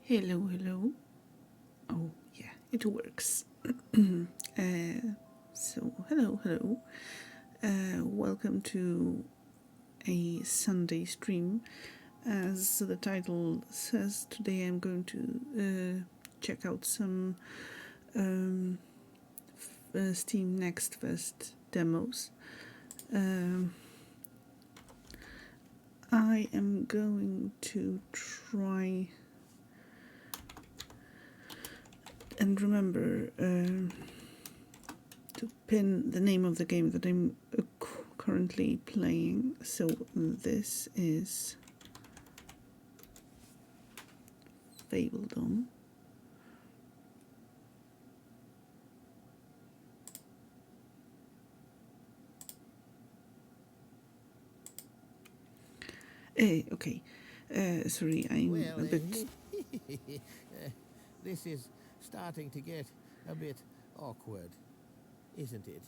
Hello, hello. Oh, yeah, it works. Hello, hello. Welcome to a Sunday stream. As the title says, today I'm going to check out some Steam Next Fest demos. I am going to try and remember to pin the name of the game that I'm currently playing. So this is Fabledom. Okay. Sorry, I'm a bit... This is starting to get a bit awkward, isn't it?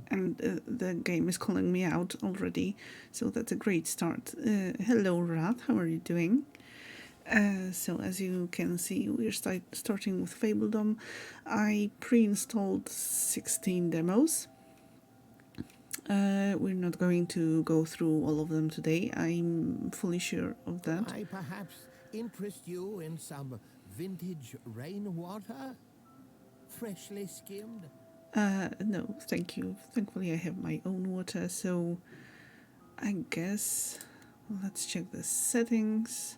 And the game is calling me out already, so that's a great start. Hello, Rath, how are you doing? So as you can see, we're starting with Fabledom. I pre-installed 16 demos. We're not going to go through all of them today. I'm fully sure of that. I perhaps interest you in some vintage rainwater? Freshly skimmed? No, thank you. Thankfully, I have my own water, so I guess let's check the settings.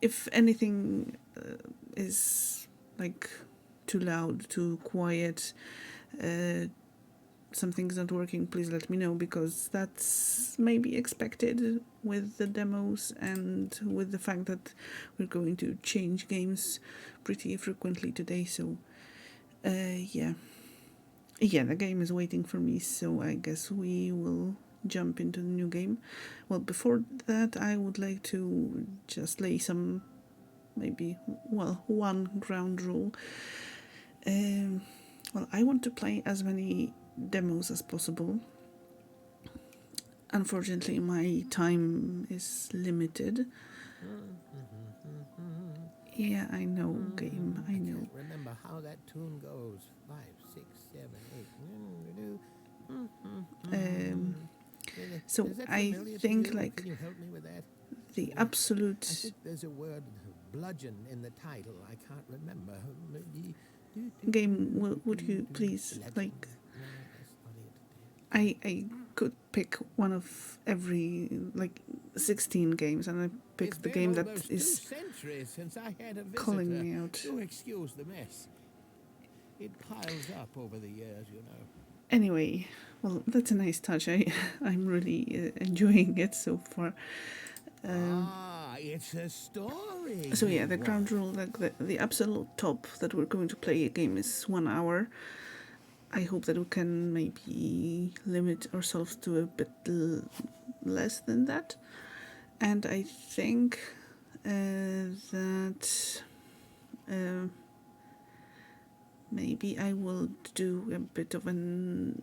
If anything is like too loud, too quiet, something's not working, please let me know, because that's maybe expected with the demos and with the fact that we're going to change games pretty frequently today. So yeah, the game is waiting for me, so I guess we will jump into the new game. Well, before that, I would like to just lay some, maybe, well, one ground rule. Well, I want to play as many demos as possible. Unfortunately, my time is limited. Yeah, I know, game, I know. I can't remember how that tune goes. 5, 6, 7, 8. So I think like Can you help me with that? the I absolute think there's a word bludgeon in the title. I can't remember. game, would you please, like, I could pick one of every, like, 16 games, and I picked the game that is since I had a calling me out. Do excuse the mess. It piles up over the years, you know. Anyway, well, that's a nice touch. I'm really enjoying it so far. It's a story. So yeah, the ground rule, like the absolute top that we're going to play a game is 1 hour. I hope that we can maybe limit ourselves to a bit less than that. And I think that maybe I will do a bit of an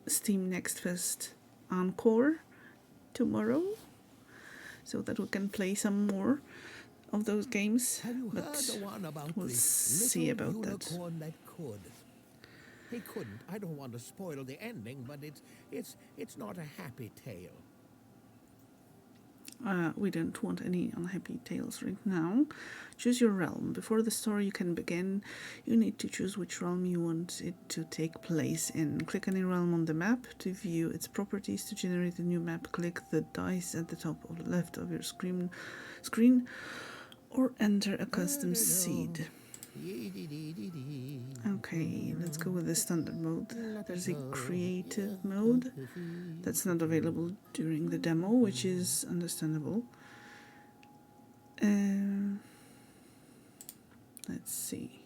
Steam Next Fest encore tomorrow, so that we can play some more of those games. Have you but heard the one about we'll the see little about that. unicorn that could? He couldn't. I don't want to spoil the ending, but it's not a happy tale. We don't want any unhappy tales right now. Choose your realm. Before the story can begin, you need to choose which realm you want it to take place in. Click any realm on the map to view its properties. To generate a new map, click the dice at the top of the left of your screen, or enter a custom seed. Okay, let's go with the standard mode. There's a creative mode that's not available during the demo, which is understandable. Let's see.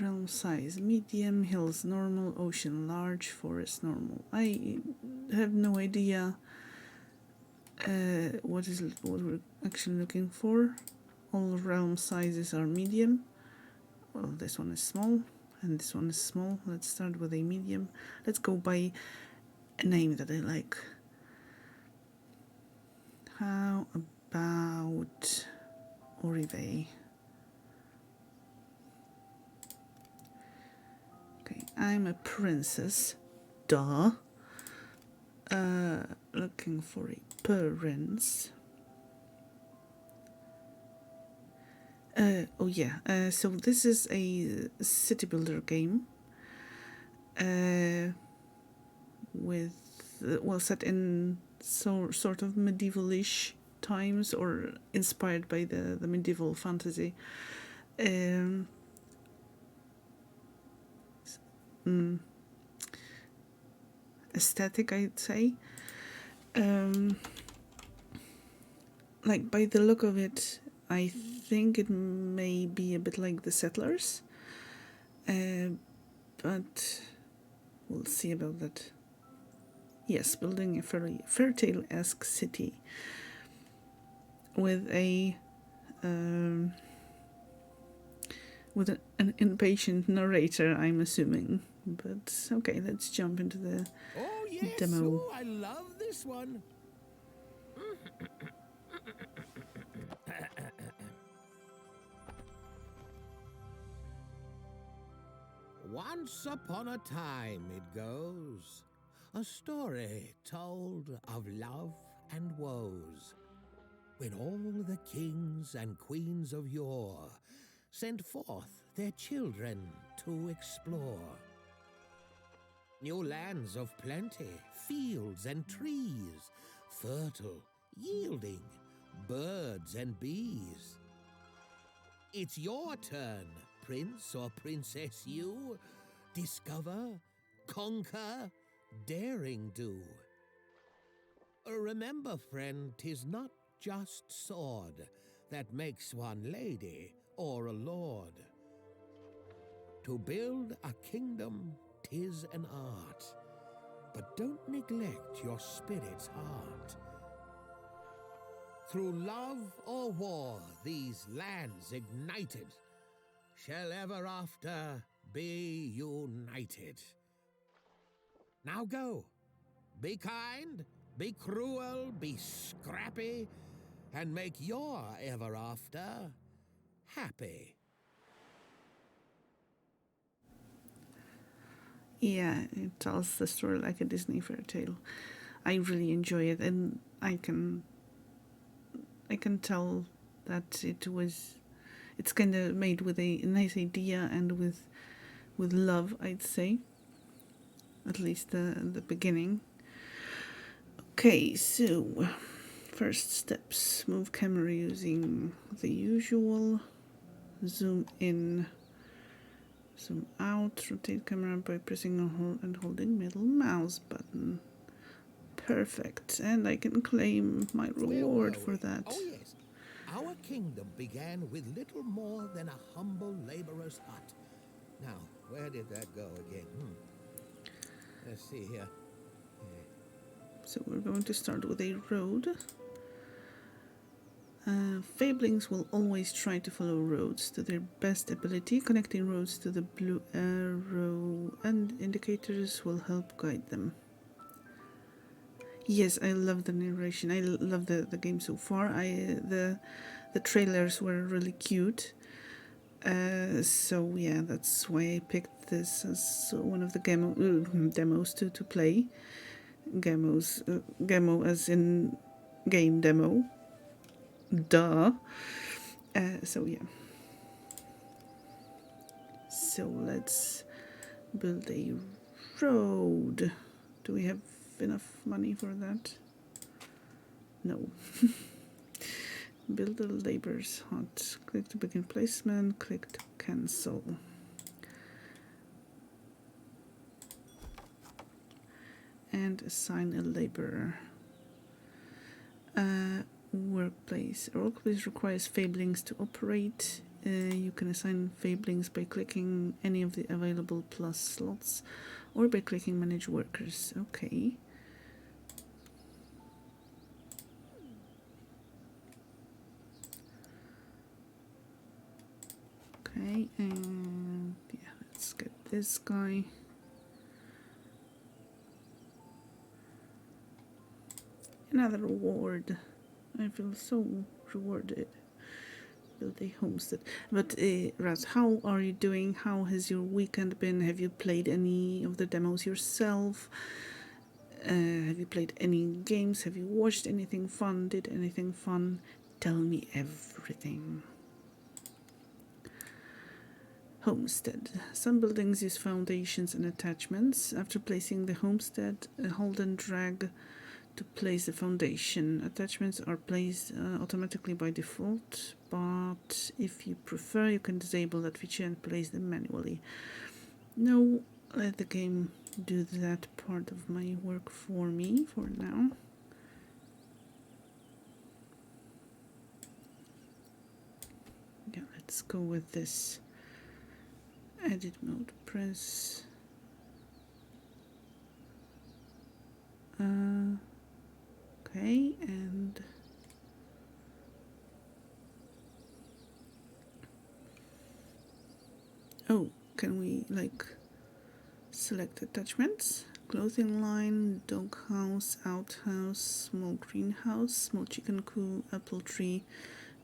Realm size: medium, hills normal, ocean large, forest normal. I have no idea what we're actually looking for. All realm sizes are medium. Well, this one is small, and this one is small. Let's start with a medium. Let's go by a name that I like. How about Oribe? Okay, I'm a princess. Duh. Looking for a prince. Oh yeah, so this is a city builder game with, well, set in sort of medieval-ish times, or inspired by the medieval fantasy. Aesthetic, I'd say. Like, by the look of it, I think it may be a bit like The Settlers, but we'll see about that. Yes, building a fairy tale-esque city with an impatient narrator, I'm assuming. But okay, let's jump into the demo. Oh, I love this one. Once upon a time, it goes, a story told of love and woes, when all the kings and queens of yore sent forth their children to explore. New lands of plenty, fields and trees, fertile, yielding, birds and bees. It's your turn, prince or princess you. Discover, conquer, daring do. Remember, friend, 'tis not just sword that makes one lady or a lord. To build a kingdom, 'tis an art, but don't neglect your spirit's heart. Through love or war, these lands ignited shall ever after be united. Now go, be kind, be cruel, be scrappy, and make your ever after happy. Yeah, it tells the story like a Disney fairy tale. I really enjoy it, and I can tell that it's kind of made with a nice idea and with love, I'd say. At least the beginning. Okay, so first steps: move camera using the usual, zoom in, zoom out, rotate camera by pressing and holding middle mouse button. Perfect, and I can claim my reward for that. Oh yes, our kingdom began with little more than a humble laborer's hut. Now, where did that go again? Let's see here. So we're going to start with a road. Fablings will always try to follow roads to their best ability. Connecting roads to the blue arrow and indicators will help guide them. Yes, I love the narration. I love the game so far. The trailers were really cute. So yeah, that's why I picked this as one of the demos to play. Gemo as in game demo. Duh. So yeah. So let's build a road. Do we have enough money for that? No. Build a labor's hut. Click to begin placement. Click to cancel. And assign a laborer. Workplace. A workplace requires fablings to operate. You can assign fablings by clicking any of the available plus slots or by clicking manage workers. Okay. Okay, and yeah, let's get this guy. Another reward. I feel so rewarded. Build a homestead. But Raz, how are you doing? How has your weekend been? Have you played any of the demos yourself? Have you played any games? Have you watched anything fun? Did anything fun? Tell me everything. Homestead. Some buildings use foundations and attachments. After placing the homestead, hold and drag to place the foundation. Attachments are placed automatically by default, but if you prefer, you can disable that feature and place them manually. No, let the game do that part of my work for me for now. Yeah, let's go with this. Edit mode, press. Okay, and oh, can we like select attachments? Clothing line, dog house, outhouse, small greenhouse, small chicken coop, apple tree,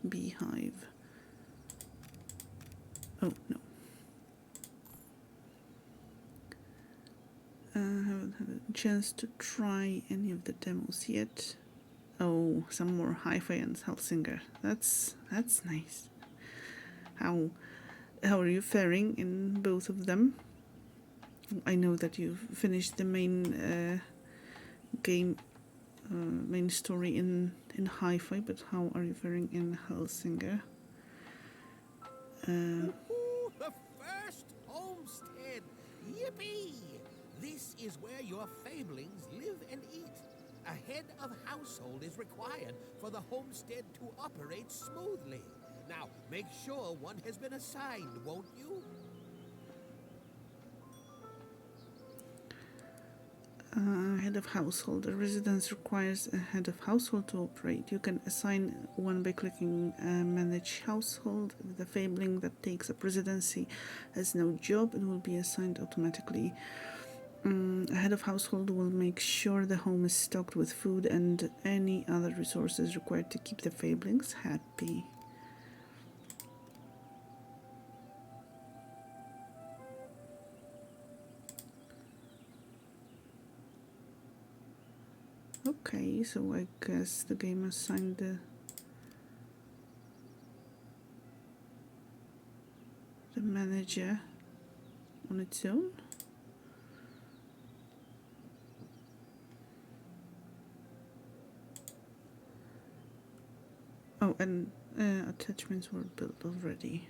beehive. Oh no. I haven't had a chance to try any of the demos yet. Oh, some more hi-fi and Hellsinger. That's nice. How are you faring in both of them? I know that you've finished the main game, main story in hi-fi, but how are you faring in Hellsinger? Ooh, the first homestead! Yippee! This is where your fablings live and eat. A head of household is required for the homestead to operate smoothly. Now, make sure one has been assigned, won't you? Head of household. A residence requires a head of household to operate. You can assign one by clicking manage household. If the fabling that takes up residency has no job, it will be assigned automatically. A head of household will make sure the home is stocked with food and any other resources required to keep the fablings happy. Okay, so I guess the game assigned the manager on its own. Oh, and attachments were built already.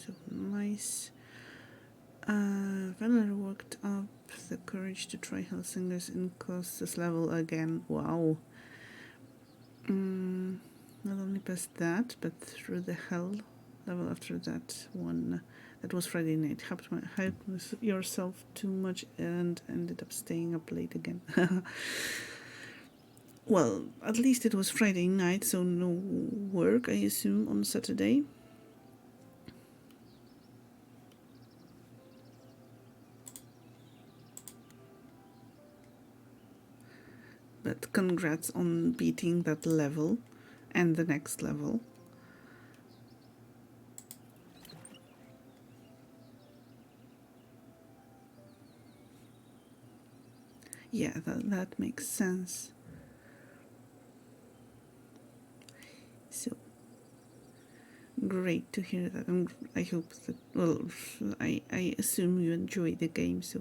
So nice. Valor worked up the courage to try Helsinger's Incostus level again. Wow. Not only past that, but through the hell level after that one. That was Friday night. Hyped yourself too much and ended up staying up late again. Well, at least it was Friday night, so no work, I assume, on Saturday. But congrats on beating that level and the next level. Yeah, that makes sense. So great to hear that. I hope that, well, I assume you enjoy the game, so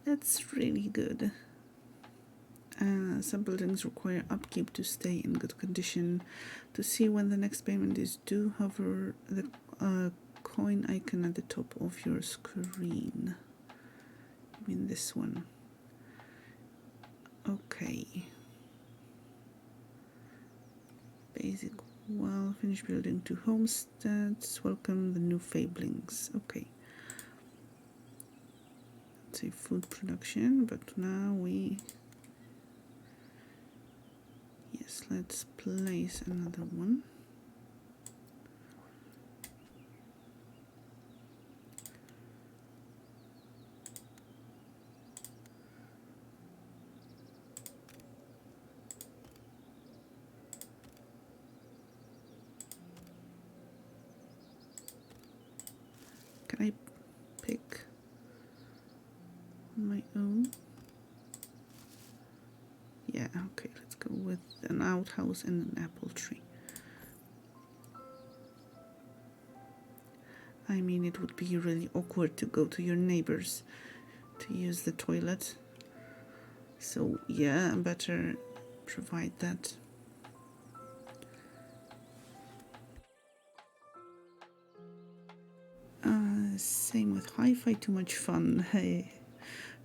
that's really good. Some buildings require upkeep to stay in good condition. To see when the next payment is due, hover the coin icon at the top of your screen. I mean this one. Okay. Basic. Well, finish building 2 homesteads. Welcome the new fablings. Okay. Let's say food production, but now yes, let's place another one. Can I pick on my own? Yeah, okay, let's go with an outhouse and an apple tree. I mean, it would be really awkward to go to your neighbors to use the toilet. So yeah, better provide that. Same with hi-fi, too much fun. Hey,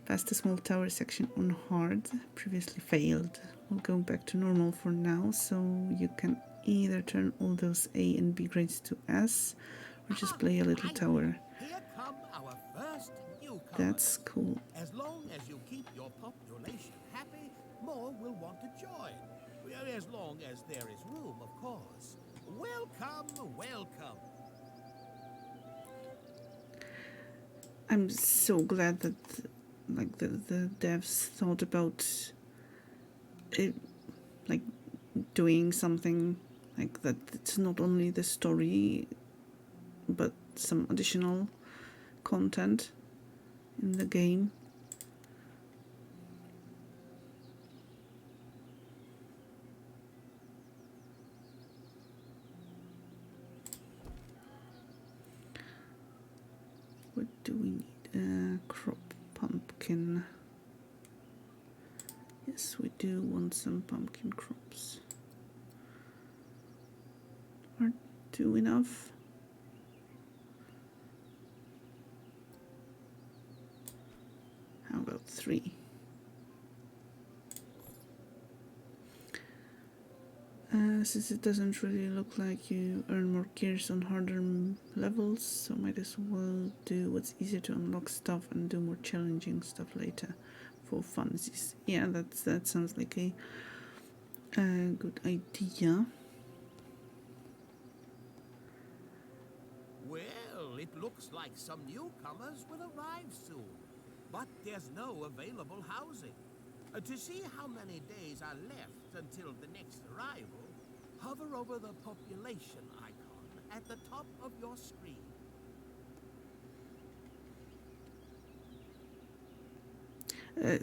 past the small tower section on hard, previously failed. We'll go back to normal for now, so you can either turn all those A and B grades to S, or just play a little tower. Here come our first newcomers. That's cool. As long as you keep your population happy, more will want to join. As long as there is room, of course. Welcome, welcome. I'm so glad that like the devs thought about it, like doing something like that. It's not only the story, but some additional content in the game. What do we need? Crop pumpkin. Yes, we do want some pumpkin crops. Are two enough? How about 3? Since it doesn't really look like you earn more gears on harder levels, so might as well do what's easier to unlock stuff and do more challenging stuff later for funsies. Yeah, that sounds like a good idea. Well, it looks like some newcomers will arrive soon, but there's no available housing. To see how many days are left until the next arrival, hover over the population icon at the top of your screen.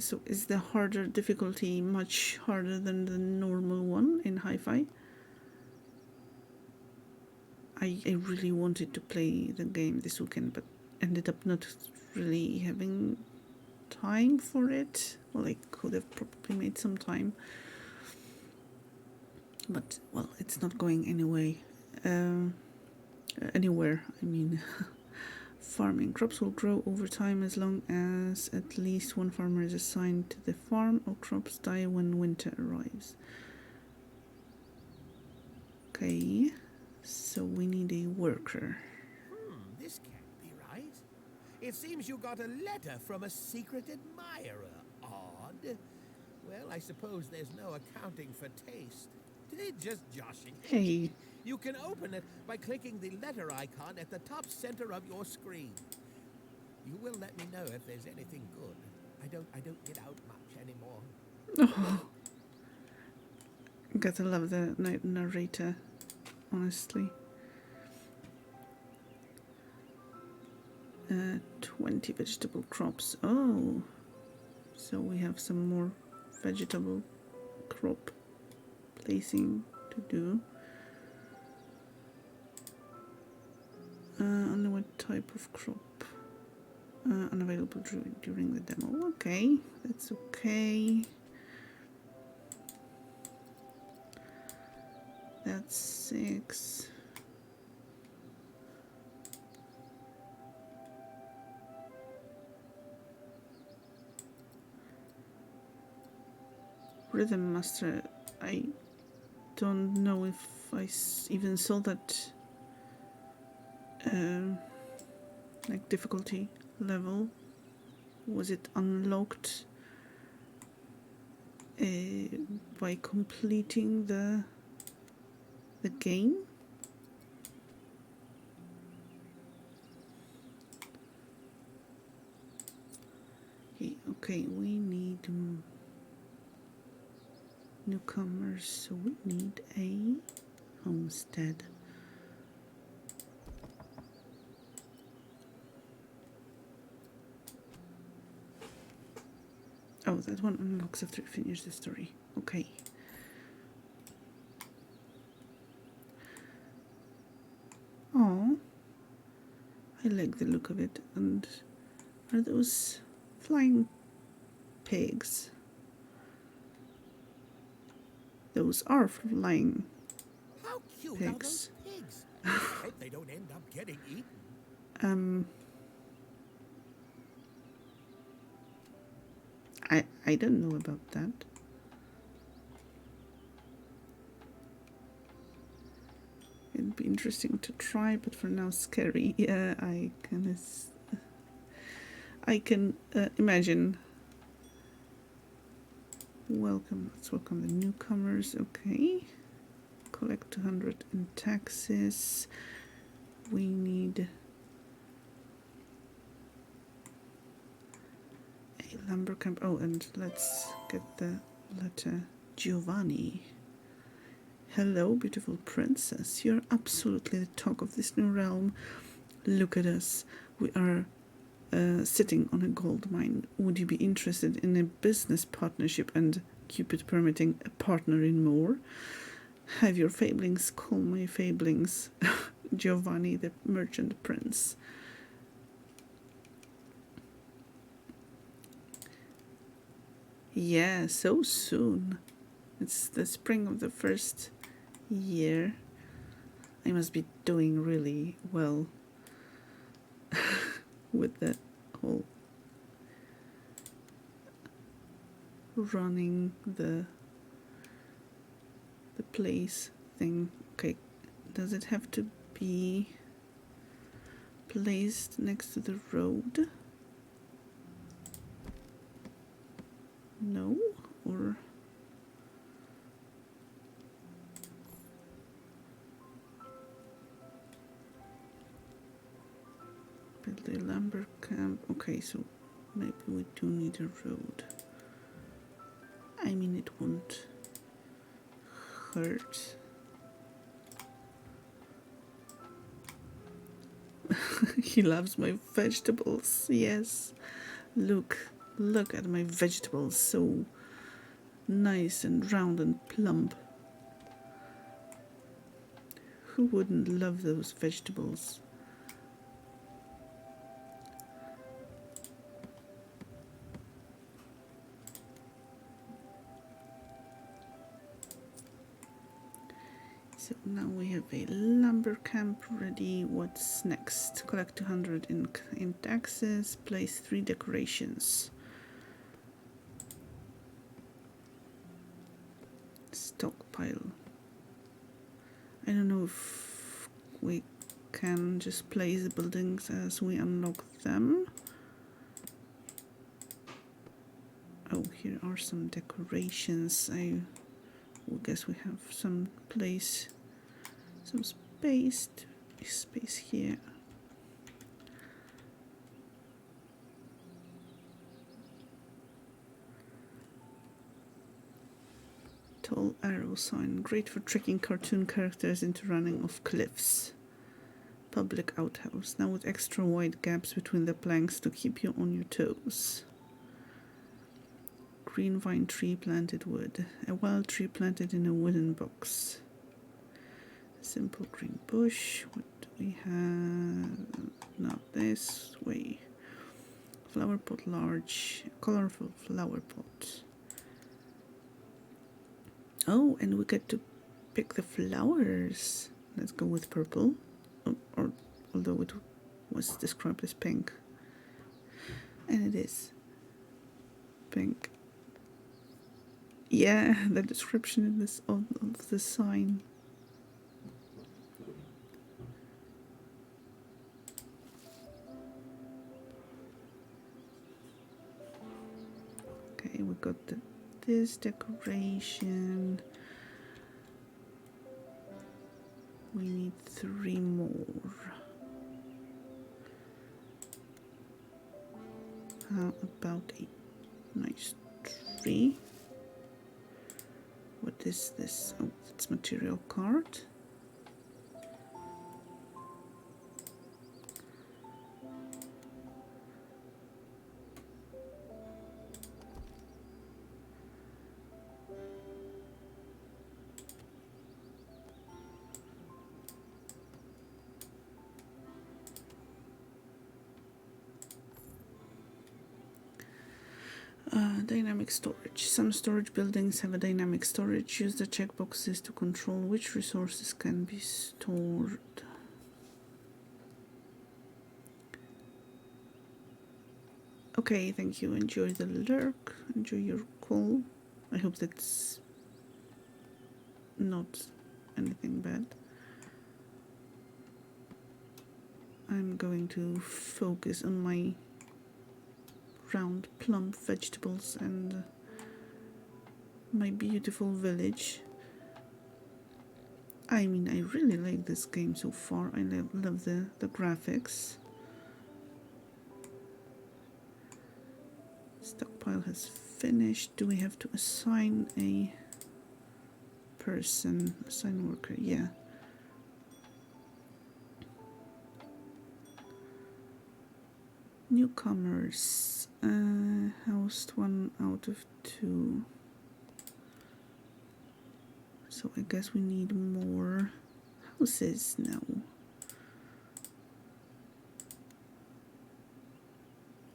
So is the harder difficulty much harder than the normal one in hi-fi? I really wanted to play the game this weekend, but ended up not really having time for it. Well, I could have probably made some time, but well, it's not going anywhere. I mean, farming crops will grow over time as long as at least one farmer is assigned to the farm, or crops die when winter arrives. Okay, so we need a worker. This can't be right. It seems you got a letter from a secret admirer. Odd. Well, I suppose there's no accounting for taste. Just joshing. Hey. You can open it by clicking the letter icon at the top center of your screen. You will let me know if there's anything good. I don't get out much anymore. Oh. Gotta love the narrator, honestly. 20 vegetable crops. Oh, so we have some more vegetable crop placing to do. Only what type of crop? Unavailable during the demo. Okay, that's okay. That's 6. Rhythm Master, I don't know if I even saw that like difficulty level. Was it unlocked by completing the game? Okay, we need newcomers, so we need a homestead. that one unlocks after you finish the story. Okay. Oh, I like the look of it. And are those flying pigs? Those are flying How cute pigs. are those pigs? I hope they don't end up getting eaten. I don't know about that. It'd be interesting to try, but for now, scary. Yeah, I can imagine. Welcome. Let's welcome the newcomers. Okay. Collect 200 in taxes. We need a lumber camp. Oh, and let's get the letter Giovanni. Hello, beautiful princess. You're absolutely the talk of this new realm. Look at us. We are sitting on a gold mine. Would you be interested in a business partnership and, Cupid permitting, a partner in more? Have your fablings call my fablings. Giovanni, the merchant prince. Yeah, so soon. It's the spring of the first year. I must be doing really well with the whole running the place thing. Okay, does it have to be placed next to the road? No? Or build a lumber camp. Okay, so maybe we do need a road. I mean, it won't hurt. He loves my vegetables. Yes. Look at my vegetables. So nice and round and plump. Who wouldn't love those vegetables? So now we have a lumber camp ready. What's next? Collect 200 in taxes. Place 3 decorations. Stockpile. I don't know if we can just place the buildings as we unlock them. Oh, here are some decorations. I guess we have some space here. Tall arrow sign, great for tricking cartoon characters into running off cliffs. Public outhouse, now with extra wide gaps between the planks to keep you on your toes. Green vine tree planted wood, a wild tree planted in a wooden box. Simple green bush. What do we have? Not this way. Flower pot large, colorful flower pot. Oh, and we get to pick the flowers. Let's go with purple, or although it was described as pink, and it is pink. Yeah, the description in this of the sign. Okay, we got this decoration. We need 3 more. How about a nice tree? What is this? Oh, it's material card. Dynamic storage. Some storage buildings have a dynamic storage. Use the checkboxes to control which resources can be stored. Okay, thank you. Enjoy the lurk. Enjoy your call. I hope that's not anything bad. I'm going to focus on my round plump vegetables and my beautiful village. I mean, I really like this game so far. I love the graphics. Stockpile has finished. Do we have to assign a person? Assign worker, yeah. Newcomers. Housed 1 out of 2. So I guess we need more houses now.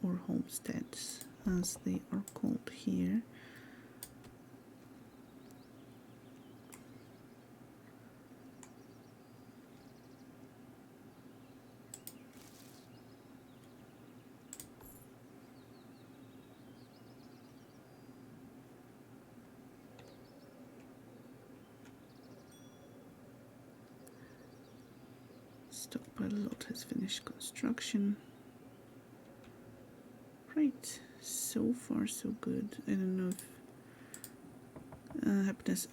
Or homesteads, as they are called here. Stockpile lot has finished construction. Right, so far so good. I don't know if happiness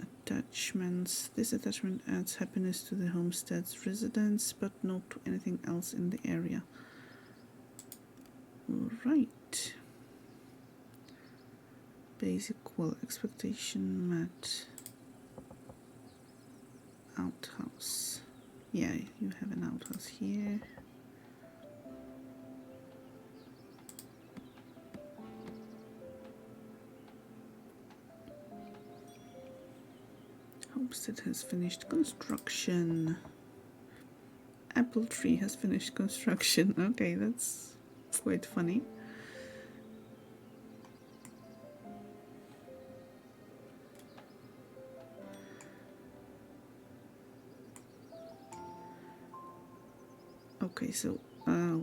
attachments. This attachment adds happiness to the homestead's residents, but not to anything else in the area. Right. Basic well expectation met. Outhouse. Yeah, you have an outhouse here. Homestead has finished construction. Apple tree has finished construction. Okay, that's quite funny. Okay, so I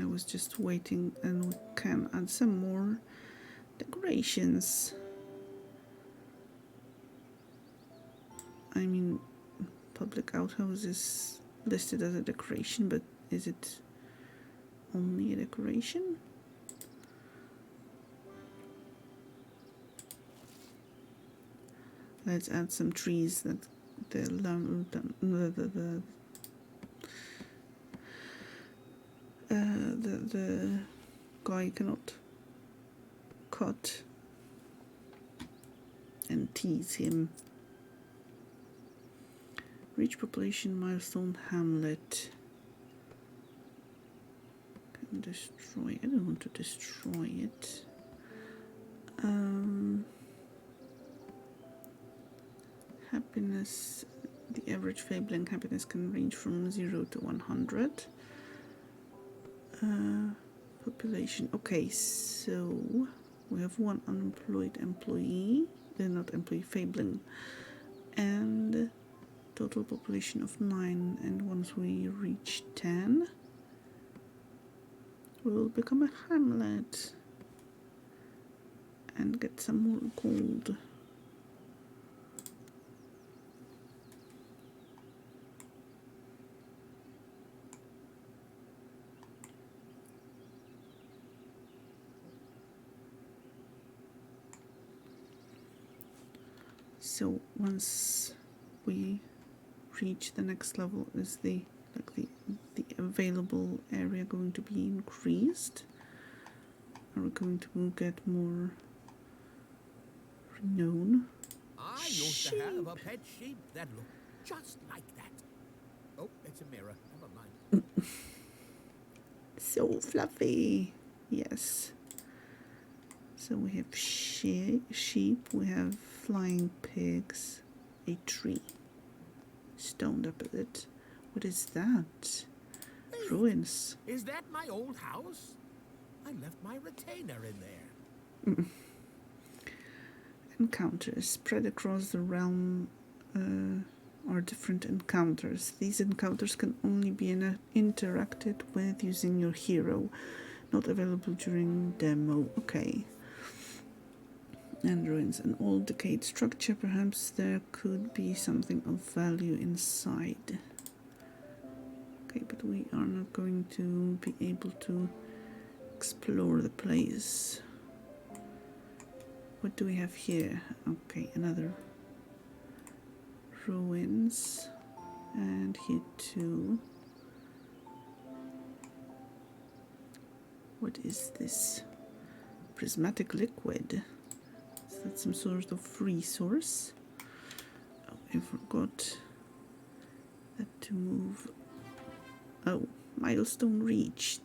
was just waiting, and we can add some more decorations. I mean, public outhouse is listed as a decoration, but is it only a decoration? Let's add some trees that the guy cannot cut and tease him. Reach population milestone hamlet. Can destroy. I don't want to destroy it. Happiness. The average Fabledom happiness can range from 0 to 100. Population. Okay, so we have 1 unemployed employee. They're not employee, Fabledom. And total population of 9. And once we reach 10, we will become a hamlet and get some more gold. So once we reach the next level, is the available area going to be increased? Are we going to get more renown? I used to have a pet sheep that looked just like that. Oh, it's a mirror. Never mind. So fluffy. Yes. So we have sheep, we have flying pigs, a tree, stoned up at it. What is that? Hey, ruins. Is that my old house? I left my retainer in there. Encounters spread across the realm are different encounters. These encounters can only be interacted with using your hero. Not available during demo. Okay. And ruins an old decayed structure. Perhaps there could be something of value inside. Okay, but we are not going to be able to explore the place. What do we have here? Okay, another ruins. And here too. What is this? Prismatic liquid. Is that some sort of resource? Oh, I forgot that to move. Oh, milestone reached.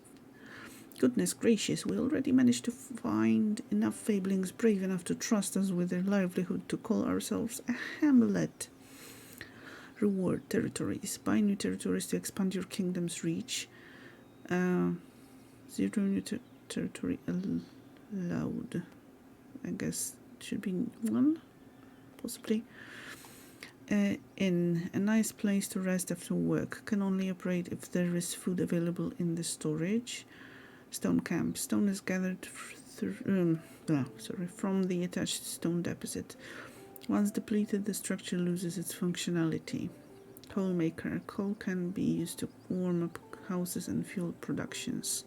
Goodness gracious, we already managed to find enough fablings brave enough to trust us with their livelihood to call ourselves a hamlet. Reward territories. Buy new territories to expand your kingdom's reach. 0 new territory allowed. I guess it should be 1, possibly. Inn. A nice place to rest after work. Can only operate if there is food available in the storage. Stone camp. Stone is gathered from the attached stone deposit. Once depleted, the structure loses its functionality. Coal maker. Coal can be used to warm up houses and fuel productions.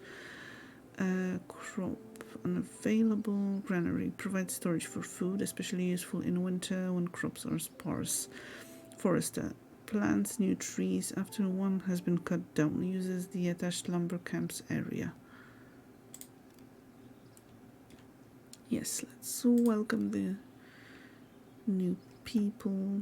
Crop. Unavailable. Granary. Provides storage for food, especially useful in winter when crops are sparse. Forester. Plants new trees after one has been cut down. Uses the attached lumber camps area. Yes, let's welcome the new people.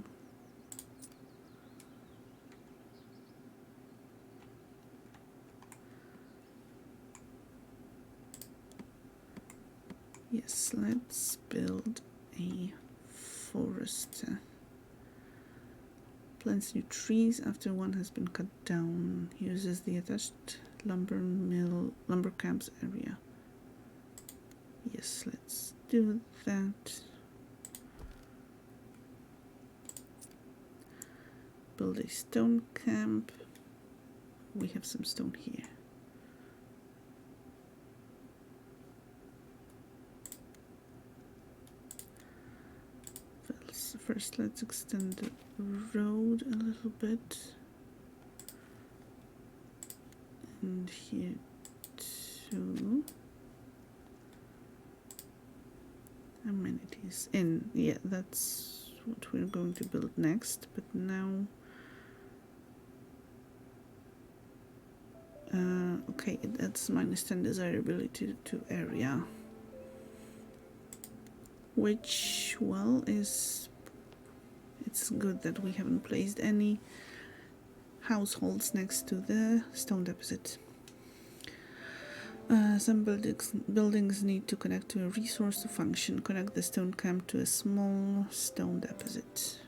Yes, let's build a forest. Plants new trees after one has been cut down. Uses the attached lumber camps area. Yes, let's do that. Build a stone camp. We have some stone here. First, let's extend the road a little bit. And here too. Amenities. Yeah, that's what we're going to build next. But now... okay, it adds -10 desirability to area. Which, well, it's good that we haven't placed any households next to the stone deposit. Some buildings need to connect to a resource to function. Connect the stone camp to a small stone deposit.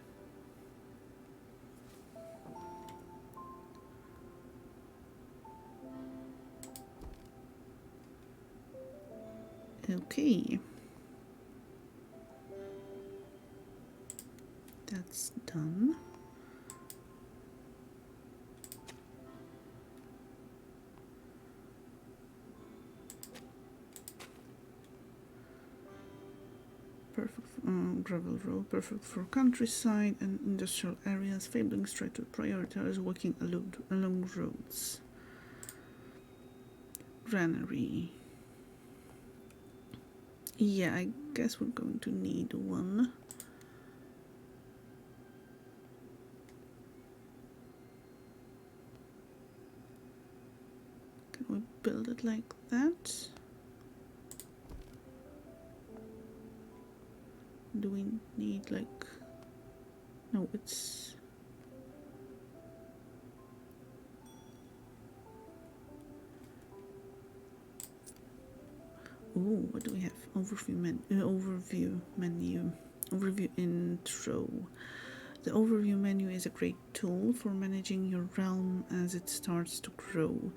Okay. That's done. Perfect gravel road, perfect for countryside and industrial areas. Fablings try to prioritize walking along roads. Granary. Yeah, I guess we're going to need one. Can we build it like that? Do we need like... No, it's... Oh, what do we have? Overview menu. Overview intro. The overview menu is a great tool for managing your realm as it starts to grow.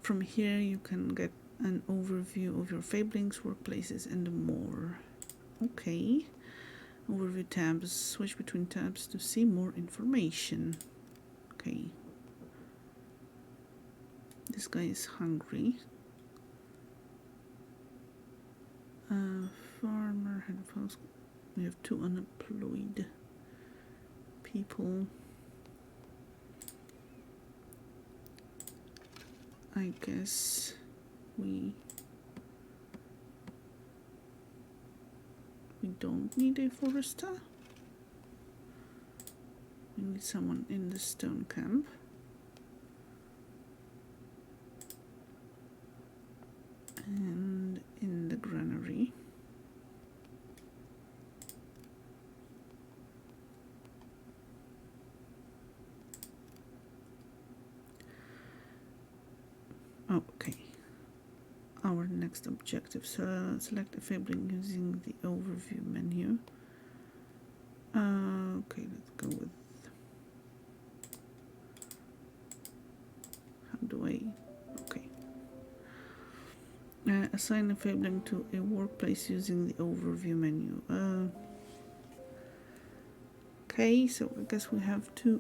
From here you can get an overview of your fablings, workplaces, and more. Okay. Overview tabs. Switch between tabs to see more information. Okay. This guy is hungry. Farmer, head of house. We have 2 unemployed people. I guess we don't need a forester. We need someone in the stone camp. And in the granary. Okay. Our next objective. So select a fabling using the overview menu. Okay, let's go with. How do I? Okay. Assign a fabling to a workplace using the overview menu. Okay, so I guess we have to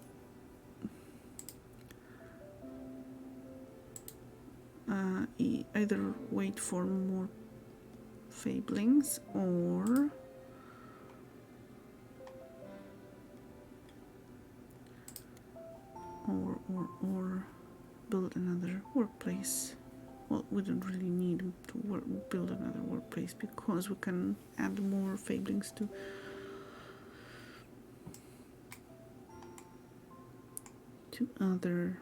either wait for more fablings or build another workplace. Well, we don't really need to build another workplace because we can add more fablings to other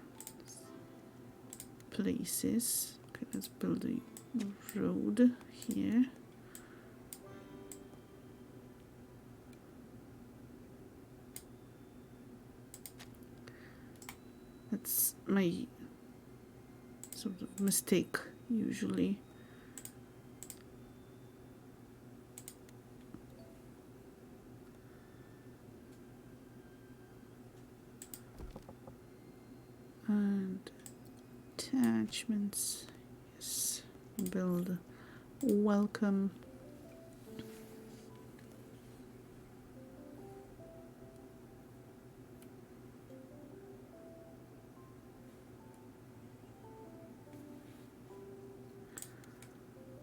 places. Okay, let's build a road here. That's my sort of mistake usually. And attachments, yes, build welcome.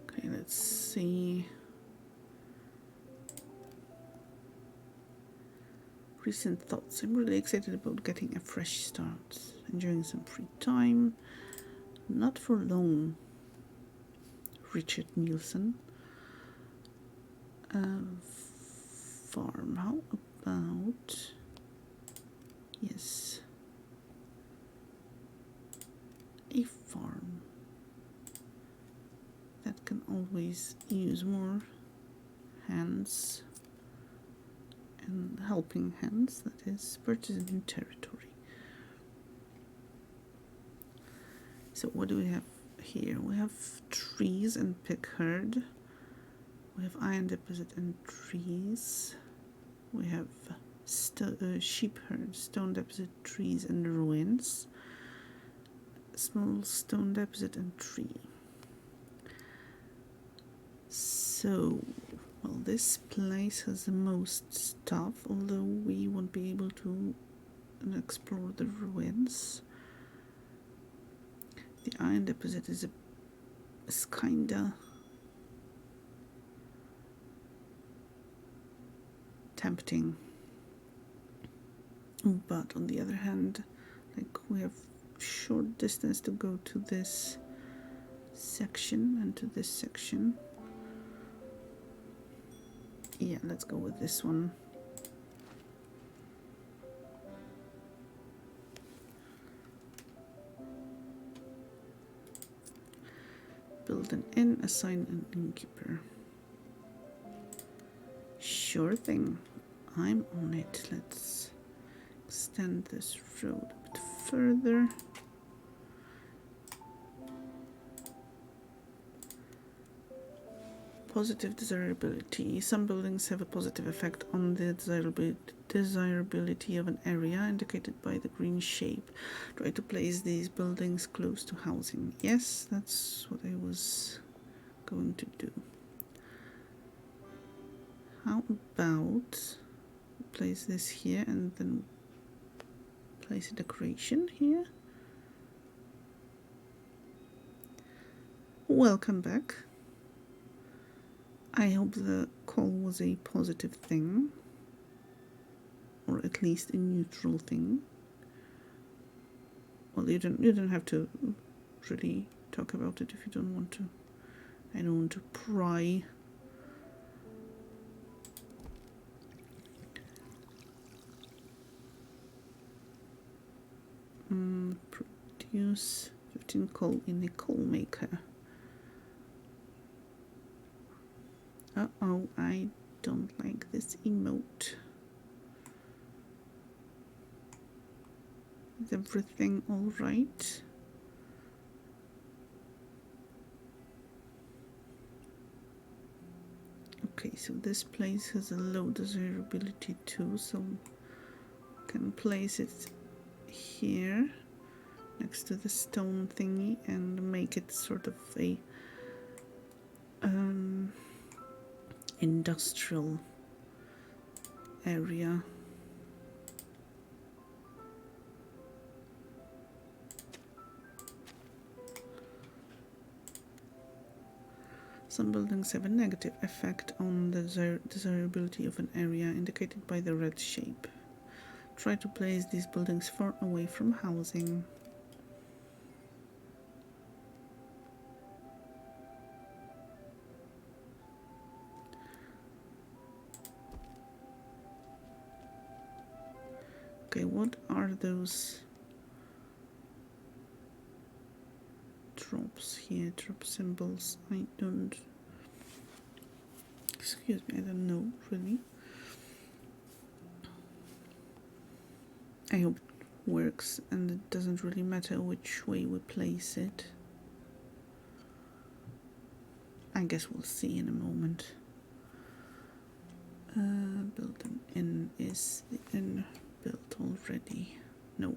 Okay, let's see. Recent thoughts. I'm really excited about getting a fresh start. Enjoying some free time. Not for long. Richard Nielsen. Farm. How about... Yes. A farm. That can always use more hands. And helping hands, that is. Purchase a new territory. So what do we have here? We have trees and pig herd. We have iron deposit and trees. We have sheep herd, stone deposit, trees and ruins. Small stone deposit and tree. So, well, this place has the most stuff, although we won't be able to explore the ruins. The iron deposit is kinda tempting, but on the other hand, like, we have short distance to go to this section and to this section. Yeah, let's go with this one. Build an inn, assign an innkeeper. Sure thing. I'm on it. Let's extend this road a bit further. Positive desirability. Some buildings have a positive effect on the desirability of an area indicated by the green shape. Try to place these buildings close to housing. Yes, that's what I was going to do. How about place this here and then place a decoration here? Welcome back. I hope the call was a positive thing, or at least a neutral thing. Well, you don't have to really talk about it if you don't want to. I don't want to pry. Produce 15 coal in a coal maker. Uh-oh, I don't like this emote. Is everything all right? Okay, so this place has a low desirability too, so can place it here next to the stone thingy and make it sort of a industrial area. Some buildings have a negative effect on the desirability of an area indicated by the red shape. Try to place these buildings far away from housing. Okay, what are those drops here? Drop symbols. I don't... Excuse me, I don't know, really. I hope it works and it doesn't really matter which way we place it. I guess we'll see in a moment. Build an inn. Is the inn built already? No.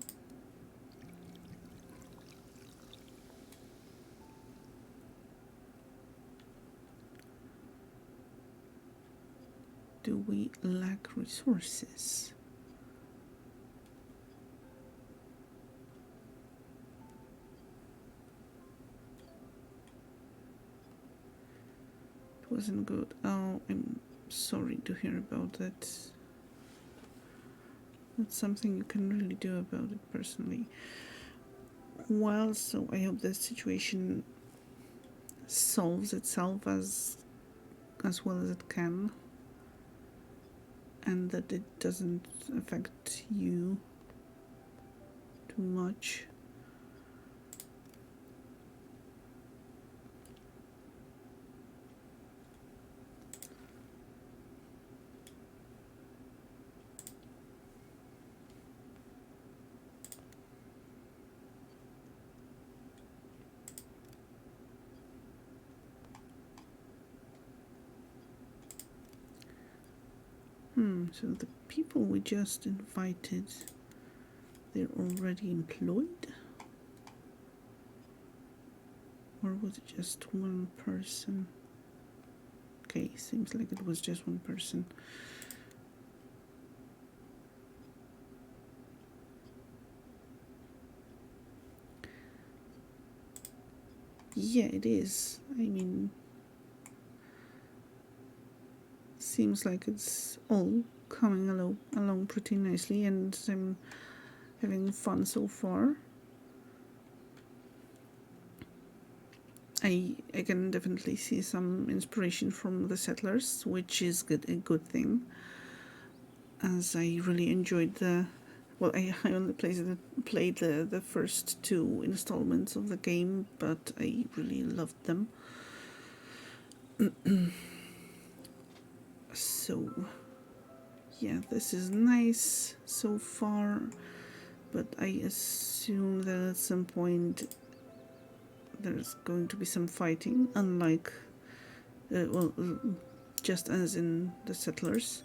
Do we lack resources? It wasn't good. Oh, I'm sorry to hear about that. That's something you can really do about it personally. Well, so I hope the situation solves itself as well as it can, and that it doesn't affect you too much. So the people we just invited, they're already employed? Or was it just one person? Okay, seems like it was just one person. Yeah, it is. I mean, seems like it's all coming along pretty nicely, and I'm having fun so far. I can definitely see some inspiration from the settlers, which is a good thing, as I really enjoyed the... Well, I only played the first two installments of the game, but I really loved them. So, yeah, this is nice so far, but I assume that at some point there's going to be some fighting, unlike Just as in the Settlers.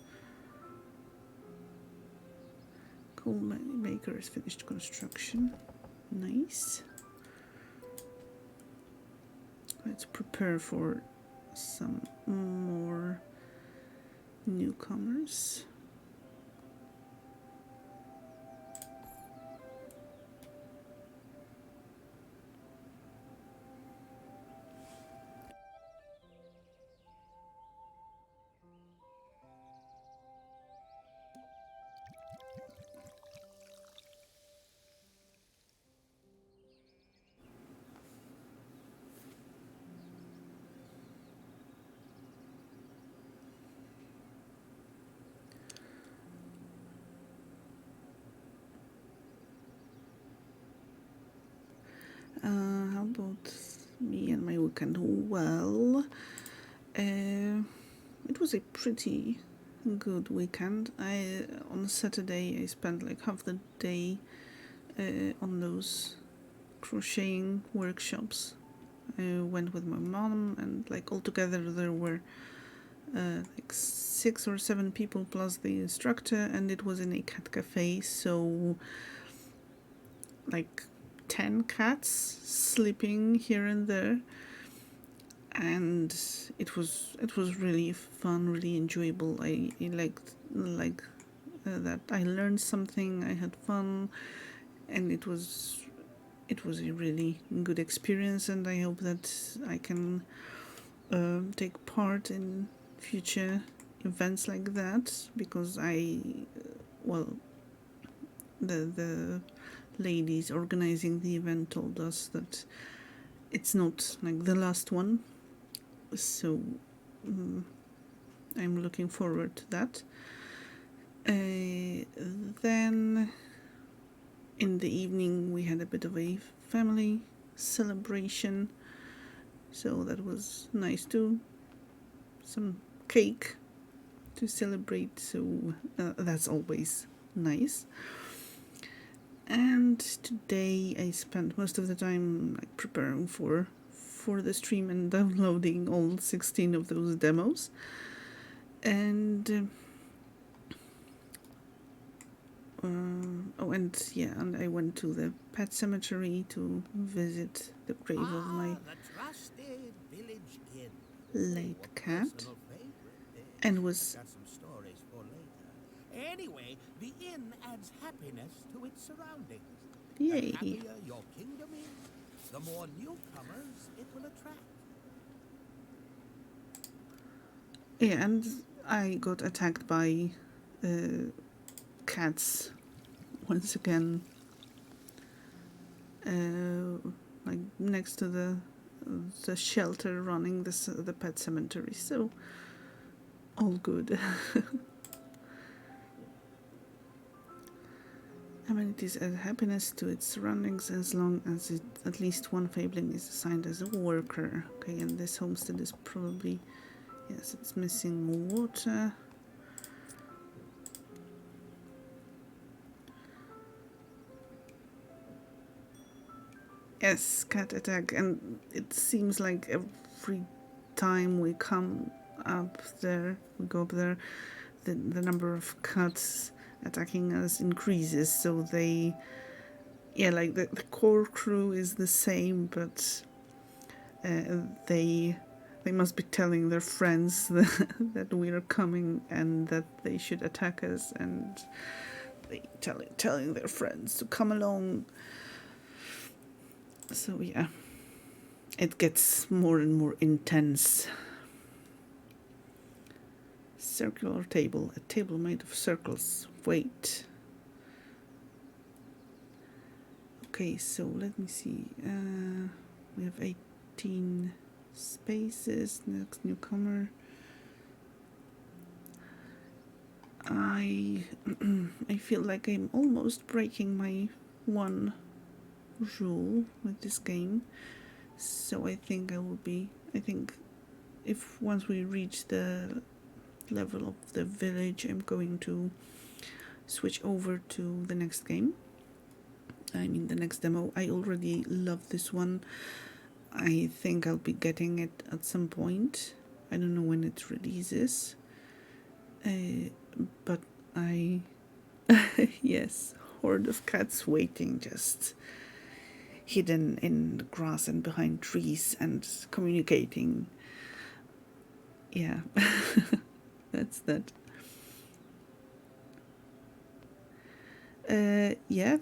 Coal maker has finished construction. Nice. Let's prepare for some more newcomers. How about me and my weekend? Well, it was a pretty good weekend. On Saturday I spent like half the day on those crocheting workshops. I went with my mom, and like altogether there were like 6 or 7 people plus the instructor, and it was in a cat cafe, so like 10 cats sleeping here and there, and it was really fun, really enjoyable. I liked that I learned something, I had fun, and it was a really good experience, and I hope that I can take part in future events like that, because the ladies organizing the event told us that it's not like the last one, so I'm looking forward to that. Then in the evening we had a bit of a family celebration, so that was nice too. Some cake to celebrate, so that's always nice. And today I spent most of the time like preparing for the stream and downloading all 16 of those demos. And and I went to the pet cemetery to visit the grave of my late cat, and was anyway, the inn adds happiness to its surroundings. yay. The happier your kingdom is, the more newcomers it will attract. Yeah, and I got attacked by cats once again, like next to the shelter running the pet cemetery, so all good. Amenities add happiness to its surroundings as long as at least one Fabling is assigned as a worker. Okay, and this homestead is probably, yes, it's missing water. Yes, cat attack, and it seems like every time we come up there, we go up there, the number of cats attacking us increases, so the core crew is the same, but they must be telling their friends that we are coming and that they should attack us, and they telling their friends to come along. So yeah, it gets more and more intense. Circular table, a table made of circles. Wait. Okay, so let me see. We have 18 spaces. Next newcomer. I feel like I'm almost breaking my one rule with this game, so I think if once we reach the level of the village, I'm going to switch over to the next game. I mean the next demo. I already love this one. I think I'll be getting it at some point, I don't know when it releases, but I yes, horde of cats waiting, just hidden in the grass and behind trees and communicating. Yeah, that's that. Yeah,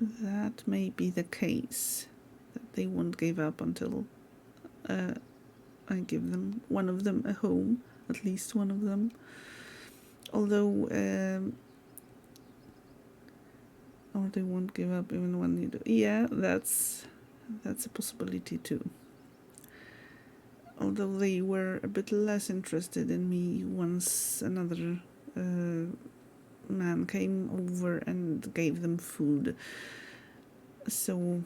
that may be the case. That they won't give up until I give them one of them a home, at least one of them. Although, or they won't give up even when you do. Yeah, that's a possibility too. Although they were a bit less interested in me once another man came over and gave them food. So,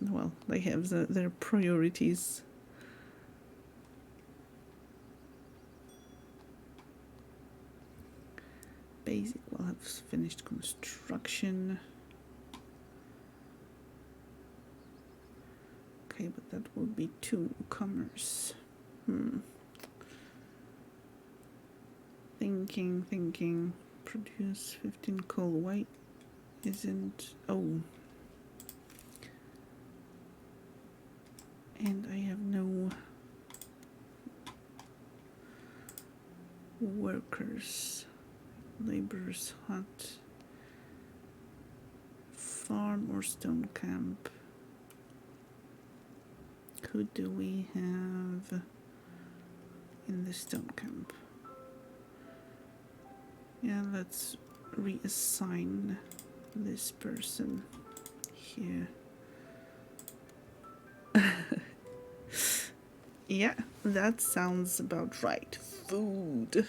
well, they have their priorities. Basic will have finished construction. Okay, but that will be 2 newcomers. Thinking. Produce 15 coal. Why isn't... Oh. And I have no workers. Laborers hut. Farm or stone camp. Who do we have in the stone camp? Yeah, let's reassign this person here. Yeah, that sounds about right. Food.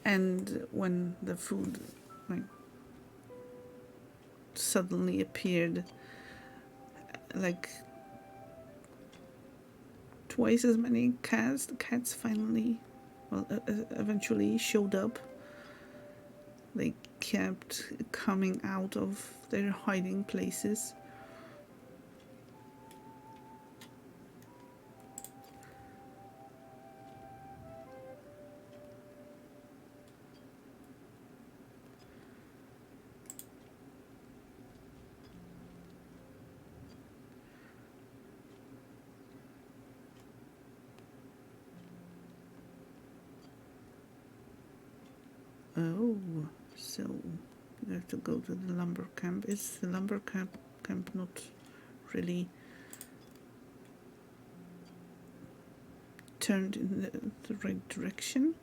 And when the food like suddenly appeared, like twice as many cats, the cats finally, well, eventually showed up. They kept coming out of their hiding places. Oh, so you have to go to the lumber camp. Is the lumber camp not really turned in the right direction?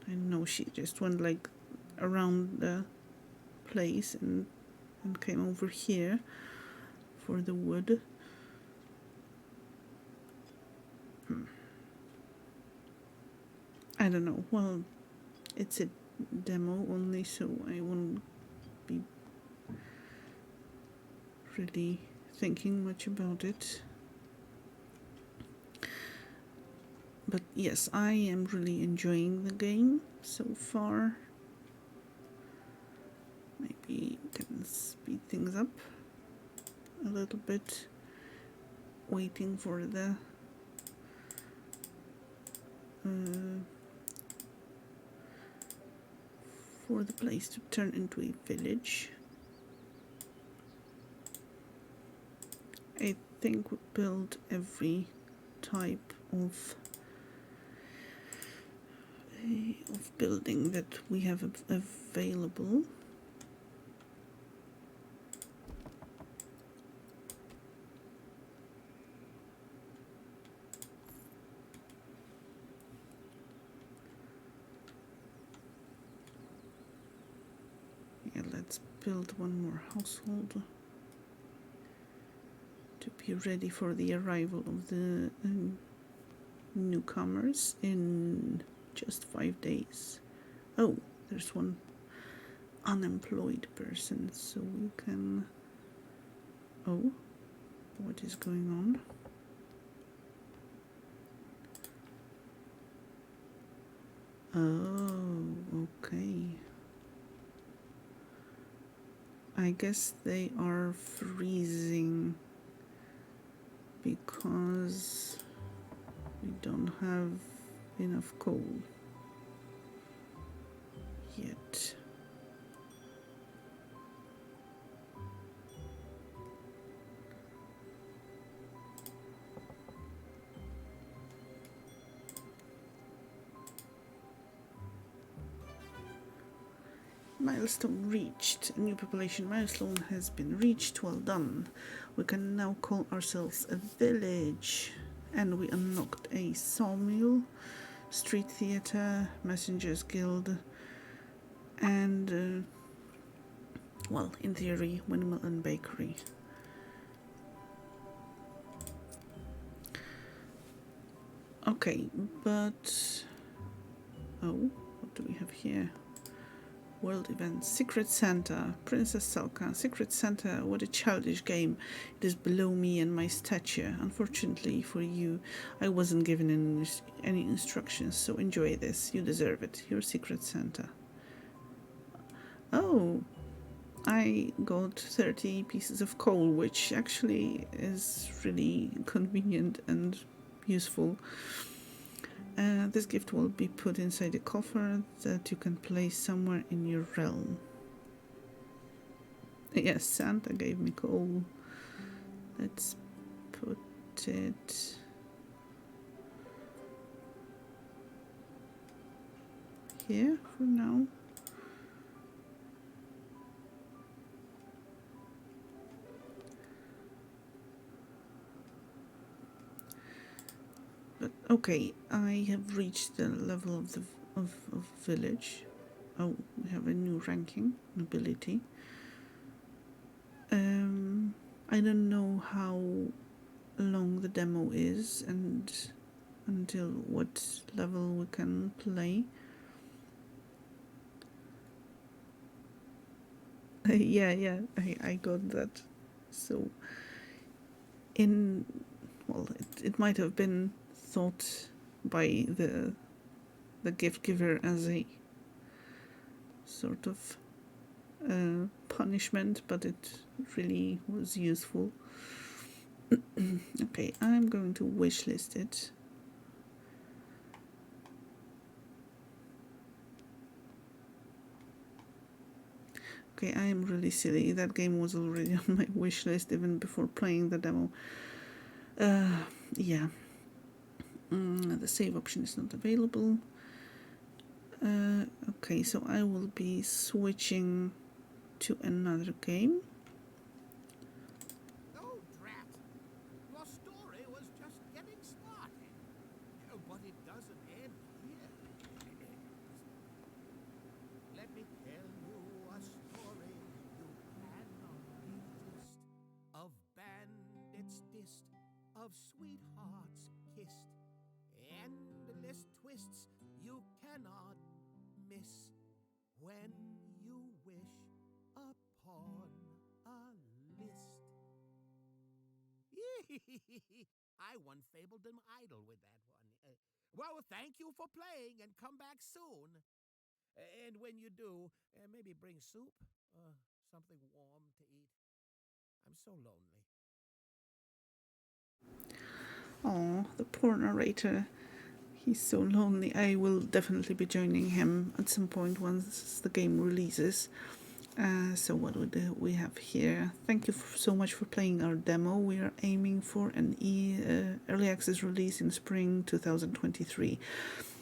I know she just went like around the place and came over here for the wood. I don't know. Well, it's a demo only, so I won't be really thinking much about it. But yes, I am really enjoying the game so far. Maybe we can speed things up a little bit, waiting for the place to turn into a village. I think we build every type of building that we have available. Yeah, let's build one more household to be ready for the arrival of the newcomers in just 5 days. Oh, there's one unemployed person, so we can... Oh, what is going on? Oh, okay. I guess they are freezing because we don't have enough coal yet. Milestone reached. A new population milestone has been reached. Well done. We can now call ourselves a village. And we unlocked a sawmill, street theatre, messengers guild, and, well, in theory, windmill and bakery. Okay, but... oh, what do we have here? World events. Secret Santa. Princess Salka. Secret Santa. What a childish game. It is below me and my stature. Unfortunately for you, I wasn't given any instructions, so enjoy this. You deserve it. You're Secret Santa. Oh, I got 30 pieces of coal, which actually is really convenient and useful. This gift will be put inside a coffer that you can place somewhere in your realm. Yes, Santa gave me coal. Let's put it here for now. But okay, I have reached the level of the village. Oh, we have a new ranking, nobility. I don't know how long the demo is and until what level we can play. Yeah, I got that. So, well, it might have been thought by the gift giver as a sort of punishment, but it really was useful. Okay, I'm going to wishlist it. Okay, I am really silly. That game was already on my wish list even before playing the demo. Yeah. The save option is not available. Okay, so I will be switching to another game. Oh, drat! Your story was just getting started. But it doesn't end here. Let me tell you a story you cannot resist. Of bandits dissed, of sweethearts kissed. Endless twists you cannot miss when you wish upon a list. I won Fabledom Idol with that one. Well, thank you for playing and come back soon. And when you do, maybe bring soup, something warm to eat. I'm so lonely. Oh, the poor narrator. He's so lonely. I will definitely be joining him at some point once the game releases. So what would we have here? Thank you so much for playing our demo. We are aiming for an early access release in spring 2023.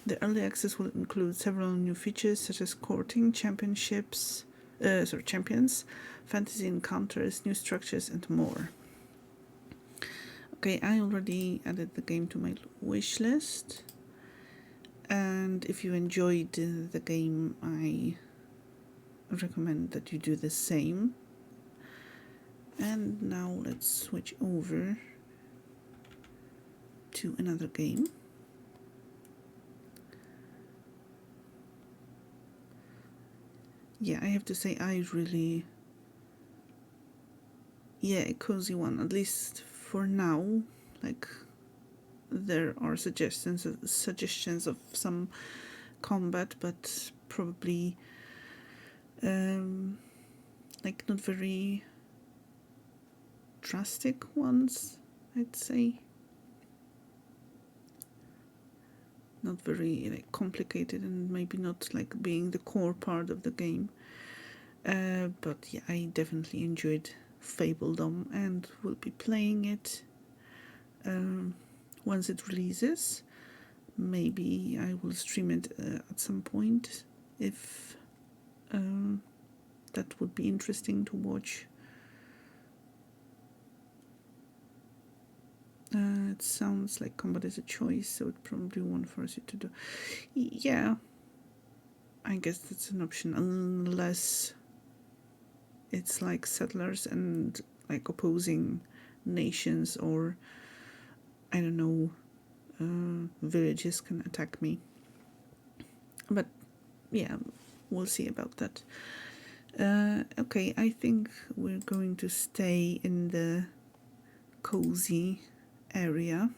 The early access will include several new features such as courting, champions, fantasy encounters, new structures, and more. Okay, I already added the game to my wish list. And if you enjoyed the game, I recommend that you do the same. And now let's switch over to another game. Yeah, I have to say I really... yeah, a cozy one, at least for now. Like, there are suggestions of some combat, but probably like not very drastic ones, I'd say. Not very like complicated, and maybe not like being the core part of the game. But yeah, I definitely enjoyed Fabledom and will be playing it once it releases. Maybe I will stream it at some point if that would be interesting to watch. It sounds like combat is a choice, so it probably won't force you to do. Yeah, I guess that's an option, unless it's like settlers and like opposing nations, or I don't know, villages can attack me. But yeah, we'll see about that. Okay, I think we're going to stay in the cozy area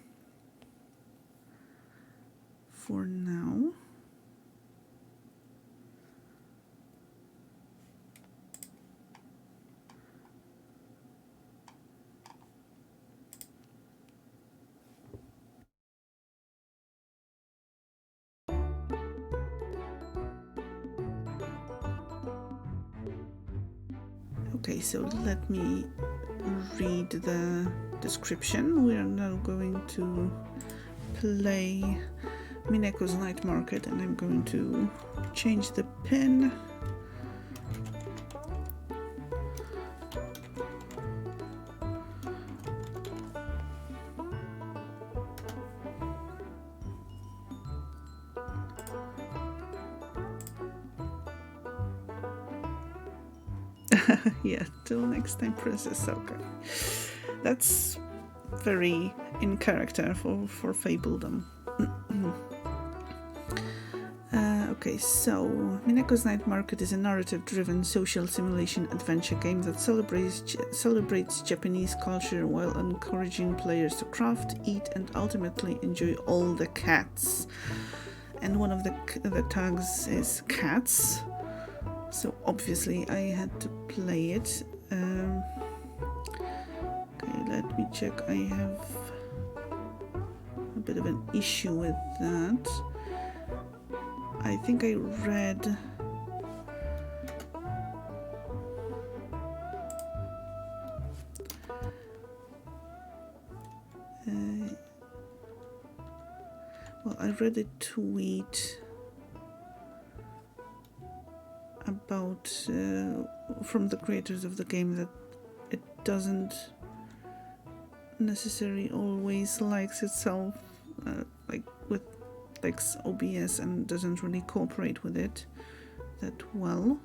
for now. Okay, so let me read the description. We are now going to play Mineko's Night Market, and I'm going to change the pen. Yeah, till next time, Princess. Okay. That's very in character for Fabledom. Okay, so Mineko's Night Market is a narrative-driven social simulation adventure game that celebrates Japanese culture while encouraging players to craft, eat, and ultimately enjoy all the cats. And one of the tags is cats, so obviously I had to play it. Okay, let me check. I have a bit of an issue with that. I think I read I read a tweet about from the creators of the game that it doesn't necessarily always likes itself like with likes OBS and doesn't really cooperate with it that well.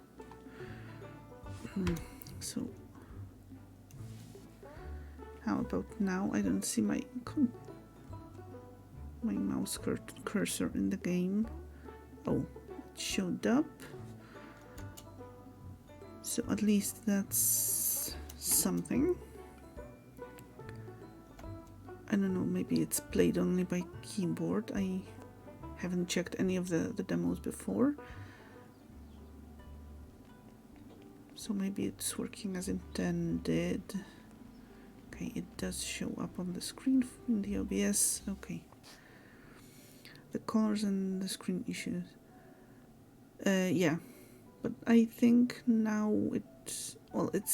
So how about now? I don't see my mouse cursor in the game. Oh, it showed up. So at least that's something. I don't know, maybe it's played only by keyboard. I haven't checked any of the demos before. So maybe it's working as intended. Okay, it does show up on the screen in the OBS. Okay. The colors and the screen issues. Yeah. But I think now it's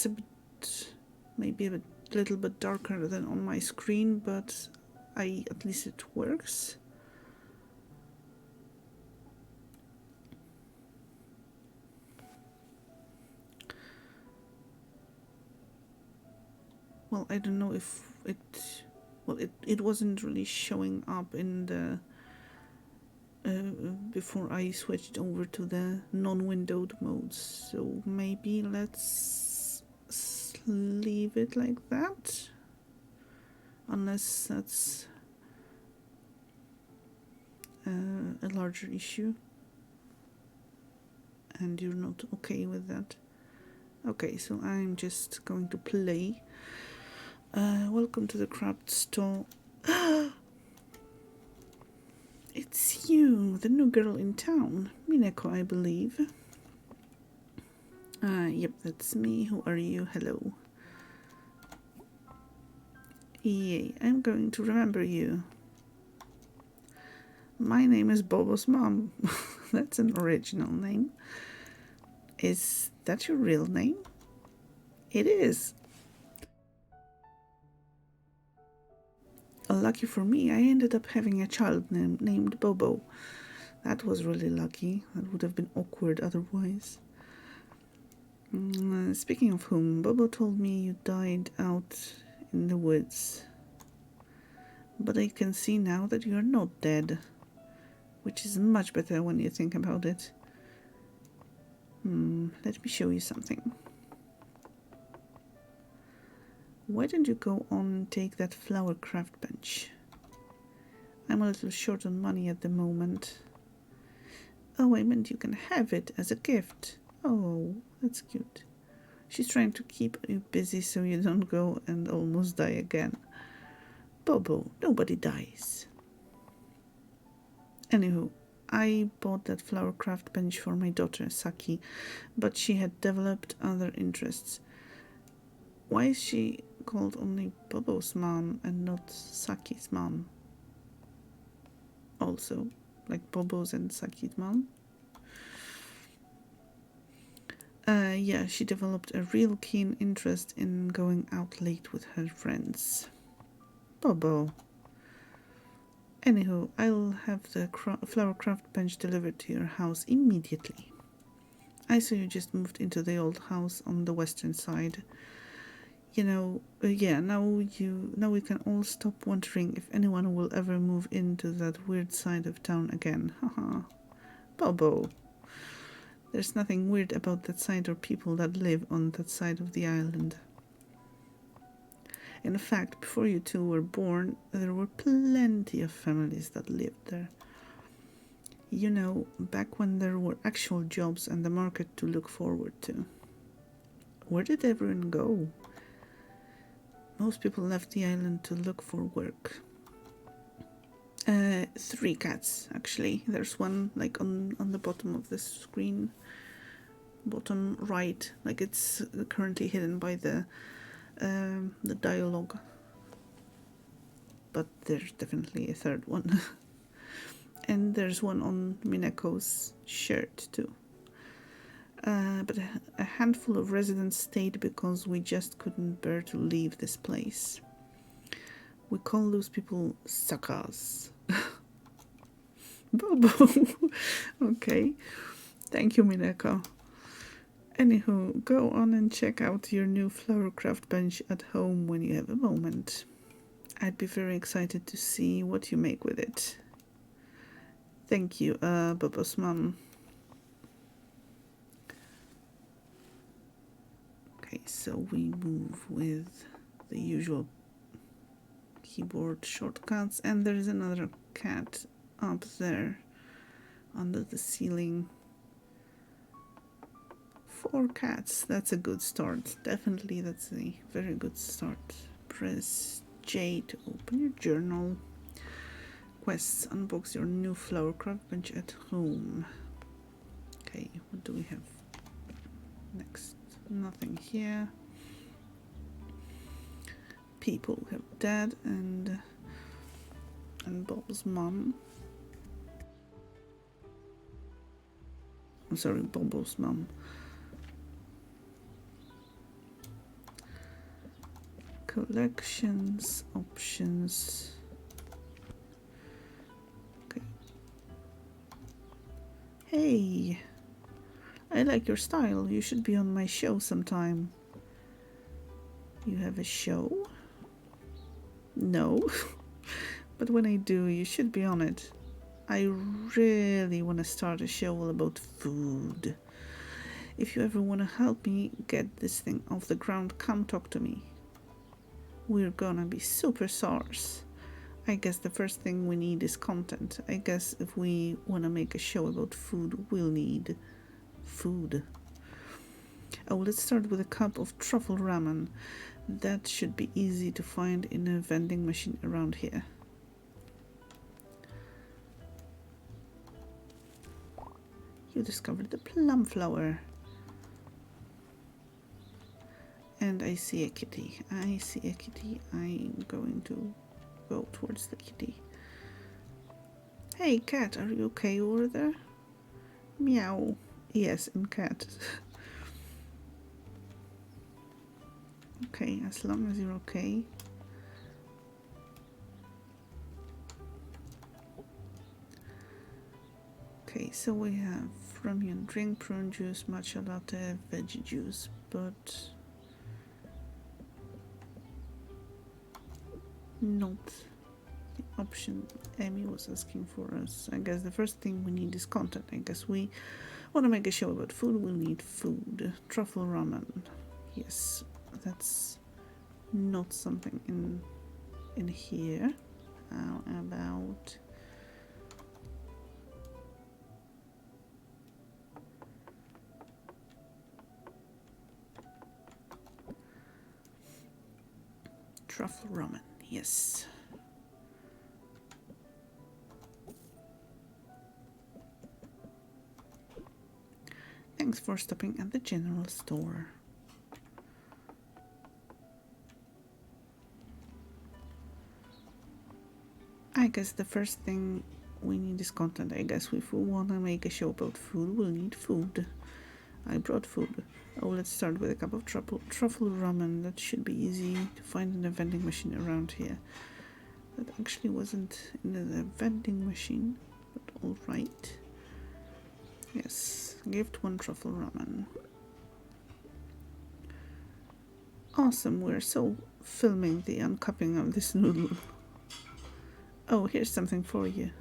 a bit, maybe a little bit darker than on my screen, but at least it works. Well, I don't know if it wasn't really showing up in the before I switched over to the non-windowed modes, so maybe let's leave it like that, unless that's a larger issue and you're not okay with that. Okay, so I'm just going to play. Welcome to the craft store. It's you, the new girl in town. Mineko, I believe. Yep, that's me. Who are you? Hello. Yay, I'm going to remember you. My name is Bobo's mom. That's an original name. Is that your real name? It is. Lucky for me, I ended up having a child named Bobo. That was really lucky. That would have been awkward otherwise. Speaking of whom, Bobo told me you died out in the woods. But I can see now that you are not dead, which is much better when you think about it. Let me show you something. Why don't you go on and take that flower craft bench? I'm a little short on money at the moment. Oh, I meant you can have it as a gift. Oh, that's cute. She's trying to keep you busy so you don't go and almost die again. Bobo, nobody dies. Anywho, I bought that flower craft bench for my daughter, Saki, but she had developed other interests. Why is she called only Bobo's mom and not Saki's mom? Also, like Bobo's and Saki's mom? Yeah, she developed a real keen interest in going out late with her friends. Bobo. Anywho, I'll have the flower craft bench delivered to your house immediately. I saw you just moved into the old house on the western side. You know, now we can all stop wondering if anyone will ever move into that weird side of town again. Haha. Bobo. There's nothing weird about that side or people that live on that side of the island. In fact, before you two were born, there were plenty of families that lived there. You know, back when there were actual jobs and the market to look forward to. Where did everyone go? Most people left the island to look for work. 3 cats, actually. There's one, like, on the bottom of the screen. Bottom right. Like, it's currently hidden by the dialogue. But there's definitely a third one. And there's one on Mineko's shirt, too. But a handful of residents stayed because we just couldn't bear to leave this place. We call those people suckers. Bobo. Okay. Thank you, Mineko. Anywho, go on and check out your new flower craft bench at home when you have a moment. I'd be very excited to see what you make with it. Thank you, Bobo's mom. Okay, so we move with the usual keyboard shortcuts, and there's another cat up there under the ceiling. 4 cats, that's a good start. Definitely, that's a very good start. Press J to open your journal. Quests, unbox your new flower craft bench at home. Okay, what do we have next? Nothing here. People have Dad and Bob's mom. I'm sorry, Bobo's mom. Collections, options. Okay. Hey, I like your style. You should be on my show sometime. You have a show? No. But when I do, you should be on it. I really want to start a show all about food. If you ever want to help me get this thing off the ground, come talk to me. We're gonna be super stars. I guess the first thing we need is content. I guess if we want to make a show about food, we'll need food. Oh, let's start with a cup of truffle ramen. That should be easy to find in a vending machine around here. You discovered the plum flower. And I see a kitty. I see a kitty. I'm going to go towards the kitty. Hey, cat, are you okay over there? Meow. Yes, I'm cat. Okay, as long as you're okay. Okay, so we have rum and drink, prune juice, matcha latte, veggie juice, but not the option Amy was asking for us. I guess the first thing we need is content. I guess we want to make a show about food. We'll need food. Truffle ramen. Yes, that's not something in here. How about truffle ramen? Yes. Thanks for stopping at the general store. I guess the first thing we need is content. I guess if we want to make a show about food, we'll need food. I brought food. Oh, let's start with a cup of truffle ramen. That should be easy to find in a vending machine around here. That actually wasn't in the vending machine, but all right. Yes, gift 1 truffle ramen. Awesome, we're so filming the uncupping of this noodle. Oh, here's something for you.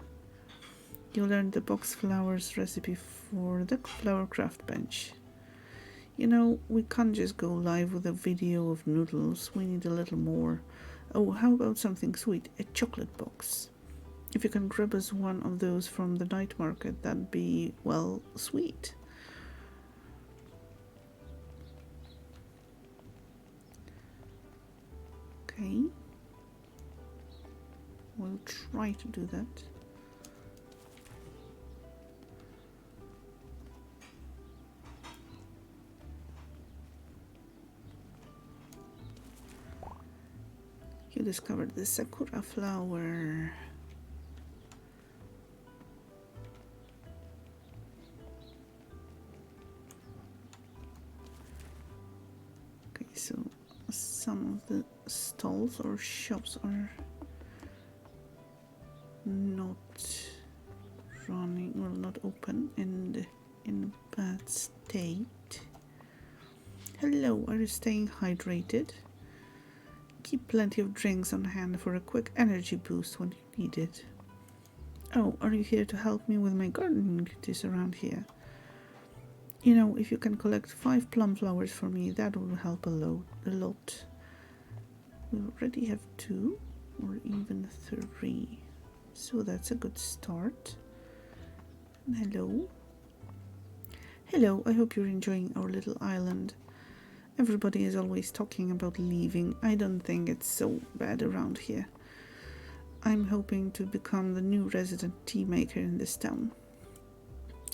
You learned the box flowers recipe for the flower craft bench. You know, we can't just go live with a video of noodles. We need a little more. Oh, how about something sweet? A chocolate box. If you can grab us one of those from the night market, that'd be, well, sweet. Okay. We'll try to do that. You discovered the sakura flower. Okay, so some of the stalls or shops are not running, well, not open and in bad state. Hello, are you staying hydrated? Keep plenty of drinks on hand for a quick energy boost when you need it. Oh, are you here to help me with my gardening duties around here? You know, if you can collect 5 plum flowers for me, that will help a lot. We already have 2 or even 3. So that's a good start. And hello. Hello, I hope you're enjoying our little island. Everybody is always talking about leaving. I don't think it's so bad around here. I'm hoping to become the new resident tea maker in this town.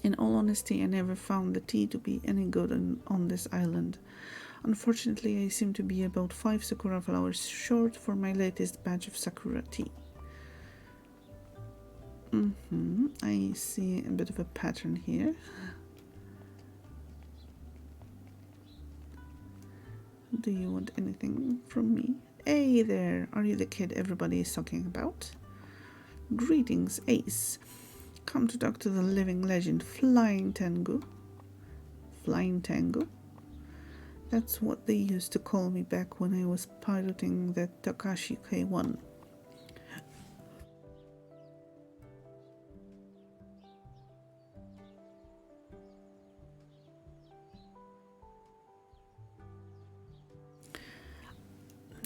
In all honesty, I never found the tea to be any good on this island. Unfortunately, I seem to be about 5 sakura flowers short for my latest batch of sakura tea. I see a bit of a pattern here. Do you want anything from me? Hey there, are you the kid everybody is talking about? Greetings, Ace. Come to talk to the living legend, Flying Tengu. Flying Tengu? That's what they used to call me back when I was piloting the Takashi K1.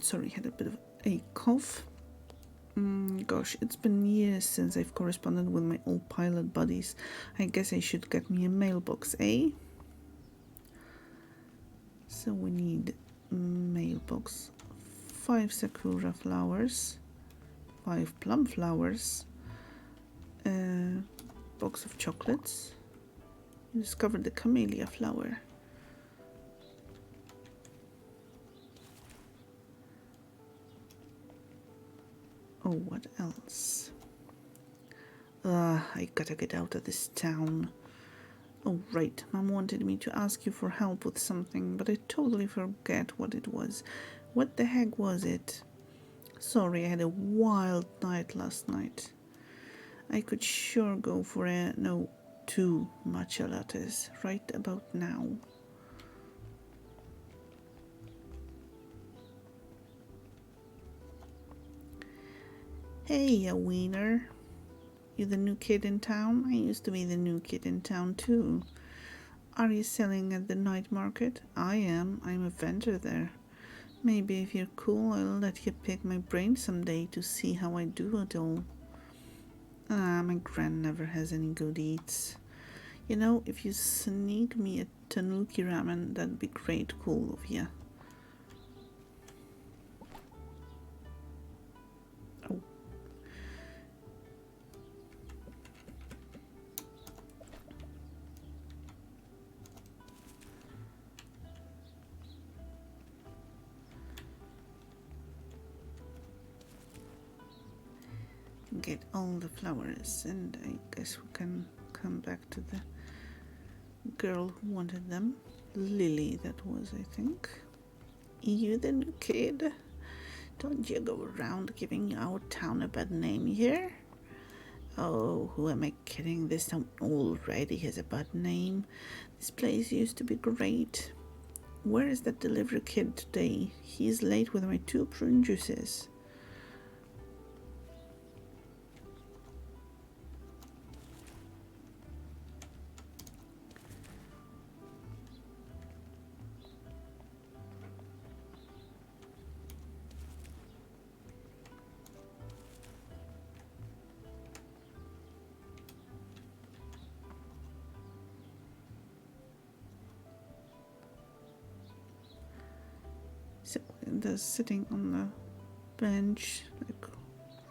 Sorry, had a bit of a cough. Gosh, it's been years since I've corresponded with my old pilot buddies. I guess I should get me a mailbox, eh? So we need mailbox, 5 sakura flowers, 5 plum flowers, a box of chocolates. You discovered the camellia flower. Oh, what else? I gotta get out of this town. Oh, right. Mom wanted me to ask you for help with something, but I totally forget what it was. What the heck was it? Sorry, I had a wild night last night. I could sure go for two matcha lattes right about now. Hey, a wiener. You the new kid in town? I used to be the new kid in town too. Are you selling at the night market? I am. I'm a vendor there. Maybe if you're cool, I'll let you pick my brain someday to see how I do it all. My gran never has any good eats. You know, if you sneak me a tanuki ramen, that'd be great cool of you. Oh. Get all the flowers, and I guess we can come back to the girl who wanted them. Lily, that was, I think. You the new kid? Don't you go around giving our town a bad name here? Oh, who am I kidding? This town already has a bad name. This place used to be great. Where is that delivery kid today? He's late with my 2 prune juices. So, does sitting on the bench like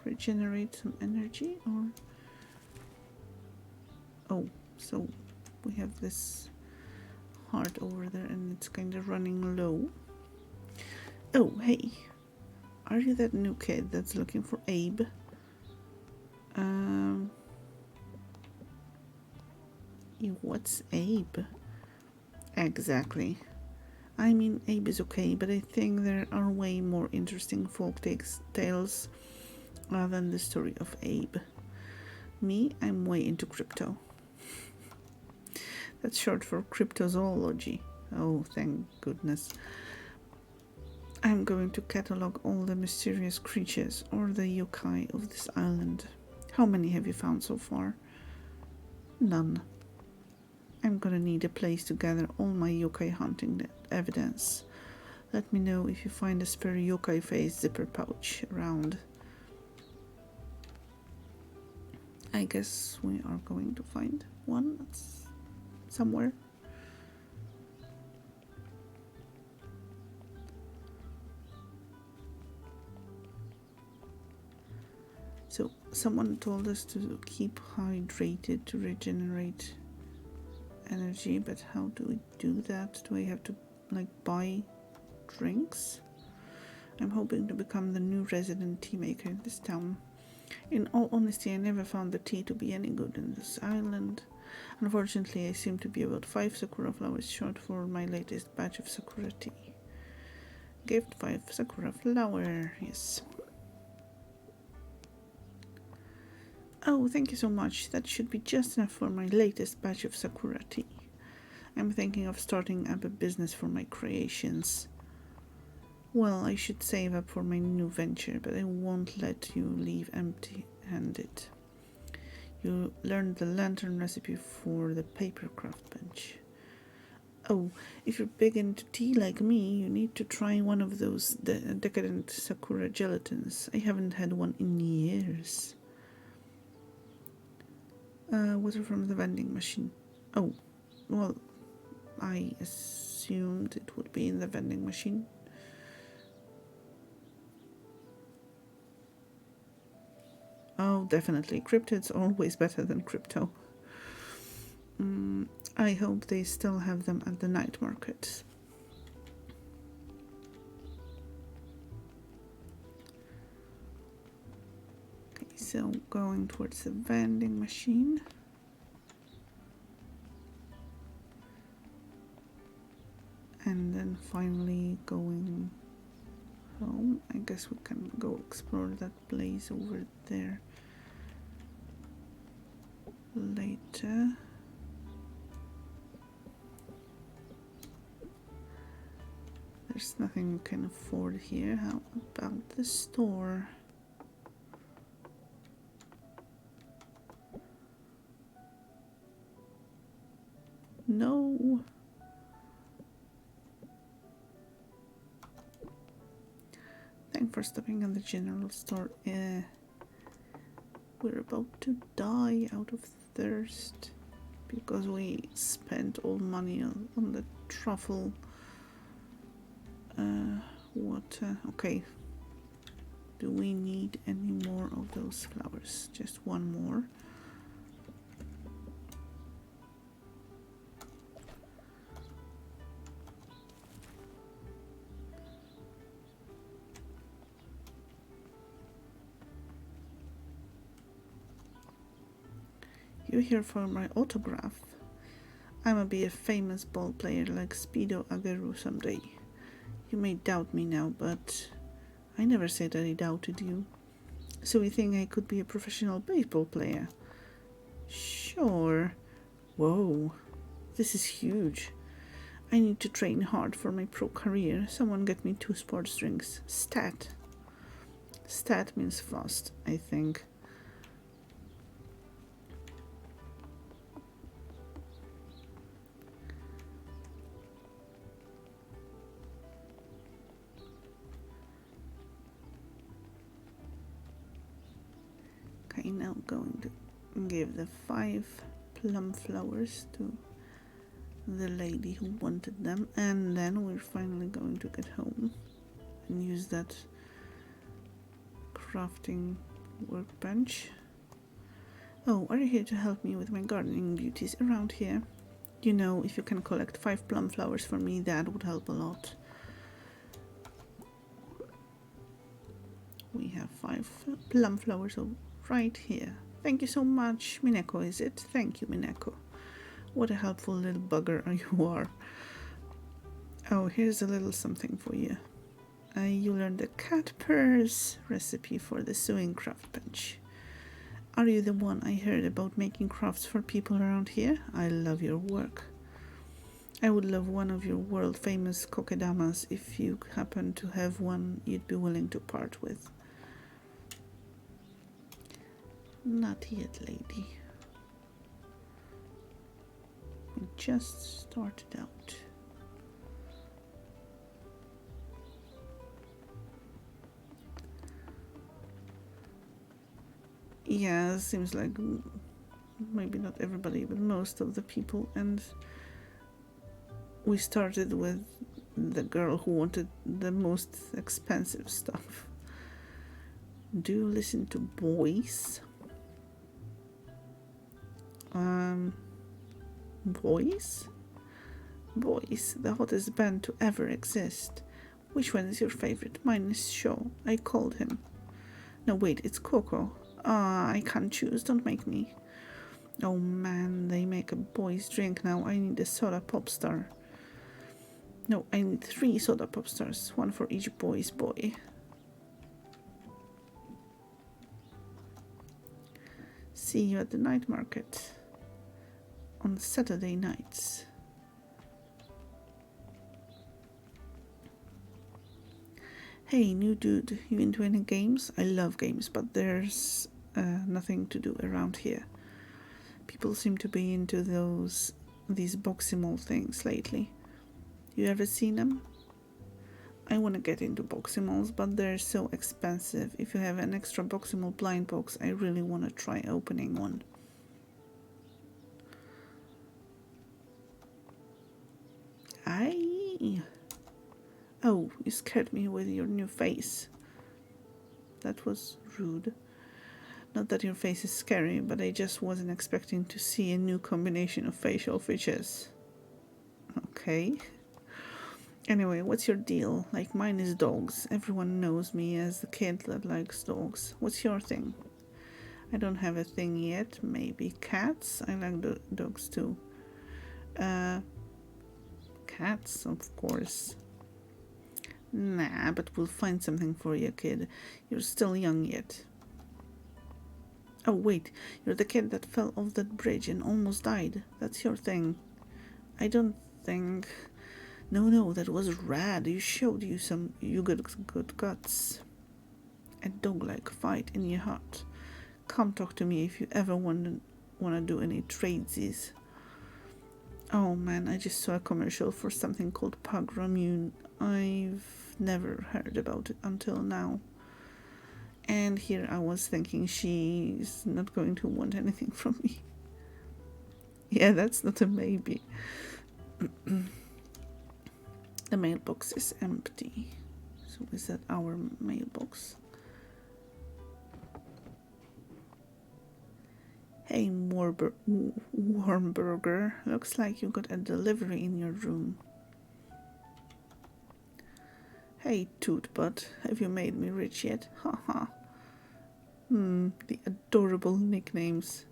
regenerate some energy, or oh, so we have this heart over there and it's kind of running low. Oh, hey, are you that new kid that's looking for Abe? What's Abe? Exactly. I mean, Abe is okay, but I think there are way more interesting folk tales than the story of Abe. Me, I'm way into crypto. That's short for cryptozoology. Oh, thank goodness. I'm going to catalog all the mysterious creatures or the yokai of this island. How many have you found so far? None. I'm gonna need a place to gather all my yokai hunting evidence. Let me know if you find a spare yokai face zipper pouch around. I guess we are going to find one that's somewhere. So someone told us to keep hydrated to regenerate energy, but how do we do that? Do I have to buy drinks? I'm hoping to become the new resident tea maker in this town. In all honesty, I never found the tea to be any good in this island. Unfortunately, I seem to be about 5 sakura flowers short for my latest batch of sakura tea. Gift 5 sakura flower, yes. Oh, thank you so much. That should be just enough for my latest batch of sakura tea. I'm thinking of starting up a business for my creations. Well, I should save up for my new venture, but I won't let you leave empty-handed. You learned the lantern recipe for the papercraft bench. Oh, if you're big into tea like me, you need to try one of those decadent sakura gelatins. I haven't had one in years. Water from the vending machine. Oh, well, I assumed it would be in the vending machine. Oh, definitely. Cryptid's always better than crypto. I hope they still have them at the night market. so going towards the vending machine. And then finally going home. I guess we can go explore that place over there later. There's nothing we can afford here. How about the store? No. Thanks for stopping at the general store. We're about to die out of thirst because we spent all money on the truffle water. Okay. Do we need any more of those flowers? Just one more. You're here for my autograph. I'ma be a famous ball player like Speedo Ageru someday. You may doubt me now, but I never said that I doubted you. So you think I could be a professional baseball player? Sure. Whoa, this is huge. I need to train hard for my pro career. Someone get me 2 sports drinks. Stat. Stat means fast, I think. Okay, now going to give the 5 plum flowers to the lady who wanted them, and then we're finally going to get home and use that crafting workbench. Oh, are you here to help me with my gardening duties around here? You know, if you can collect 5 plum flowers for me, that would help a lot. We have 5 plum flowers right here. Thank you so much. Mineko, is it? Thank you, Mineko. What a helpful little bugger you are. Oh, here's a little something for you. You learned the cat purse recipe for the sewing craft bench. Are you the one I heard about making crafts for people around here? I love your work. I would love one of your world famous kokedamas if you happen to have one you'd be willing to part with. Not yet, lady. We just started out. Yeah, seems like maybe not everybody, but most of the people. And we started with the girl who wanted the most expensive stuff. Do you listen to boys? Boys? Boys, the hottest band to ever exist. Which one is your favorite? Mine is Shaw. I called him. No, wait, it's Coco. I can't choose. Don't make me. Oh man, they make a boys drink now. I need a soda pop star. No, I need 3 soda pop stars. 1 for each boy's boy. See you at the night market. On Saturday nights. Hey, new dude, you into any games? I love games, but there's nothing to do around here. People seem to be into these boxy-mall things lately. You ever seen them? I want to get into boxy-malls, but they're so expensive. If you have an extra boxy-mall blind box, I really want to try opening one. Oh, you scared me with your new face. That was rude. Not that your face is scary, but I just wasn't expecting to see a new combination of facial features. Okay. Anyway, what's your deal? Like, mine is dogs. Everyone knows me as the kid that likes dogs. What's your thing? I don't have a thing yet. Maybe cats. I like dogs too. Cats, of course. Nah, but we'll find something for you, kid. You're still young yet. Oh, wait. You're the kid that fell off that bridge and almost died. That's your thing. I don't think... No, that was rad. You got good guts. A dog-like fight in your heart. Come talk to me if you ever want to do any tradesies. Oh man, I just saw a commercial for something called Pogramune. I've never heard about it until now. And here I was thinking she's not going to want anything from me. Yeah, that's not a maybe. The mailbox is empty. So is that our mailbox? Hey, Warmburger. Looks like you got a delivery in your room. Hey, Tootbutt. Have you made me rich yet? Haha. The adorable nicknames.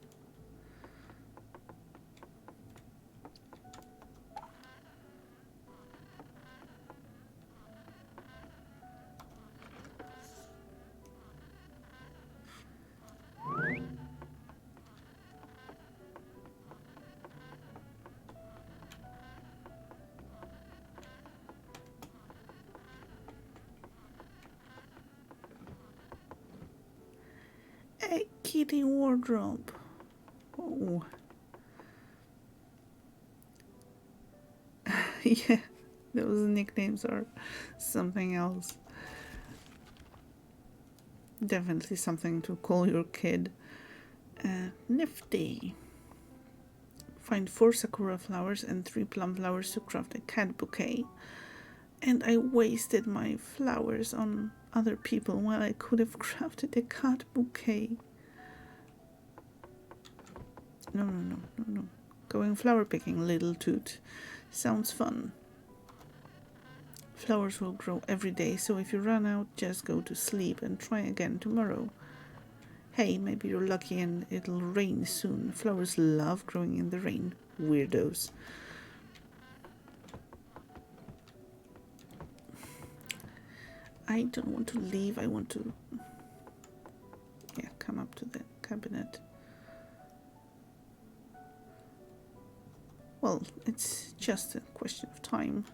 A kitty wardrobe. Oh. Yeah, those nicknames are something else. Definitely something to call your kid. Nifty. Find 4 sakura flowers and 3 plum flowers to craft a cat bouquet. And I wasted my flowers on other people while I could have crafted a cat bouquet. No. Going flower picking, little Toot. Sounds fun. Flowers will grow every day, so if you run out, just go to sleep and try again tomorrow. Hey, maybe you're lucky and it'll rain soon. Flowers love growing in the rain. Weirdos. I don't want to leave. I want to... Yeah, come up to the cabinet. Well, it's just a question of time.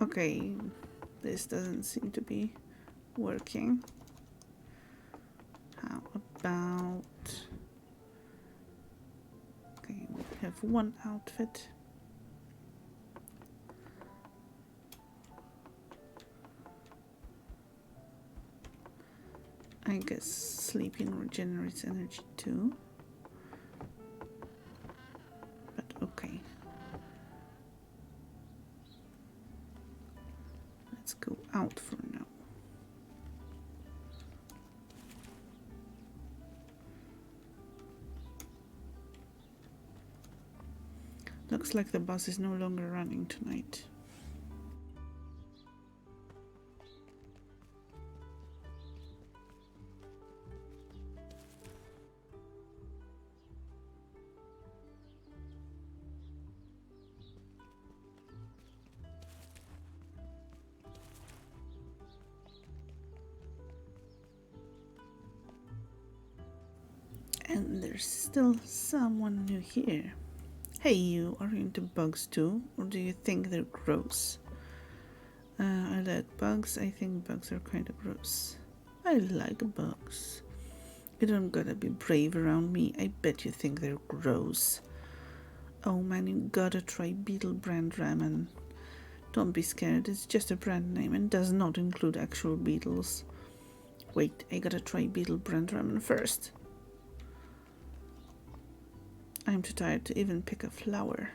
Okay, this doesn't seem to be working. How about... Okay, we have one outfit. I guess sleeping regenerates energy too. But okay. Let's go out for now. Looks like the bus is no longer running tonight. And there's still someone new here. Hey you, are you into bugs too? Or do you think they're gross? I like bugs. I think bugs are kind of gross. I like bugs. You don't gotta be brave around me. I bet you think they're gross. Oh man, you gotta try Beetle brand ramen. Don't be scared, it's just a brand name and does not include actual beetles. Wait, I gotta try Beetle brand ramen first. I'm too tired to even pick a flower.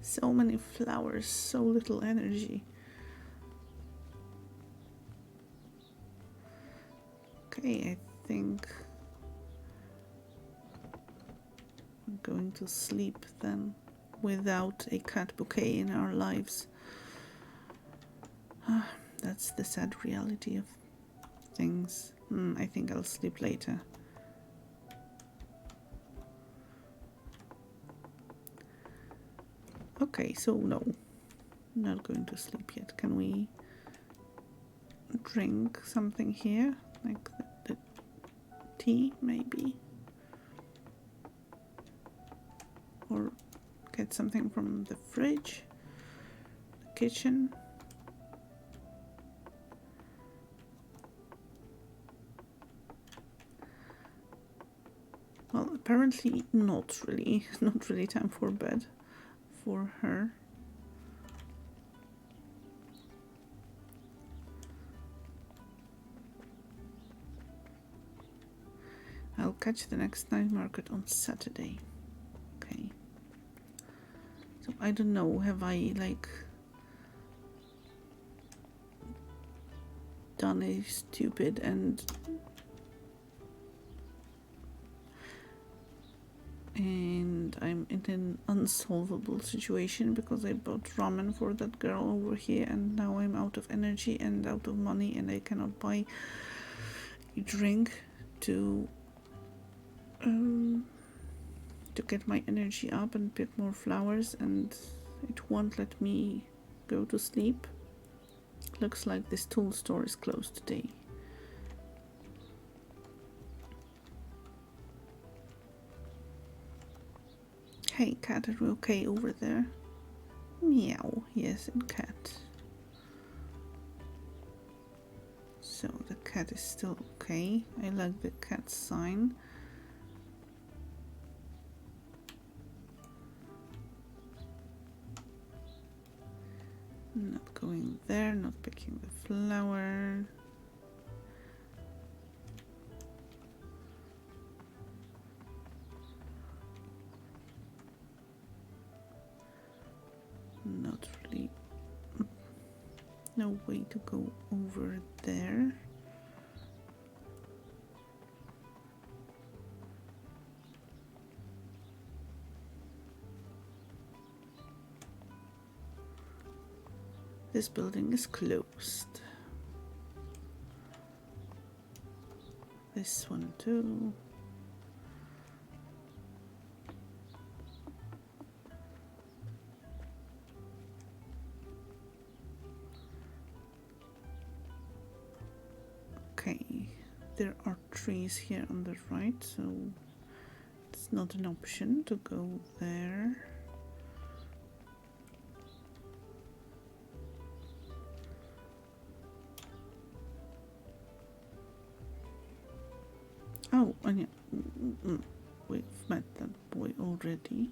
So many flowers, so little energy. Okay, I think we're going to sleep then, without a cat bouquet in our lives. That's the sad reality of things. I think I'll sleep later. Okay, so no, not going to sleep yet. Can we drink something here? Like the tea, maybe? Or get something from the fridge, the kitchen? Well, apparently not really time for bed for her. I'll catch the next night market on Saturday. Okay. So I don't know, have I like done a stupid and I'm in an unsolvable situation because I bought ramen for that girl over here and now I'm out of energy and out of money and I cannot buy a drink to get my energy up and pick more flowers, and it won't let me go to sleep. Looks like this tool store is closed today. Hey cat, are you okay over there? Meow, yes, and cat. So the cat is still okay. I like the cat sign. Not going there, not picking the flower. Not really. No way to go over there. This building is closed. This one too. Okay, there are trees here on the right, so it's not an option to go there. Oh, and yeah, we've met that boy already.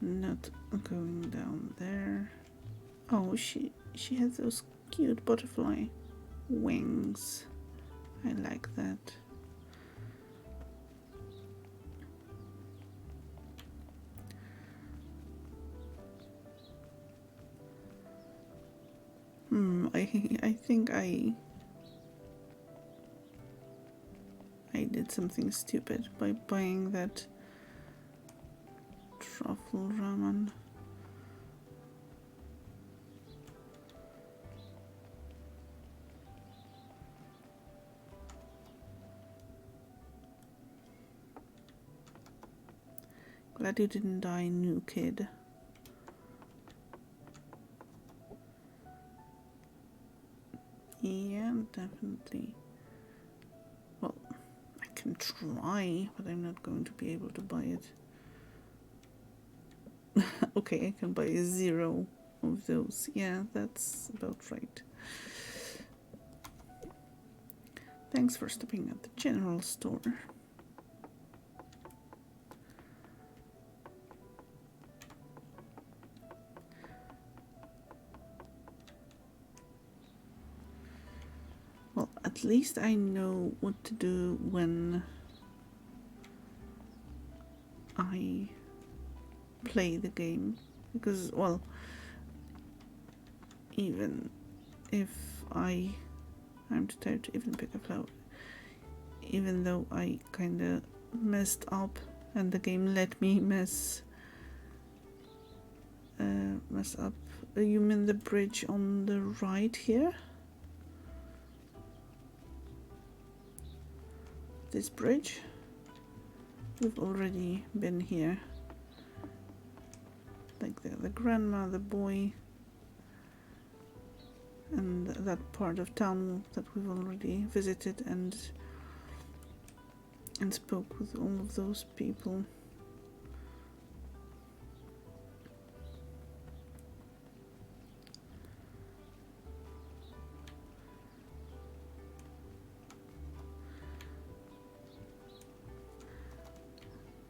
Not going down there. Oh, she has those cute butterfly wings. I like that. I think I did something stupid by buying that truffle ramen. Glad you didn't die, new kid. Yeah, definitely. Well, I can try, but I'm not going to be able to buy it. Okay, I can buy 0 of those. Yeah, that's about right. Thanks for stopping at the general store. Well, at least I know what to do when I play the game, because, well, even if I'm too tired to even pick a flower, even though I kinda messed up and the game let me mess up. You mean the bridge on the right here? This bridge? We've already been here. Like the grandma, the boy, and that part of town that we've already visited and spoke with all of those people.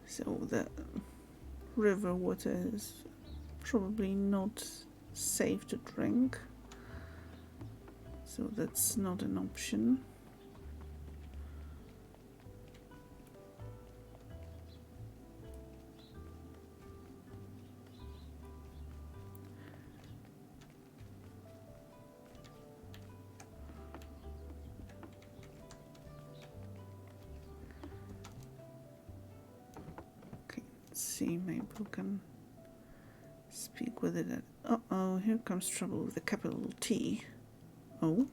So the river water is probably not safe to drink, so that's not an option. Okay, let's see, maybe we can speak with it. Uh-oh, here comes trouble with the capital T. Oh.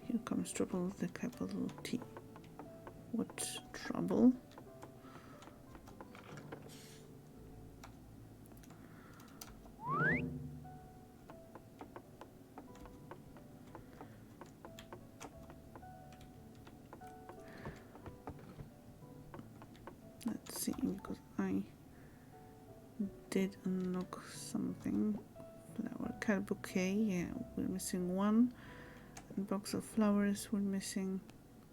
Here comes trouble with the capital T. What trouble? Let's see, because I did unlock something. Flower cat bouquet, yeah, we're missing one. And box of flowers, we're missing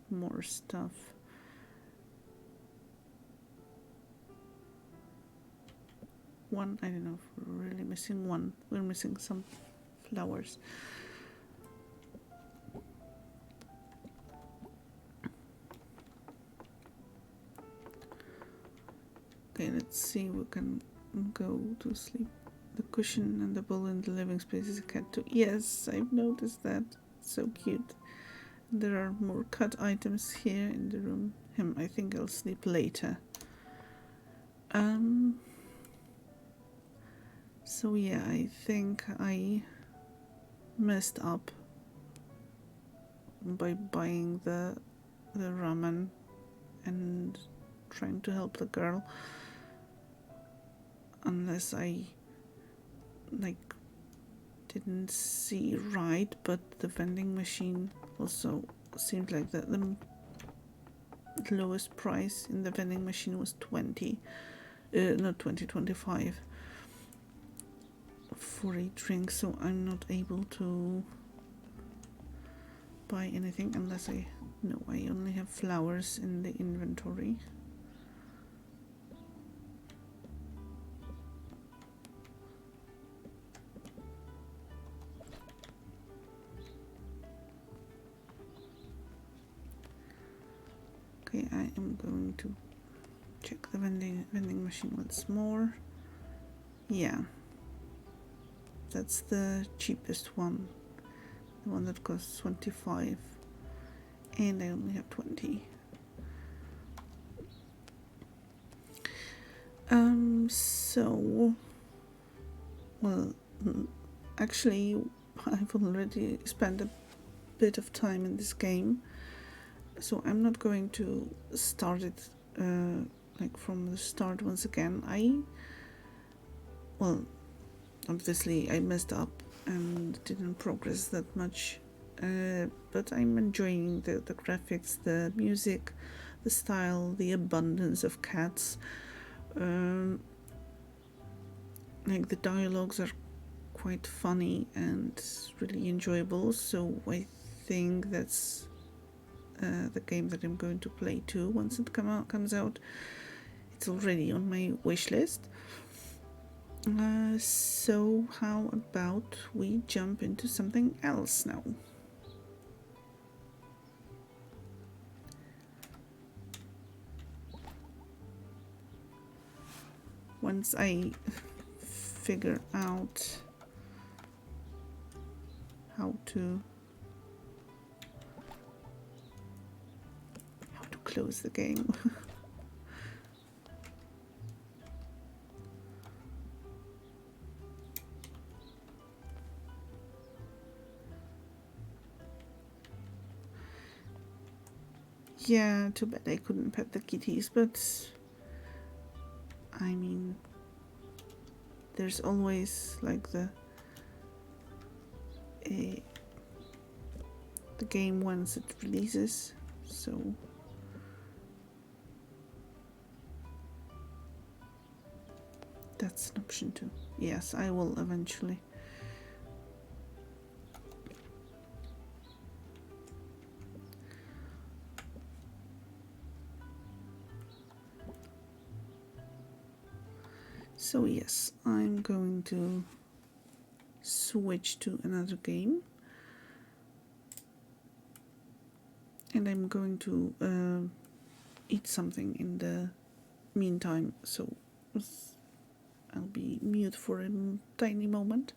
more stuff. One, I don't know if we're really missing one. We're missing some flowers. Okay, let's see, we can go to sleep. The cushion and the bowl in the living space is a cat too. Yes, I've noticed that. So cute. There are more cut items here in the room. I think I'll sleep later. So yeah, I think I messed up by buying the ramen and trying to help the girl. Unless I didn't see right, but the vending machine also seemed like the lowest price in the vending machine was 25 for a drink, so I'm not able to buy anything unless I only have flowers in the inventory. Okay, I am going to check the vending machine once more. Yeah, that's the cheapest one, the one that costs 25, and I only have 20. So, well, actually, I've already spent a bit of time in this game, so I'm not going to start it from the start once again. Obviously I messed up and didn't progress that much, but I'm enjoying the graphics, the music, the style, the abundance of cats. The dialogues are quite funny and really enjoyable, so I think that's the game that I'm going to play too once it comes out. It's already on my wish list. So how about we jump into something else now? once I figure out how to close the game. Yeah, too bad I couldn't pet the kitties, but I mean, there's always like the game once it releases, so that's an option too. Yes, I will eventually. So yes, I'm going to switch to another game, and I'm going to eat something in the meantime, so I'll be mute for a tiny moment.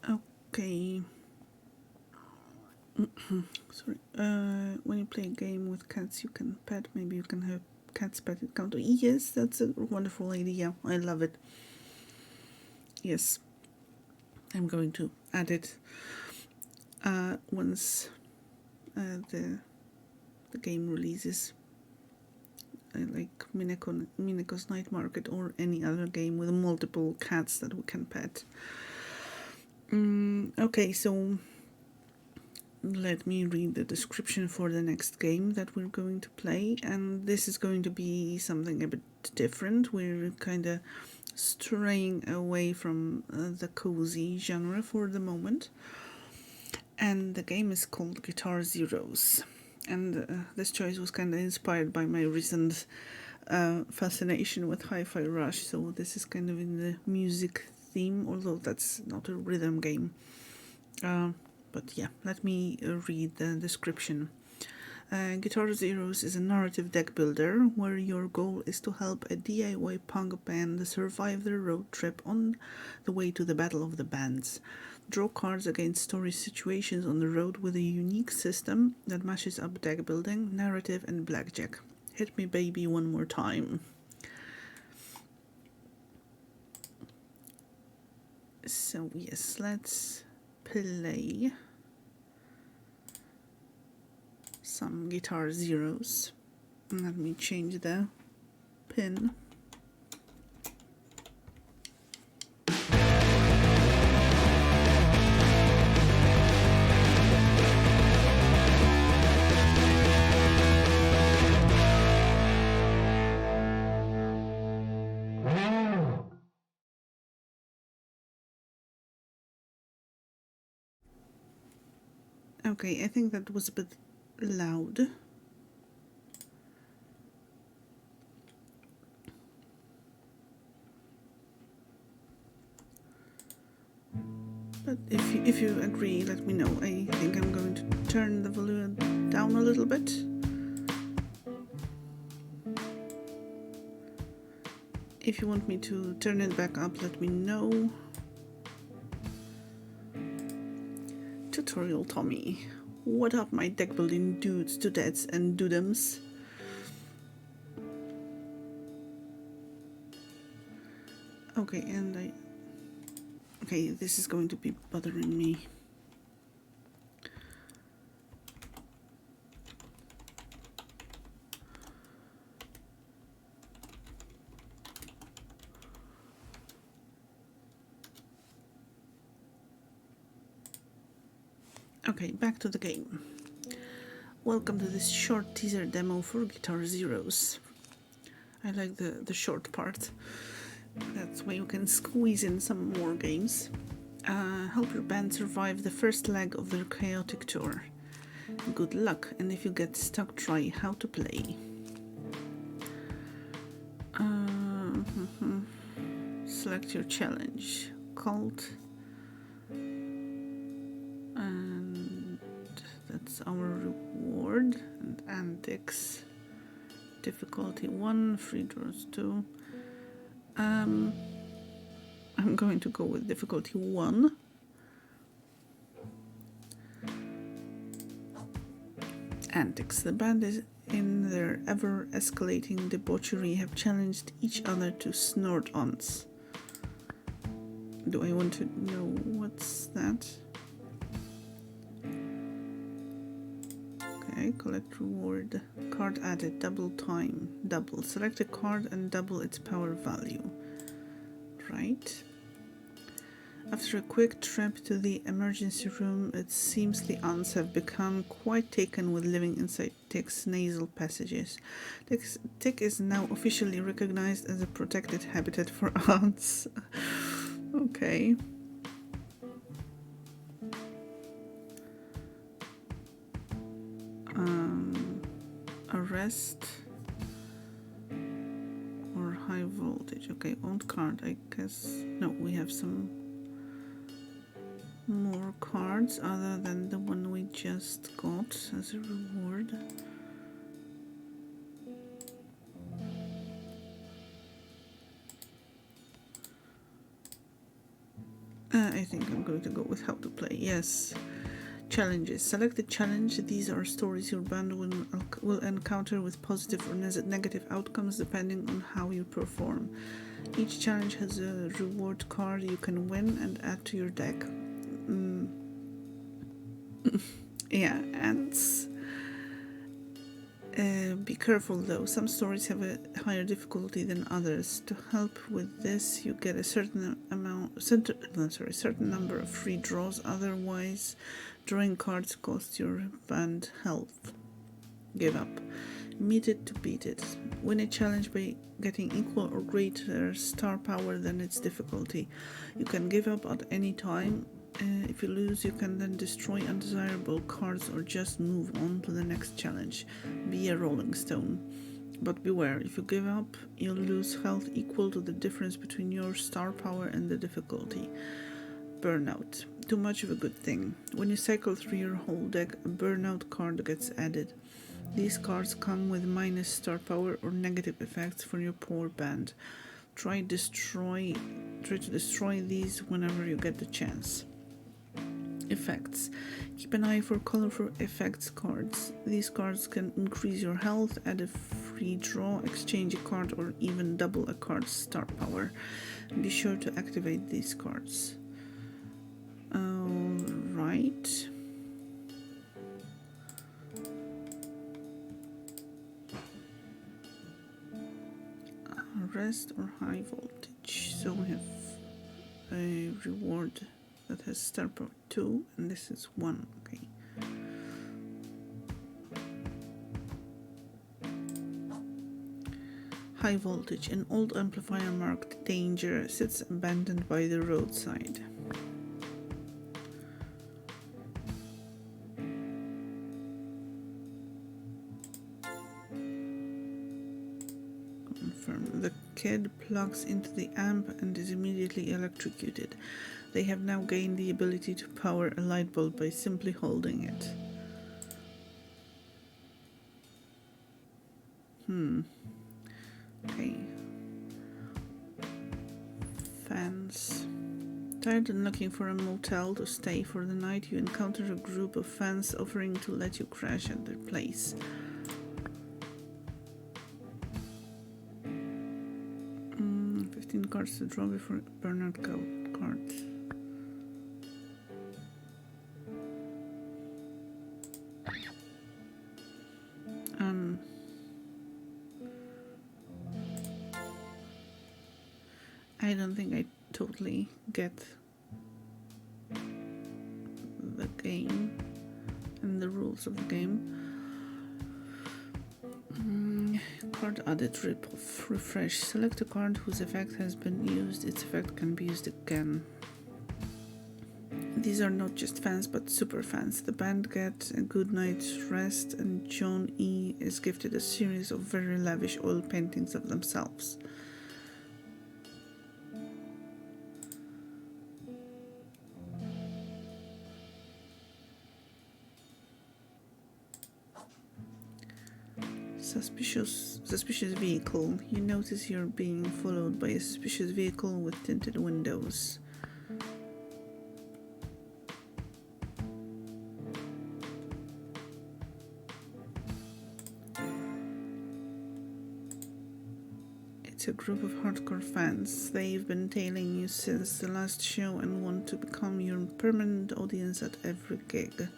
Okay. Sorry. When you play a game with cats you can pet, maybe you can have cats pet it count. Yes, that's a wonderful idea. I love it. Yes, I'm going to add it once the game releases. Like Mineko's Night Market, or any other game with multiple cats that we can pet. Okay, so let me read the description for the next game that we're going to play, and this is going to be something a bit different. We're kind of straying away from the cozy genre for the moment, and the game is called Guitar Zeros. And this choice was kind of inspired by my recent fascination with Hi-Fi Rush, so this is kind of in the music theme, although that's not a rhythm game. But yeah, let me read the description. Guitar Zeros is a narrative deck builder where your goal is to help a DIY punk band survive their road trip on the way to the Battle of the Bands. Draw cards against story situations on the road with a unique system that mashes up deck building, narrative, and blackjack. Hit me baby one more time. So yes, let's play some Guitar Zeros. Let me change the pin. Okay, I think that was a bit loud. you agree, let me know. I think I'm going to turn the volume down a little bit. If you want me to turn it back up, let me know. Tutorial Tommy. What up, my deck building dudes, dudettes, and dudems? Okay, and okay, this is going to be bothering me. Okay, back to the game. Welcome to this short teaser demo for Guitar Zeros. I like the short part. That's why you can squeeze in some more games. Help your band survive the first leg of their chaotic tour. Good luck, and if you get stuck, try how to play. Select your challenge. Cult. And that's our reward. And antics. Difficulty 1, free draws 2. I'm going to go with difficulty 1. Antics. The band is in their ever-escalating debauchery have challenged each other to snort-ons. Do I want to know what's that? Okay, collect reward. Card added, double time, double. Select a card and double its power value. Right. After a quick trip to the emergency room, it seems the ants have become quite taken with living inside Tick's nasal passages. Tick is now officially recognized as a protected habitat for ants. Okay. Arrest or high voltage. Okay, old card, I guess. No, we have some more cards other than the one we just got as a reward. I think I'm going to go with how to play. Yes. Challenges. Select a challenge. These are stories your band will encounter with positive or negative outcomes depending on how you perform. Each challenge has a reward card you can win and add to your deck. Yeah, ants. Be careful though, some stories have a higher difficulty than others. To help with this, you get a certain number of free draws, otherwise drawing cards costs your band health. Give up. Meet it to beat it. Win a challenge by getting equal or greater star power than its difficulty. You can give up at any time. If you lose, you can then destroy undesirable cards or just move on to the next challenge. Be a rolling stone. But beware, if you give up, you'll lose health equal to the difference between your star power and the difficulty. Burnout. Too much of a good thing. When you cycle through your whole deck, a burnout card gets added. These cards come with minus star power or negative effects for your poor band. Try to destroy these whenever you get the chance. Effects. Keep an eye for colorful effects cards. These cards can increase your health, add a free draw, exchange a card, or even double a card's star power. Be sure to activate these cards. Alright. Rest or high voltage. So we have a reward that has star power 2 and this is 1. Okay. High voltage. An old amplifier marked danger sits abandoned by the roadside. Confirm. The kid plugs into the amp and is immediately electrocuted. They have now gained the ability to power a light bulb by simply holding it. Okay. Fans. Tired and looking for a motel to stay for the night, you encounter a group of fans offering to let you crash at their place. 15 cards to draw before Bernard cards. I don't think I totally get the game and the rules of the game. Card added, rip off, refresh. Select a card whose effect has been used. Its effect can be used again. These are not just fans but super fans. The band get a good night's rest and John E. is gifted a series of very lavish oil paintings of themselves. Suspicious vehicle. You notice you're being followed by a suspicious vehicle with tinted windows. It's a group of hardcore fans. They've been tailing you since the last show and want to become your permanent audience at every gig.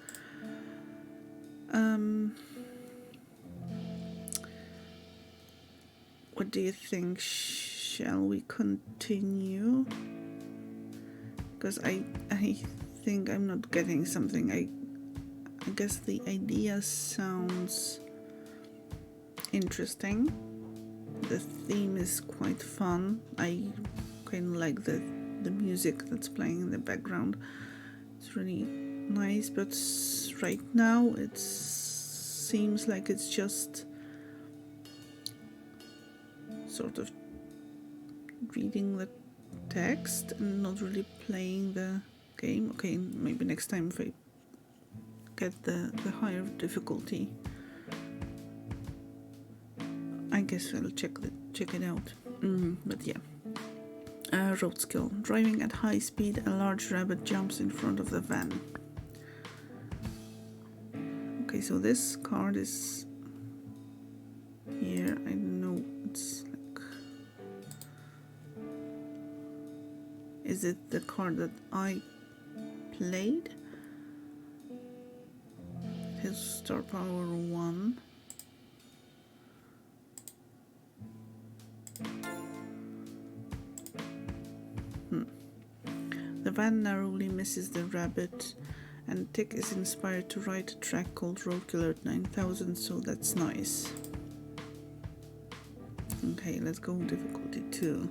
What do you think? Shall we continue? Because I think I'm not getting something. I guess the idea sounds interesting. The theme is quite fun. I kind of like the music that's playing in the background. It's really nice, but right now it seems like it's just sort of reading the text and not really playing the game. Okay, maybe next time if I get the higher difficulty, I guess I'll check it out. But yeah. Road skill. Driving at high speed, a large rabbit jumps in front of the van. Okay, so this card is here. I don't know. It's like, is it the card that I played? His star power 1. The van narrowly misses the rabbit, and Tick is inspired to write a track called Road Killer 9000, so that's nice. Okay, let's go difficulty 2.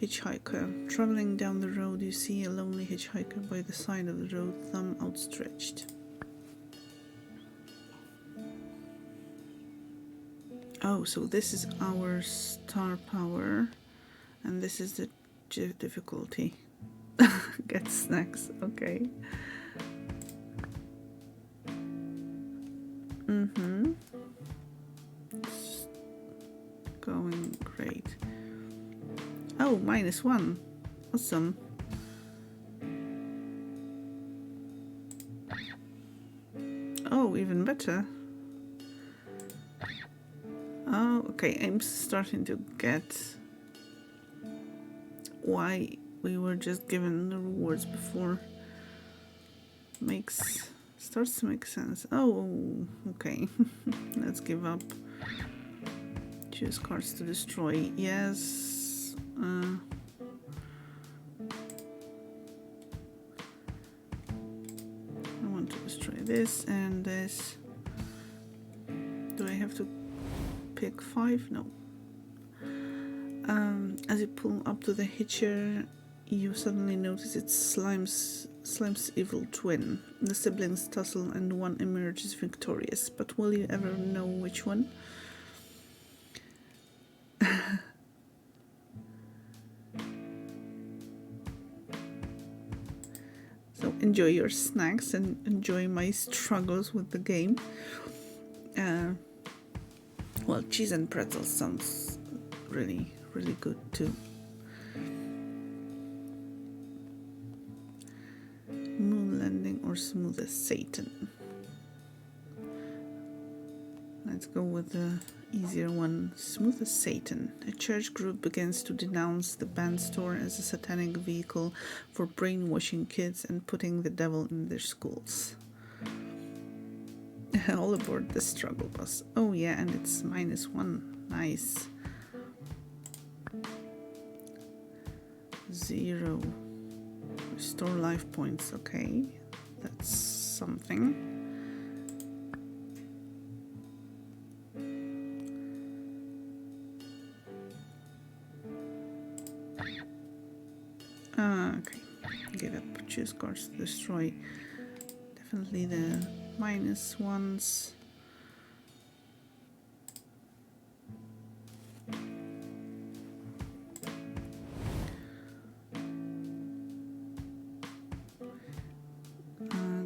Hitchhiker. Traveling down the road, you see a lonely hitchhiker by the side of the road, thumb outstretched. Oh, so this is our star power, and this is the difficulty. Get snacks, okay. It's going great. Oh, -1. Awesome. Oh, even better. Oh, okay, I'm starting to get why we were just given the rewards before. Starts to make sense. Oh, okay. Let's give up. Choose cards to destroy. Yes. I want to destroy this and this. Do I have to pick 5? No. As you pull up to the hitcher, you suddenly notice it's Slime's evil twin. The siblings tussle and one emerges victorious, but will you ever know which one? enjoy your snacks and enjoy my struggles with the game. Well, cheese and pretzels sounds really, really good too. Moon landing or smooth as Satan. Let's go with the easier one. Smooth as Satan. A church group begins to denounce the band store as a satanic vehicle for brainwashing kids and putting the devil in their schools. All aboard the struggle bus. Oh yeah, and it's -1. Nice. 0. Restore life points. Okay, that's something. Okay, give up. Choose cards to destroy. Definitely the -1s.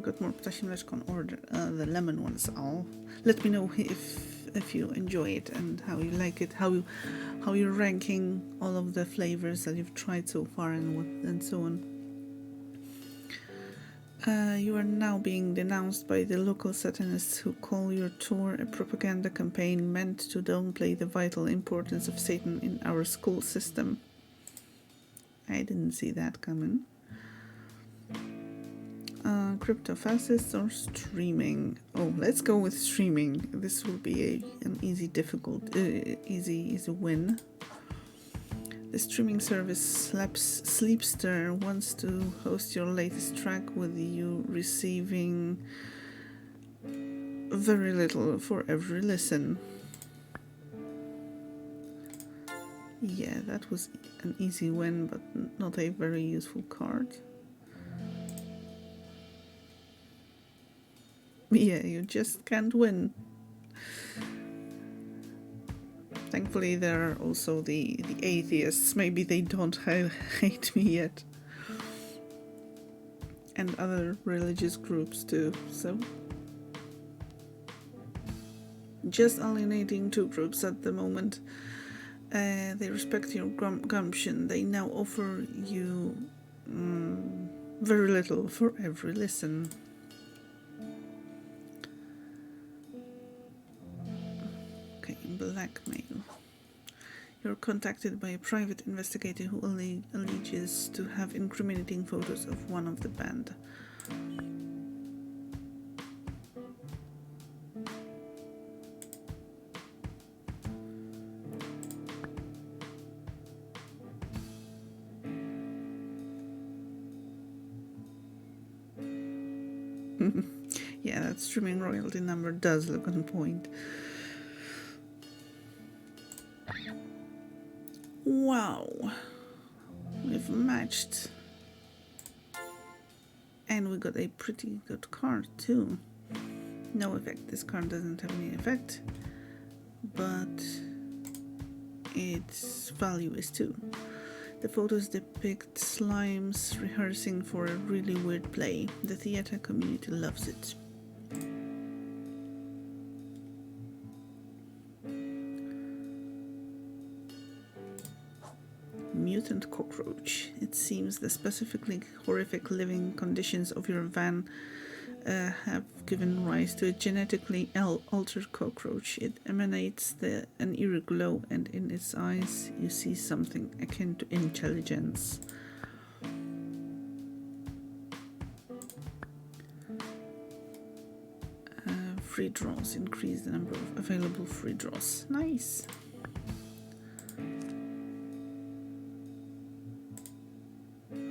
Got more ptasie mleczko on order. The lemon ones. Let me know if you enjoy it and how you like it. How you're ranking all of the flavors that you've tried so far and so on. You are now being denounced by the local Satanists who call your tour a propaganda campaign meant to downplay the vital importance of Satan in our school system. I didn't see that coming. Crypto fascists or streaming? Oh, let's go with streaming. This will be an easy win. The streaming service Sleepster wants to host your latest track with you receiving very little for every listen. Yeah, that was an easy win, but not a very useful card. Yeah, you just can't win. Thankfully, there are also the atheists. Maybe they don't hate me yet. And other religious groups too, so. Just alienating 2 groups at the moment. They respect your gumption. They now offer you very little for every listen. Okay, blackmail. You're contacted by a private investigator who alleges to have incriminating photos of one of the band. Yeah, that streaming royalty number does look on point. Wow, we've matched. And we got a pretty good card too. No effect, this card doesn't have any effect, but its value is 2. The photos depict slimes rehearsing for a really weird play. The theater community loves it. Mutant cockroach. It seems the specifically horrific living conditions of your van have given rise to a genetically altered cockroach. It emanates an eerie glow, and in its eyes you see something akin to intelligence. Free draws. Increase the number of available free draws. Nice.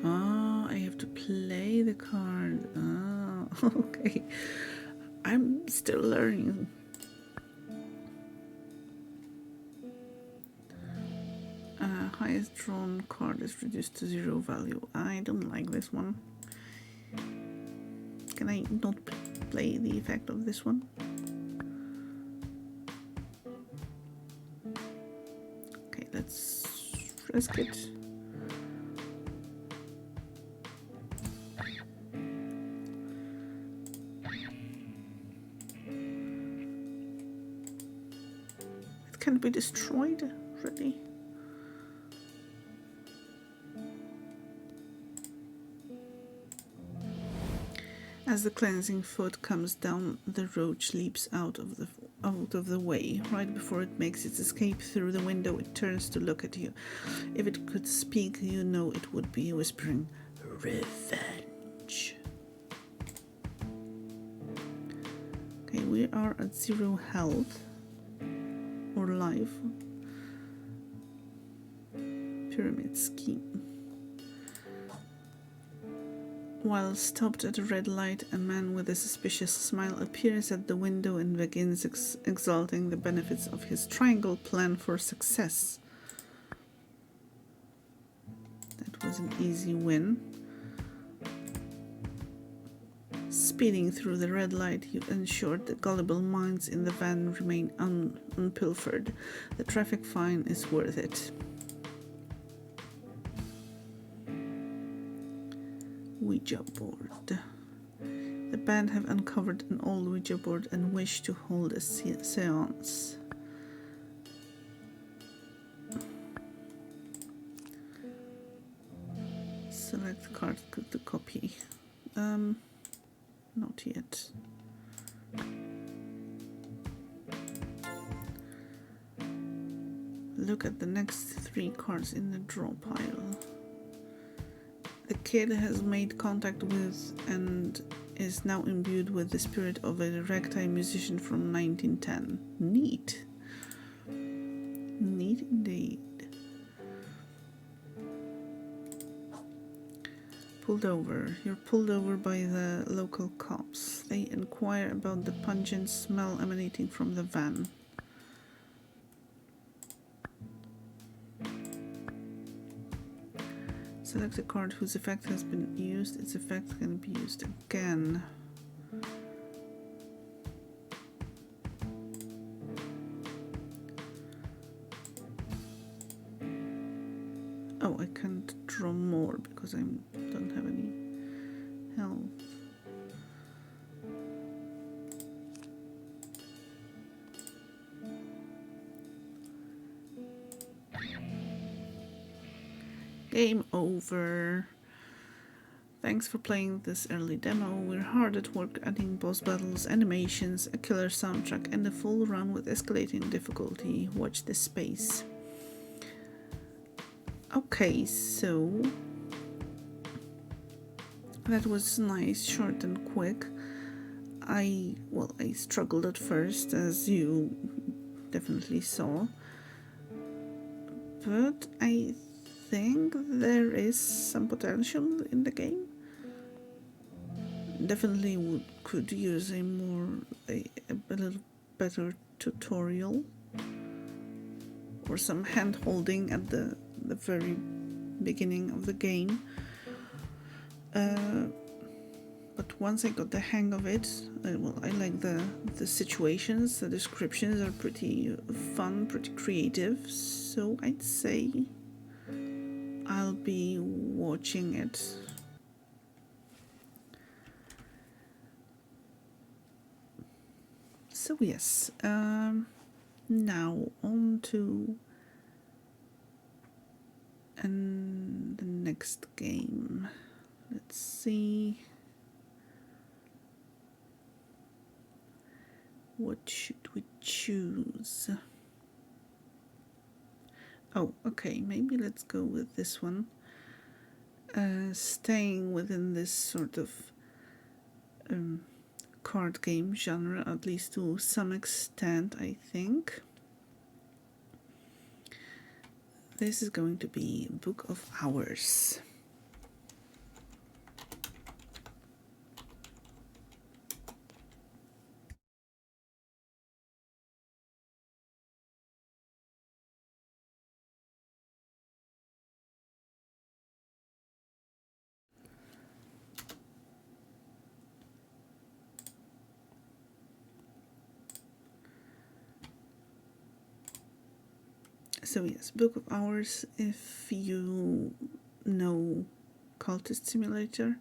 Oh, I have to play the card. Oh, okay. I'm still learning. Highest drawn card is reduced to 0 value. I don't like this one. Can I not play the effect of this one? Okay, let's risk it. can't be destroyed, really. As the cleansing foot comes down, the roach leaps out of the way. Right before it makes its escape through the window, it turns to look at you. If it could speak, you know it would be whispering, "Revenge." Okay, we are at 0 health or life. Pyramid scheme. While stopped at a red light, a man with a suspicious smile appears at the window and begins exalting the benefits of his triangle plan for success. That was an easy win. Speeding through the red light, you ensured the gullible minds in the van remain unpilfered. The traffic fine is worth it. Ouija board. The band have uncovered an old Ouija board and wish to hold a seance. Select card to copy. Not yet. Look at the next 3 cards in the draw pile. The kid has made contact with and is now imbued with the spirit of a ragtime musician from 1910. Neat. Neat indeed. Pulled over. You're pulled over by the local cops. They inquire about the pungent smell emanating from the van. Select a card whose effect has been used. Its effect can be used again. Oh, I can't draw more because I don't have any health. Game over. Thanks for playing this early demo. We're hard at work adding boss battles, animations, a killer soundtrack, and a full run with escalating difficulty. Watch this space. Okay, so that was nice, short and quick. I struggled at first, as you definitely saw, but I think there is some potential in the game. Definitely could use a little better tutorial or some hand holding at the very beginning of the game. But once I got the hang of it, I like the situations. The descriptions are pretty fun, pretty creative. So I'd say I'll be watching it. So yes, now on to the next game. Let's see. What should we choose? Oh, okay, maybe let's go with this one. Staying within this sort of card game genre, at least to some extent, I think. This is going to be Book of Hours. So yes, Book of Hours, if you know Cultist Simulator,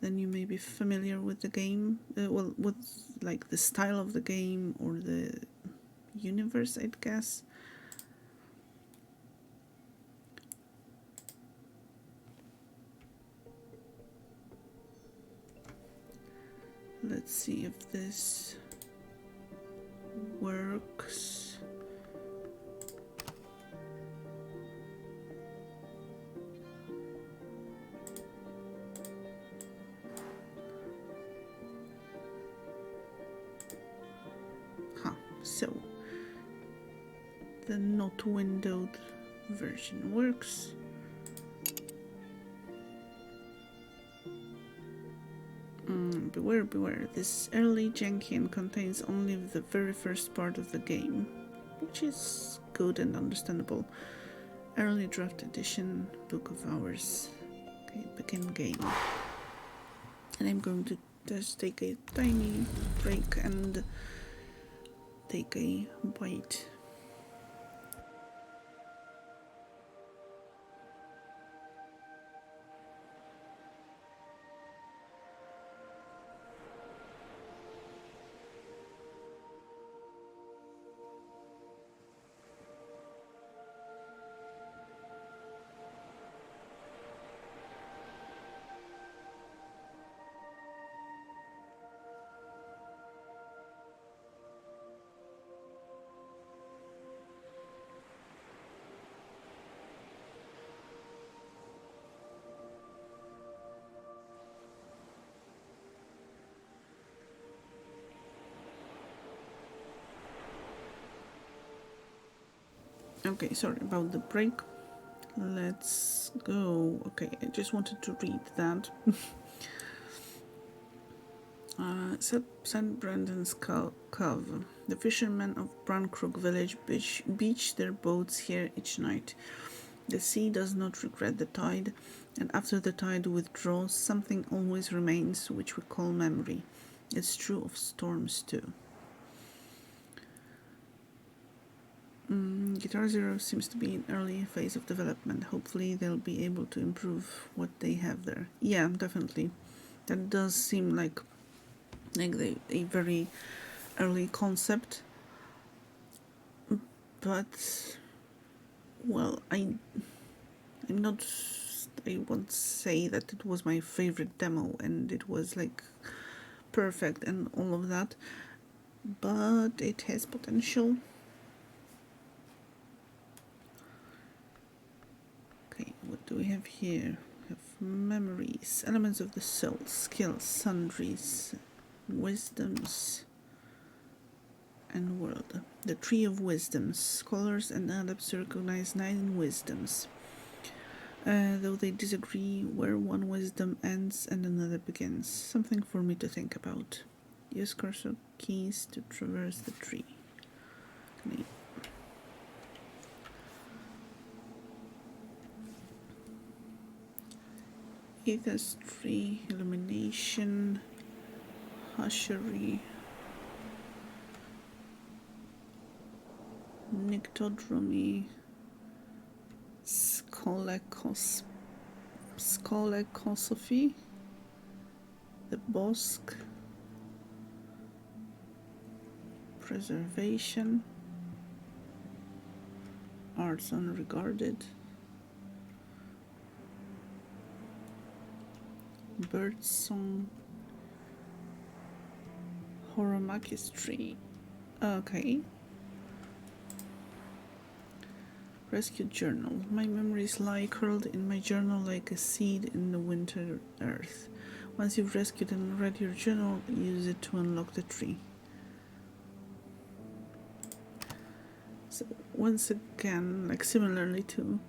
then you may be familiar with the game, with like the style of the game or the universe, I'd guess. Let's see if this works. So the not windowed version works. Beware, beware. This early Jenkin contains only the very first part of the game, which is good and understandable. Early draft edition, book of hours. Okay, begin game. And I'm going to just take a tiny break and take a bite. Okay, sorry about the break. Let's go. Okay, I just wanted to read that. St. Brendan's Cove. The fishermen of Brancrook village beach their boats here each night. The sea does not regret the tide, and after the tide withdraws, something always remains, which we call memory. It's true of storms too. Guitar Zero seems to be in early phase of development. Hopefully they'll be able to improve what they have there. Yeah, definitely. That does seem like a very early concept. But, well, I won't say that it was my favorite demo and it was like perfect and all of that. But it has potential. Okay, what do we have here? We have memories, elements of the soul, skills, sundries, wisdoms, and world. The Tree of Wisdoms. Scholars and adepts recognize 9 wisdoms, though they disagree where one wisdom ends and another begins. Something for me to think about. Use cursor keys to traverse the tree. Aethastry, illumination, hushery, nyctodromy, scolacosophy, the bosque, preservation, arts unregarded, birdsong, horomachistry. Okay. Rescue journal. My memories lie curled in my journal like a seed in the winter earth. Once you've rescued and read your journal, use it to unlock the tree. So once again, like similarly to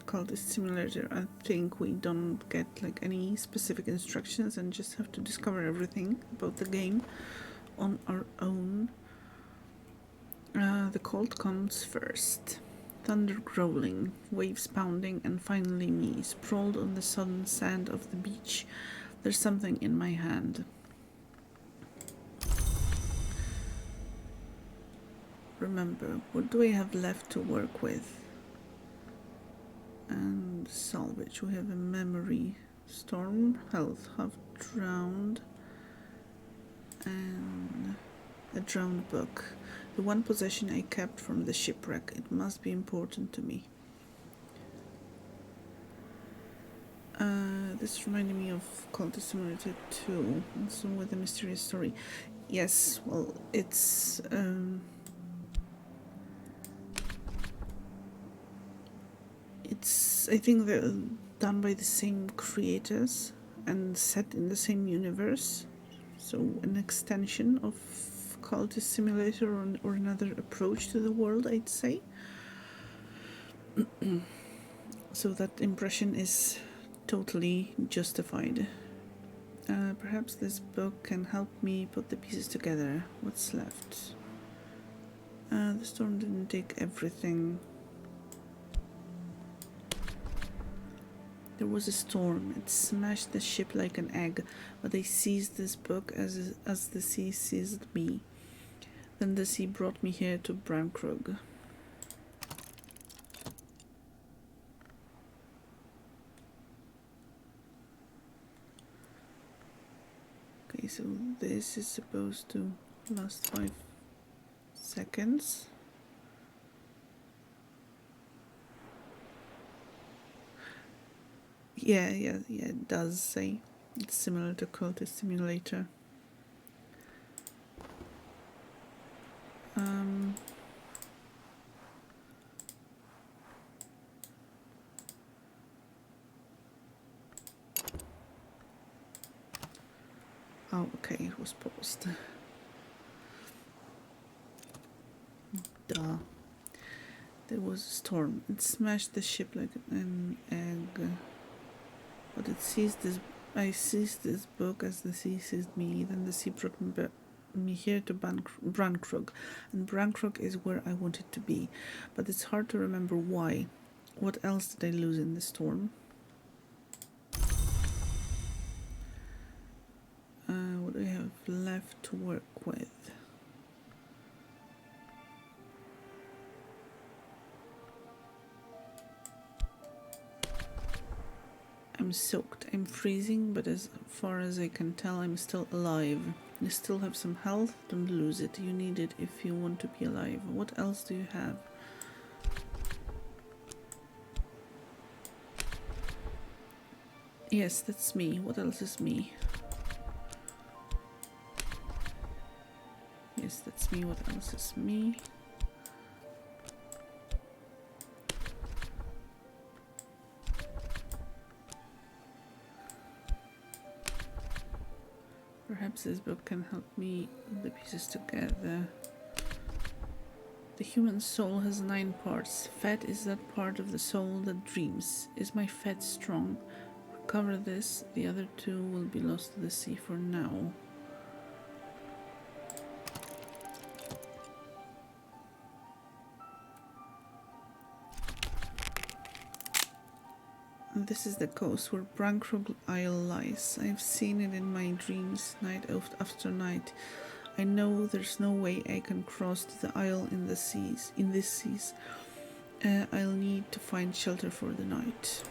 Cultist Simulator, I think we don't get like any specific instructions and just have to discover everything about the game on our own. The cold comes first. Thunder growling, waves pounding, and finally me, sprawled on the sodden sand of the beach. There's something in my hand. Remember, what do I have left to work with? And salvage. We have a memory. Storm, health, half drowned, and a drowned book. The one possession I kept from the shipwreck. It must be important to me. This reminded me of Cultist Simulator 2, also with a mysterious story. Yes, well, it's I think they're done by the same creators and set in the same universe. So an extension of Cultist Simulator or another approach to the world, I'd say. So that impression is totally justified. Perhaps this book can help me put the pieces together. What's left? The storm didn't take everything. There was a storm. It smashed the ship like an egg, but I seized this book as the sea seized me. Then the sea brought me here to Bramkrug. Okay, so this is supposed to last 5 seconds. Yeah, it does say it's similar to Cultist Simulator. Oh, okay, it was paused. Duh. There was a storm. It smashed the ship like an egg. But it seized this. I seized this book as the sea seized me. Then the sea brought me here to Brankrug, and Brankrug is where I wanted to be. But it's hard to remember why. What else did I lose in the storm? What do I have left to work with? I'm soaked, I'm freezing, but as far as I can tell, I'm still alive. You still have some health, don't lose it. You need it if you want to be alive. What else do you have? Yes, that's me. What else is me? Yes, that's me. What else is me? Perhaps this book can help me put the pieces together. The human soul has 9 parts. Fat is that part of the soul that dreams. Is my fat strong? Recover this. The other 2 will be lost to the sea for now. This is the coast where Brankrug Isle lies. I've seen it in my dreams, night after night. I know there's no way I can cross to the isle in these seas. I'll need to find shelter for the night.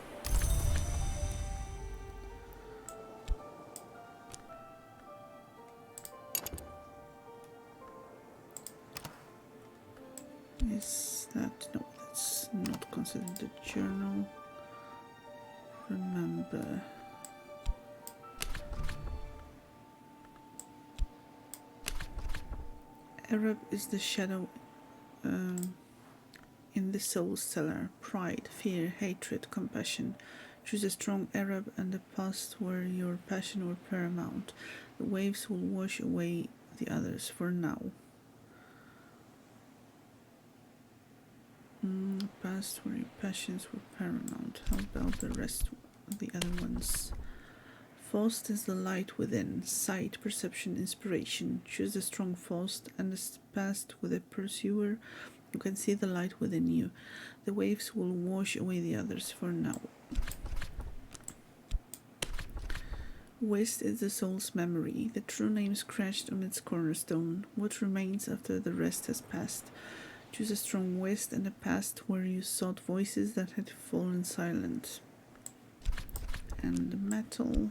Is that... no, that's not considered a journal. Remember. Arab is the shadow in the soul cellar. Pride, fear, hatred, compassion. Choose a strong Arab and a past where your passion were paramount. The waves will wash away the others for now. Past where your passions were paramount. How about the rest of the other ones? Faust is the light within. Sight, perception, inspiration. Choose a strong Faust and a past with a pursuer. You can see the light within you. The waves will wash away the others for now. West is the soul's memory. The true name scratched on its cornerstone. What remains after the rest has passed? Choose a strong West and a past where you sought voices that had fallen silent. And the metal.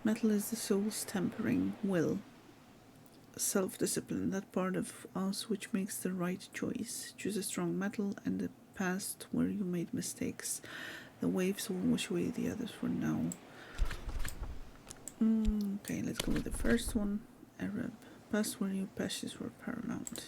Metal is the soul's tempering will. self-discipline, that part of us which makes the right choice. Choose a strong metal and the past where you made mistakes. The waves will wash away the others for now. Okay, let's go with the first one. Arab. Past where your passions were paramount.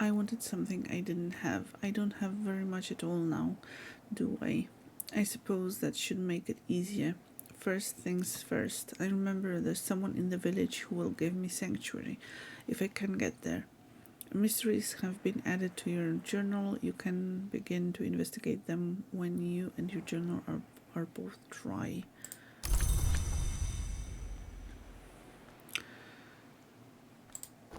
I wanted something I didn't have. I don't have very much at all now, do I? I suppose that should make it easier. First things first. I remember there's someone in the village who will give me sanctuary, if I can get there. Mysteries have been added to your journal. You can begin to investigate them when you and your journal are both dry.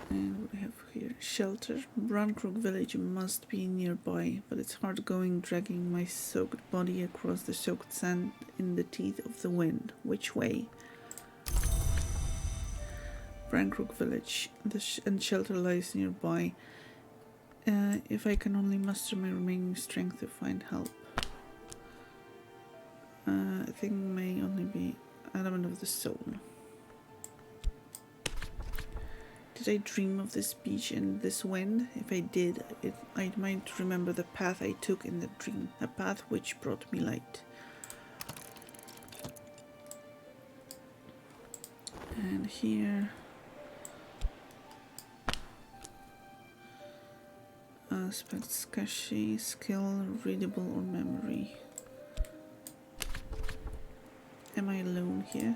And what do we have here? Shelter. Broncrook village must be nearby, but it's hard going dragging my soaked body across the soaked sand in the teeth of the wind. Which way? Broncrook village. And shelter lies nearby. If I can only muster my remaining strength to find help. I think may only be element of the soul. Did I dream of this beach and this wind? If I did, I might remember the path I took in the dream, a path which brought me light. And here, aspects, cachet, skill, readable or memory. Am I alone here?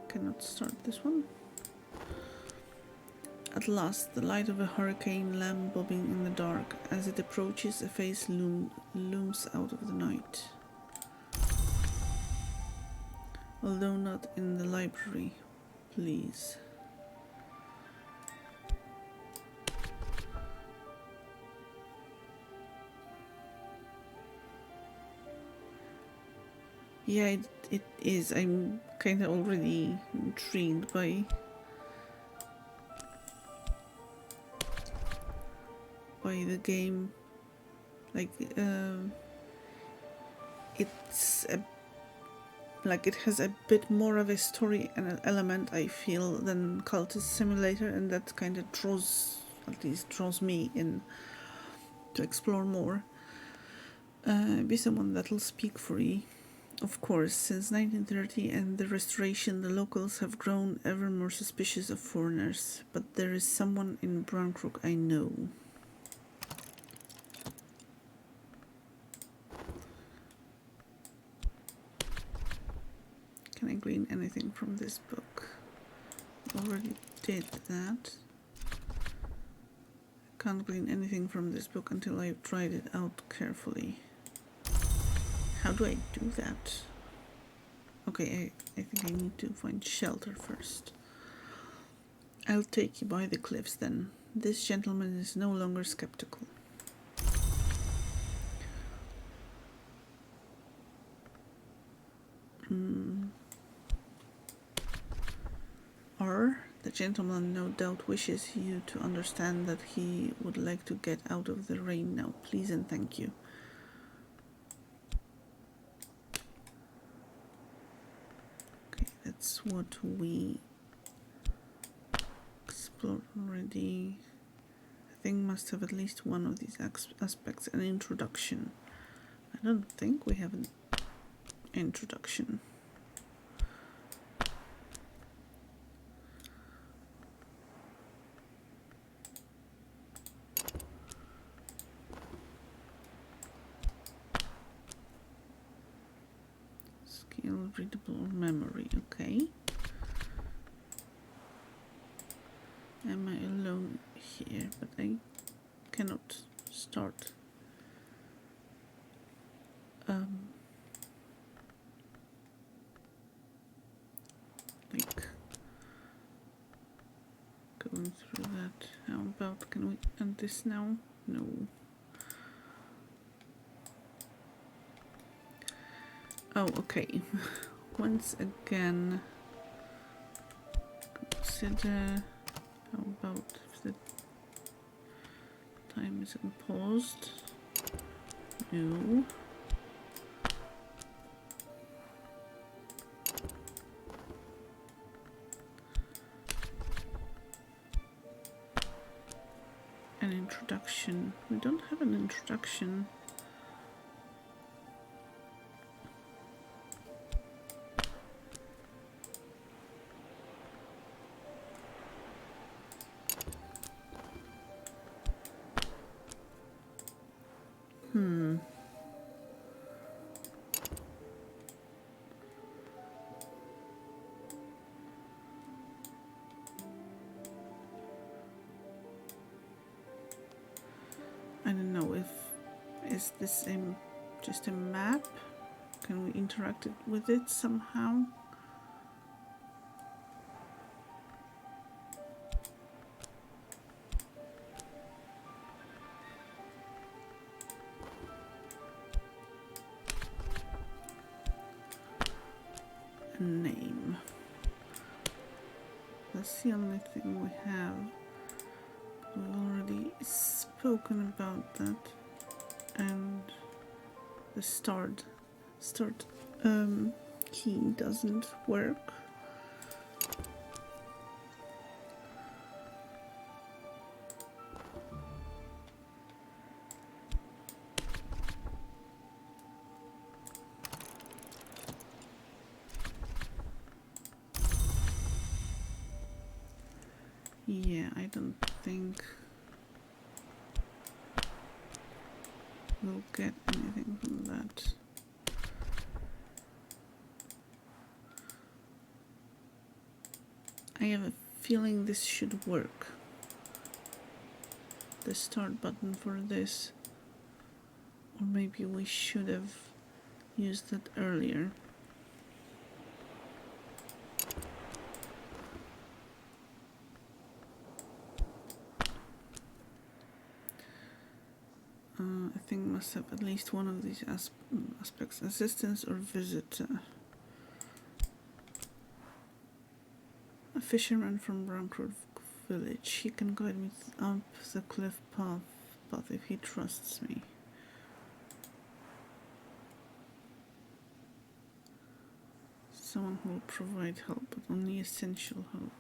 Cannot start this one. At last, the light of a hurricane lamp bobbing in the dark. As it approaches, a face looms out of the night. Although not in the library, please. Yeah, it is. I'm kind of already intrigued by the game. Like, it's like it has a bit more of a story and an element, I feel, than Cultist Simulator, and that kind of draws me in to explore more. Be someone that'll speak free. Of course, since 1930 and the Restoration, the locals have grown ever more suspicious of foreigners, but there is someone in Broncrook I know. Can I glean anything from this book? Already did that. Can't glean anything from this book until I've tried it out carefully. How do I do that? Okay, I think I need to find shelter first. I'll take you by the cliffs then. This gentleman is no longer skeptical. Or the gentleman no doubt wishes you to understand that he would like to get out of the rain now. Please and thank you. That's what we explored already. I think must have at least one of these aspects. An introduction. I don't think we have an introduction. Skill, readable, memory. Okay. Am I alone here? But I cannot start. Like going through that. How about, can we end this now? No. Oh, okay. Once again, consider how about if the time isn't paused. No. An introduction. We don't have an introduction. I don't know if is this just a map? Can we interact with it somehow? A name. That's the only thing we have. We've already spoken about that, and the start key doesn't work. Yeah, I don't think we'll get anything from that. I have a feeling this should work. The start button for this. Or maybe we should have used that earlier. I think must have at least one of these aspects. Assistance or visitor. A fisherman from Broncrook Village. He can guide me up the cliff path if he trusts me. Someone who will provide help, but only essential help.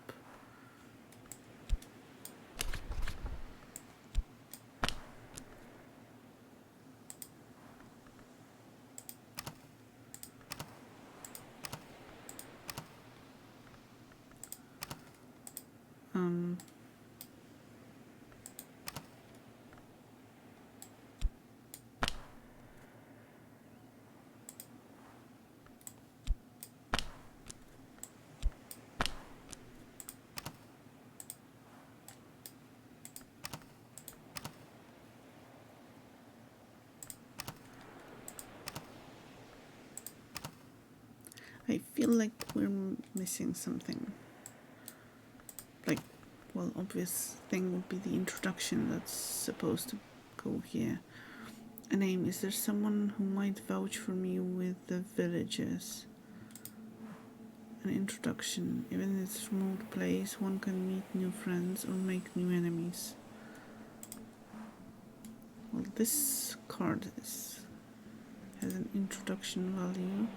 I feel like we're missing something. Like, well, obvious thing would be the introduction that's supposed to go here. A name. Is there someone who might vouch for me with the villages? An introduction. Even in this remote place, one can meet new friends or make new enemies. Well, this card has an introduction value.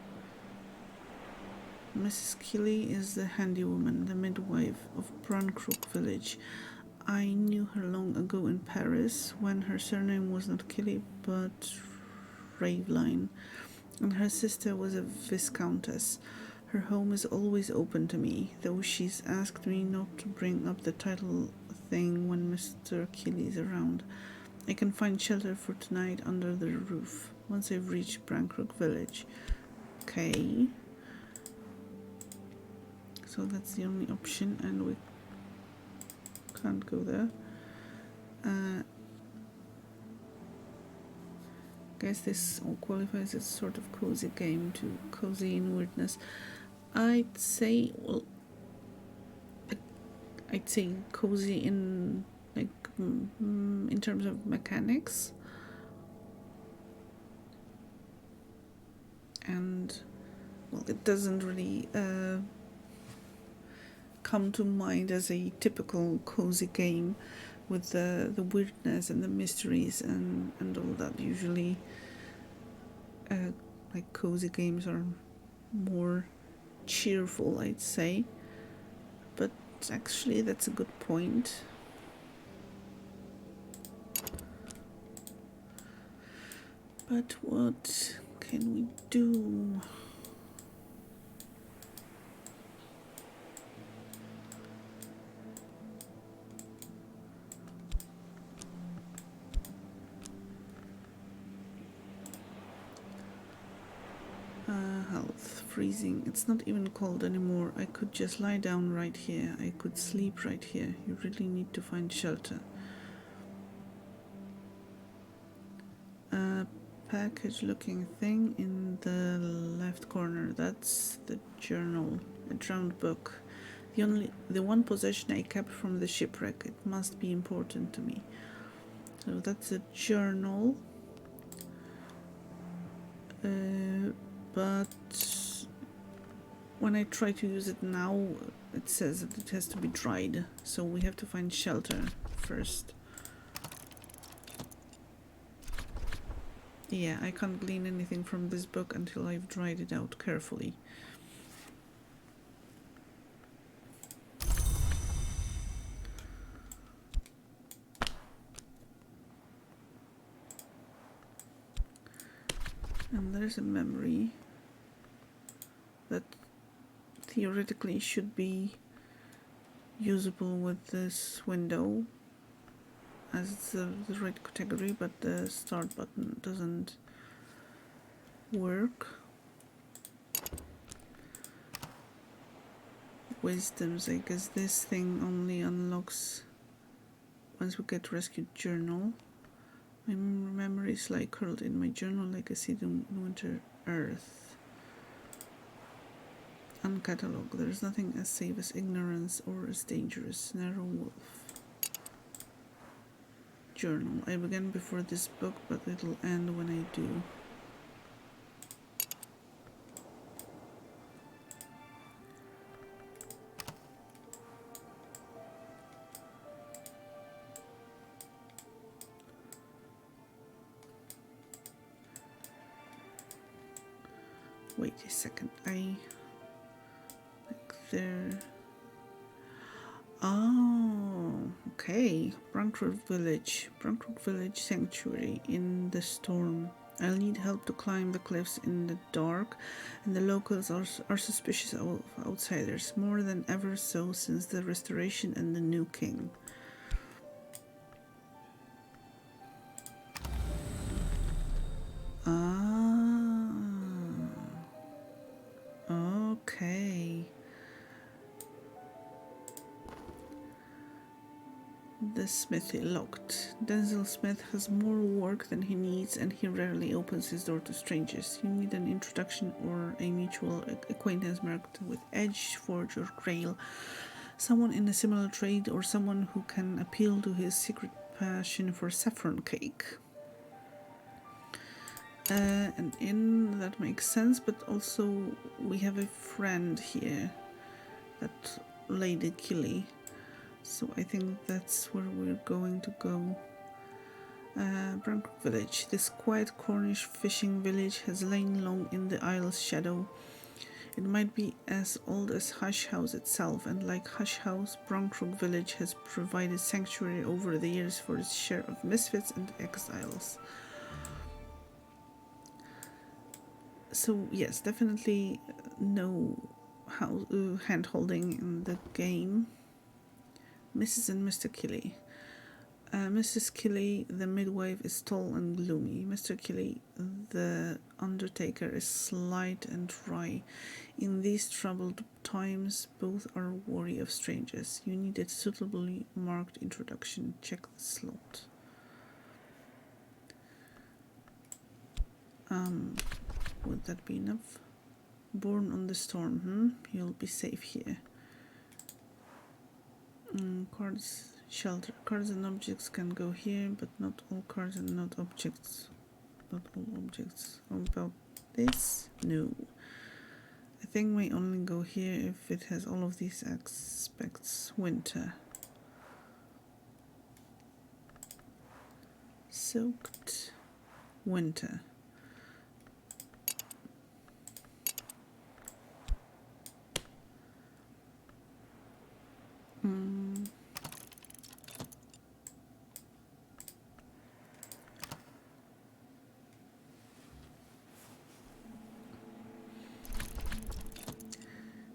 Mrs. Kelly is the handywoman, the midwife of Broncrook Village. I knew her long ago in Paris, when her surname was not Kelly, but Raveline, and her sister was a viscountess. Her home is always open to me, though she's asked me not to bring up the title thing when Mr. Kelly is around. I can find shelter for tonight under the roof, once I've reached Broncrook Village. Okay. So that's the only option, and we can't go there. Guess this all qualifies as sort of cozy game to cozy in weirdness. I'd say, well, I'd say cozy in like in terms of mechanics, and well, it doesn't really come to mind as a typical cozy game with the weirdness and the mysteries and all that. Usually like cozy games are more cheerful, I'd say, but actually that's a good point. But what can we do? Health, freezing. It's not even cold anymore. I could just lie down right here. I could sleep right here. You really need to find shelter. Package looking thing in the left corner. That's the journal. A drowned book. The one possession I kept from the shipwreck. It must be important to me. So that's a journal. But when I try to use it now, it says that it has to be dried. So we have to find shelter first. Yeah, I can't glean anything from this book until I've dried it out carefully. And there's a memory that theoretically should be usable with this window as the right category, but the start button doesn't work. Wisdoms, I guess this thing only unlocks once we get rescued journal. My memories lie curled in my journal like a seed in winter earth. Uncatalog. There's nothing as safe as ignorance or as dangerous. Narrow wolf. Journal. I began before this book, but it'll end when I do. Wait a second. Like there. Oh, okay. Brunkrook Village. Brunkrook Village Sanctuary in the storm. I'll need help to climb the cliffs in the dark, and the locals are suspicious of outsiders, more than ever so since the restoration and the new king. Okay. The smithy locked. Denzel Smith has more work than he needs, and he rarely opens his door to strangers. You need an introduction or a mutual acquaintance marked with Edge, Forge, or Grail. Someone in a similar trade, or someone who can appeal to his secret passion for saffron cake. And in that makes sense, but also we have a friend here, that Lady Killy. So I think that's where we're going to go. Brunkrook Village. This quiet Cornish fishing village has lain long in the Isle's shadow. It might be as old as Hush House itself, and like Hush House, Brunkrook Village has provided sanctuary over the years for its share of misfits and exiles. So yes, definitely no hand-holding in the game. Mrs. and Mr. Killy. Mrs. Killy, the midwife, is tall and gloomy. Mr. Killy, the undertaker, is slight and dry. In these troubled times, both are wary of strangers. You need a suitably marked introduction. Check the slot. Would that be enough? Born on the storm, You'll be safe here. Cards, shelter. Cards and objects can go here, but not all cards and not objects. Not all objects. How about this? No. I thing may only go here if it has all of these aspects. Winter. Soaked. Winter.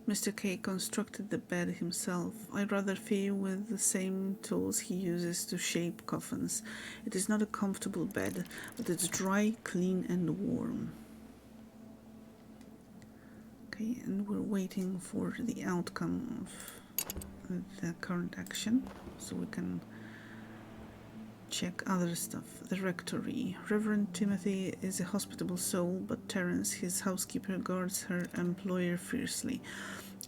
Mr. K constructed the bed himself. I rather fear with the same tools he uses to shape coffins. It is not a comfortable bed, but it's dry, clean, and warm. Okay, and we're waiting for the outcome of the current action, so we can check other stuff. The rectory. Reverend Timothy is a hospitable soul, but Terence, his housekeeper, guards her employer fiercely.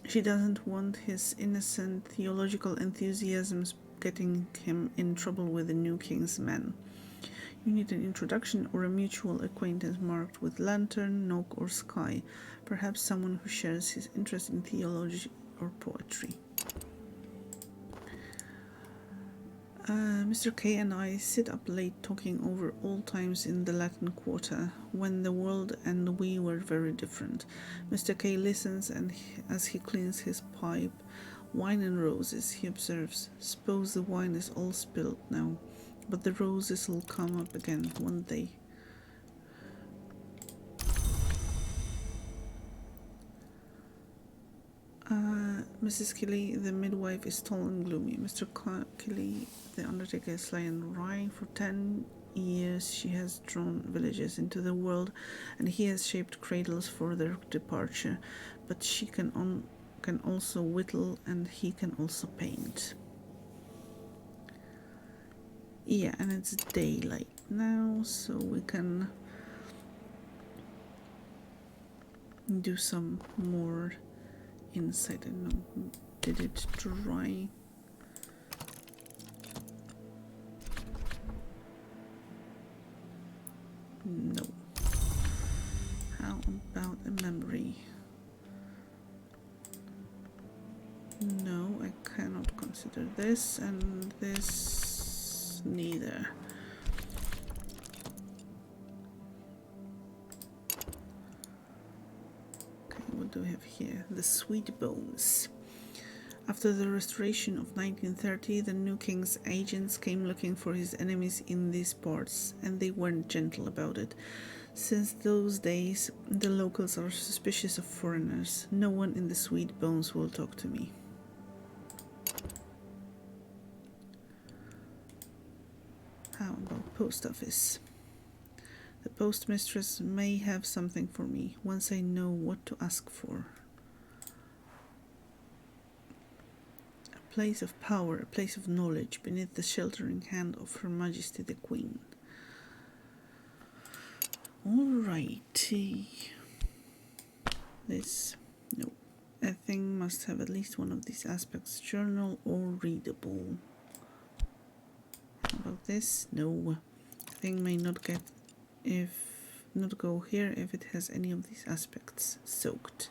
She doesn't want his innocent theological enthusiasms getting him in trouble with the new king's men. You need an introduction or a mutual acquaintance marked with lantern, knock, or sky. Perhaps someone who shares his interest in theology or poetry. Mr. K and I sit up late talking over old times in the Latin Quarter, when the world and we were very different. Mr. K listens, and as he cleans his pipe, wine and roses, he observes. Suppose the wine is all spilled now, but the roses will come up again one day. Mrs. Kelly, the midwife, is tall and gloomy. Mr. Kelly, the undertaker, is sly and wry. For 10 years she has drawn villagers into the world, and he has shaped cradles for their departure. But she can also whittle, and he can also paint. Yeah, and it's daylight now, so we can do some more insight. I don't know, did it dry? No. How about a memory? No, I cannot consider this, and this neither. What do we have here? The Sweet Bones. After the restoration of 1930, the new king's agents came looking for his enemies in these parts, and they weren't gentle about it. Since those days, the locals are suspicious of foreigners. No one in the Sweet Bones will talk to me. How about post office? The postmistress may have something for me once I know what to ask for. A place of power, a place of knowledge, beneath the sheltering hand of Her Majesty the Queen. Alrighty. This, no. A thing must have at least one of these aspects, journal or readable. How about this? No. A thing may not go here if it has any of these aspects. Soaked.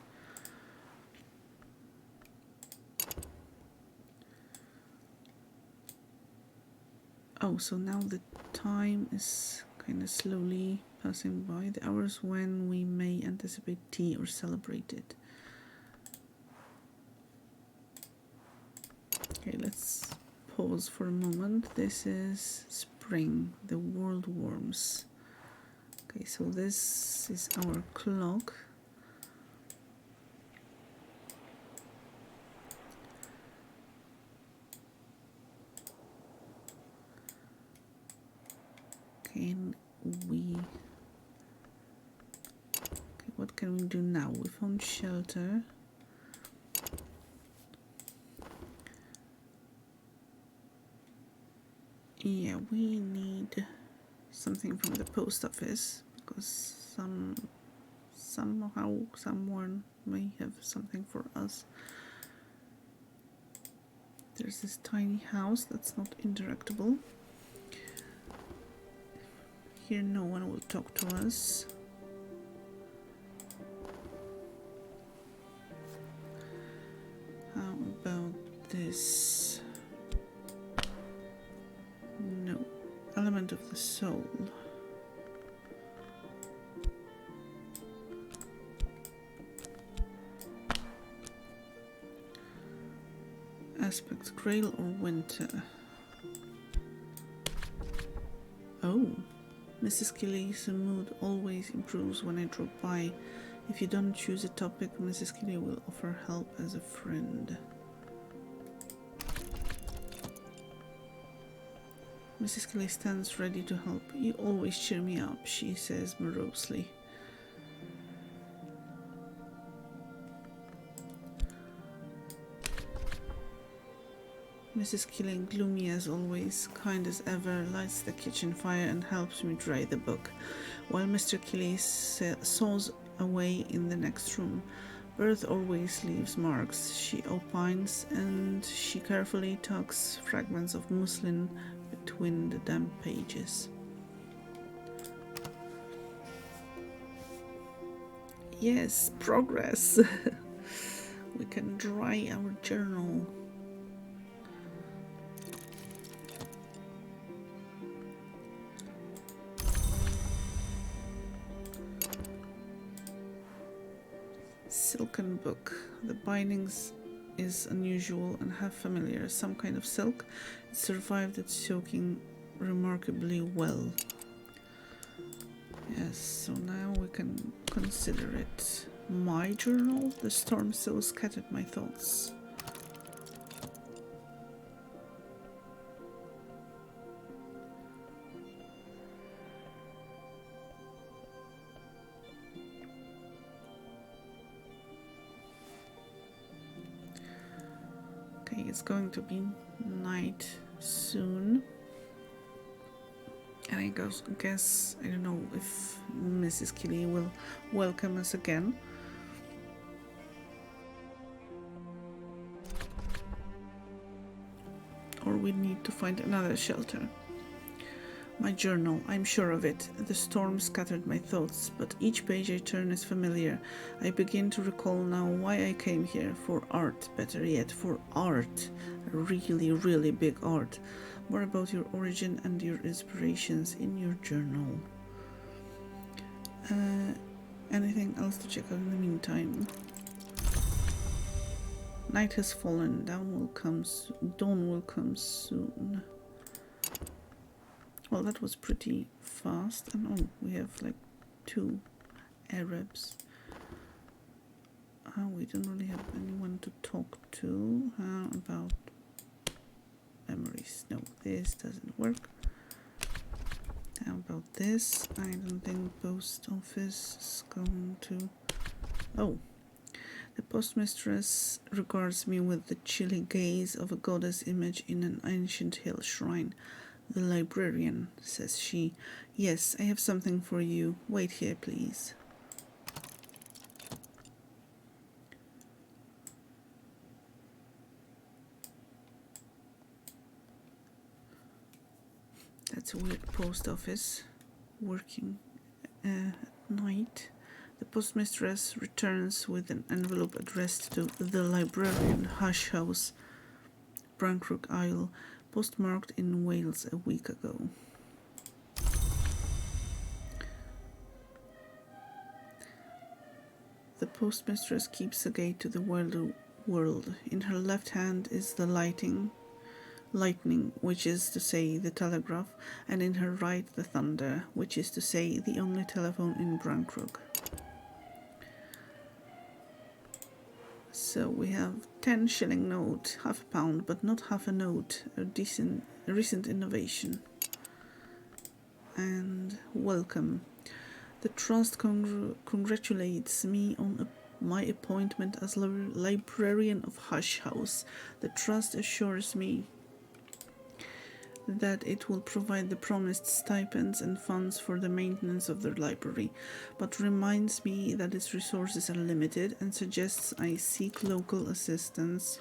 Oh, so now the time is kind of slowly passing by. The hours when we may anticipate tea or celebrate it. Okay, let's pause for a moment. This is spring, the world warms. Okay, so this is our clock. Can we... Okay, what can we do now? We found shelter. Yeah, we need something from the post office, because somehow someone may have something for us. There's this tiny house that's not interactable. Here no one will talk to us. this? No. Element of the soul. Aspect, Grail or Winter? Oh. Mrs. Kelly's mood always improves when I drop by. If you don't choose a topic, Mrs. Kelly will offer help as a friend. Mrs. Kelly stands ready to help. You always cheer me up, she says morosely. Mrs. Kelly, gloomy as always, kind as ever, lights the kitchen fire and helps me dry the book, while Mr. Kelly saws away in the next room. Birth always leaves marks, she opines, and she carefully tucks fragments of muslin between the damp pages. Yes, progress! We can dry our journal. Silken book. The bindings is unusual and half familiar. Some kind of silk. It survived its soaking remarkably well. Yes, so now we can consider it my journal. The storm so scattered my thoughts. Okay, it's going to be night soon. And I guess, I don't know if Mrs. Kelly will welcome us again. Or we need to find another shelter. My journal, I'm sure of it. The storm scattered my thoughts, but each page I turn is familiar. I begin to recall now why I came here. For art, better yet, for art. Really, really big art. More about your origin and your inspirations in your journal. Anything else to check out in the meantime? Night has fallen. Dawn will come soon. Well, that was pretty fast. And oh, we have like 2 Arabs. We don't really have anyone to talk to. How about memories? No, this doesn't work. How about this? I don't think post office is going to... Oh. The postmistress regards me with the chilly gaze of a goddess image in an ancient hill shrine. The librarian, says she. Yes, I have something for you. Wait here, please. That's a weird post office working at night. The postmistress returns with an envelope addressed to the librarian, Hush House, Brankrook Isle, postmarked in Wales a week ago. The postmistress keeps a gate to the world. In her left hand is the lightning, which is to say the telegraph, and in her right the thunder, which is to say the only telephone in Brankrook. So we have 10 shilling note, half a pound, but not half a note, a recent innovation. And welcome. The trust congratulates me on my appointment as librarian of Hush House. The trust assures me that it will provide the promised stipends and funds for the maintenance of their library, but reminds me that its resources are limited and suggests I seek local assistance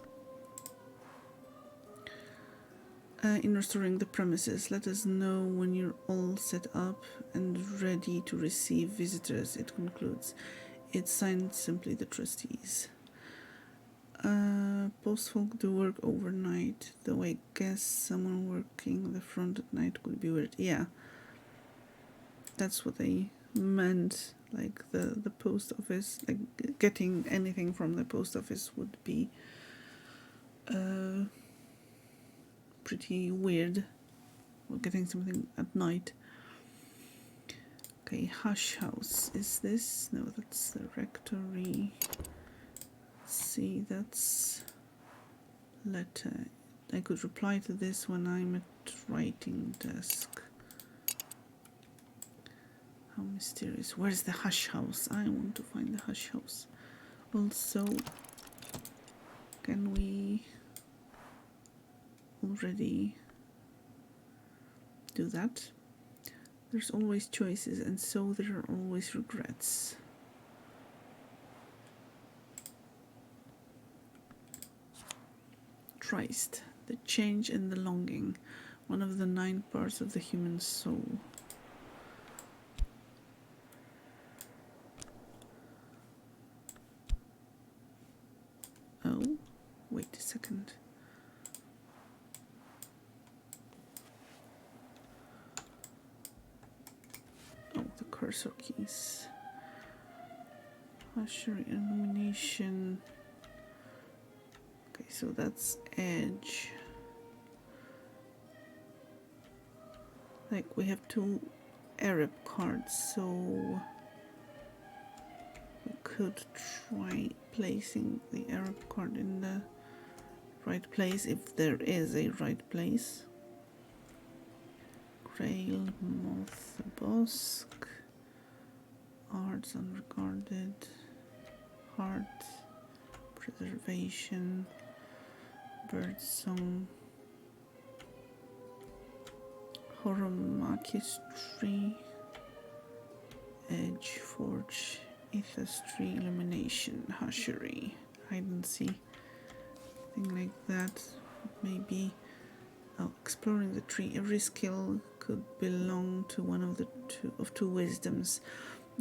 in restoring the premises. Let us know when you're all set up and ready to receive visitors, it concludes. It's signed simply the trustees. Postfolk do work overnight, though I guess someone working the front at night would be weird. Yeah, that's what I meant. Like the post office, like getting anything from the post office would be pretty weird. Or getting something at night. Okay, Hush House. Is this? No, that's the rectory. Let's see, that's letter. I could reply to this when I'm at writing desk. How mysterious. Where's the Hush House? I want to find the Hush House. Also, can we already do that? There's always choices, and so there are always regrets. Christ, the change and the longing, one of the 9 parts of the human soul. Oh, wait a second. Oh, the cursor keys. Usher illumination. Okay, so that's edge. Like we have 2 Arab cards, so we could try placing the Arab card in the right place if there is a right place. Grail, Moth, Bosk, Arts Unregarded, Heart, Preservation, Birdsong, Horomakistry, Edge, Forge, Aethystry, Illumination, Hushery, Hide and See, thing like that. Maybe exploring the tree. Every skill could belong to one of the two wisdoms.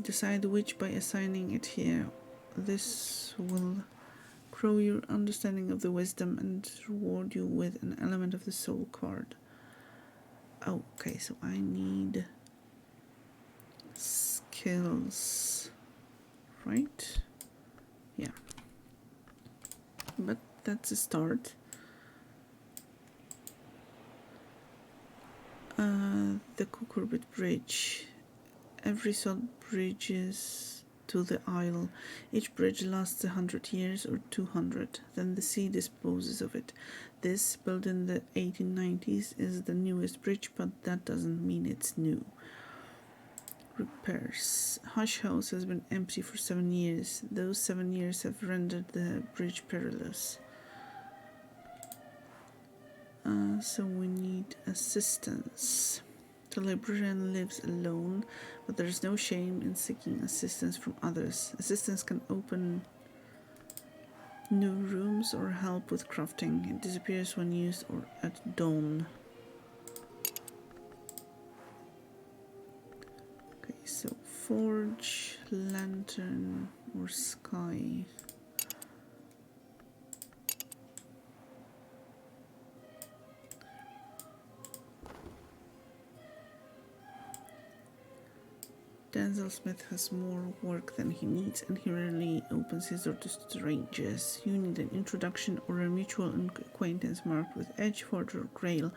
Decide which by assigning it here. This will grow your understanding of the wisdom and reward you with an element of the soul card. Oh, okay, so I need skills, right? Yeah. But that's a start. The Cucurbit Bridge. Every sod bridges to the isle. Each bridge lasts 100 years or 200. Then the sea disposes of it. This, built in the 1890s, is the newest bridge, but that doesn't mean it's new. Repairs. Hush House has been empty for 7 years. Those 7 years have rendered the bridge perilous. So we need assistance. The librarian lives alone, but there is no shame in seeking assistance from others. Assistance can open new rooms or help with crafting. It disappears when used or at dawn. Okay, so forge, lantern, or sky. Denzel Smith has more work than he needs, and he rarely opens his door to strangers. You need an introduction or a mutual acquaintance marked with Edge, Forge, or Grail.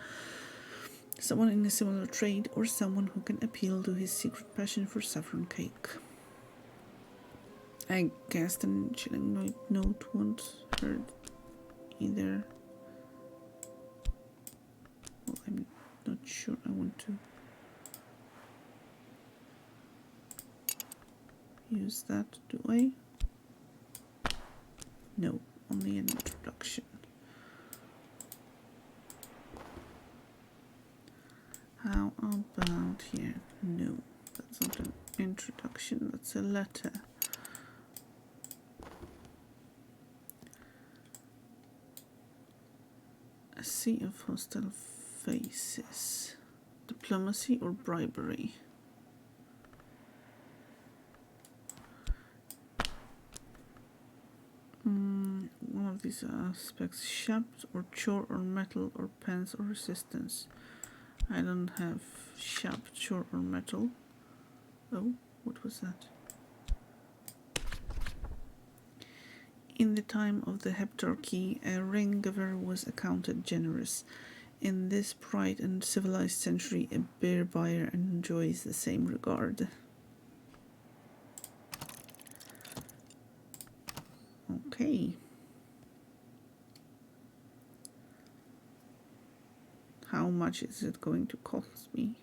Someone in a similar trade, or someone who can appeal to his secret passion for saffron cake. I guess the chilling note won't hurt either. Well, I'm not sure I want to use that, do I? No, only an introduction. How about here? No, that's not an introduction, that's a letter. A sea of hostile faces. Diplomacy or bribery? One of these aspects. Shaft or chore or metal or pens or resistance. I don't have shaft, chore or metal. Oh, what was that? In the time of the Heptarchy, a ring-giver was accounted generous. In this bright and civilized century, a beer buyer enjoys the same regard. Okay. How much is it going to cost me?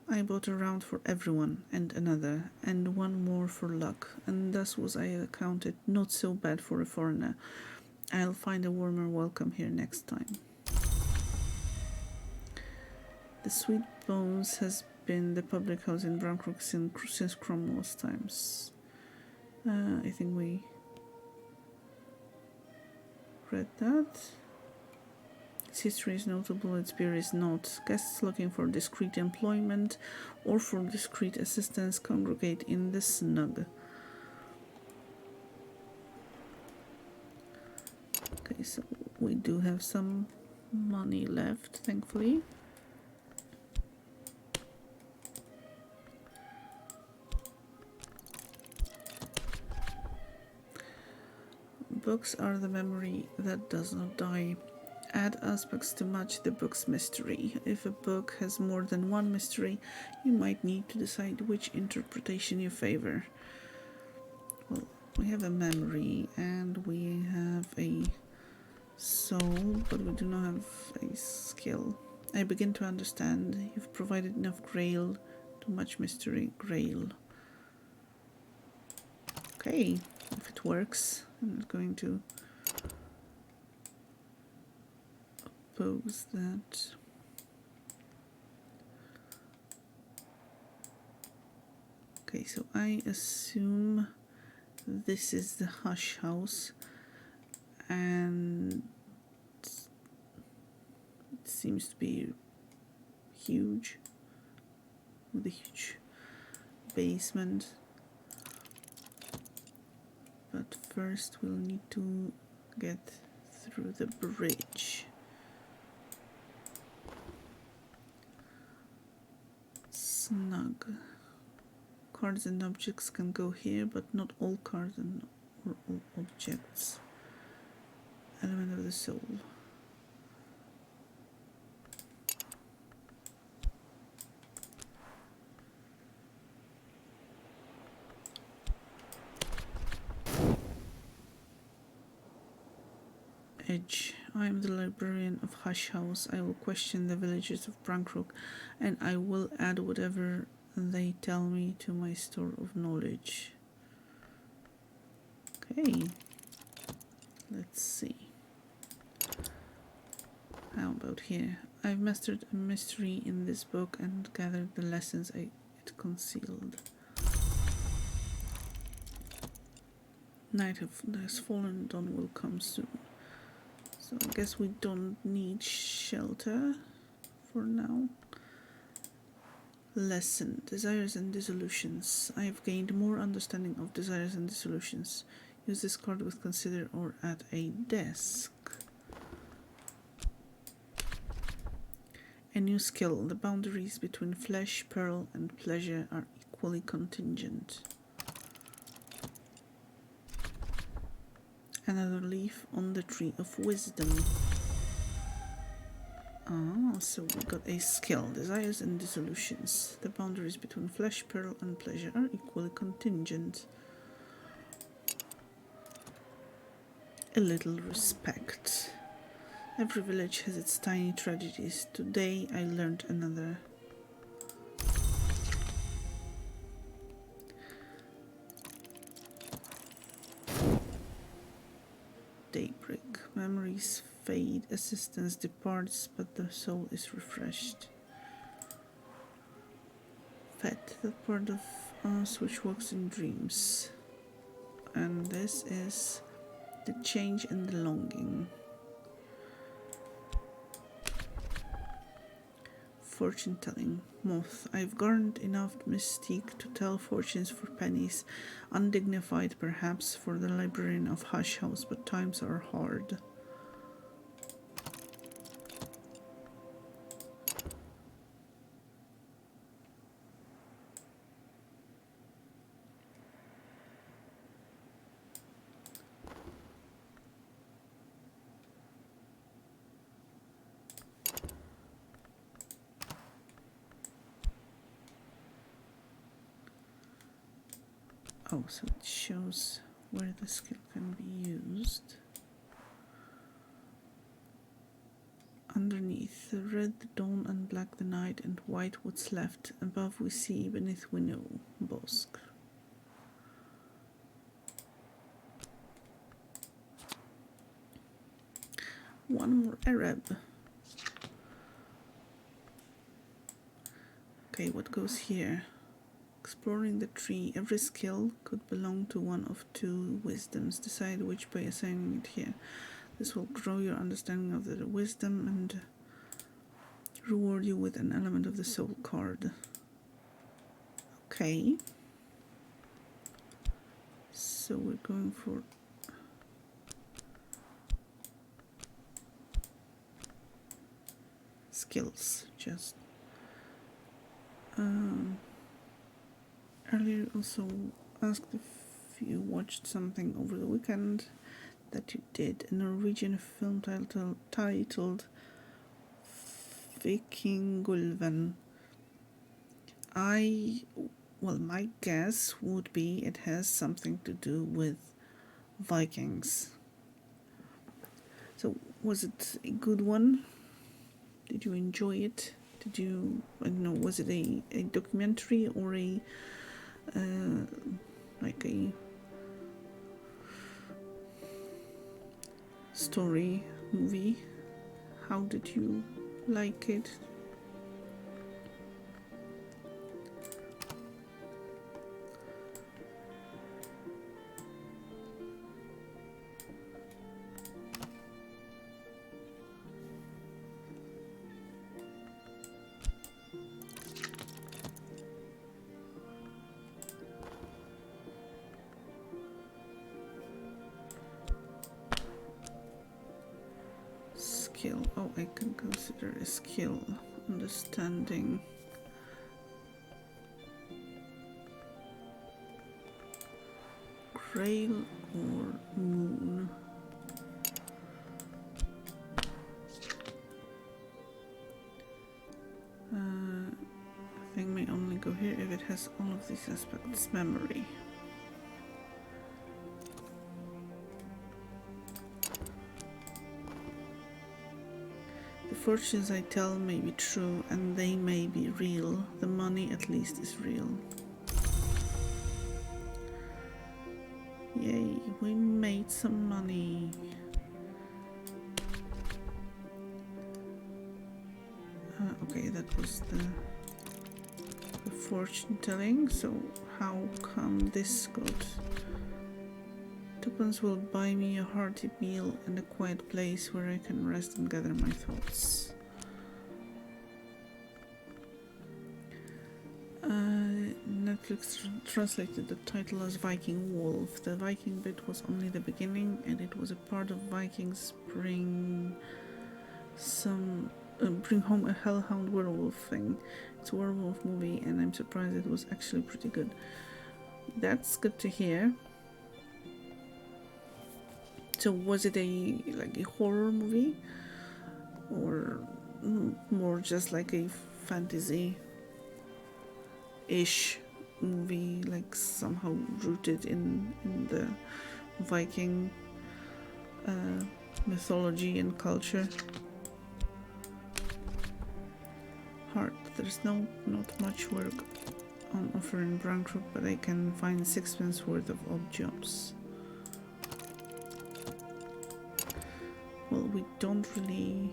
I bought a round for everyone, and another, and one more for luck, and thus was I accounted not so bad for a foreigner. I'll find a warmer welcome here next time. The Sweet Bones has been the public house in Bronkrook since Cromwell's times. I think we read that. Its history is notable, its beer is not. Guests looking for discreet employment or for discreet assistance congregate in the snug. Okay, so we do have some money left, thankfully. Books are the memory that does not die. Add aspects to match the book's mystery. If a book has more than one mystery, you might need to decide which interpretation you favor. Well, we have a memory and we have a soul, but we do not have a skill. I begin to understand. You've provided enough grail to match mystery. Grail. Okay, if it works, I'm not going to oppose that. Okay, so I assume this is the Hush House, and it seems to be huge, with a huge basement. But first we'll need to get through the bridge. Snug. Cards and objects can go here, but not all cards and or all objects. Element of the soul. Edge. I am the librarian of Hush House. I will question the villagers of Brankrook, and I will add whatever they tell me to my store of knowledge. Okay. Let's see. How about here? I've mastered a mystery in this book and gathered the lessons it concealed. Night has fallen, dawn will come soon. So I guess we don't need shelter for now. Lesson. Desires and dissolutions. I have gained more understanding of desires and dissolutions. Use this card with consider or at a desk. A new skill. The boundaries between flesh, pearl, and pleasure are equally contingent. Another leaf on the tree of wisdom. So we got a skill. Desires and dissolutions. The boundaries between flesh, pearl, and pleasure are equally contingent. A little respect. Every village has its tiny tragedies. Today I learned another. Daybreak. Memories fade, assistance departs, but the soul is refreshed. Fat, that part of us which walks in dreams. And this is the change and the longing. Fortune-telling. Moth. I've garnered enough mystique to tell fortunes for pennies. Undignified, perhaps, for the librarian of Hush House, but times are hard. Oh, so it shows where the skill can be used. Underneath, red the dawn and black the night, and white what's left. Above we see, beneath we know. Bosque. One more Arab. Okay, what goes here? Exploring the tree. Every skill could belong to one of two wisdoms. Decide which by assigning it here. This will grow your understanding of the wisdom and reward you with an element of the soul card. Okay. So we're going for skills, just. Earlier also asked if you watched something over the weekend. That you did. A Norwegian film titled Vikingulven. My guess would be it has something to do with Vikings. So, was it a good one? Did you enjoy it? Was it a documentary or a story movie? How did you like it? Skill. Oh, I can consider a skill. Understanding. Grail or moon? I think may only go here if it has all of these aspects. Memory. The fortunes I tell may be true and they may be real. The money at least is real. Yay, we made some money. Okay, that was the fortune telling. So how come this got? Tuppence will buy me a hearty meal and a quiet place where I can rest and gather my thoughts. Netflix translated the title as Viking Wolf. The Viking bit was only the beginning, and it was a part of Vikings bring home a hellhound werewolf thing. It's a werewolf movie, and I'm surprised it was actually pretty good. That's good to hear. So was it a horror movie, or more just like a fantasy-ish movie, like somehow rooted in the Viking mythology and culture? Heart. There's not much work on offer in Brankrup, but I can find sixpence worth of odd jobs. Well, we don't really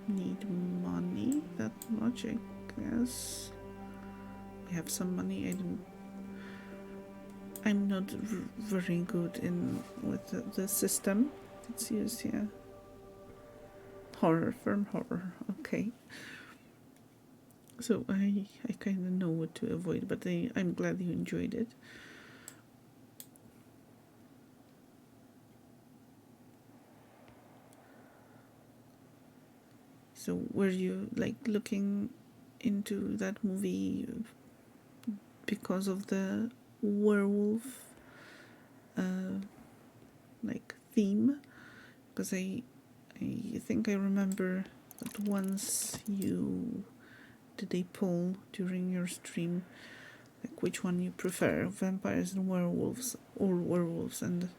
need money that much, I guess. We have some money. I'm not very good with the system that's used here. horror, firm horror. Okay. So I kind of know what to avoid, but I'm glad you enjoyed it. So were you like looking into that movie because of the werewolf like theme? Because I think I remember that once you did a poll during your stream, like which one you prefer, vampires and werewolves, or werewolves, and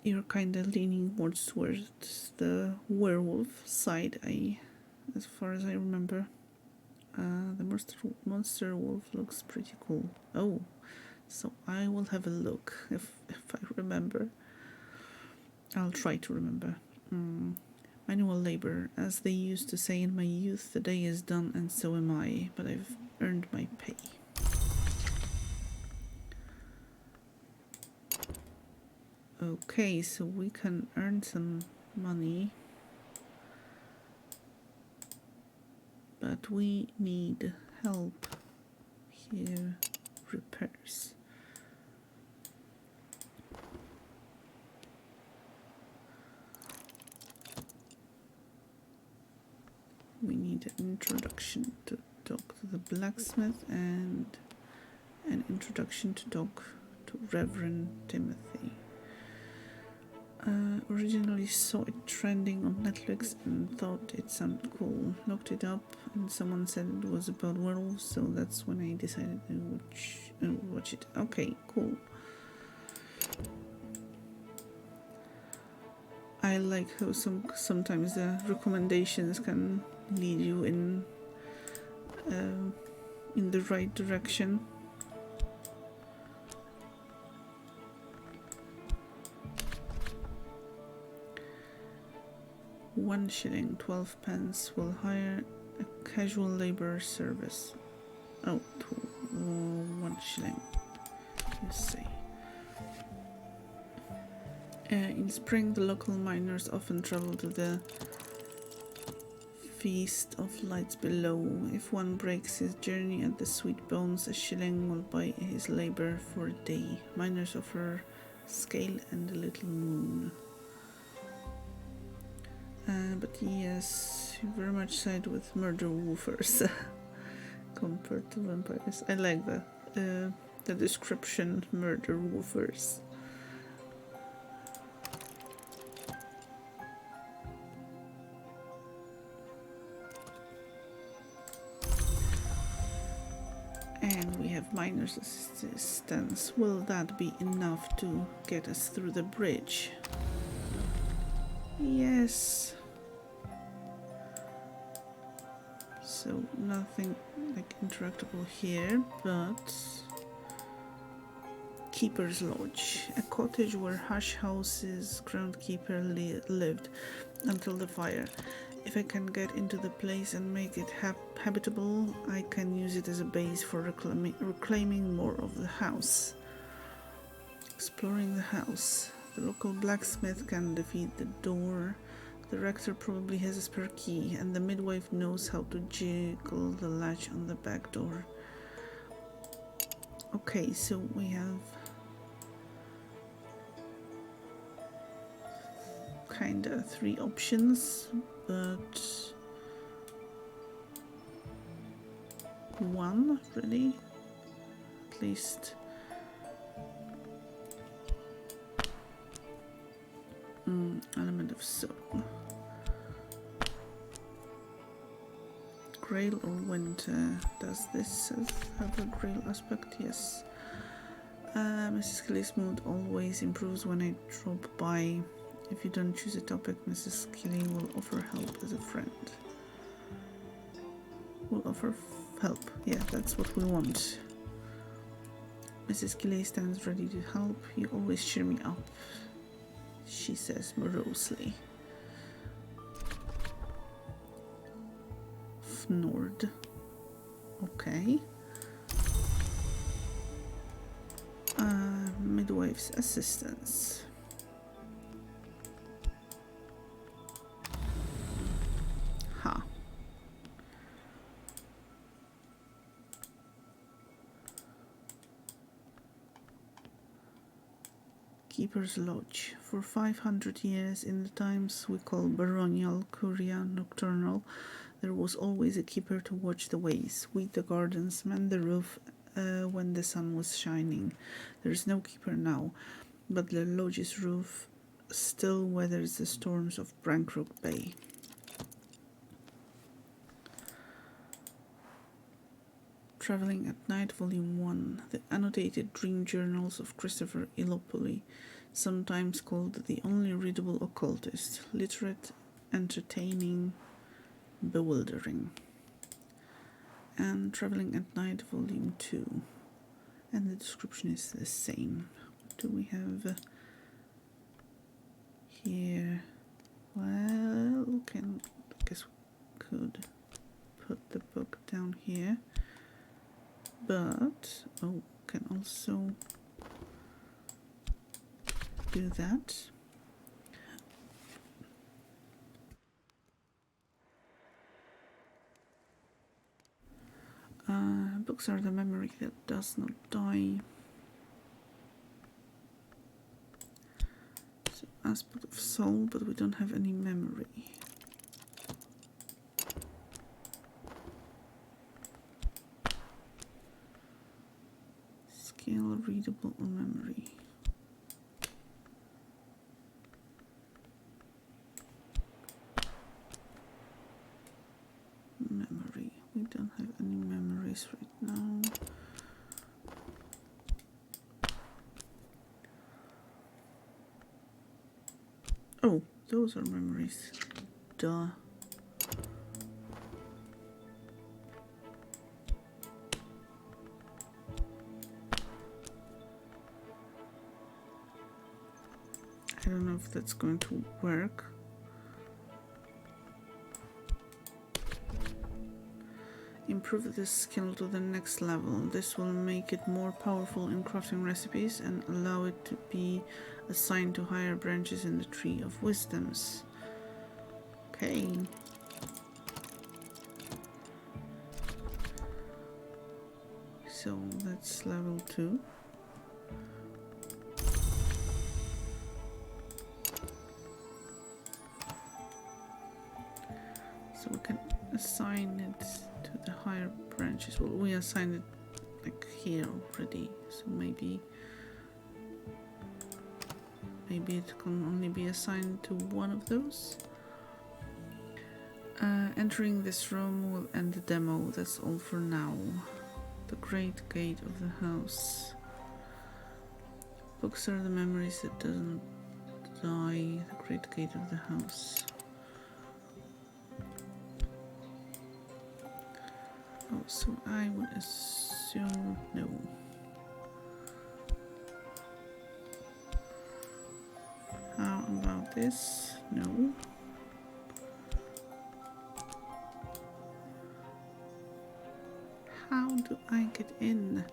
you're kind of leaning more towards the werewolf side. As far as I remember, the monster wolf looks pretty cool. Oh, so I will have a look if I remember. I'll try to remember. Manual labor, as they used to say in my youth, the day is done and so am I, but I've earned my pay. Okay, so we can earn some money, but we need help here. Repairs. We need an introduction to talk to the blacksmith and an introduction to talk to Reverend Timothy. Originally saw it trending on Netflix and thought it sounded cool. Looked it up and someone said it was about werewolves, so that's when I decided to watch it. Okay, cool. I like how sometimes the recommendations can lead you in the right direction. £1, 12 pence will hire a casual labor service. Oh, 1 shilling. You see. In spring, the local miners often travel to the Feast of Lights below. If one breaks his journey at the Sweet Bones, a shilling will buy his labor for a day. Miners offer scale and a little moon. But yes, very much side with murder woofers compared to vampires. I like the description, murder woofers. And we have miner's assistance. Will that be enough to get us through the bridge? Yes. So nothing like interactable here, but Keeper's Lodge, a cottage where Hush House's groundkeeper lived until the fire. If I can get into the place and make it habitable, I can use it as a base for reclaiming more of the house. Exploring the house. The local blacksmith can defeat the door. The rector probably has a spare key, and the midwife knows how to jiggle the latch on the back door. Okay, so we have kinda 3 options, but 1 really, at least. Element of soap. Grail or winter. Does this have a grail aspect? Yes. Mrs. Kelly's mood always improves when I drop by. If you don't choose a topic, Mrs. Kelly will offer help as a friend. Will offer help. Yeah, that's what we want. Mrs. Kelly stands ready to help. You always cheer me up, she says morosely. Fnord. Okay. Midwife's assistance. Keeper's Lodge. For 500 years, in the times we call baronial, curia, nocturnal, there was always a keeper to watch the ways, weed the gardens, mend the roof when the sun was shining. There is no keeper now, but the lodge's roof still weathers the storms of Brankrook Bay. Travelling at Night, Volume 1, the annotated dream journals of Christopher Illopoli, sometimes called the only readable occultist, literate, entertaining, bewildering. And Travelling at Night, Volume 2, and the description is the same. What do we have here? Well, I guess we could put the book down here. But, can also do that. Books are the memory that does not die. So, aspect of soul, but we don't have any memory. Skill, readable, or memory. Memory. We don't have any memories right now. Oh, those are memories. Duh. I don't know if that's going to work. Improve this skill to the next level. This will make it more powerful in crafting recipes and allow it to be assigned to higher branches in the Tree of Wisdoms. Okay. So that's level 2. So we can assign it to the higher branches. Well, we assigned it like here already, so maybe it can only be assigned to one of those. Entering this room will end the demo. That's all for now. The Great Gate of the House. Books are the memories that doesn't die. The Great Gate of the House. Oh, so I would assume no. How about this? No. How do I get in?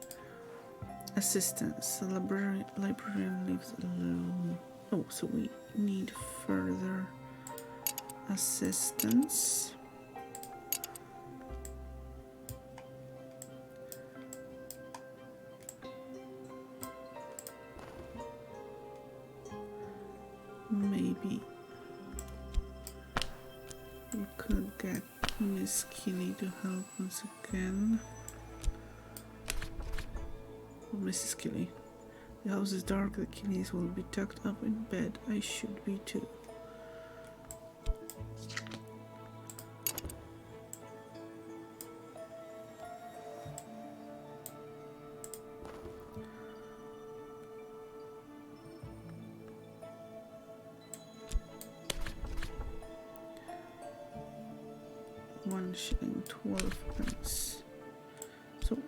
Assistance. The librarian leaves alone. Oh, so we need further assistance. Maybe we could get Miss Kelly to help once again. Oh, Mrs. Kelly. The house is dark, the Kellys will be tucked up in bed. I should be too. £1.12. So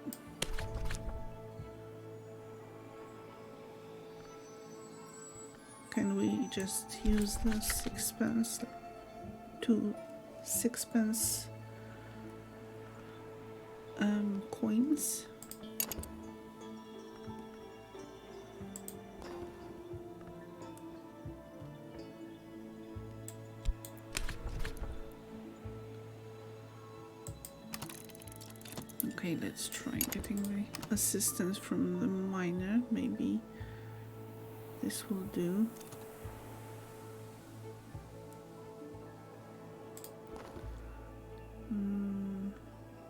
can we just use the 6p, 2 6p coins? Okay, let's try getting the assistance from the miner. Maybe this will do.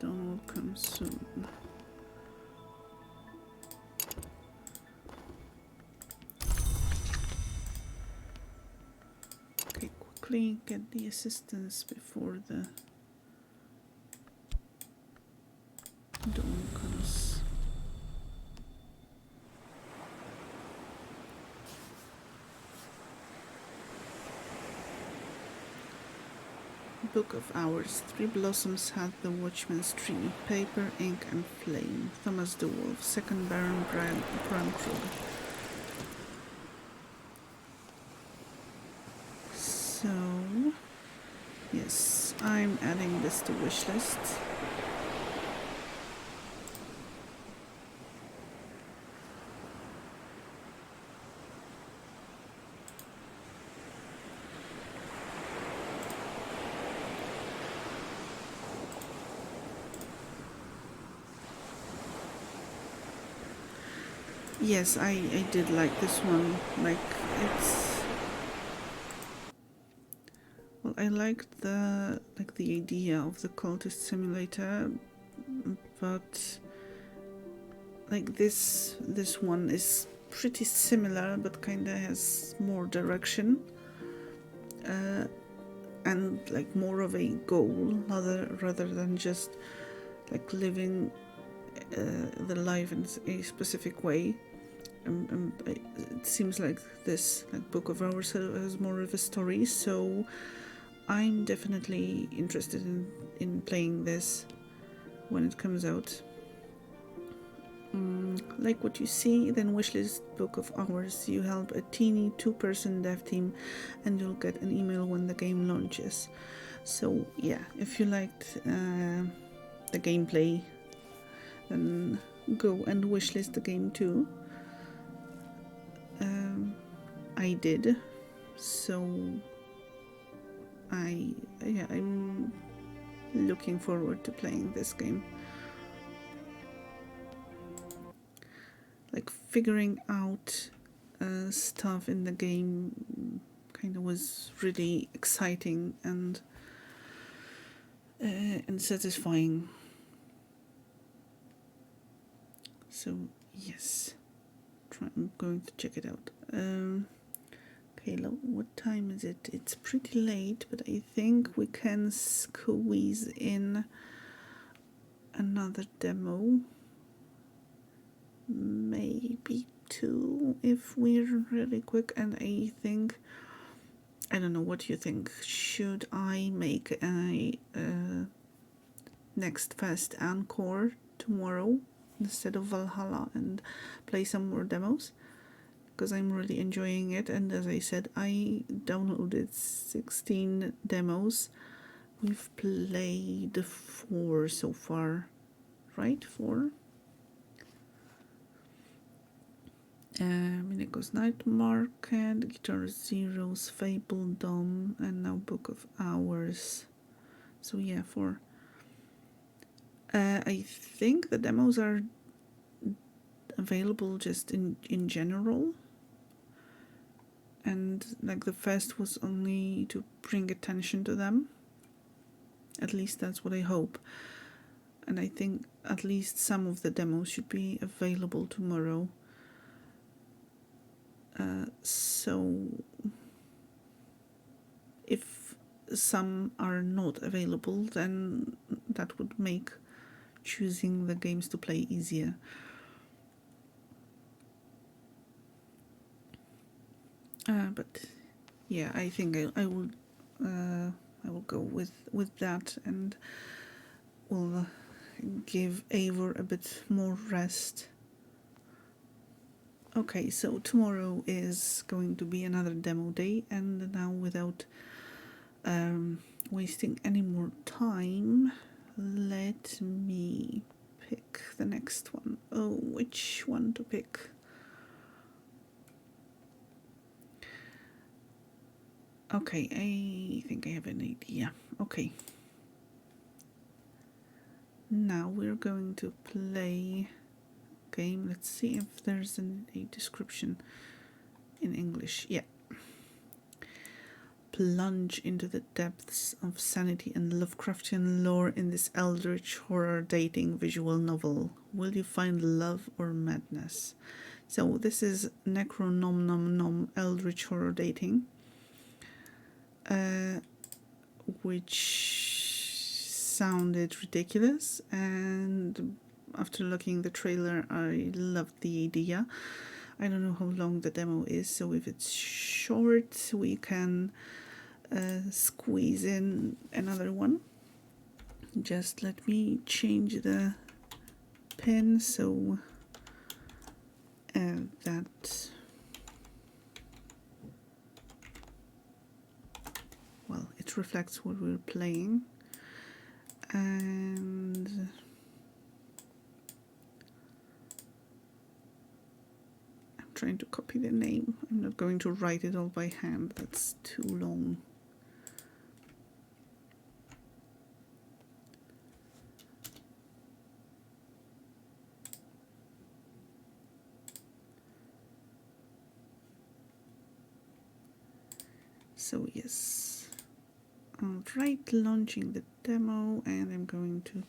Donald comes soon. Okay, quickly get the assistance before the Donald comes. Book of Hours. 3 blossoms had the watchman's tree. Paper, ink, and flame. Thomas de Wolf, 2nd Baron Brankrug. So, yes, I'm adding this to wishlist. Yes, I did like this one. Like, it's... Well, I liked the idea of the cultist simulator, but like this one is pretty similar, but kinda has more direction, and like more of a goal rather than just like living the life in a specific way. It seems like this Book of Hours has more of a story, so I'm definitely interested in playing this when it comes out. Like what you see, then wishlist Book of Hours. You help a teeny 2-person dev team and you'll get an email when the game launches. So yeah, if you liked the gameplay, then go and wishlist the game too. I did, so I'm looking forward to playing this game. Like figuring out stuff in the game kind of was really exciting and satisfying. So yes, I'm going to check it out. Okay, what time is it? It's pretty late, but I think we can squeeze in another demo. Maybe 2 if we're really quick. And I think, I don't know what you think. Should I make a Next Fest Encore tomorrow instead of Valhalla and play some more demos? Because I'm really enjoying it, and as I said, I downloaded 16 demos. We've played 4 so far, right? 4? Mineko's Night Market, Guitar Zero's Fabledom, and now Book of Hours. So yeah, 4. I think the demos are available just in general. And like the fest was only to bring attention to them. At least that's what I hope. And I think at least some of the demos should be available tomorrow. So if some are not available, then that would make choosing the games to play easier. But yeah, I think I will go with that, and will give Eivor a bit more rest. Okay, so tomorrow is going to be another demo day, and now without wasting any more time, let me pick the next one. Oh, which one to pick? Okay, I think I have an idea. Okay. Now we're going to play a game. Let's see if there's a description. in English. Yeah. Plunge into the depths of sanity and Lovecraftian lore in this Eldritch horror dating visual novel. Will you find love or madness? So this is NecroNomNomNom Eldritch horror dating, which sounded ridiculous, and after looking at the trailer I loved the idea. I don't know how long the demo is, so if it's short we can squeeze in another one. Just let me change the pen so that, well, it reflects what we're playing. And I'm trying to copy the name. I'm not going to write it all by hand, that's too long. So yes, all right, launching the demo, and I'm going to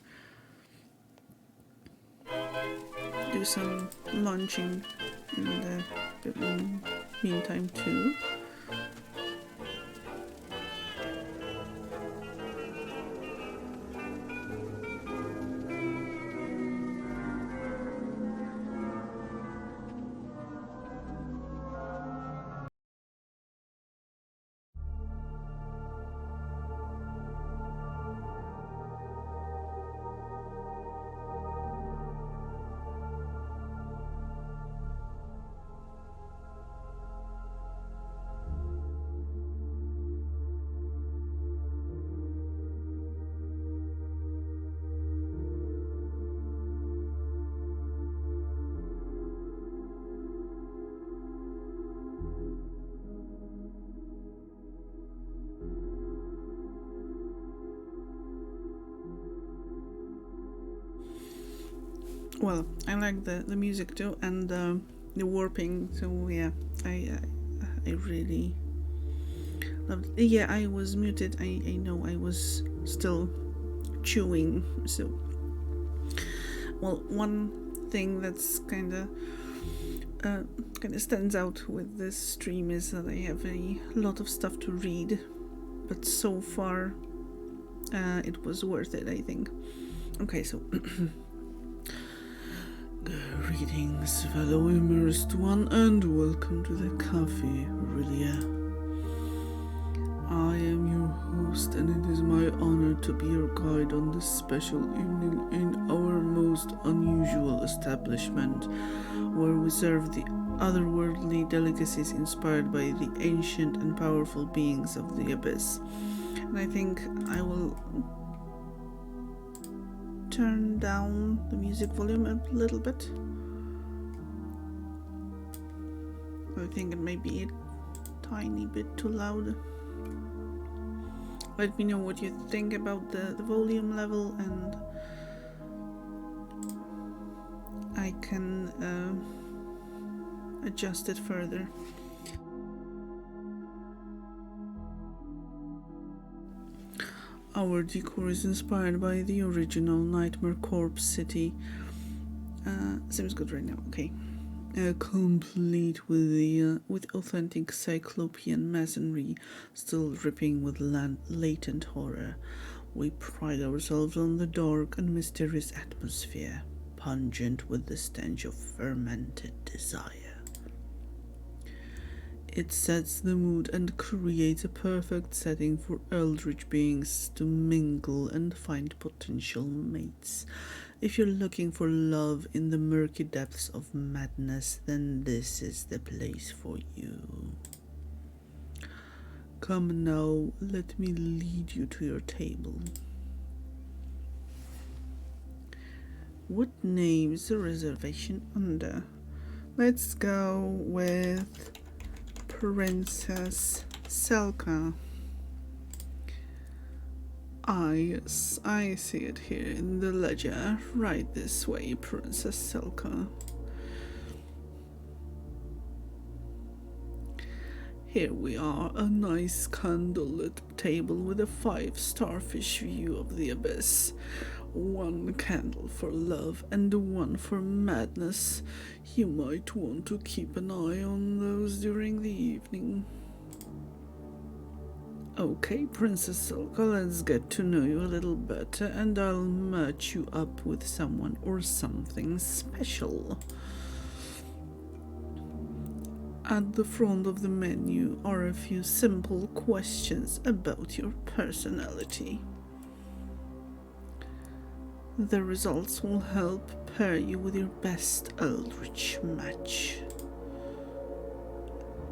do some launching in the meantime too. Well, I like the music too, and the warping. So yeah, I really loved it. Yeah, I was muted. I know I was still chewing. So, well, one thing that's kind of stands out with this stream is that I have a lot of stuff to read, but so far it was worth it, I think. Okay, so greetings, fellow immersed one, and welcome to the cafe, Aurelia. I am your host, and it is my honor to be your guide on this special evening in our most unusual establishment, where we serve the otherworldly delicacies inspired by the ancient and powerful beings of the abyss. And I think I will turn down the music volume a little bit. I think it may be a tiny bit too loud. Let me know what you think about the volume level, and I can adjust it further. Our decor is inspired by the original Nightmare Corpse city. Seems good right now, okay. Complete with authentic cyclopean masonry, still dripping with latent horror. We pride ourselves on the dark and mysterious atmosphere, pungent with the stench of fermented desire. It sets the mood and creates a perfect setting for eldritch beings to mingle and find potential mates. If you're looking for love in the murky depths of madness, then this is the place for you. Come now, let me lead you to your table. What name is the reservation under? Let's go with Princess Selka. Yes, I see it here in the ledger. Right this way, Princess Selka. Here we are, a nice candlelit table with a 5-starfish view of the abyss. 1 candle for love and 1 for madness. You might want to keep an eye on those during the evening. Okay, Princess Silka, let's get to know you a little better, and I'll match you up with someone or something special. At the front of the menu are a few simple questions about your personality. The results will help pair you with your best Eldritch match.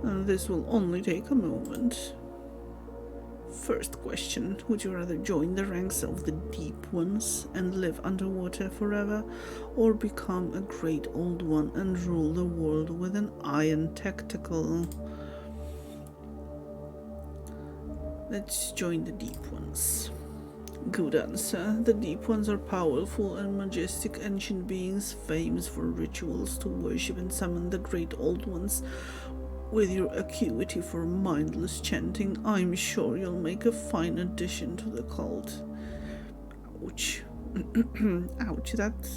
And this will only take a moment. First question, would you rather join the ranks of the Deep Ones and live underwater forever, or become a great old one and rule the world with an iron tactical? Let's join the Deep Ones. Good answer. The Deep Ones are powerful and majestic ancient beings famous for rituals to worship and summon the great old ones. With your acuity for mindless chanting, I'm sure you'll make a fine addition to the cult. Ouch. Ouch, that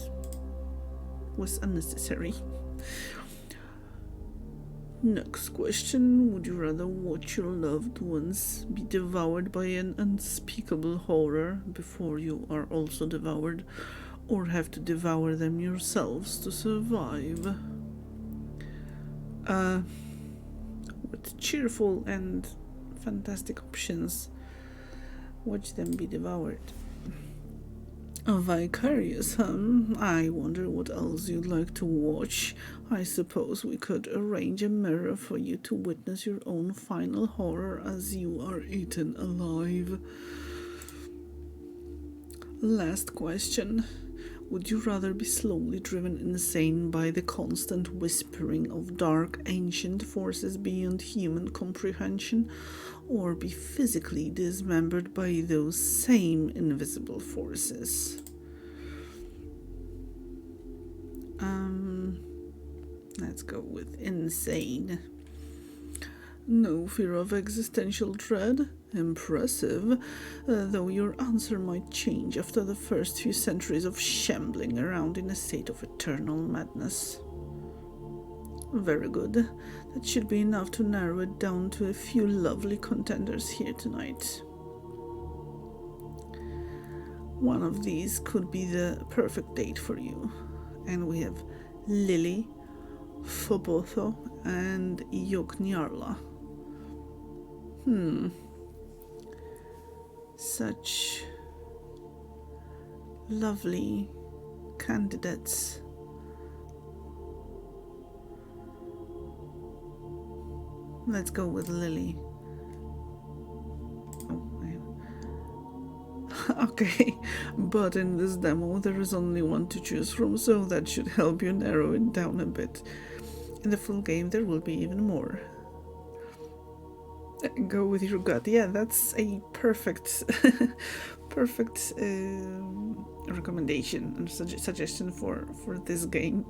was unnecessary. Next question, would you rather watch your loved ones be devoured by an unspeakable horror before you are also devoured, or have to devour them yourselves to survive? With cheerful and fantastic options, watch them be devoured. Vicarious, I wonder what else you'd like to watch. I suppose we could arrange a mirror for you to witness your own final horror as you are eaten alive. Last question. Would you rather be slowly driven insane by the constant whispering of dark ancient forces beyond human comprehension, or be physically dismembered by those same invisible forces? Let's go with insane. No fear of existential dread? Impressive, though your answer might change after the first few centuries of shambling around in a state of eternal madness. Very good. That should be enough to narrow it down to a few lovely contenders here tonight. One of these could be the perfect date for you. And we have Lily, Fabledom, and Yoknyarla. Such lovely candidates. Let's go with Lily. Okay, but in this demo there is only one to choose from, so that should help you narrow it down a bit. In the full game there will be even more. Go with your gut. Yeah, that's a perfect recommendation and suggestion for this game.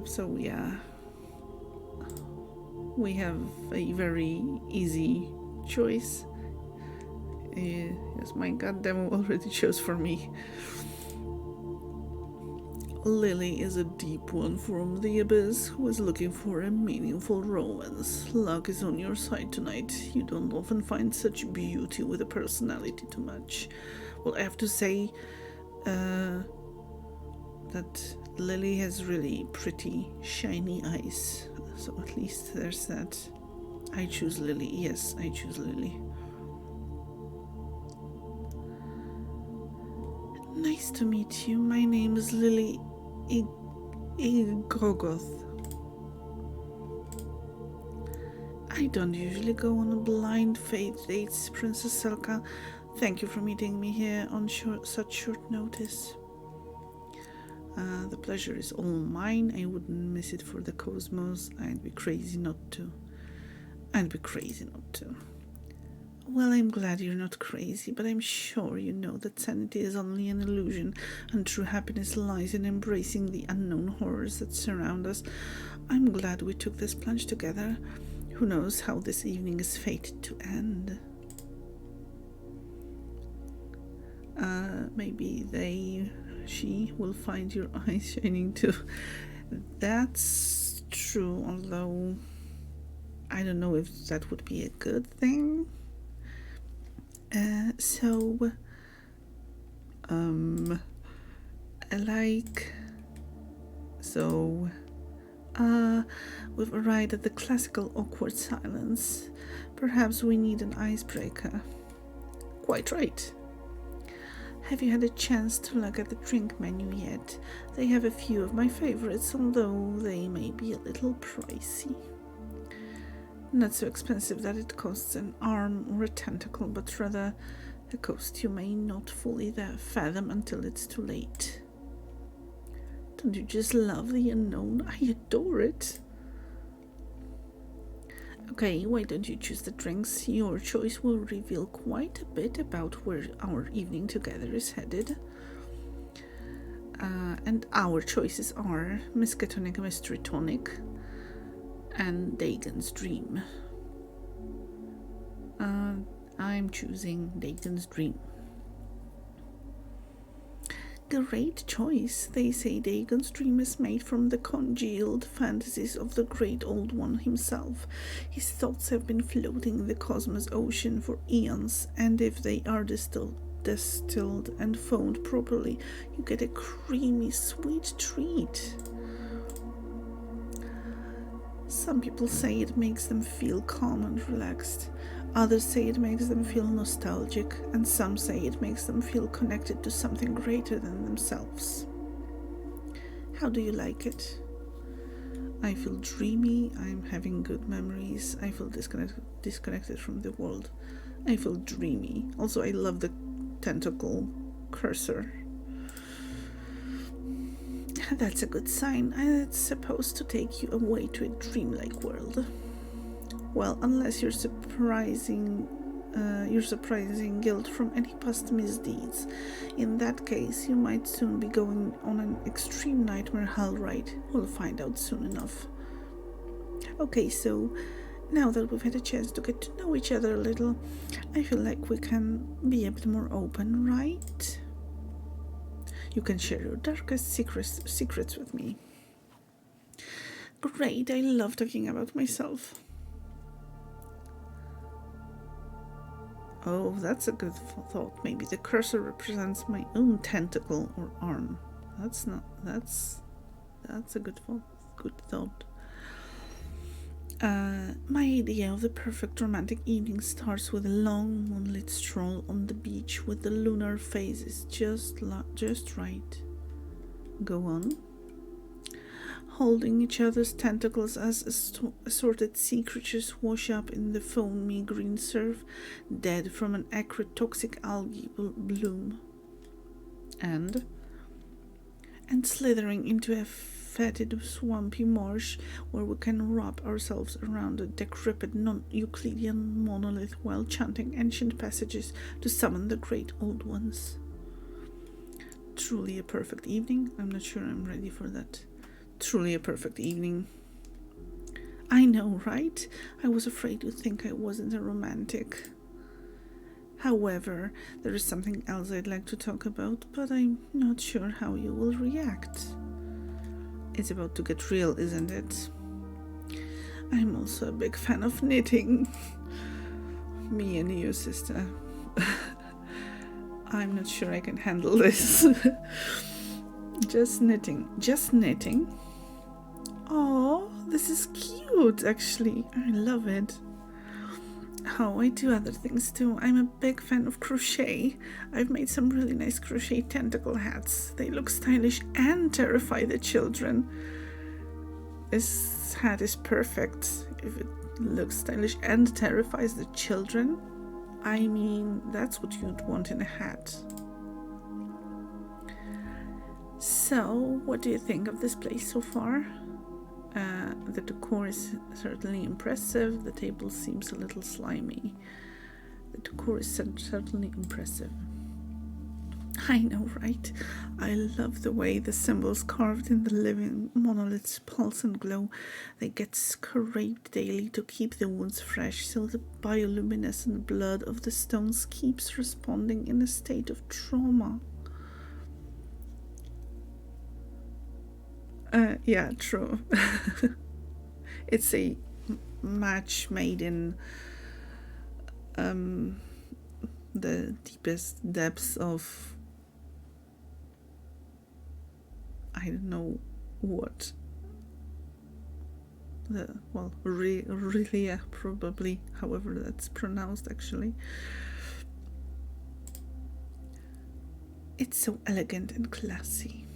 So yeah, we have a very easy choice. Yes, my god demo already chose for me. Lily is a deep one from the abyss who is looking for a meaningful romance. Luck is on your side tonight. You don't often find such beauty with a personality to match. Well, I have to say that Lily has really pretty, shiny eyes. So at least there's that. I choose Lily. Yes, I choose Lily. Nice to meet you. My name is Lily Igogoth. I don't usually go on blind faith dates, Princess Selka. Thank you for meeting me here on such short notice. The pleasure is all mine. I wouldn't miss it for the cosmos. I'd be crazy not to. Well, I'm glad you're not crazy, but I'm sure you know that sanity is only an illusion, and true happiness lies in embracing the unknown horrors that surround us. I'm glad we took this plunge together. Who knows how this evening is fated to end? Maybe she will find your eyes shining too. That's true, although I don't know if that would be a good thing. We've arrived at the classical awkward silence. Perhaps we need an icebreaker. Quite right. Have you had a chance to look at the drink menu yet? They have a few of my favorites, although they may be a little pricey. Not so expensive that it costs an arm or a tentacle, but rather a cost you may not fully fathom until it's too late. Don't you just love the unknown? I adore it. Okay, why don't you choose the drinks? Your choice will reveal quite a bit about where our evening together is headed. And our choices are Miskatonic Mystery Tonic and Dagon's Dream. I'm choosing Dagon's Dream. Great choice. They say Dagon's Dream is made from the congealed fantasies of the great old one himself. His thoughts have been floating in the cosmos ocean for eons, and if they are distilled and foamed properly, you get a creamy, sweet treat. Some people say it makes them feel calm and relaxed. Others say it makes them feel nostalgic, and some say it makes them feel connected to something greater than themselves. How do you like it? I feel dreamy, I'm having good memories, I feel disconnected from the world. I feel dreamy. Also, I love the tentacle cursor. That's a good sign. It's supposed to take you away to a dreamlike world. Well, unless you're surprising guilt from any past misdeeds. In that case, you might soon be going on an extreme nightmare hell ride. We'll find out soon enough. Okay, so now that we've had a chance to get to know each other a little, I feel like we can be a bit more open, right? You can share your darkest secrets with me. Great, I love talking about myself. Oh, that's a good thought. Maybe the cursor represents my own tentacle or arm. That's a good thought. My idea of the perfect romantic evening starts with a long moonlit stroll on the beach with the lunar phases just right. Go on. Holding each other's tentacles as assorted sea creatures wash up in the foamy green surf, dead from an acrid toxic algae bloom. And slithering into a fetid swampy marsh where we can wrap ourselves around a decrepit non-Euclidean monolith while chanting ancient passages to summon the great old ones. Truly a perfect evening. I'm not sure I'm ready for that. Truly a perfect evening. I know, right? I was afraid you'd think I wasn't a romantic. However, there is something else I'd like to talk about, but I'm not sure how you will react. It's about to get real, isn't it? I'm also a big fan of knitting. Me and you, sister. I'm not sure I can handle this. Just knitting. Oh, this is cute, actually. I love it. Oh, I do other things too. I'm a big fan of crochet. I've made some really nice crochet tentacle hats. They look stylish and terrify the children. This hat is perfect. If it looks stylish and terrifies the children, I mean, that's what you'd want in a hat. So, what do you think of this place so far? The decor is certainly impressive. The table seems a little slimy. The decor is certainly impressive. I know, right? I love the way the symbols carved in the living monoliths pulse and glow. They get scraped daily to keep the wounds fresh, so the bioluminescent blood of the stones keeps responding in a state of trauma. Yeah, true. It's a match made in the deepest depths of I don't know what. Rilia, probably, however that's pronounced actually. It's so elegant and classy.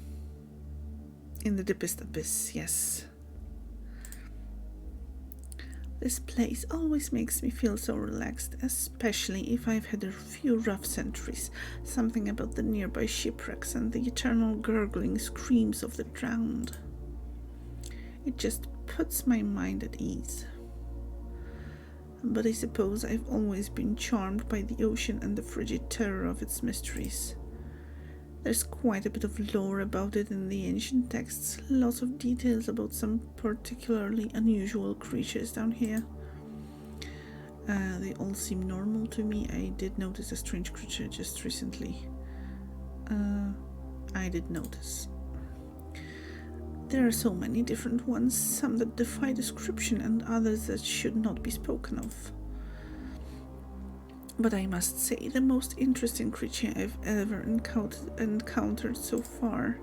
In the deepest abyss, yes. This place always makes me feel so relaxed, especially if I've had a few rough centuries. Something about the nearby shipwrecks and the eternal gurgling screams of the drowned. It just puts my mind at ease. But I suppose I've always been charmed by the ocean and the frigid terror of its mysteries. There's quite a bit of lore about it in the ancient texts, lots of details about some particularly unusual creatures down here. They all seem normal to me. I did notice a strange creature just recently. I did notice. There are so many different ones, some that defy description and others that should not be spoken of. But I must say, the most interesting creature I've ever encountered so far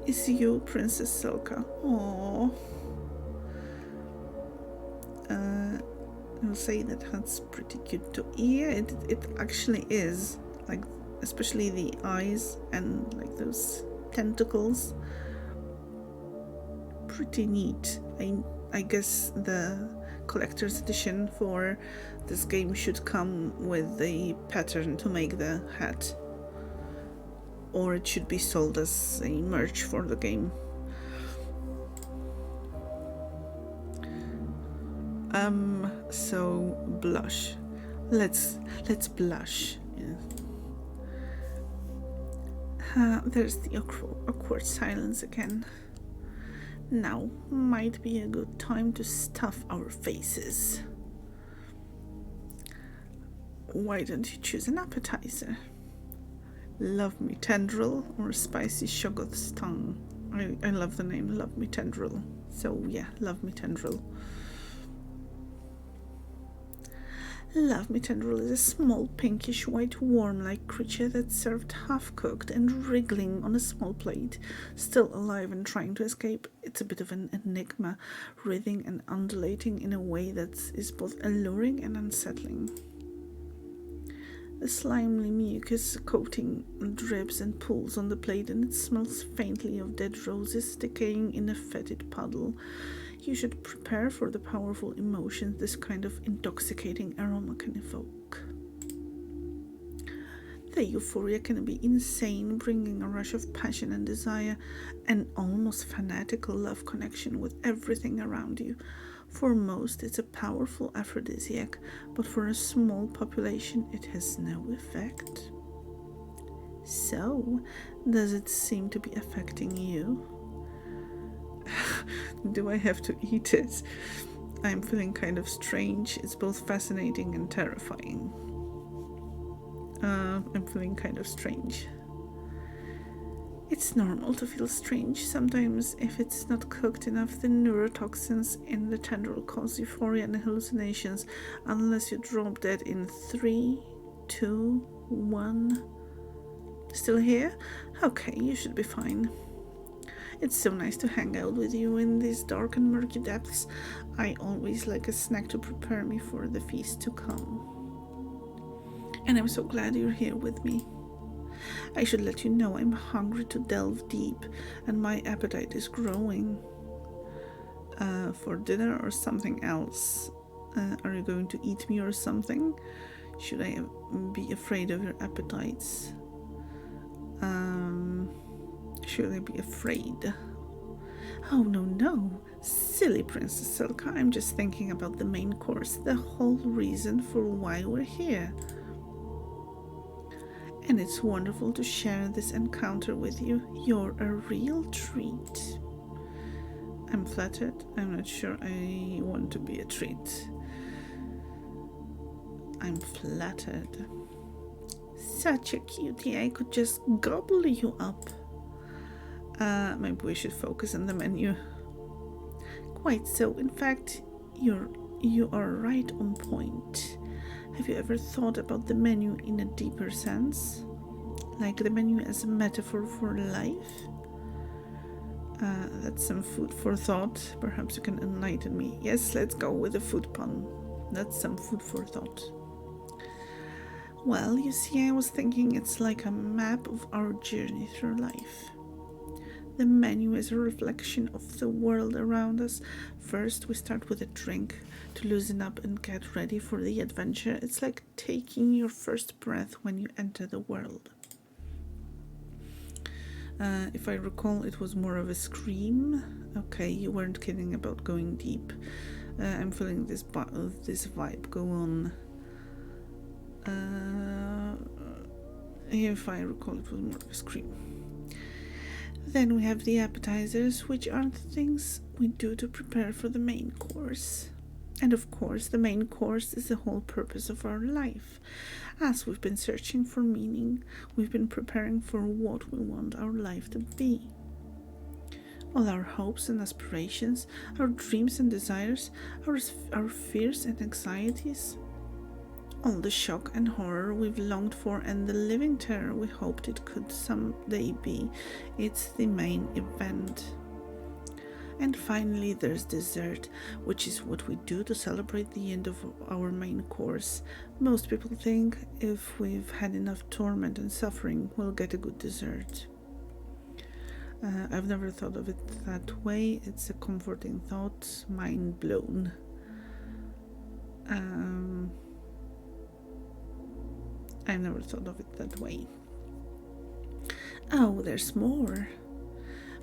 is you, Princess Selka. Aww. I'll say that's pretty cute too. Yeah, it actually is. Like, especially the eyes and like those tentacles. Pretty neat. I guess the collector's edition for this game should come with the pattern to make the hat, or it should be sold as a merch for the game. So blush. Let's blush. Yeah. There's the awkward silence again. Now might be a good time to stuff our faces. Why don't you choose an appetizer? Love Me Tendril or Spicy Shoggoth's Tongue? I love the name Love Me Tendril. So yeah, Love Me Tendril. Love Me Tendril is a small pinkish white worm-like creature that's served half-cooked and wriggling on a small plate, still alive and trying to escape. It's a bit of an enigma, writhing and undulating in a way that is both alluring and unsettling. The slimy mucus coating drips and pools on the plate, and it smells faintly of dead roses decaying in a fetid puddle. You should prepare for the powerful emotions this kind of intoxicating aroma can evoke. The euphoria can be insane, bringing a rush of passion and desire, an almost fanatical love connection with everything around you. For most, it's a powerful aphrodisiac, but for a small population, it has no effect. So, does it seem to be affecting you? Do I have to eat it? I'm feeling kind of strange. It's both fascinating and terrifying. I'm feeling kind of strange. It's normal to feel strange. Sometimes, if it's not cooked enough, the neurotoxins in the tendril cause euphoria and hallucinations, unless you drop dead in 3, 2, 1. Still here? Okay, you should be fine. It's so nice to hang out with you in these dark and murky depths. I always like a snack to prepare me for the feast to come. And I'm so glad you're here with me. I should let you know I'm hungry to delve deep, and my appetite is growing. For dinner or something else? Are you going to eat me or something? Should I be afraid of your appetites? Should I be afraid? Oh, no. Silly Princess Silka, I'm just thinking about the main course, the whole reason for why we're here. And it's wonderful to share this encounter with you. You're a real treat. I'm flattered. I'm not sure I want to be a treat. I'm flattered. Such a cutie, I could just gobble you up. Maybe we should focus on the menu. Quite so. In fact, you are right on point. Have you ever thought about the menu in a deeper sense? Like the menu as a metaphor for life? That's some food for thought. Perhaps you can enlighten me. Yes, let's go with the food pun. That's some food for thought. Well, you see, I was thinking it's like a map of our journey through life. The menu is a reflection of the world around us. First, we start with a drink to loosen up and get ready for the adventure. It's like taking your first breath when you enter the world. If I recall, it was more of a scream. Okay, you weren't kidding about going deep. I'm feeling this vibe go on. If I recall, it was more of a scream. Then we have the appetizers, which are the things we do to prepare for the main course. And of course, the main course is the whole purpose of our life. As we've been searching for meaning, we've been preparing for what we want our life to be. All our hopes and aspirations, our dreams and desires, our fears and anxieties, all the shock and horror we've longed for, and the living terror we hoped it could someday be. It's the main event. And finally, there's dessert, which is what we do to celebrate the end of our main course. Most people think if we've had enough torment and suffering, we'll get a good dessert. I've never thought of it that way. It's a comforting thought. Mind blown. I never thought of it that way. Oh, there's more.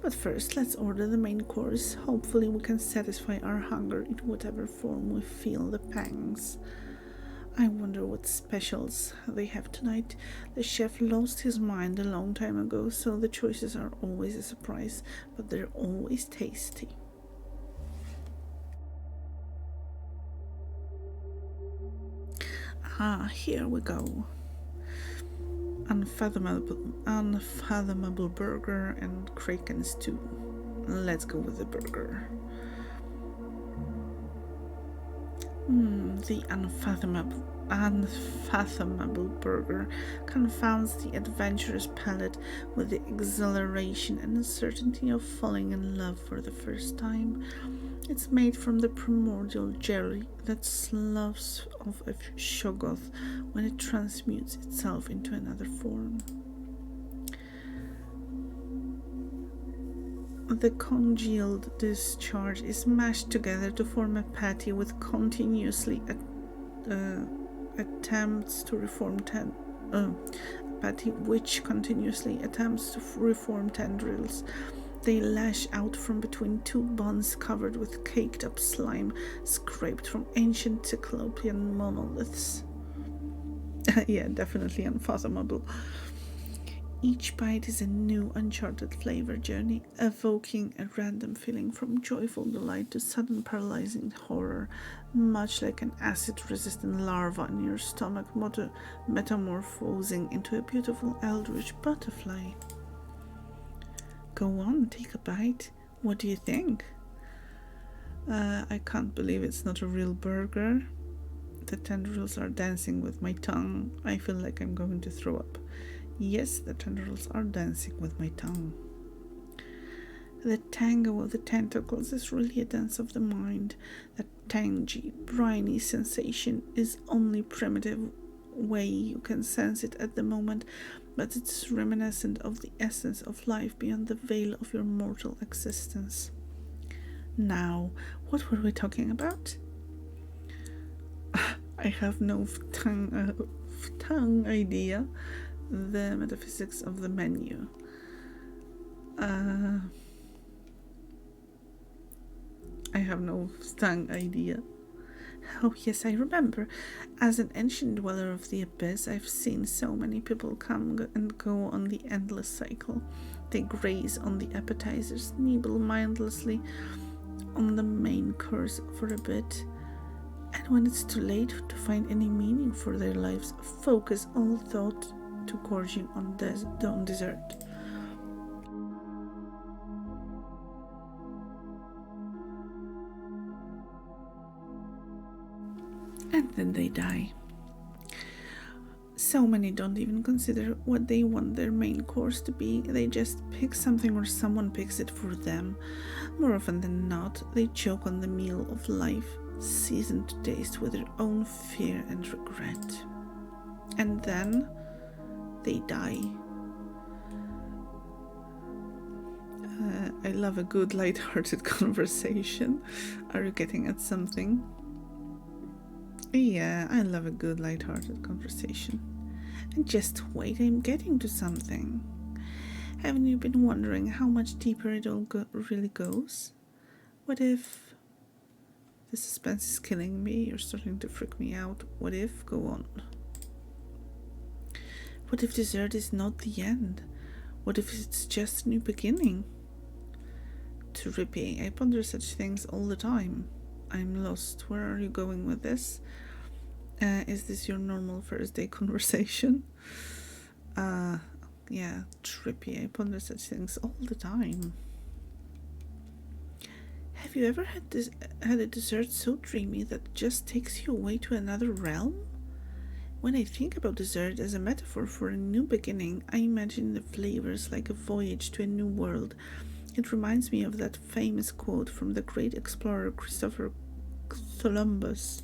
But first, let's order the main course. Hopefully we can satisfy our hunger in whatever form we feel the pangs. I wonder what specials they have tonight. The chef lost his mind a long time ago, so the choices are always a surprise, but they're always tasty. Here we go. Unfathomable burger and kraken stew. Let's go with the burger. The unfathomable burger confounds the adventurous palate with the exhilaration and uncertainty of falling in love for the first time. It's made from the primordial jelly that sloughs off a shoggoth when it transmutes itself into another form. The congealed discharge is mashed together to form a patty with continuously attempts to reform patty which continuously attempts to reform tendrils. They lash out from between two buns covered with caked-up slime scraped from ancient cyclopean monoliths. Yeah, definitely unfathomable. Each bite is a new, uncharted flavor journey, evoking a random feeling from joyful delight to sudden paralyzing horror, much like an acid-resistant larva in your stomach metamorphosing into a beautiful Eldritch butterfly. Go on, take a bite. What do you think? I can't believe it's not a real burger. The tendrils are dancing with my tongue. I feel like I'm going to throw up. Yes, the tendrils are dancing with my tongue. The tango of the tentacles is really a dance of the mind. That tangy, briny sensation is only primitive way you can sense it at the moment, but it's reminiscent of the essence of life beyond the veil of your mortal existence. Now, what were we talking about? I have no tongue idea. The metaphysics of the menu. I I have no dang idea. Oh, yes, I remember. As an ancient dweller of the abyss, I've seen so many people come and go on the endless cycle. They graze on the appetizers, nibble mindlessly on the main course for a bit, and when it's too late to find any meaning for their lives, focus all thought to gorging on dessert. And then they die. So many don't even consider what they want their main course to be. They just pick something or someone picks it for them. More often than not, they choke on the meal of life, seasoned to taste with their own fear and regret. And then they die. I love a good light-hearted conversation. Are you getting at something? Yeah, I love a good light-hearted conversation. And just wait, I'm getting to something. Haven't you been wondering how much deeper it all really goes? What if... The suspense is killing me, you're starting to freak me out. What if? Go on. What if dessert is not the end? What if it's just a new beginning? Trippy, I ponder such things all the time. I'm lost. Where are you going with this? Is this your normal first day conversation? Yeah, trippy. I ponder such things all the time. Have you ever had a dessert so dreamy that it just takes you away to another realm? When I think about dessert as a metaphor for a new beginning, I imagine the flavors like a voyage to a new world. It reminds me of that famous quote from the great explorer Christopher Columbus.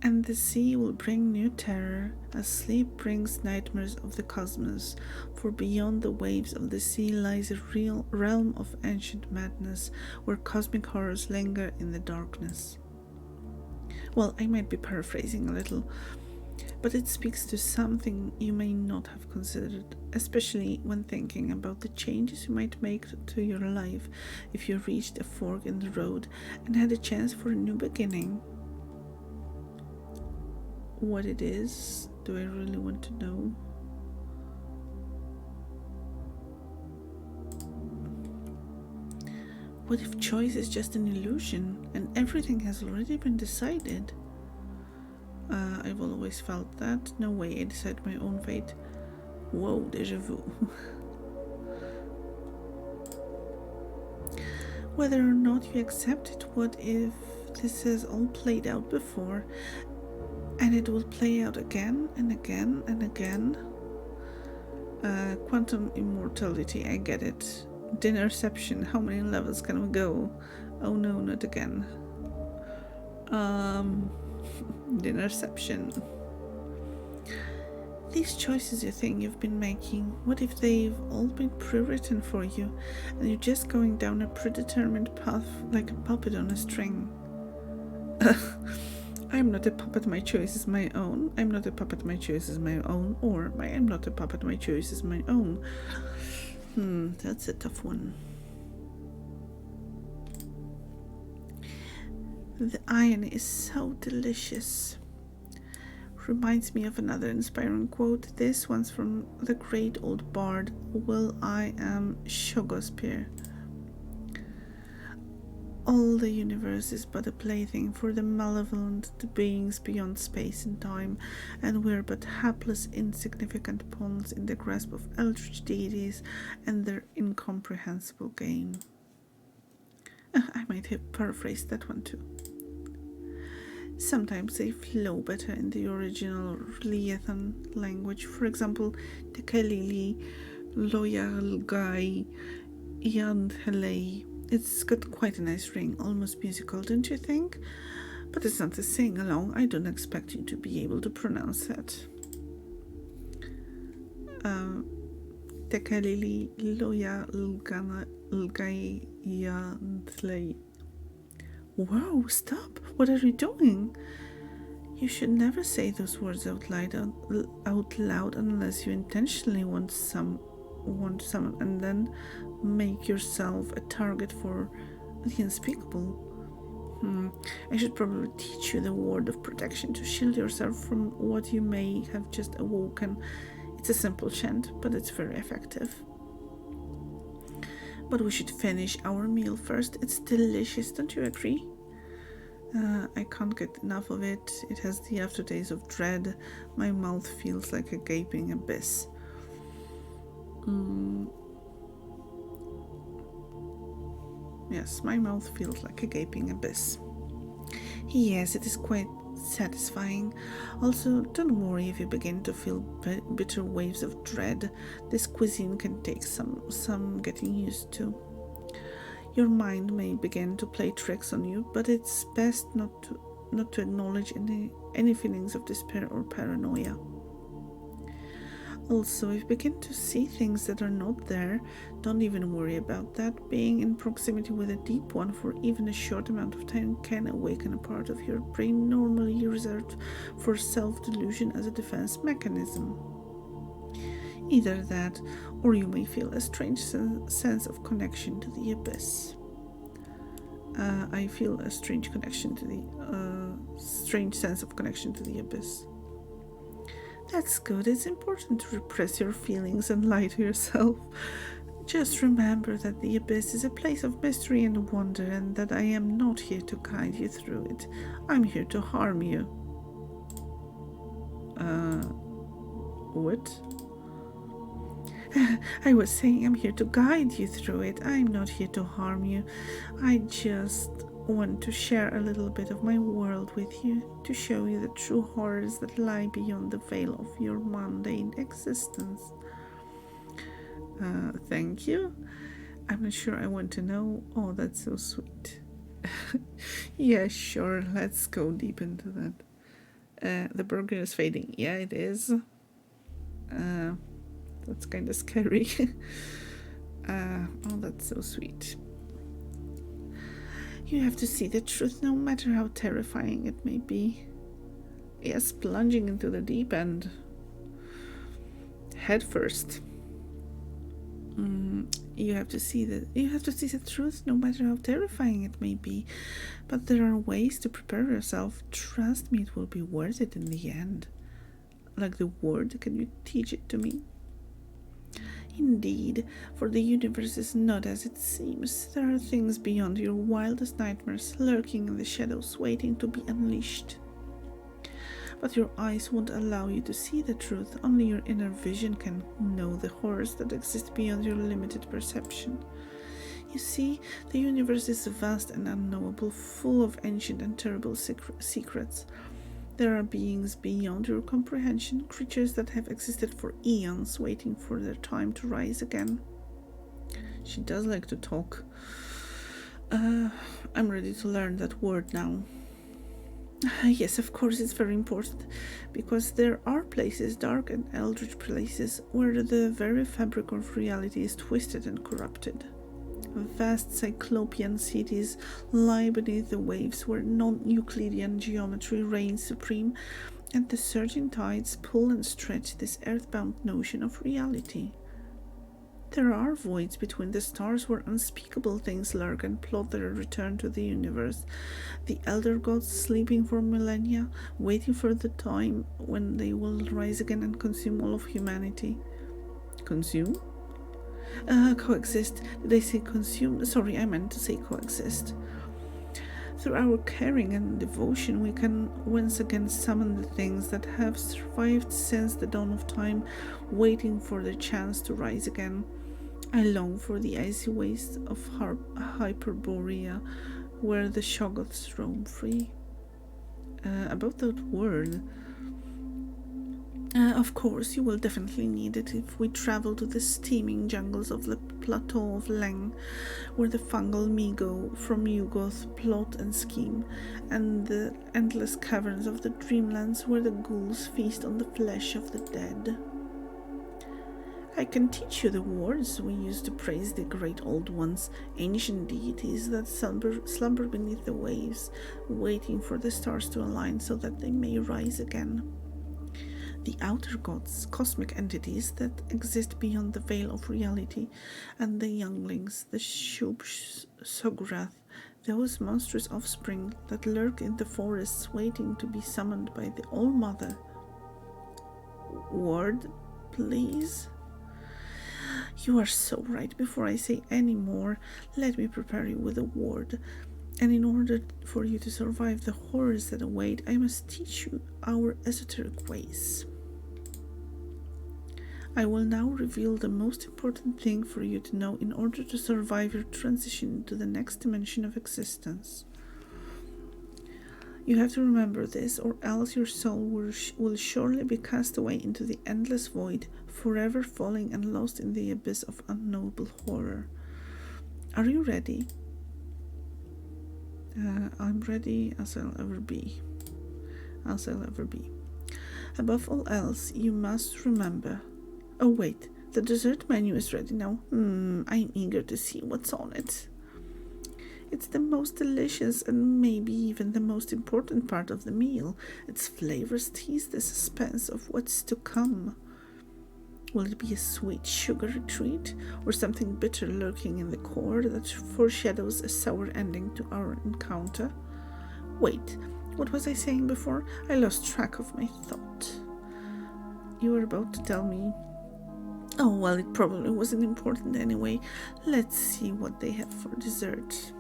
And the sea will bring new terror, as sleep brings nightmares of the cosmos, for beyond the waves of the sea lies a real realm of ancient madness, where cosmic horrors linger in the darkness. Well, I might be paraphrasing a little, but it speaks to something you may not have considered, especially when thinking about the changes you might make to your life if you reached a fork in the road and had a chance for a new beginning. What it is, do I really want to know? What if choice is just an illusion and everything has already been decided? I've always felt that. No way I decide my own fate. Whoa, déjà vu. Whether or not you accept it, what if this has all played out before and it will play out again and again and again? Quantum immortality, I get it. Dinnerception, how many levels can we go? Oh no, not again. Dinnerception. These choices you think you've been making, what if they've all been pre-written for you and you're just going down a predetermined path like a puppet on a string? I'm not a puppet, my choice is my own. I'm not a puppet, my choice is my own. Or I'm not a puppet, my choice is my own. That's a tough one. The irony is so delicious. Reminds me of another inspiring quote. This one's from the great old bard Will I Am Shakespeare. All the universe is but a plaything for the malevolent beings beyond space and time, and we're but hapless, insignificant pawns in the grasp of Eldritch deities and their incomprehensible game. I might have paraphrased that one too. Sometimes they flow better in the original Leviathan language. For example, Tekelili, Loyalgai, Yandhelei. It's got quite a nice ring, almost musical, don't you think? But it's not a sing-along. I don't expect you to be able to pronounce that. Tekelili, Loyalgai, Yandhelei. Whoa, stop! What are you doing? You should never say those words out loud unless you intentionally want some, and then make yourself a target for The unspeakable. I should probably teach you the word of protection to shield yourself from what you may have just awoken. It's a simple chant, but it's very effective. But we should finish our meal first. It's delicious, don't you agree? I can't get enough of it. It has the aftertaste of dread. My mouth feels like a gaping abyss. Yes, my mouth feels like a gaping abyss. Yes, it is quite satisfying. Also, don't worry if you begin to feel bitter waves of dread. This cuisine can take some getting used to. Your mind may begin to play tricks on you, but it's best not to acknowledge any feelings of despair or paranoia. Also, if you begin to see things that are not there, don't even worry about that. Being in proximity with a deep one for even a short amount of time can awaken a part of your brain normally reserved for self-delusion as a defense mechanism. Either that, or you may feel a strange sense of connection to the abyss. I feel a strange sense of connection to the abyss. That's good. It's important to repress your feelings and lie to yourself. Just remember that the abyss is a place of mystery and wonder, and that I am not here to guide you through it. I'm here to harm you. What? I was saying I'm here to guide you through it. I'm not here to harm you. I just want to share a little bit of my world with you, to show you the true horrors that lie beyond the veil of your mundane existence. Thank you. I'm not sure I want to know. Oh, that's so sweet. Yeah, sure. Let's go deep into that. The burger is fading. Yeah, it is. That's kind of scary. Oh, that's so sweet. You have to see the truth, no matter how terrifying it may be. Yes, plunging into the deep end. Head first. You have to see the truth, no matter how terrifying it may be. But there are ways to prepare yourself. Trust me, it will be worth it in the end. Like the word, can you teach it to me? Indeed, for the universe is not as it seems. There are things beyond your wildest nightmares lurking in the shadows, waiting to be unleashed. But your eyes won't allow you to see the truth. Only your inner vision can know the horrors that exist beyond your limited perception. You see, the universe is vast and unknowable, full of ancient and terrible secrets. There are beings beyond your comprehension, creatures that have existed for eons, waiting for their time to rise again. She does like to talk. I'm ready to learn that word now. Yes, of course, it's very important, because there are places, dark and eldritch places, where the very fabric of reality is twisted and corrupted. Vast cyclopean cities lie beneath the waves where non-Euclidean geometry reigns supreme, and the surging tides pull and stretch this earthbound notion of reality. There are voids between the stars where unspeakable things lurk and plot their return to the universe. The elder gods sleeping for millennia, waiting for the time when they will rise again and consume all of humanity. Consume? Coexist. Did I say consume? Sorry, I meant to say coexist. Through our caring and devotion, we can once again summon the things that have survived since the dawn of time, waiting for their chance to rise again. I long for the icy wastes of Hyperborea, where the Shoggoths roam free. About that word... of course, you will definitely need it if we travel to the steaming jungles of the Plateau of Leng, where the fungal Migo from Yugoth plot and scheme, and the endless caverns of the Dreamlands where the ghouls feast on the flesh of the dead. I can teach you the words we use to praise the great old ones, ancient deities that slumber beneath the waves, waiting for the stars to align so that they may rise again. The outer gods, cosmic entities that exist beyond the veil of reality, and the younglings, the Shub-Sograth, those monstrous offspring that lurk in the forests waiting to be summoned by the All-Mother. Word, please? You are so right. Before I say any more, let me prepare you with a word. And in order for you to survive the horrors that await, I must teach you our esoteric ways. I will now reveal the most important thing for you to know in order to survive your transition to the next dimension of existence. You have to remember this, or else your soul will surely be cast away into the endless void, forever falling and lost in the abyss of unknowable horror. Are you ready? I'm ready as I'll ever be. As I'll ever be. Above all else, you must remember. Oh wait, the dessert menu is ready now. I'm eager to see what's on it. It's the most delicious and maybe even the most important part of the meal. Its flavors tease the suspense of what's to come. Will it be a sweet, sugary treat, or something bitter lurking in the core that foreshadows a sour ending to our encounter? Wait, what was I saying before? I lost track of my thought. You were about to tell me... Oh, well, it probably wasn't important anyway. Let's see what they have for dessert.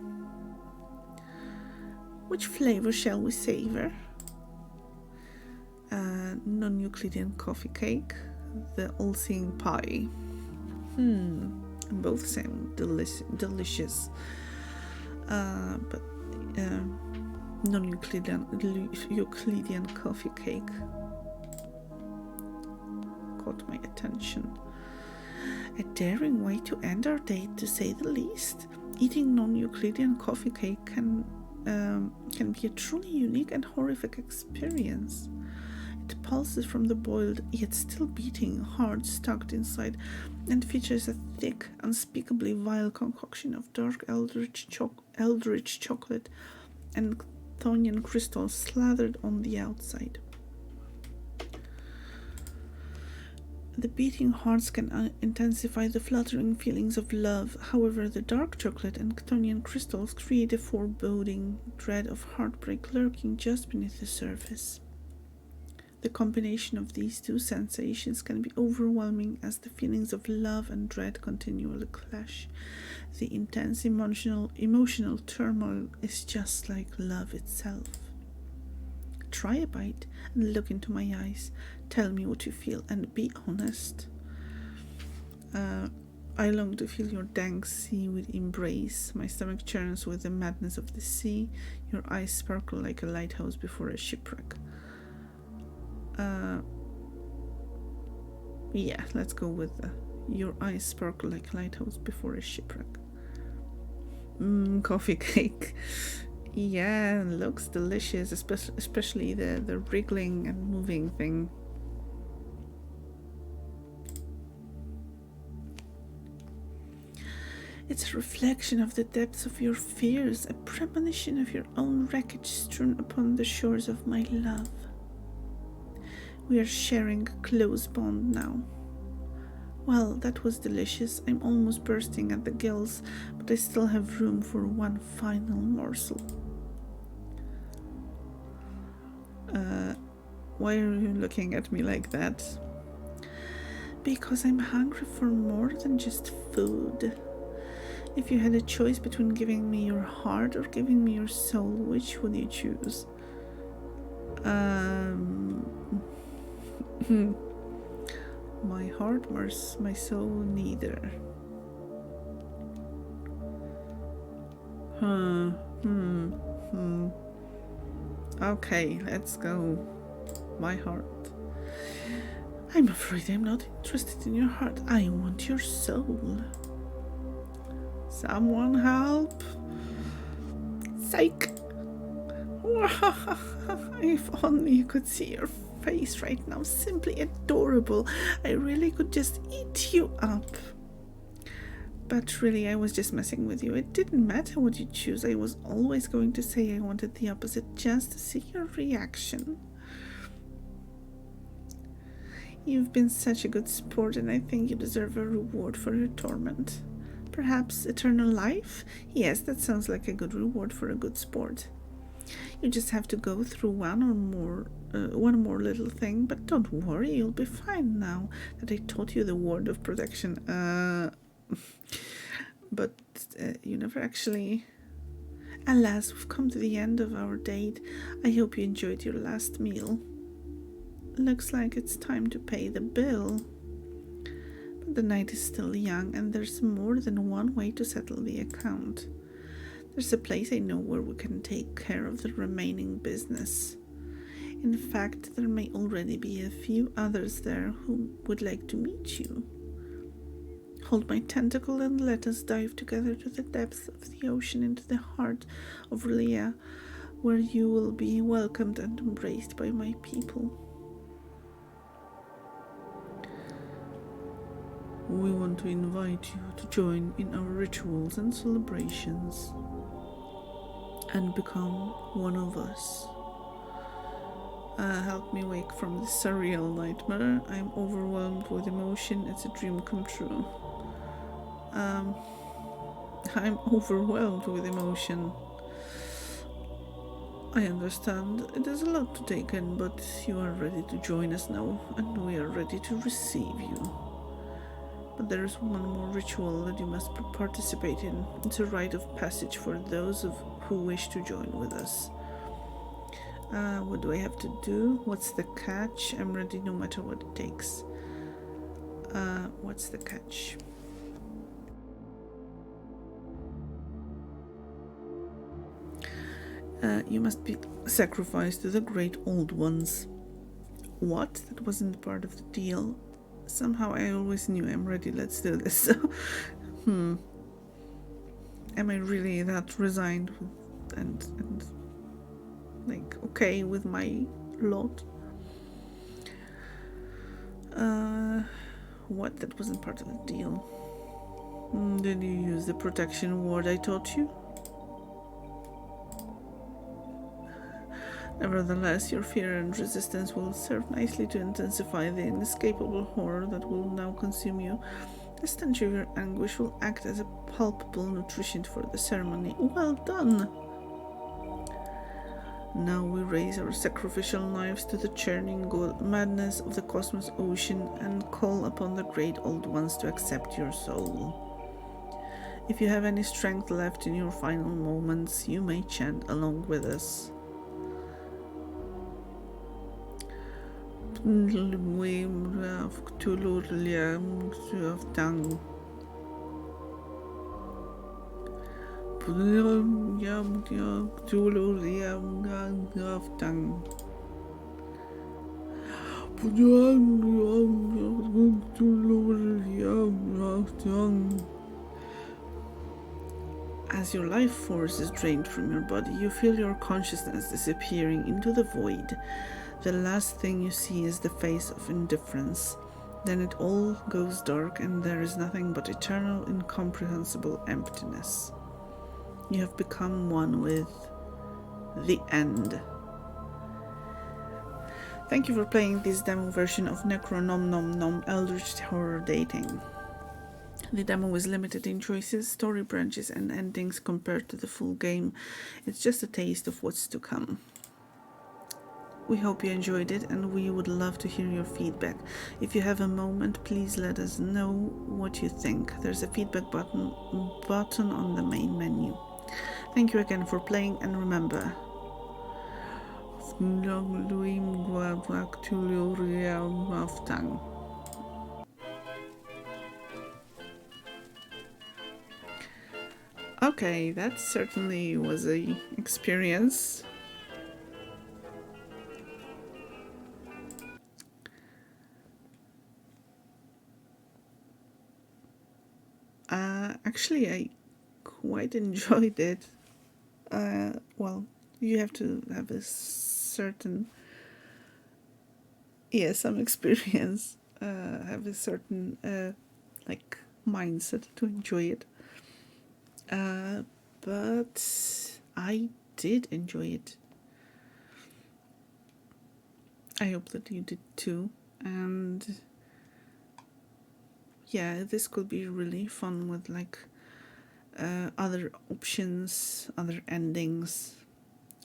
Which flavor shall we savor? Non-Euclidean coffee cake, the all-seeing pie. Both sound delicious. But non-Euclidean coffee cake caught my attention. A daring way to end our date, to say the least. Eating non-Euclidean coffee cake can be a truly unique and horrific experience. It pulses from the boiled, yet still beating heart stuck inside, and features a thick, unspeakably vile concoction of dark eldritch chocolate and chthonian crystals slathered on the outside. The beating hearts can intensify the fluttering feelings of love. However, the dark chocolate and chthonian crystals create a foreboding dread of heartbreak lurking just beneath the surface. The combination of these two sensations can be overwhelming as the feelings of love and dread continually clash. The intense emotional turmoil is just like love itself. Try a bite and look into my eyes. Tell me what you feel and be honest. I long to feel your dank seaweed embrace. My stomach churns with the madness of the sea. Your eyes sparkle like a lighthouse before a shipwreck. Yeah, let's go with your eyes sparkle like a lighthouse before a shipwreck. Coffee cake. Yeah, looks delicious, especially the wriggling and moving thing. It's a reflection of the depths of your fears, a premonition of your own wreckage strewn upon the shores of my love. We are sharing a close bond now. Well, that was delicious. I'm almost bursting at the gills, but I still have room for one final morsel. Why are you looking at me like that? Because I'm hungry for more than just food. If you had a choice between giving me your heart or giving me your soul, which would you choose? My heart or my soul, neither. Okay, let's go. My heart. I'm afraid I'm not interested in your heart. I want your soul. Someone help. Psych. If only you could see your face right now. Simply adorable. I really could just eat you up. But really, I was just messing with you. It didn't matter what you choose. I was always going to say I wanted the opposite just to see your reaction. You've been such a good sport, and I think you deserve a reward for your torment. Perhaps eternal life? Yes, that sounds like a good reward for a good sport. You just have to go through one more little thing, but don't worry, you'll be fine now that I taught you the word of protection. But you never actually. Alas, we've come to the end of our date. I hope you enjoyed your last meal. Looks like it's time to pay the bill. But the night is still young, and there's more than one way to settle the account. There's a place I know where we can take care of the remaining business. In fact, there may already be a few others there who would like to meet you. Hold my tentacle and let us dive together to the depths of the ocean into the heart of Leah, where you will be welcomed and embraced by my people. We want to invite you to join in our rituals and celebrations and become one of us. Help me wake from this surreal nightmare. I'm overwhelmed with emotion. It's a dream come true. I'm overwhelmed with emotion. I understand. It is a lot to take in, but you are ready to join us now, and we are ready to receive you. But there is one more ritual that you must participate in. It's a rite of passage for those who wish to join with us. What do I have to do? What's the catch? I'm ready no matter what it takes. What's the catch? You must be sacrificed to the great old ones. What? That wasn't part of the deal. Somehow I always knew. I'm ready, let's do this. Am I really that resigned and like okay with my lot? What? That wasn't part of the deal. Did you use the protection word I taught you? Nevertheless, your fear and resistance will serve nicely to intensify the inescapable horror that will now consume you. The stench of your anguish will act as a palpable nutrition for the ceremony. Well done! Now we raise our sacrificial knives to the churning madness of the cosmos ocean and call upon the great old ones to accept your soul. If you have any strength left in your final moments, you may chant along with us. As your life force is drained from your body, you feel your consciousness disappearing into the void. The last thing you see is the face of indifference. Then it all goes dark and there is nothing but eternal, incomprehensible emptiness. You have become one with the end. Thank you for playing this demo version of NecroNomNomNom Eldritch Horror Dating. The demo is limited in choices, story branches, and endings compared to the full game. It's just a taste of what's to come. We hope you enjoyed it, and we would love to hear your feedback. If you have a moment, please let us know what you think. There's a feedback button on the main menu. Thank you again for playing, and remember... Okay, that certainly was an experience. Actually, I quite enjoyed it. Well, you have to have a certain... some experience. Have a certain, mindset to enjoy it. But I did enjoy it. I hope that you did too. and yeah, this could be really fun with like other options, other endings,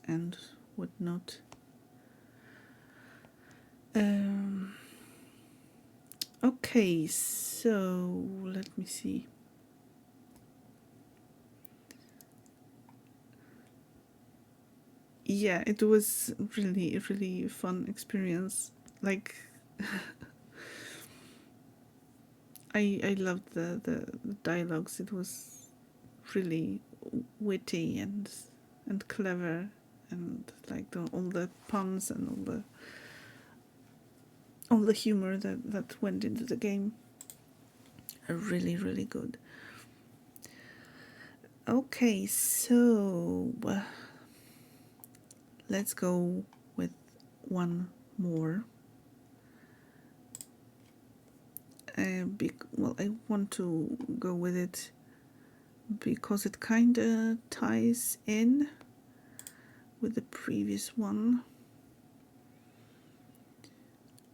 and whatnot. Okay, so let me see. Yeah, it was really, really fun experience. Like, I loved the dialogues. It was really witty and clever, and like all the puns and all the humor that went into the game are really, really good. Okay, so let's go with one more. Well, I want to go with it because it kind of ties in with the previous one.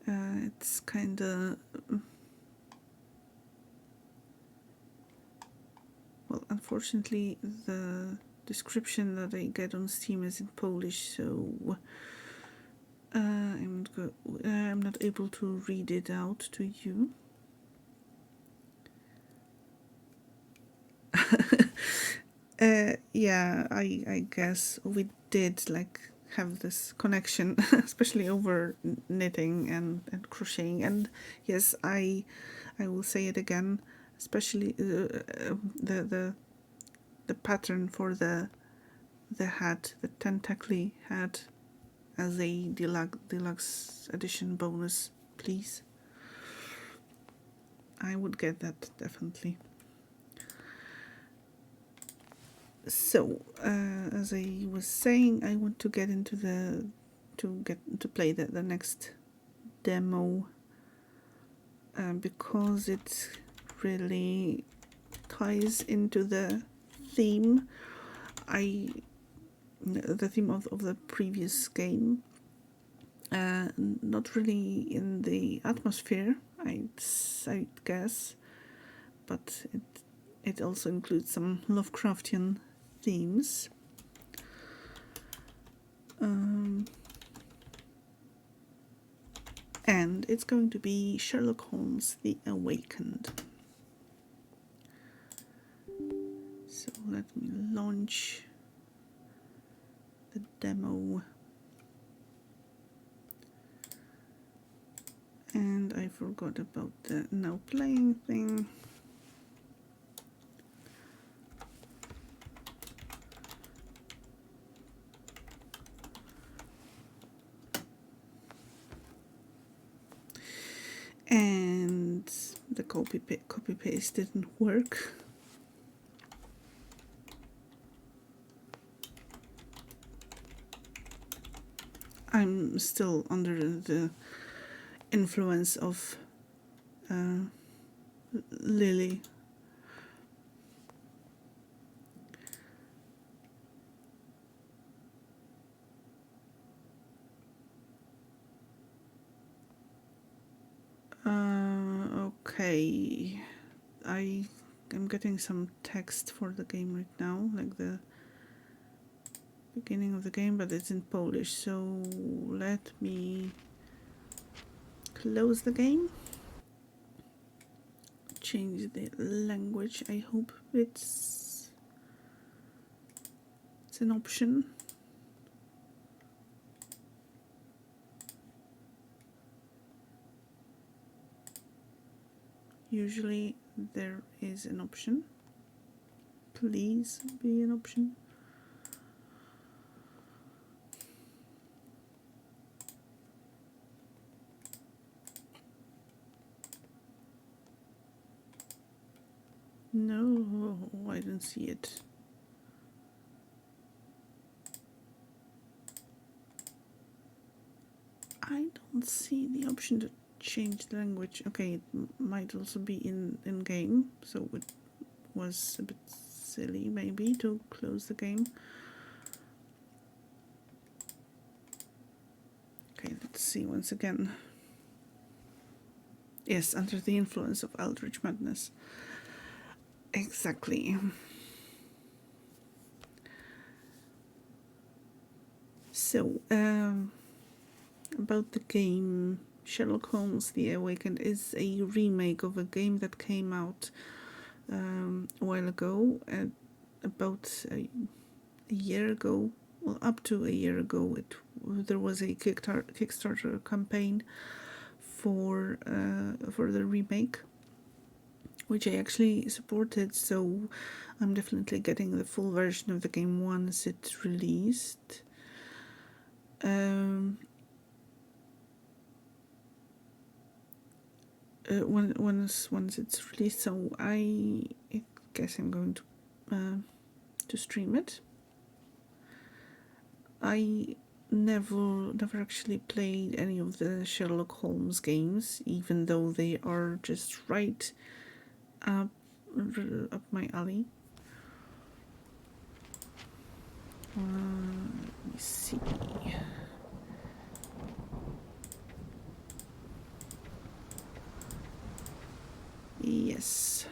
It's kind of... Well, unfortunately, the description that I get on Steam is in Polish, so I'm not able to read it out to you. Yeah, I guess we did like have this connection, especially over knitting and crocheting. And yes, I will say it again, especially the pattern for the hat, the tentacly hat, as a deluxe edition bonus, please. I would get that definitely. So, as I was saying, I want to get into to play the next demo because it really ties into the theme. The theme of the previous game. Not really in the atmosphere, I'd guess, but it also includes some Lovecraftian themes. And it's going to be Sherlock Holmes, The Awakened. So let me launch the demo. And I forgot about the now playing thing. And the copy paste didn't work. I'm still under the influence of Lily. Okay, I am getting some text for the game right now, like the beginning of the game, but it's in Polish, so let me close the game, change the language. I hope it's an option. Usually there is an option. Please be an option. No, I don't see it. I don't see the option to change the language. Okay, it might also be in game, so it was a bit silly maybe to close the game. Okay, let's see once again. Yes, under the influence of Eldritch madness. Exactly. So, about the game, Sherlock Holmes The Awakened is a remake of a game that came out a while ago, about a year ago, well, up to a year ago. There was a Kickstarter campaign for the remake, which I actually supported, so I'm definitely getting the full version of the game once it's released. Once it's released, so I guess I'm going to stream it. I never actually played any of the Sherlock Holmes games, even though they are just right up my alley. Let me see. Yes.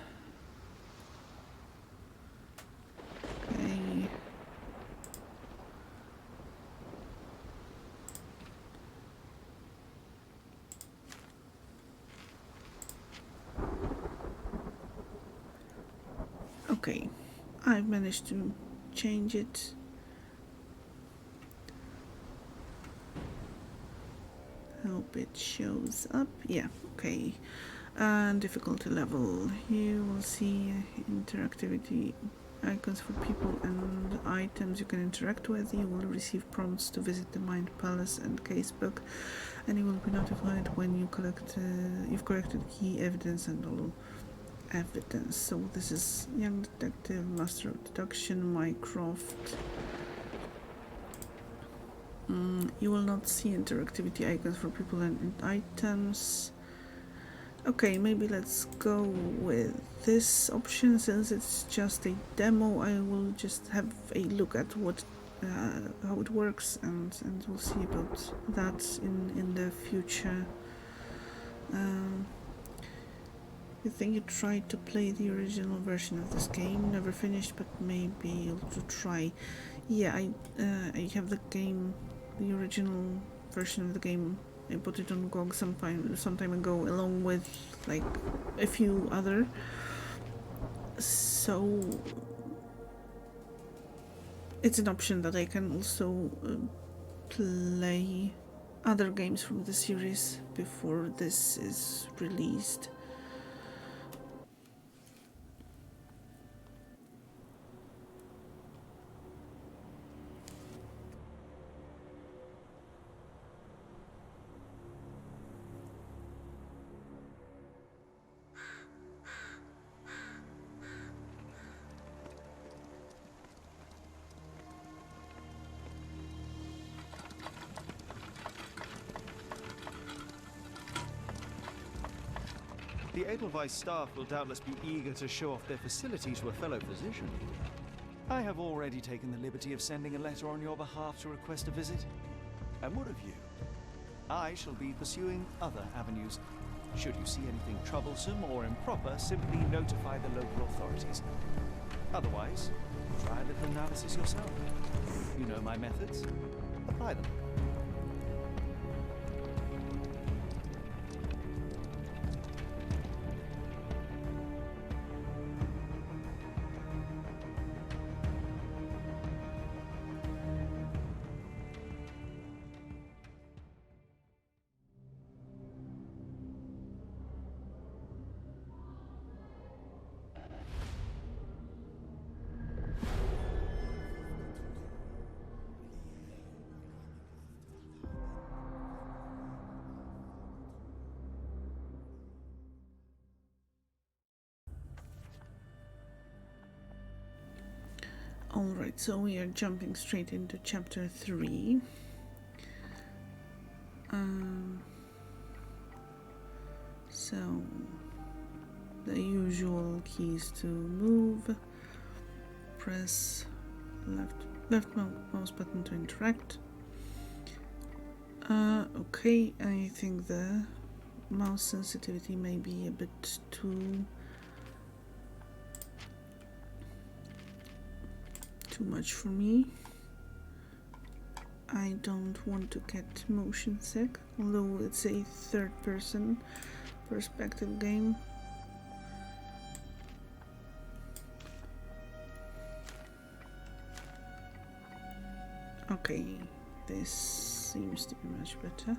Okay. Okay, I've managed to change it. Hope it shows up. Yeah, okay. And difficulty level. You will see interactivity icons for people and items you can interact with. You will receive prompts to visit the Mind Palace and Casebook, and you will be notified when you've collected key evidence and all evidence. So this is Young Detective, Master of Deduction, Mycroft. You will not see interactivity icons for people and items. Okay, maybe let's go with this option. Since it's just a demo, I will just have a look at how it works, and we'll see about that in the future. I think you tried to play the original version of this game, never finished, but maybe able to try. Yeah, I have the game, the original version of the game. I put it on GOG some time ago, along with like a few other. So it's an option that I can also play other games from the series before this is released. The Edelweiss staff will doubtless be eager to show off their facilities to a fellow physician. I have already taken the liberty of sending a letter on your behalf to request a visit. And what of you? I shall be pursuing other avenues. Should you see anything troublesome or improper, simply notify the local authorities. Otherwise, try a little analysis yourself. You know my methods. Apply them. Alright, so we are jumping straight into chapter 3. So, the usual keys to move. Press left mouse button to interact. Okay, I think the mouse sensitivity may be a bit too much for me. I don't want to get motion sick, although it's a third-person perspective game. Okay, this seems to be much better.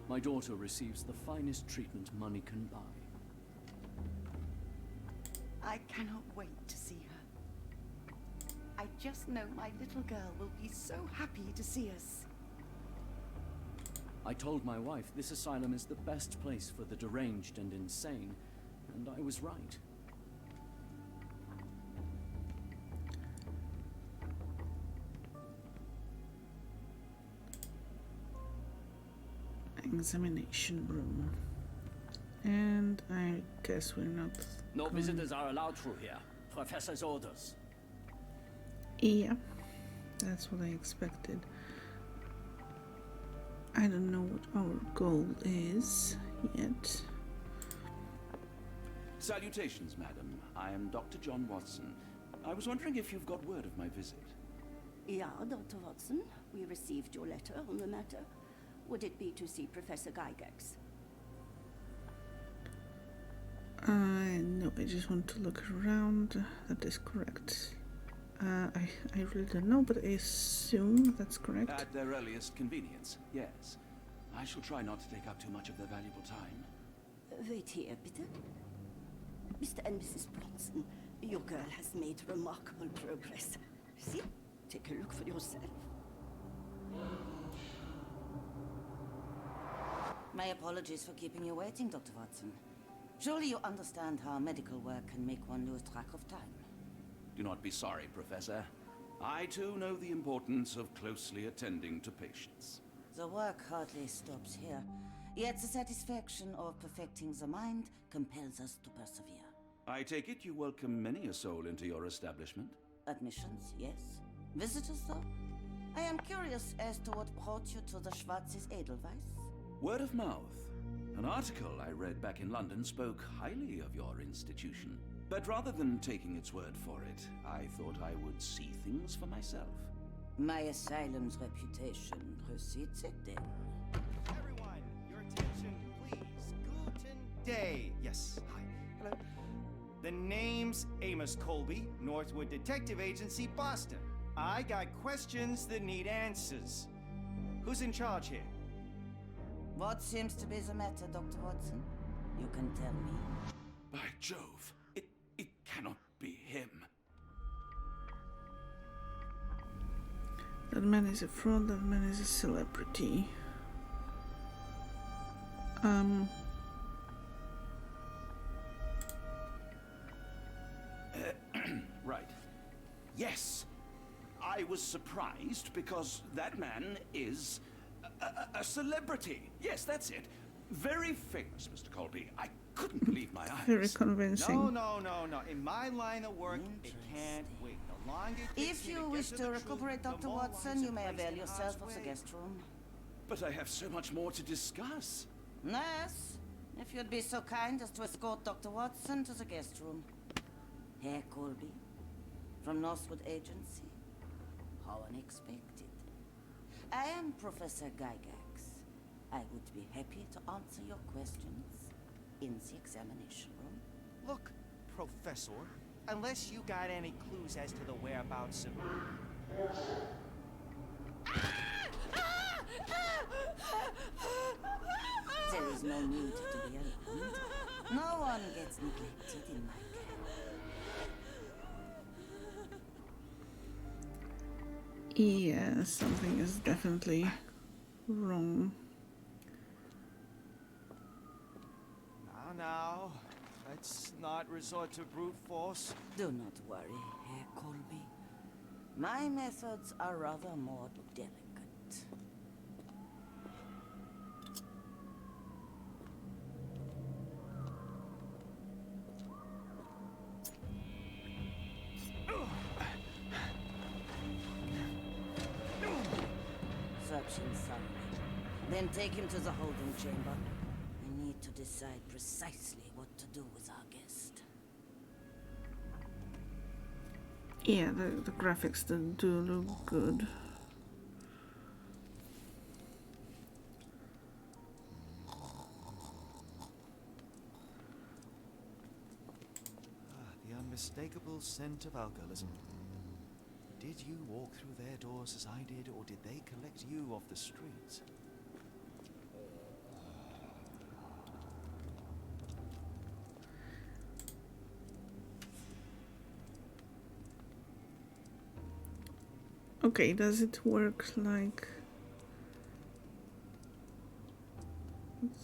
My daughter receives the finest treatment money can buy. I cannot wait to see her. I just know my little girl will be so happy to see us. I told my wife this asylum is the best place for the deranged and insane, and I was right. Examination room. And I guess we're not No going... visitors are allowed through here. Professor's orders. Yeah, that's what I expected. I don't know what our goal is yet. Salutations, madam. I am Dr. John Watson. I was wondering if you've got word of my visit. Yeah, Dr. Watson, we received your letter on the matter. Would it be to see Professor Gygax? No, I just want to look around. That is correct. I really don't know, but I assume that's correct. At their earliest convenience, yes. I shall try not to take up too much of their valuable time. Wait here, bitte. Mr. and Mrs. Bronson, your girl has made remarkable progress. See? Take a look for yourself. My apologies for keeping you waiting, Dr. Watson. Surely you understand how medical work can make one lose track of time. Do not be sorry, Professor. I too know the importance of closely attending to patients. The work hardly stops here, yet the satisfaction of perfecting the mind compels us to persevere. I take it you welcome many a soul into your establishment? Admissions, yes. Visitors, though? I am curious as to what brought you to the Schwarzes Edelweiss. Word of mouth. An article I read back in London spoke highly of your institution. But rather than taking its word for it, I thought I would see things for myself. My asylum's reputation precedes it, then. Everyone, your attention, please. Guten day. Yes, hi. Hello. The name's Amos Colby, Northwood Detective Agency, Boston. I got questions that need answers. Who's in charge here? What seems to be the matter, Dr. Watson? You can tell me. By Jove, it cannot be him. That man is a fraud, that man is a celebrity. Right. Yes. I was surprised because that man is a celebrity. Yes, that's it. Very famous, Mr. Colby. I couldn't believe my eyes. Very convincing. No. In my line of work, it can't wait. The longer it takes If me you get wish to to the recuperate, truth, the Dr. more Watson, lines you are may placed avail in yourself of the Oswald. guest room. But I have so much more to discuss. Yes, if you'd be so kind as to escort Dr. Watson to the guest room. Herr Colby, from Northwood Agency. How unexpected. I am Professor Gygax. I would be happy to answer your questions in the examination room. Look, Professor, unless you got any clues as to the whereabouts of... There is no need to be alarmed. No one gets neglected in my care. Yeah, something is definitely wrong. Now, let's not resort to brute force. Do not worry, Herr Colby. My methods are rather more delicate. approach him subtly. Then take him to the holding chamber. I need to decide precisely what to do with our guest. Yeah, the graphics do look good. The unmistakable scent of alcoholism. Did you walk through their doors as I did, or did they collect you off the streets? Okay, does it work like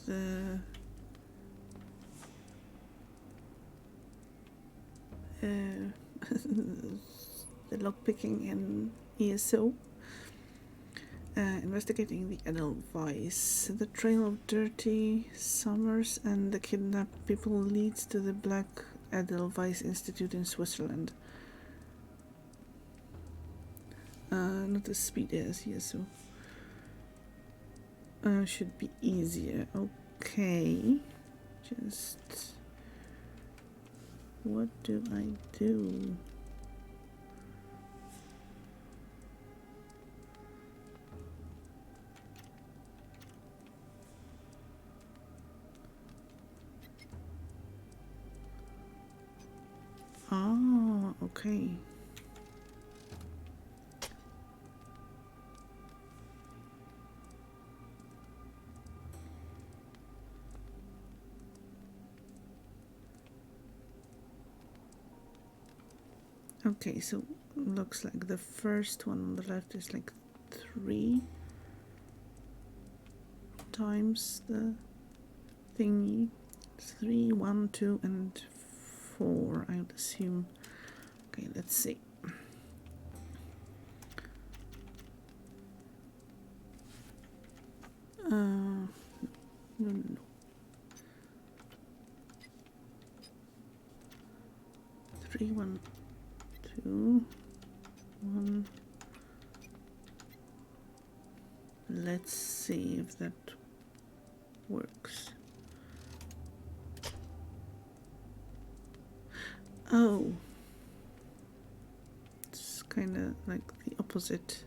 the the lockpicking in ESO? Investigating the Edelweiss. The trail of dirty summers and the kidnapped people leads to the Black Edelweiss Institute in Switzerland. Not as speedy as ESO. Should be easier. Okay. Just... what do I do? Ah, okay. Okay, so looks like the first one on the left is like 3 times the thingy. 3, 1, 2, and 4, I would assume. Okay, let's see. No. 3, 1, 2, 1. Let's see if that works. Oh, it's kind of like the opposite.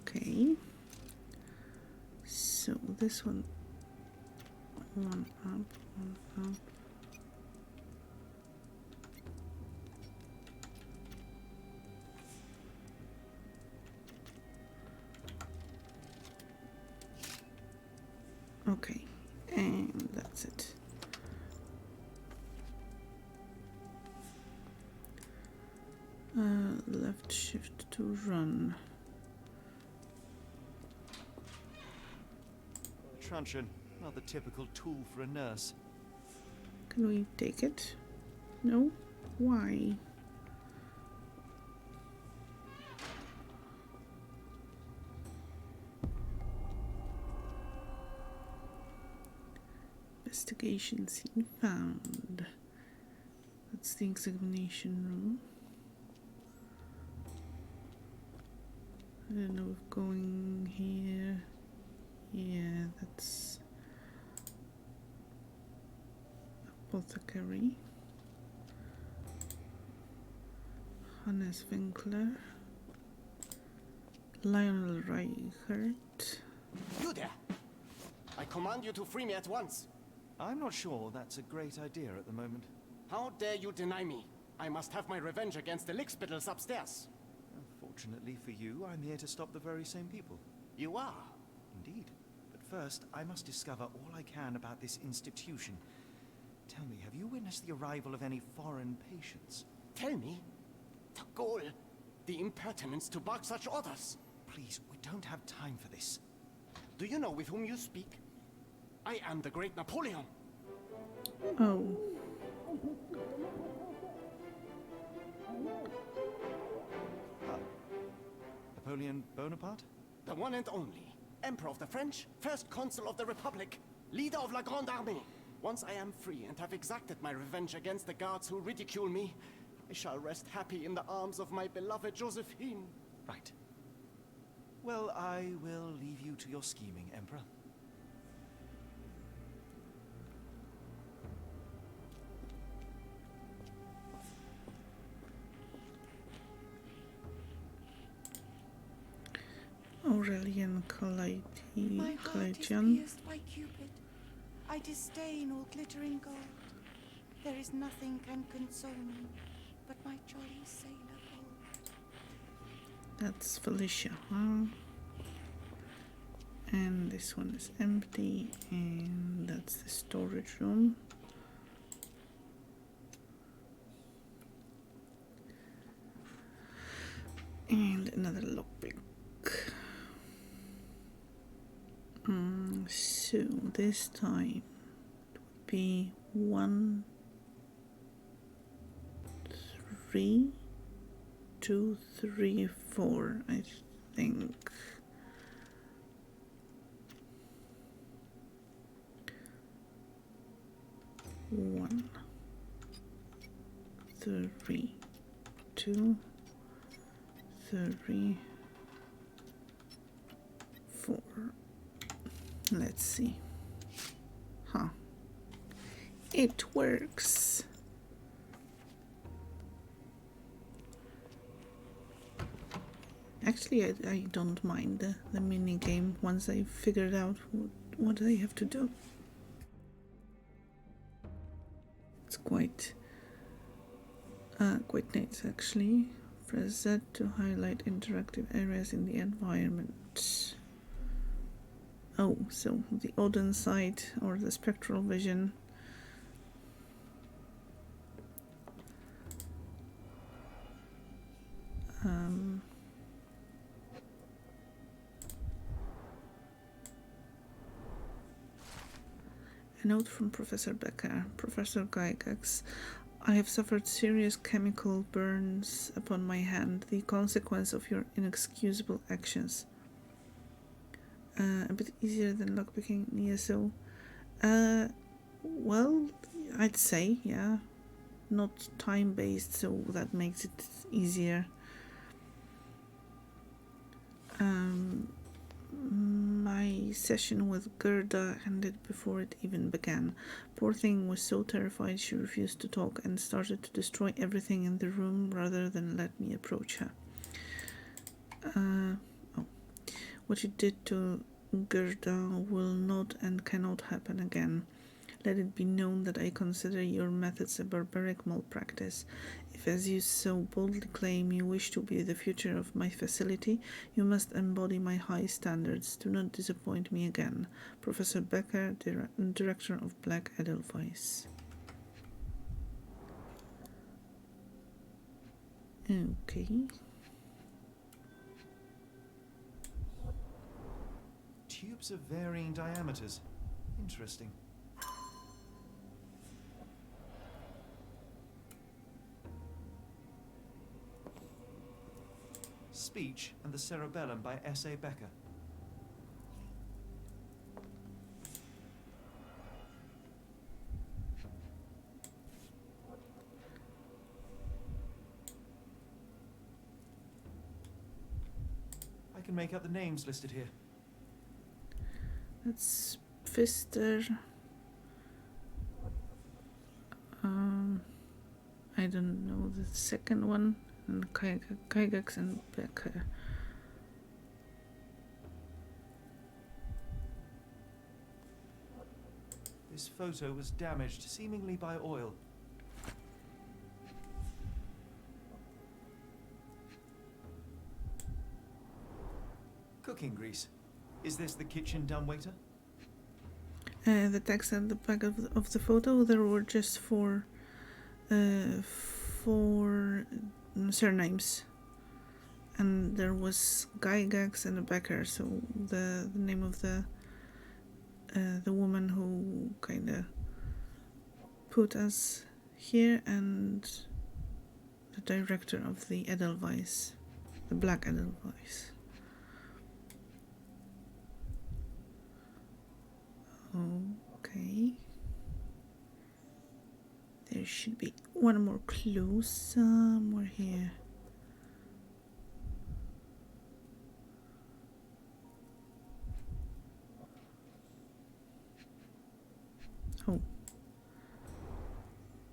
Okay, so this one up, one up. Okay, and that's it. Left shift to run. Truncheon, not the typical tool for a nurse. Can we take it? No? Why? Investigation scene found. That's the examination room. I don't know if going here. Yeah, that's apothecary. Hannes Winkler. Lionel Reichert. You there! I command you to free me at once. I'm not sure that's a great idea at the moment. How dare you deny me? I must have my revenge against the lickspittles upstairs. Fortunately for you, I'm here to stop the very same people. You are? Indeed. But first, I must discover all I can about this institution. Tell me, have you witnessed the arrival of any foreign patients? Tell me? The goal, the impertinence to bark such orders. Please, we don't have time for this. Do you know with whom you speak? I am the great Napoleon. Oh. Napoleon Bonaparte? The one and only. Emperor of the French, first consul of the Republic, leader of La Grande Armée. Once I am free and have exacted my revenge against the guards who ridicule me, I shall rest happy in the arms of my beloved Josephine. Right. Well, I will leave you to your scheming, Emperor. Aurelian My heart is Caladian. pierced by Cupid. I disdain all glittering gold. There is nothing can console me but my jolly sailor bold. That's Felicia, huh? And this one is empty, and that's the storage room. And another lockpick. So this time it would be 1, 3, 2, 3, 4, I think. One, 3, 2, 3, 4. Let's see. Huh. It works. Actually, I don't mind the mini game once I figured out what I have to do. It's quite nice, actually. Press Z to highlight interactive areas in the environment. Oh, so the Odin sight or the spectral vision. A note from Professor Becker. Professor Gygax, I have suffered serious chemical burns upon my hand, the consequence of your inexcusable actions. A bit easier than lockpicking in ESO. Well, I'd say, yeah. Not time-based, so that makes it easier. My session with Gerda ended before it even began. Poor thing was so terrified she refused to talk and started to destroy everything in the room rather than let me approach her. What you did to Gerda will not and cannot happen again. Let it be known that I consider your methods a barbaric malpractice. If, as you so boldly claim, you wish to be the future of my facility, you must embody my high standards. Do not disappoint me again. Professor Becker, Director of Black Edelweiss. Okay. Tubes of varying diameters. Interesting. Speech and the Cerebellum by S.A. Becker. I can make out the names listed here. That's Pfister. I don't know the second one. And Gygax and Becker. This photo was damaged, seemingly by oil. Cooking grease. Is this the kitchen dumbwaiter? The text at the back of the photo, there were just four surnames, and there was Gygax and a Becker, so the name of the woman who kind of put us here, and the director of the Edelweiss, the Black Edelweiss. Okay. There should be one more clue somewhere here. Oh.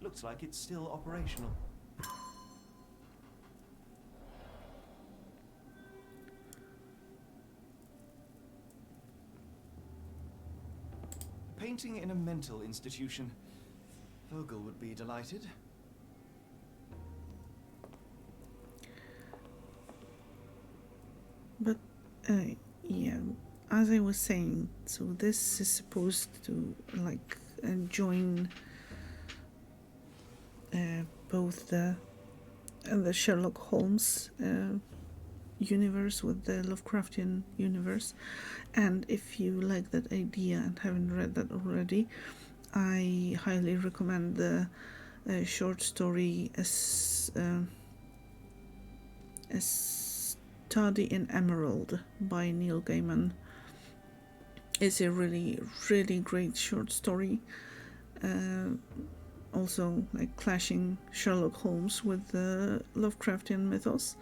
Looks like it's still operational. Painting in a mental institution. Vogel would be delighted. But, yeah, as I was saying, so this is supposed to, like, join both the Sherlock Holmes universe with the Lovecraftian universe. And if you like that idea and haven't read that already, I highly recommend the short story A Study in Emerald by Neil Gaiman. It's a really, really great short story. Also, like, clashing Sherlock Holmes with the Lovecraftian mythos.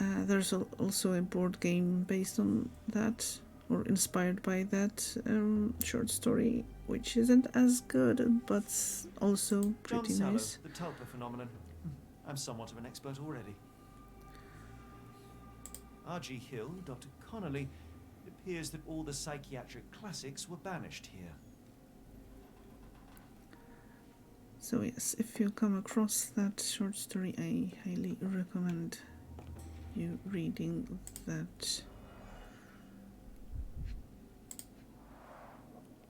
There's also a board game based on that, or inspired by that short story, which isn't as good, but also pretty John nice. Sallow, the Tulpa phenomenon. I'm somewhat of an expert already. R.G. Hill, Dr. Connolly. It appears that all the psychiatric classics were banished here. So yes, if you come across that short story, I highly recommend you reading that.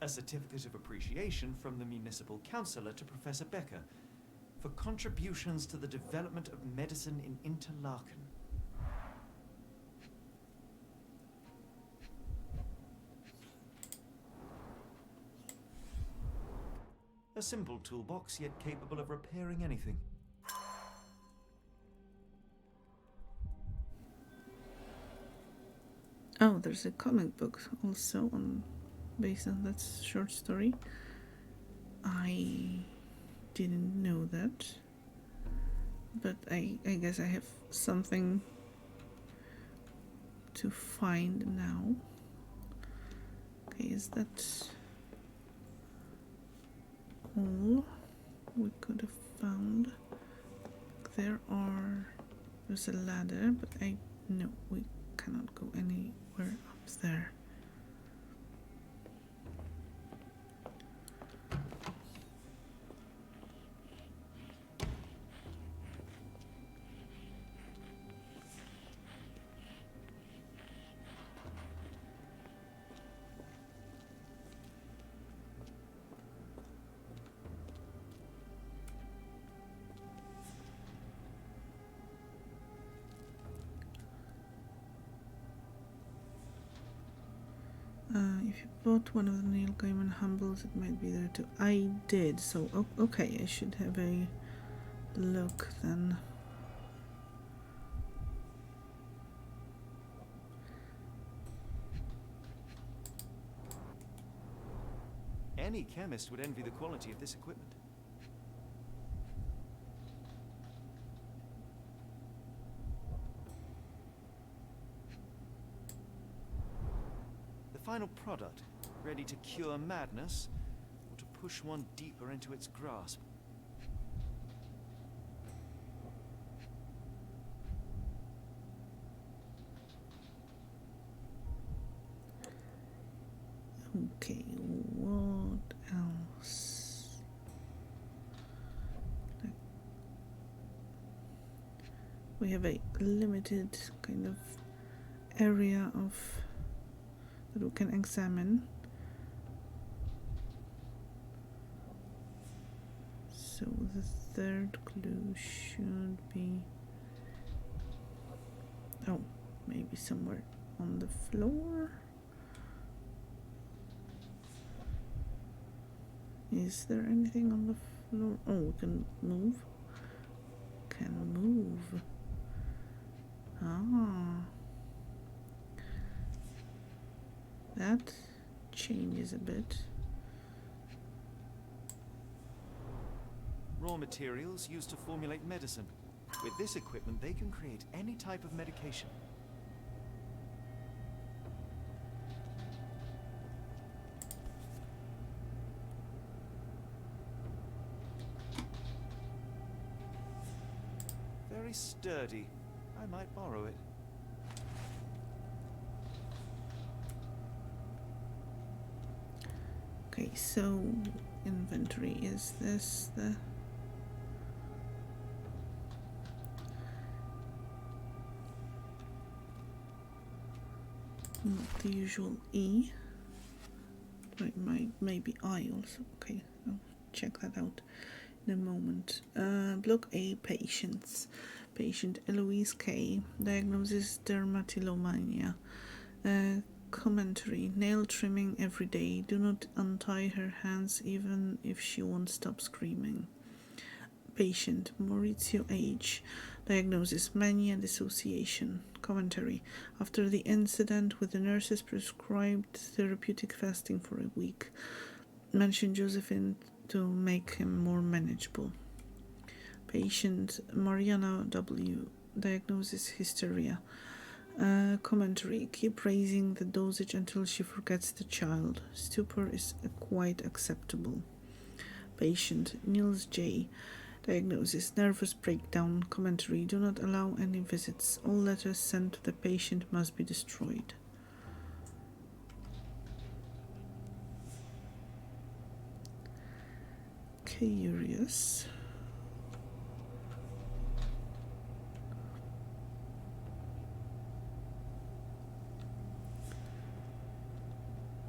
A certificate of appreciation from the municipal councillor to Professor Becker for contributions to the development of medicine in Interlaken. A simple toolbox, yet capable of repairing anything. Oh, there's a comic book also based on that short story. I didn't know that, but I guess I have something to find now. Okay, is that all we could have found? There's a ladder, but no, we cannot go anywhere up there. If you bought one of the Neil Gaiman Humbles, it might be there too. I did, so okay, I should have a look then. Any chemist would envy the quality of this equipment. The final product, ready to cure madness, or to push one deeper into its grasp. Okay, what else? We have a limited kind of area that we can examine. So the third clue should be, oh, maybe somewhere on the floor. Is there anything on the floor? Oh, we can move. Can move. Ah. That changes a bit. Raw materials used to formulate medicine. With this equipment, they can create any type of medication. Very sturdy. I might borrow it. Okay, so inventory, is this the... Not the usual E. Maybe I also. Okay, I'll check that out in a moment. Block A, patients. Patient Eloise K. Diagnosis dermatillomania. Commentary: nail trimming every day. Do not untie her hands even if she won't stop screaming. Patient Maurizio H. Diagnosis: mania dissociation. Commentary: after the incident with the nurses prescribed therapeutic fasting for a week. Mention Josephine to make him more manageable. Patient Mariana W. Diagnosis: hysteria. Commentary: keep raising the dosage until she forgets the child. Stupor is quite acceptable. Patient Niels J. Diagnosis: nervous breakdown. Commentary: do not allow any visits. All letters sent to the patient must be destroyed. Curious.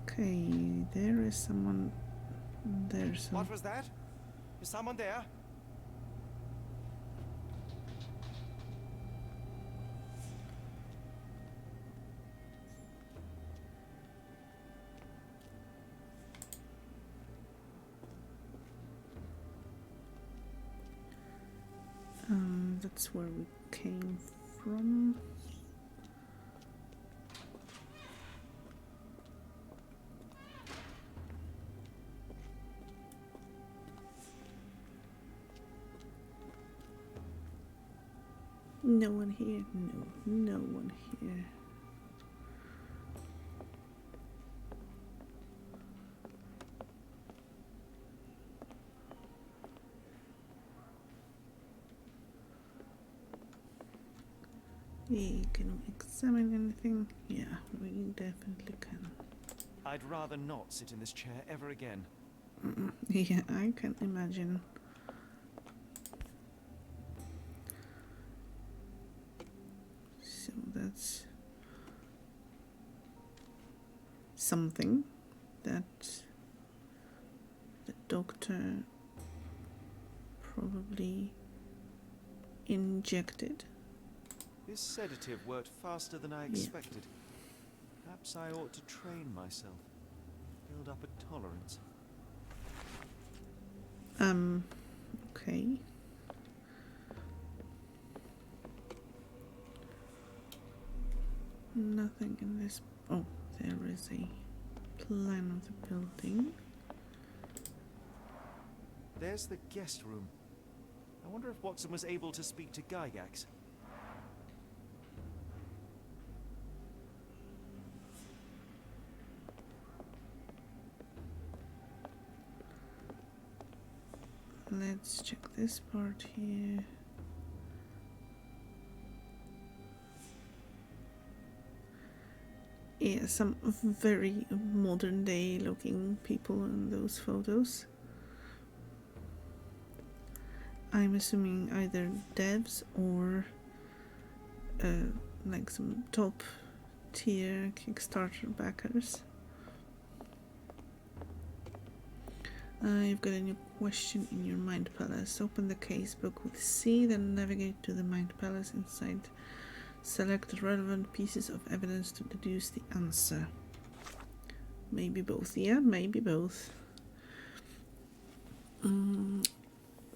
Okay, there is someone there. So What was that? Is someone there? that's where we came from. No one here? No one here. Can we examine anything? Yeah, we definitely can. I'd rather not sit in this chair ever again. Yeah, I can imagine. So that's something that the doctor probably injected. This sedative worked faster than I expected. Perhaps I ought to train myself. Build up a tolerance. Okay. Nothing in this. Oh, there is a plan of the building. There's the guest room. I wonder if Watson was able to speak to Gygax. Let's check this part here. Yeah, some very modern day looking people in those photos. I'm assuming either devs or like some top tier Kickstarter backers. You've got a new question in your Mind Palace. Open the casebook with C, then navigate to the Mind Palace. Inside, select the relevant pieces of evidence to deduce the answer. Maybe both. Yeah, maybe both.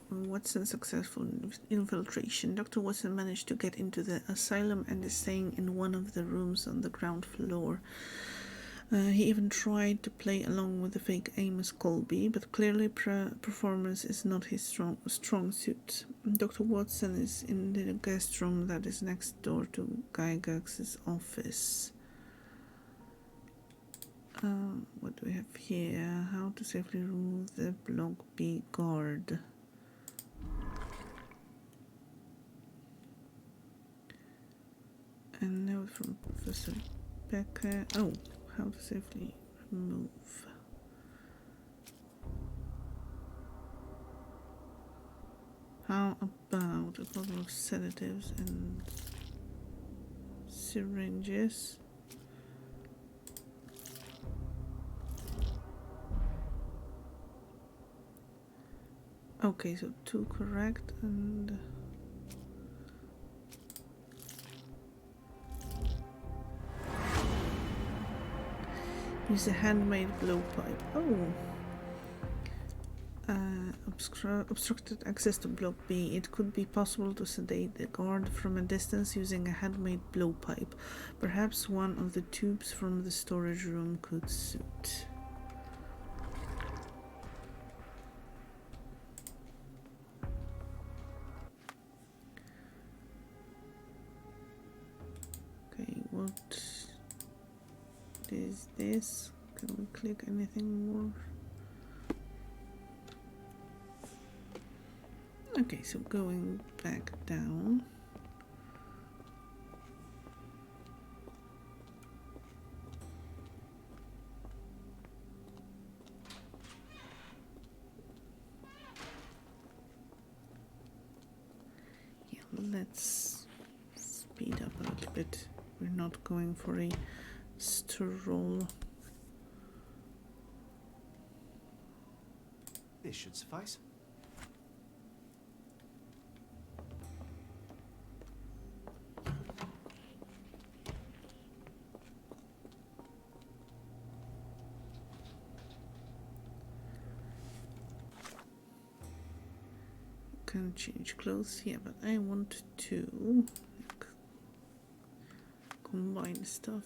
Watson successful infiltration. Dr. Watson managed to get into the asylum and is staying in one of the rooms on the ground floor. He even tried to play along with the fake Amos Colby, but clearly performance is not his strong suit. Dr. Watson is in the guest room that is next door to Gygax's office. What do we have here? How to safely remove the Block B guard. And note from Professor Becker. Oh, how to safely remove. How about a couple of sedatives and syringes? Okay, so 2 correct and use a handmade blowpipe. Oh, obstructed access to Block B. It could be possible to sedate the guard from a distance using a handmade blowpipe. Perhaps one of the tubes from the storage room could suit. Okay, what is this? Can we click anything more? Okay, so going back down. Yeah, let's speed up a little bit. We're not going for a stroll. This should suffice. Can change clothes here, but I want to combine stuff.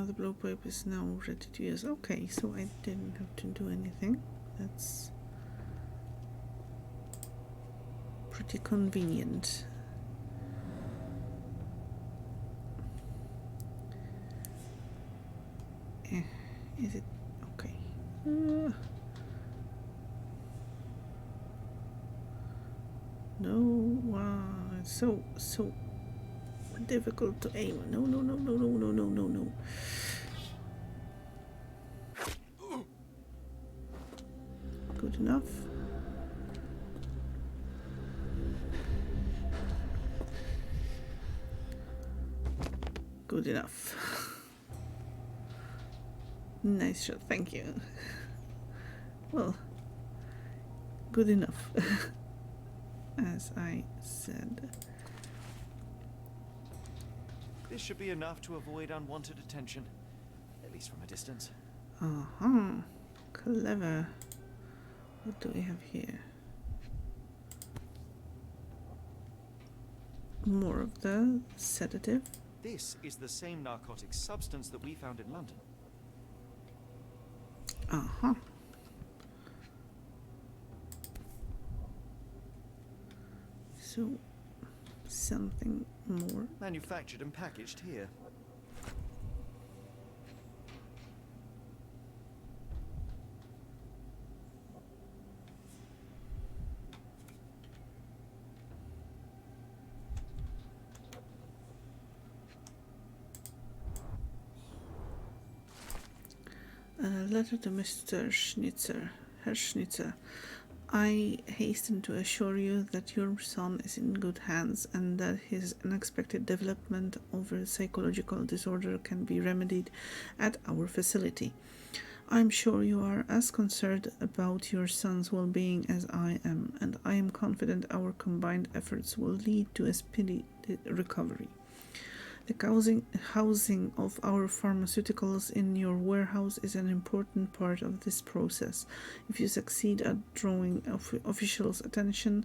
The blowpipe is now ready to use. Okay, so I didn't have to do anything. That's pretty convenient. Is it okay? No, wow, it's so difficult to aim. No. Good enough. Good enough. Nice shot, thank you. Well, good enough. As I said. This should be enough to avoid unwanted attention, at least from a distance. Clever. What do we have here? More of the sedative. This is the same narcotic substance that we found in London. So, something more. Manufactured and packaged here. Letter to Mr. Herr Schnitzer. I hasten to assure you that your son is in good hands and that his unexpected development of a psychological disorder can be remedied at our facility. I'm sure you are as concerned about your son's well-being as I am, and I am confident our combined efforts will lead to a speedy recovery. The housing of our pharmaceuticals in your warehouse is an important part of this process. If you succeed at drawing officials' attention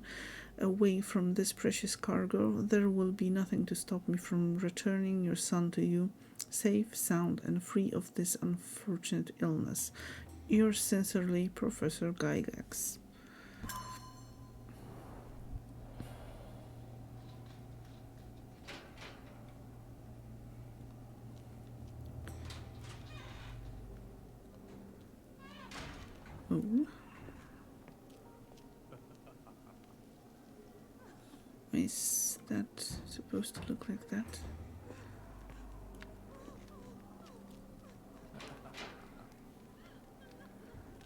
away from this precious cargo, there will be nothing to stop me from returning your son to you, safe, sound, and free of this unfortunate illness. Yours sincerely, Professor Gygax. Oh. Is that supposed to look like that?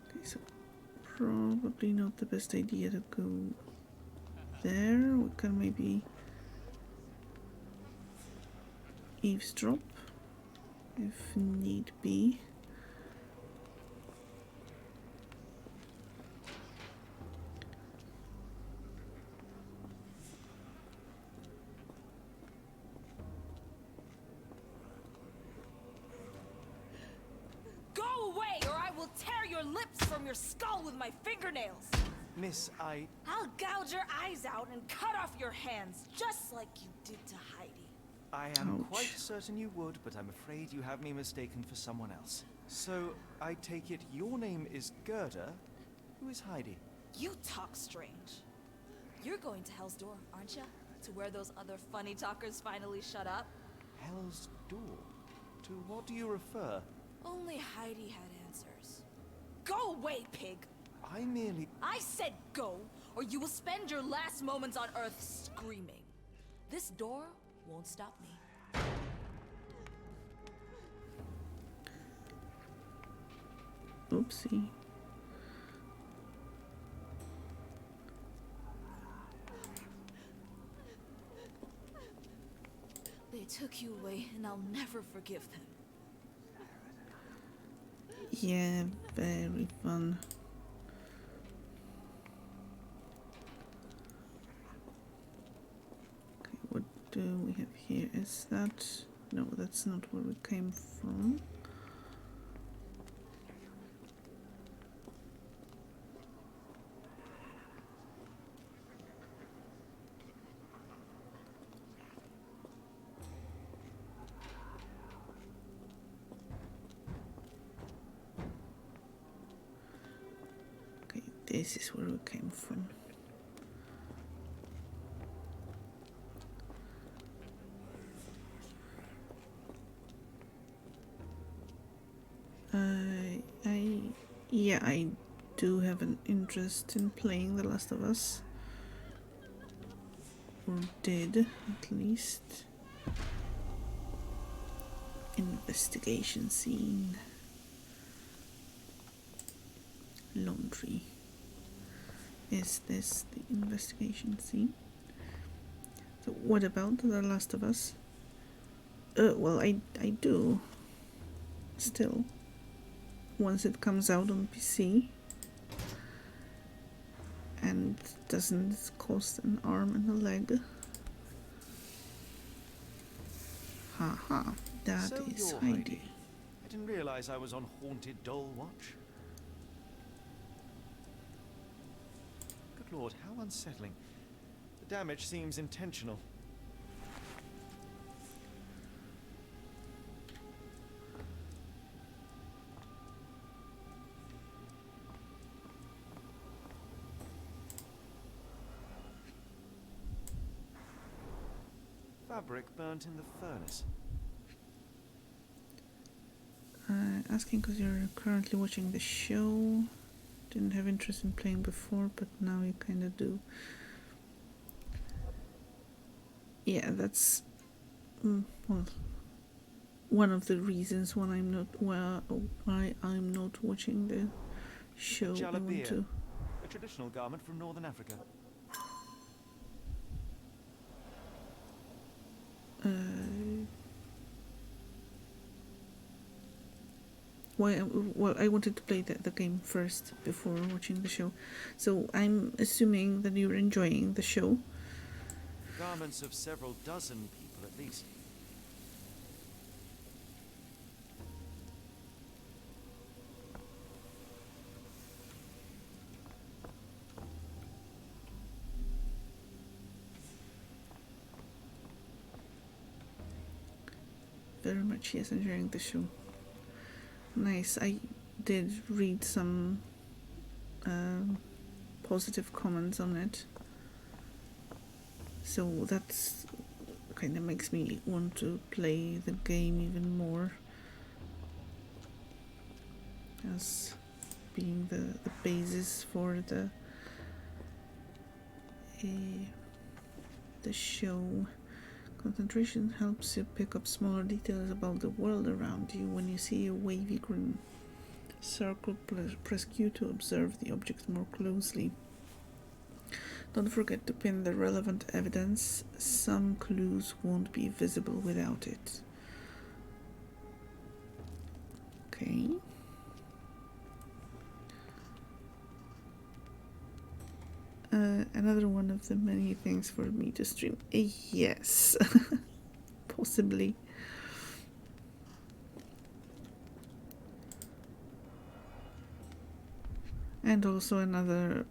Okay, so probably not the best idea to go there. We can maybe eavesdrop if need be. From your skull with my fingernails. Miss, I'll gouge your eyes out and cut off your hands, just like you did to Heidi. I am Ouch. quite certain you would, but I'm afraid you have me mistaken for someone else. So, I take it your name is Gerda? Who is Heidi? You talk strange. You're going to Hell's Door, aren't you? To where those other funny talkers finally shut up? Hell's Door? To what do you refer? Only Heidi had answers. Go away, pig! I said go, or you will spend your last moments on Earth screaming. This door won't stop me. Oopsie. They took you away, and I'll never forgive them. Yeah, very fun. Okay, what do we have here? Is that... No, that's not where we came from. This is where we came from. I do have an interest in playing The Last of Us. Or did, at least. Investigation scene. Laundry. Is this the investigation scene? So what about The Last of Us? Well, I do. Still. Once it comes out on PC. And doesn't cost an arm and a leg. Haha, that so is you're Heidi. I didn't realize I was on Haunted Doll Watch. Good lord, how unsettling. The damage seems intentional. Fabric burnt in the furnace. Asking because you're currently watching the show. Didn't have interest in playing before, but now you kind of do. Yeah, that's well, one of the reasons why I'm not watching the show. I want Jalabia, to. a traditional garment from northern Africa. Well, I wanted to play the game first before watching the show. So I'm assuming that you're enjoying the show. Garments of several dozen people at least. very much. Yes, enjoying the show. Nice. I did read some positive comments on it, so that's kind of makes me want to play the game even more, as being the basis for the show. Concentration helps you pick up smaller details about the world around you. When you see a wavy green circle, press Q to observe the object more closely. Don't forget to pin the relevant evidence. Some clues won't be visible without it. Okay. Another one of the many things for me to stream. Yes, possibly. And also another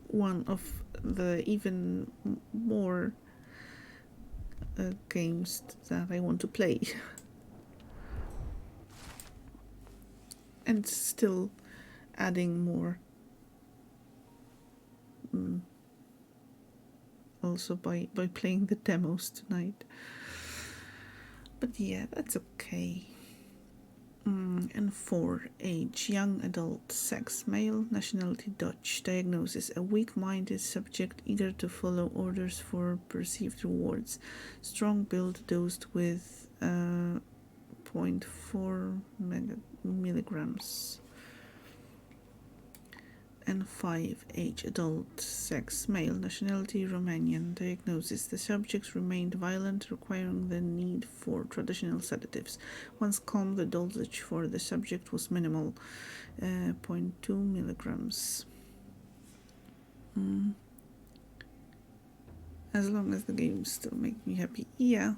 one of the even more games that I want to play. And still adding more. Also by playing the demos tonight. But yeah, that's okay. And 4, age, young adult, sex, male, nationality, Dutch, diagnosis, a weak-minded subject eager to follow orders for perceived rewards, strong build dosed with 0.4 milligrams. And 5, age, adult, sex, male, nationality, Romanian, diagnosis, the subject remained violent, requiring the need for traditional sedatives. Once calm, the dosage for the subject was minimal, 0.2 milligrams. As long as the games still make me happy. Yeah,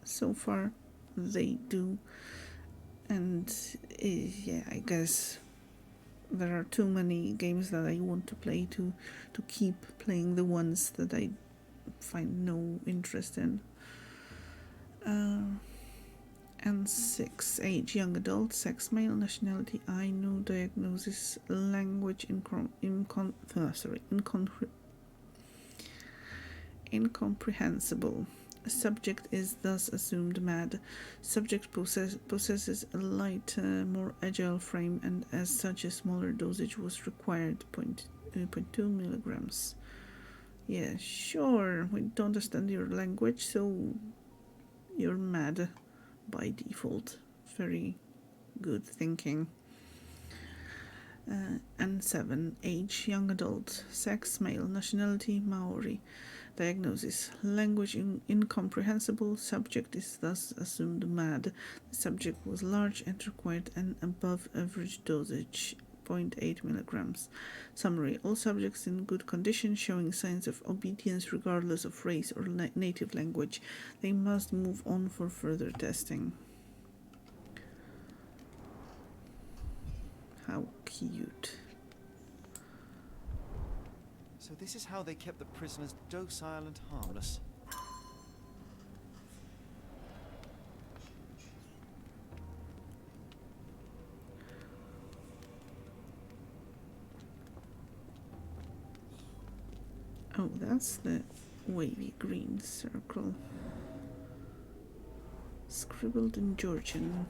so far they do. And yeah, I guess there are too many games that I want to play to keep playing the ones that I find no interest in. And 6, age, young adult, sex, male, nationality, Ainu, diagnosis, language incomprehensible. Subject is thus assumed mad. Subject possesses a lighter, more agile frame, and as such a smaller dosage was required, 0.2 milligrams. Yeah, sure, we don't understand your language, so you're mad by default. Very good thinking. And 7, age, young adult, sex, male, nationality, Maori. Diagnosis, language incomprehensible, subject is thus assumed mad. The subject was large and required an above average dosage, 0.8 milligrams. Summary, all subjects in good condition showing signs of obedience regardless of race or native language. They must move on for further testing. How cute. So this is how they kept the prisoners docile and harmless. Oh, that's the wavy green circle. Scribbled in Georgian.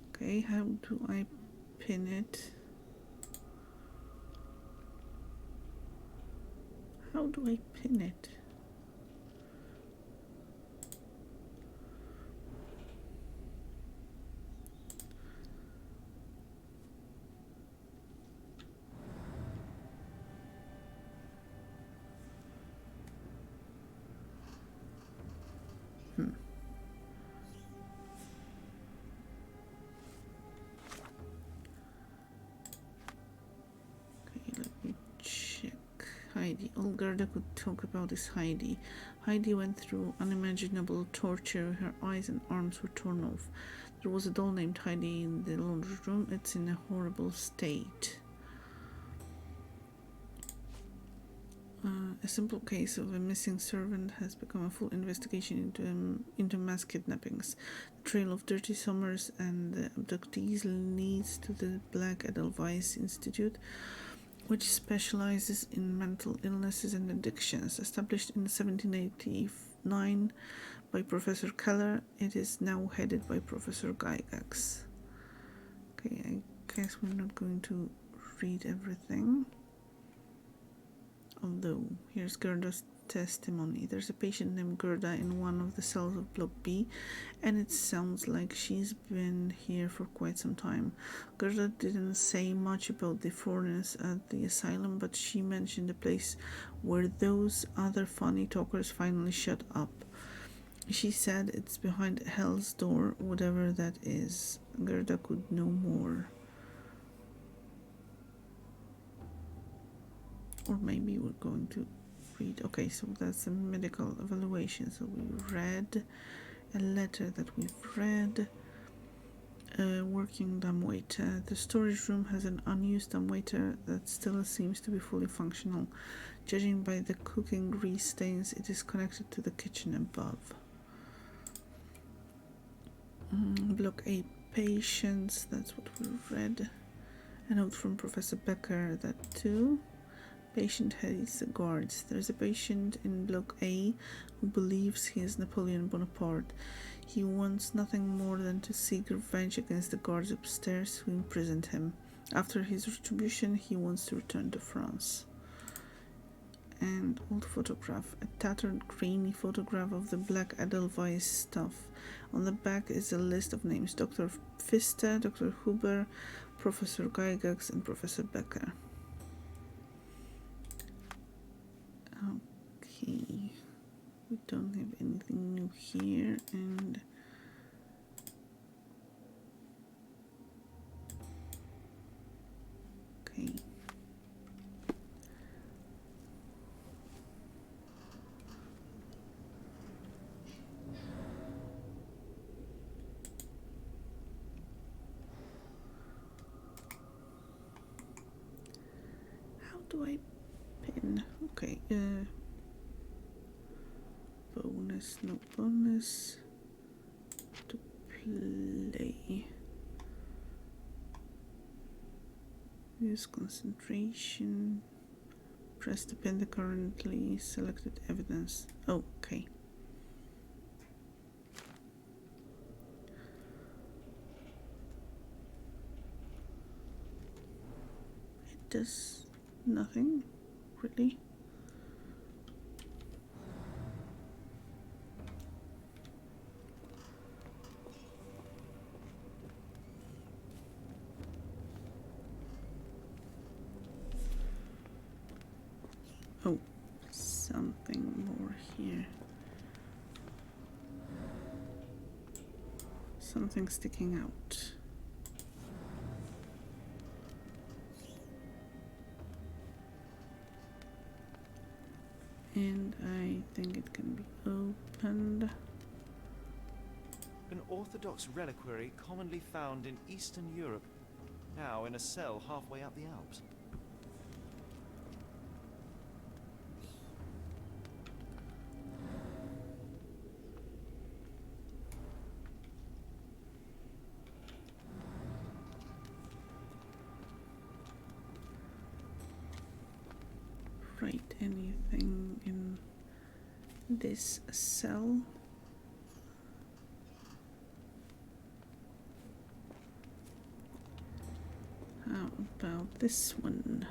Okay, how do I pin it? How do I pin it? Heidi. All Gerda could talk about is Heidi. Heidi went through unimaginable torture. Her eyes and arms were torn off. There was a doll named Heidi in the laundry room. It's in a horrible state. A simple case of a missing servant has become a full investigation into mass kidnappings. The trail of dirty summers and the abductees leads to the Black Edelweiss Institute, which specializes in mental illnesses and addictions. Established in 1789 by Professor Keller, it is now headed by Professor Gygax. Okay, I guess we're not going to read everything. Although, here's Gerda's testimony. There's a patient named Gerda in one of the cells of Block B, and it sounds like she's been here for quite some time. Gerda didn't say much about the foreigners at the asylum, but she mentioned a place where those other funny talkers finally shut up. She said it's behind Hell's Door, whatever that is. Gerda could know more. Or maybe we're going to read. Okay, so that's a medical evaluation. So we read a letter that we've read. Working dumbwaiter. The storage room has an unused dumbwaiter that still seems to be fully functional. Judging by the cooking grease stains, it is connected to the kitchen above. Block A patients. That's what we read. A note from Professor Becker. That too. Patient hates the guards. There's a patient in Block A who believes he is Napoleon Bonaparte. He wants nothing more than to seek revenge against the guards upstairs who imprisoned him. After his retribution, he wants to return to France. And old photograph. A tattered, grainy photograph of the Black Edelweiss stuff. On the back is a list of names. Dr. Pfister, Dr. Huber, Professor Gygax, and Professor Becker. Okay, we don't have anything new here, and okay. How do I pin? Okay, bonus, no bonus to play. Use concentration. Press to pin the currently selected evidence. Oh, okay. It does nothing, really. Oh, something more here. Something sticking out. And I think it can be opened. An Orthodox reliquary commonly found in Eastern Europe, now in a cell halfway up the Alps. Write anything in this cell. How about this one?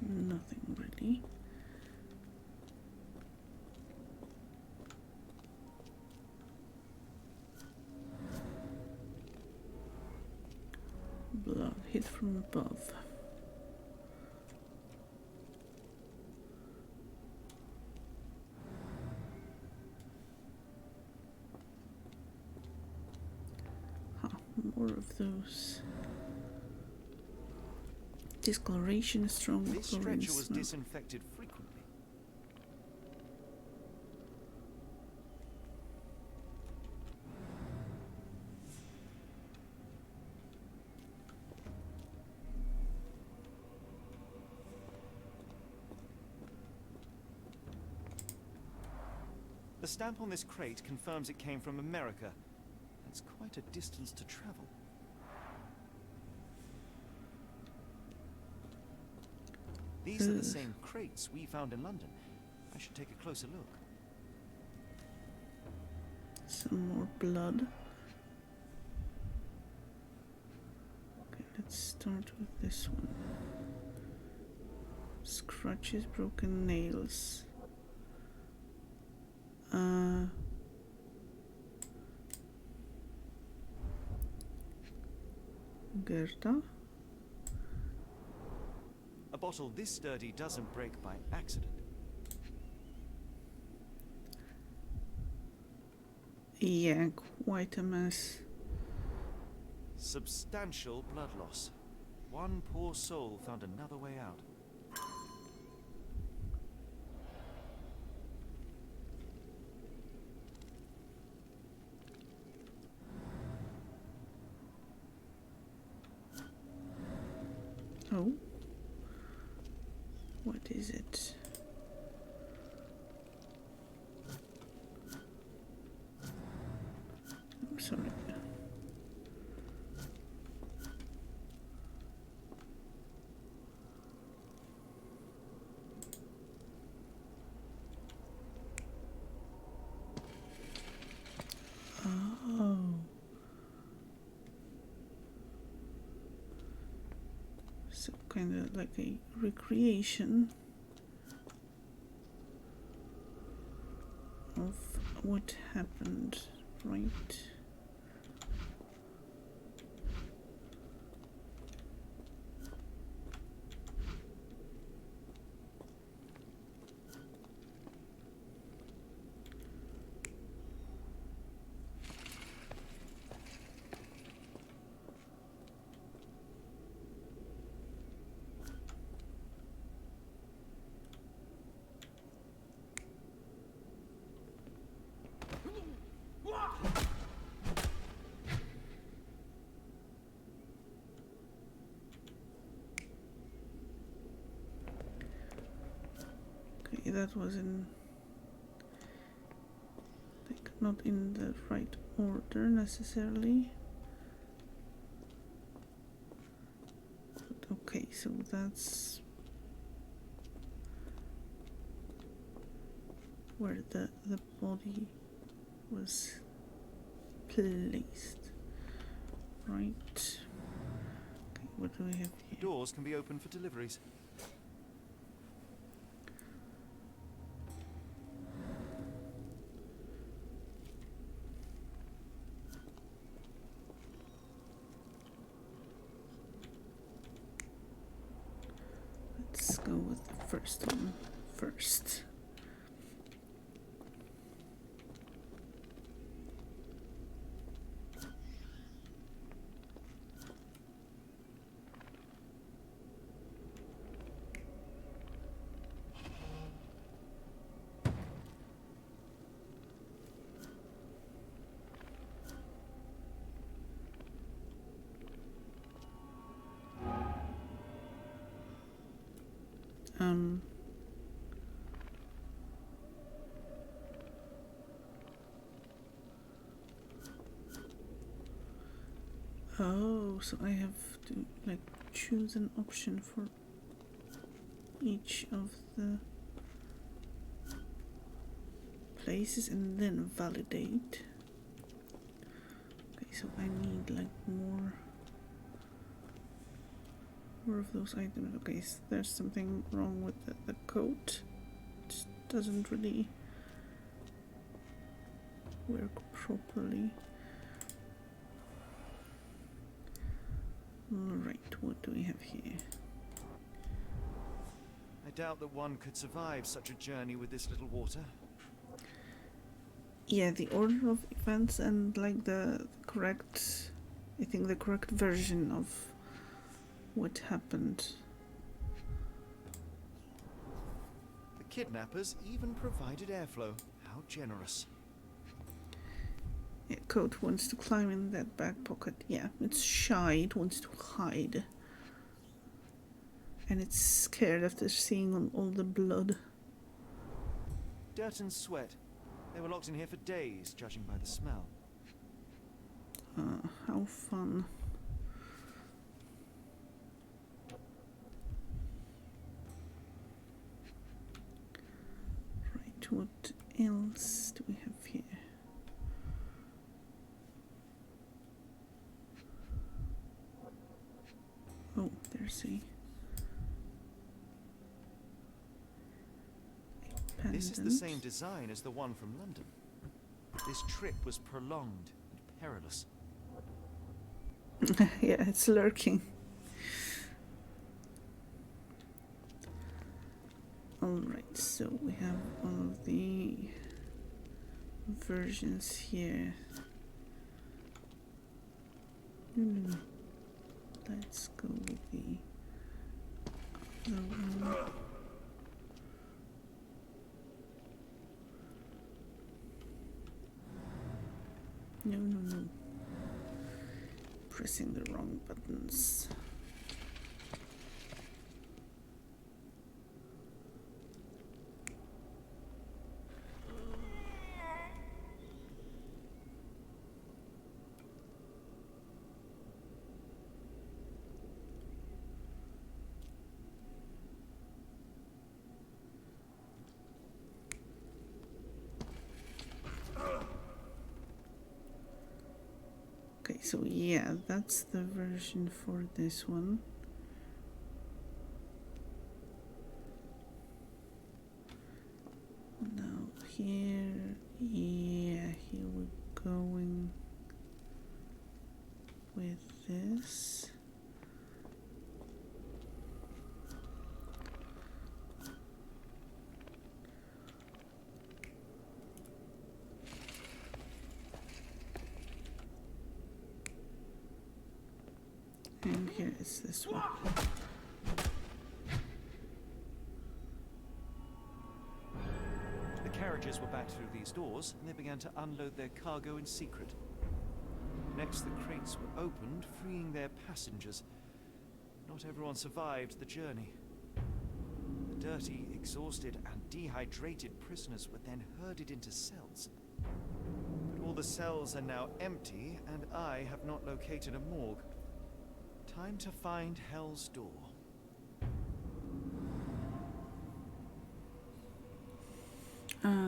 Nothing really. Blood hit from above. More of those. Discoloration, strong This chlorine stretcher was smell. disinfected frequently. The stamp on this crate confirms it came from America. That's quite a distance to travel. These are the same crates we found in London. I should take a closer look. Some more blood. Okay, let's start with this one. Scratches, broken nails. Gerda. A bottle this sturdy doesn't break by accident. Yeah, quite a mess. Substantial blood loss. One poor soul found another way out. Oh. What is it? I'm sorry. Oh. So kind of like a recreation of what happened, right? Okay, that was in, like, not in the right order necessarily. But okay, so that's where the body was placed, right? Okay, what do we have here? Doors can be opened for deliveries. Let's go with the first one first. Oh, so I have to like choose an option for each of the places and then validate. Okay, so I need like more of those items. Okay, so there's something wrong with the coat. It doesn't really work properly. Alright, what do we have here? I doubt that one could survive such a journey with this little water. Yeah, the order of events and like the correct, I think the correct version of what happened. The kidnappers even provided airflow. How generous. Yeah, coat wants to climb in that back pocket. Yeah, it's shy, it wants to hide. And it's scared after seeing all the blood. Dirt and sweat. They were locked in here for days, judging by the smell. How fun. Right, what else do we have here? Oh, there's a pendant. This is the same design as the one from London. This trip was prolonged and perilous. Yeah, it's lurking. Alright, so we have all of the versions here. No. Let's go with the other one. No. Pressing the wrong buttons. Okay, so yeah, that's the version for this one. Now here, yeah, here we're going with this. And here is this one. The carriages were back through these doors, and they began to unload their cargo in secret. Next, the crates were opened, freeing their passengers. Not everyone survived the journey. The dirty, exhausted, and dehydrated prisoners were then herded into cells. But all the cells are now empty, and I have not located a morgue. Time to find Hell's Door.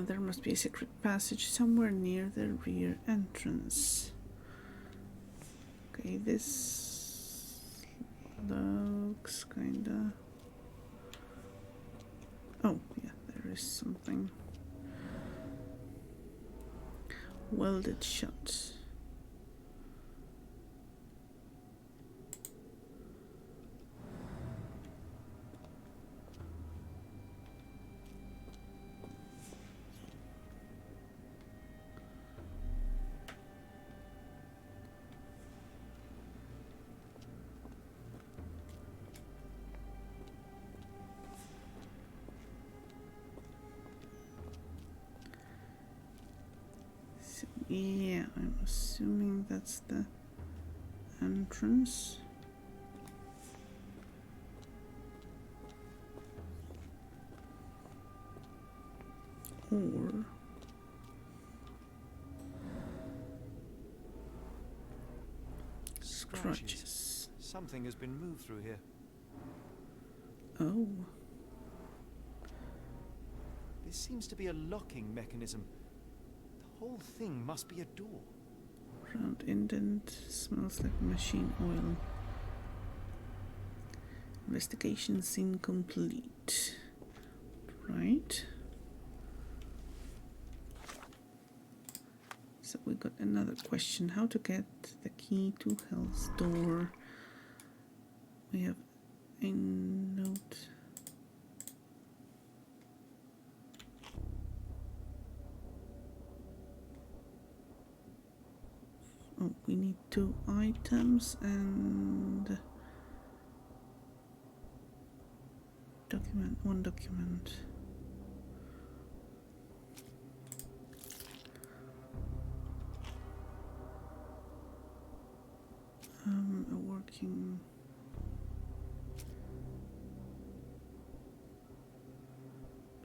There must be a secret passage somewhere near the rear entrance. Okay, this looks kinda... Oh, yeah, there is something. Welded shut. Yeah, I'm assuming that's the entrance. Or scratches. Something has been moved through here. Oh. This seems to be a locking mechanism. The whole thing must be a door. Round indent, smells like machine oil. Investigation scene complete. Right. So we got another question. How to get the key to Hell's Door. We have a note. Oh, we need 2 items and document, 1 document. A working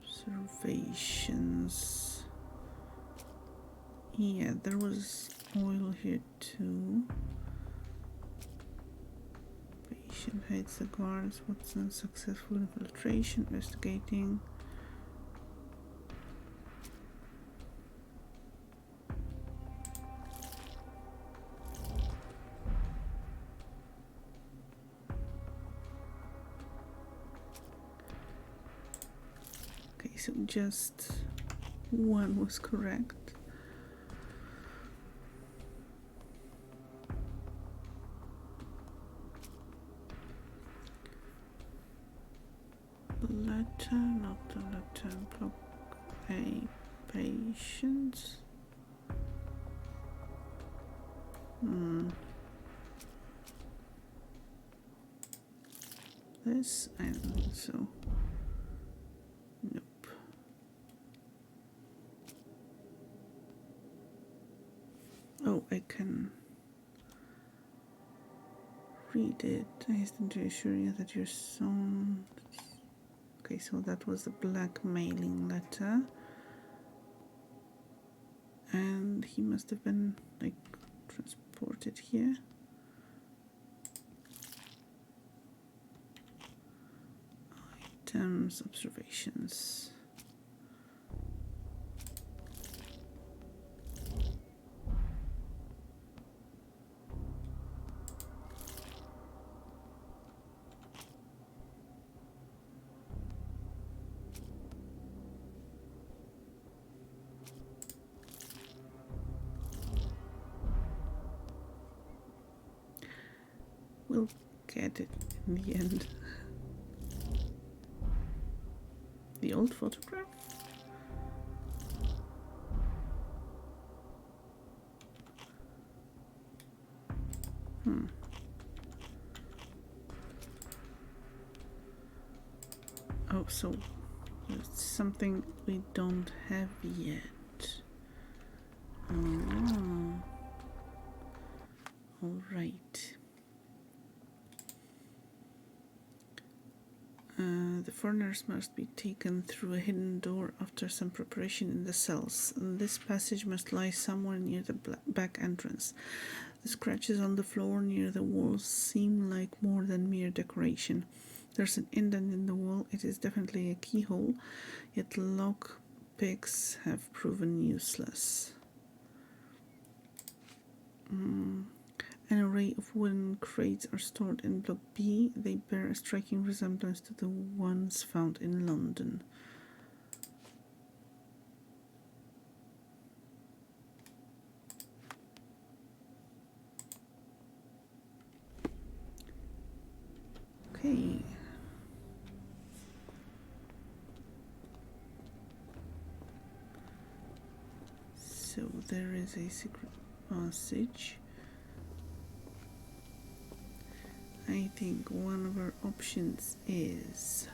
observations. Yeah, there was oil here too. Patient hates the guards. What's unsuccessful infiltration? Investigating. Okay, so just one was correct. Letter, not the letter. Block a patient. This, I don't think so. Nope. Oh, I can read it. I hasten to assure you that your son. Okay, so that was the blackmailing letter. And he must have been, like, transported here. Items, observations. We'll get it in the end. The old photograph? Oh, so it's something we don't have yet. Oh. All right. The foreigners must be taken through a hidden door after some preparation in the cells. And this passage must lie somewhere near the back entrance. The scratches on the floor near the walls seem like more than mere decoration. There's an indent in the wall. It is definitely a keyhole, yet lock picks have proven useless. An array of wooden crates are stored in Block B. They bear a striking resemblance to the ones found in London. Okay. So there is a secret passage. I think one of our options is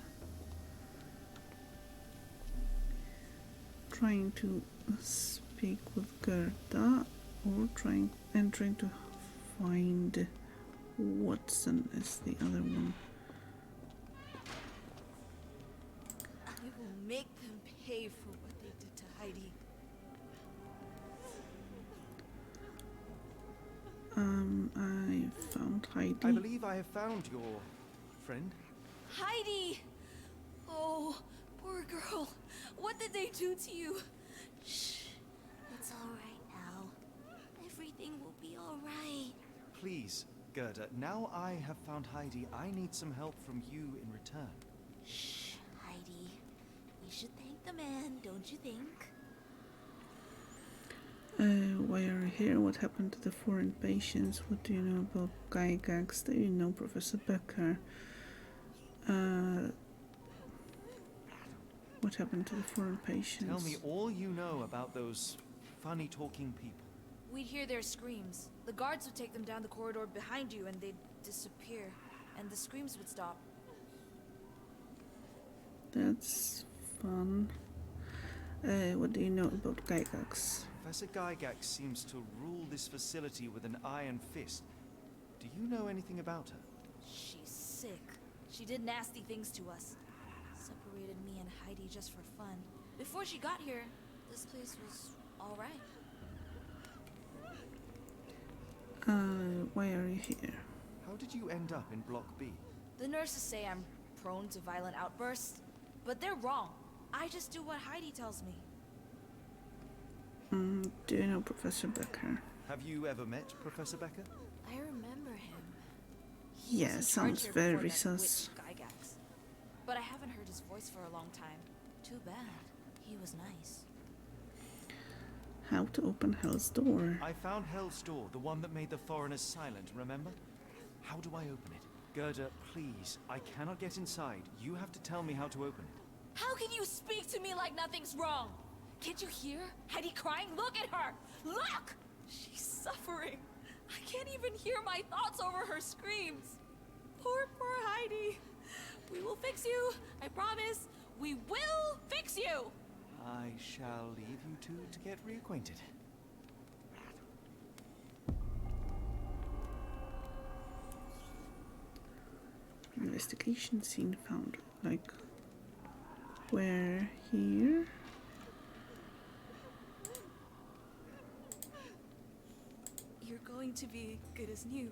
trying to speak with Gerda or trying to find Watson is the other one. I will make them pay for what they did to Heidi. I found Heidi. I believe I have found your friend. Heidi! Oh, poor girl. What did they do to you? Shh. It's all right now. Everything will be all right. Please, Gerda, now I have found Heidi, I need some help from you in return. Shh, Heidi. We should thank the man, don't you think? Why are you here? What happened to the foreign patients? What do you know about Gygax? Do you know Professor Becker? What happened to the foreign patients? Tell me all you know about those funny talking people. We'd hear their screams. The guards would take them down the corridor behind you and they'd disappear. And the screams would stop. That's fun. What do you know about Gygax? Professor Gygax seems to rule this facility with an iron fist. Do you know anything about her? She's sick. She did nasty things to us. Separated me and Heidi just for fun. Before she got here, this place was all right. Why are you here? How did you end up in Block B? The nurses say I'm prone to violent outbursts, but they're wrong. I just do what Heidi tells me. Do you know Professor Becker? Have you ever met Professor Becker? I remember him. Yeah, sounds very sus. Gygax. But I haven't heard his voice for a long time. Too bad. He was nice. How to open Hell's Door? I found Hell's Door, the one that made the foreigners silent, remember? How do I open it? Gerda, please, I cannot get inside. You have to tell me how to open it. How can you speak to me like nothing's wrong? Can't you hear Heidi crying? Look at her! Look! She's suffering. I can't even hear my thoughts over her screams. Poor Heidi. We will fix you. I promise. We will fix you. I shall leave you two to get reacquainted. Investigation scene found. Like, where? Here? You're going to be good as new.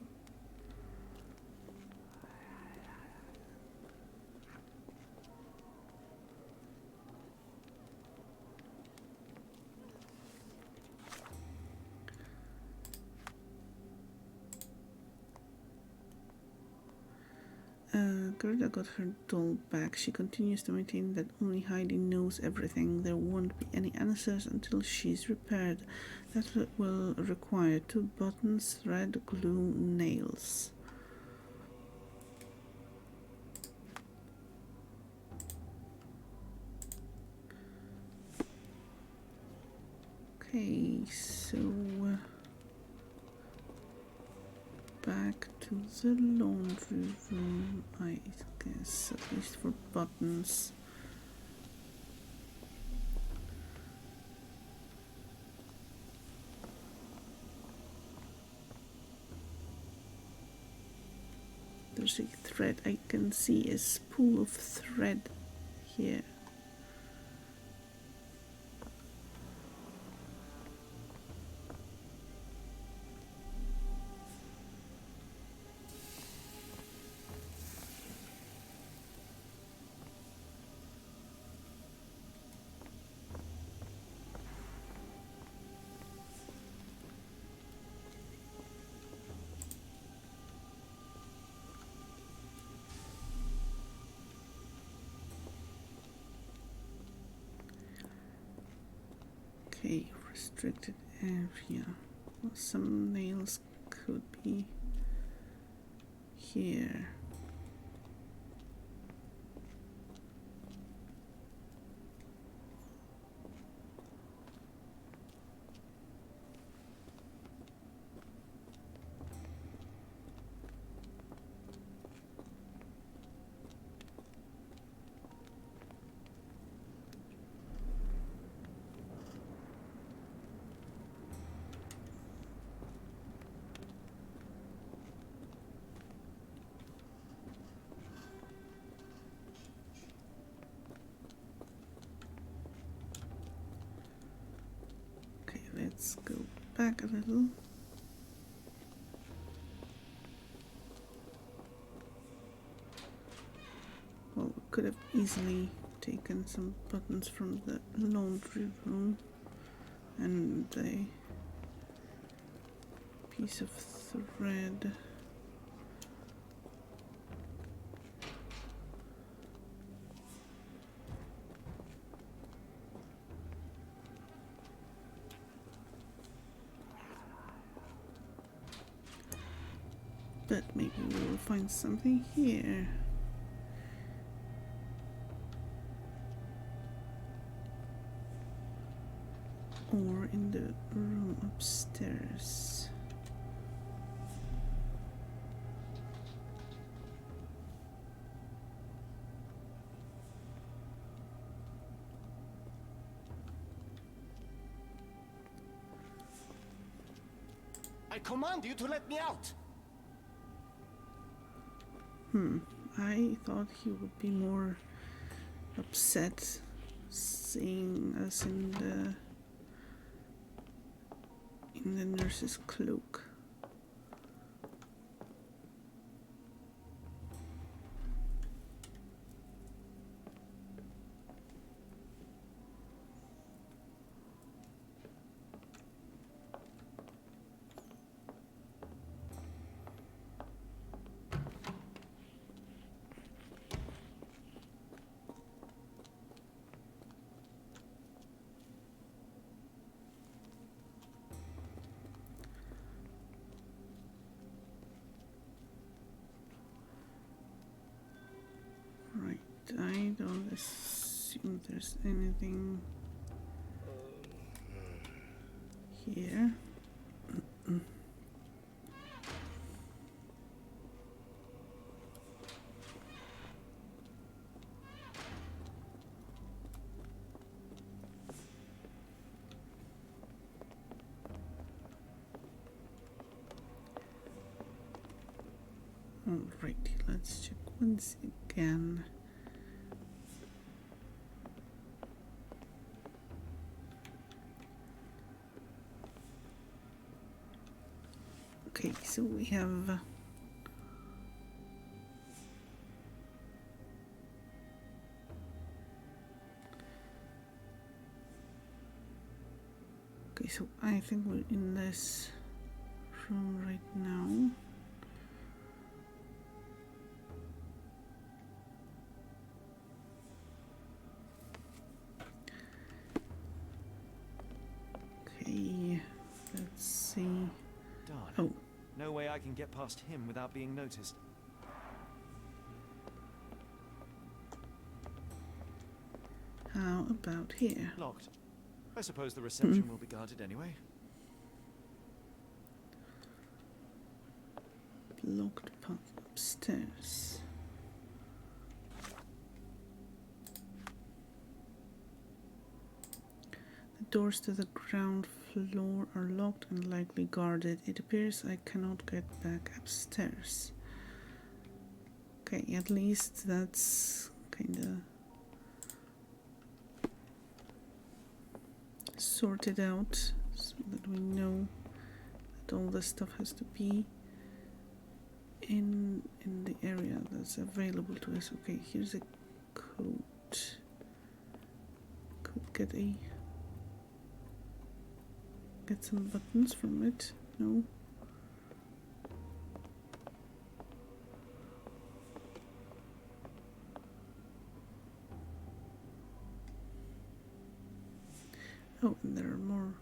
Gerda got her doll back. She continues to maintain that only Heidi knows everything. There won't be any answers until she's repaired. That will require 2 buttons, thread, glue, nails. Okay, so back to the laundry room, I guess, at least for buttons. There's a thread. I can see a spool of thread here. Okay, restricted area. Well, some nails could be here. Let's go back a little. Well, we could have easily taken some buttons from the laundry room and a piece of thread. But maybe we'll find something here. Or in the room upstairs. I command you to let me out! I thought he would be more upset seeing us in the nurse's cloak. assume there's anything here. Alrighty, let's check once again. Okay, so we have okay, so I think we're in this room right now. Okay, let's see. Darn. Oh. No way I can get past him without being noticed. How about here? Locked. I suppose the reception will be guarded anyway. Locked path upstairs. The doors to the ground floor are locked and likely guarded. It appears I cannot get back upstairs. Okay, at least that's kinda sorted out so that we know that all this stuff has to be in the area that's available to us. Okay, here's a code. Could get some buttons from it. No. Oh, and there are more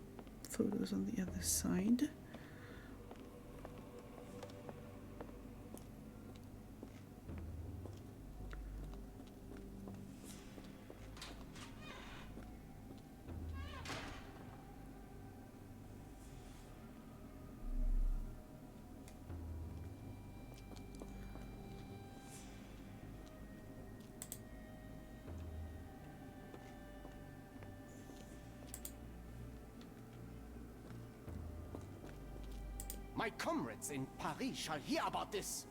photos on the other side. My comrades in Paris shall hear about this.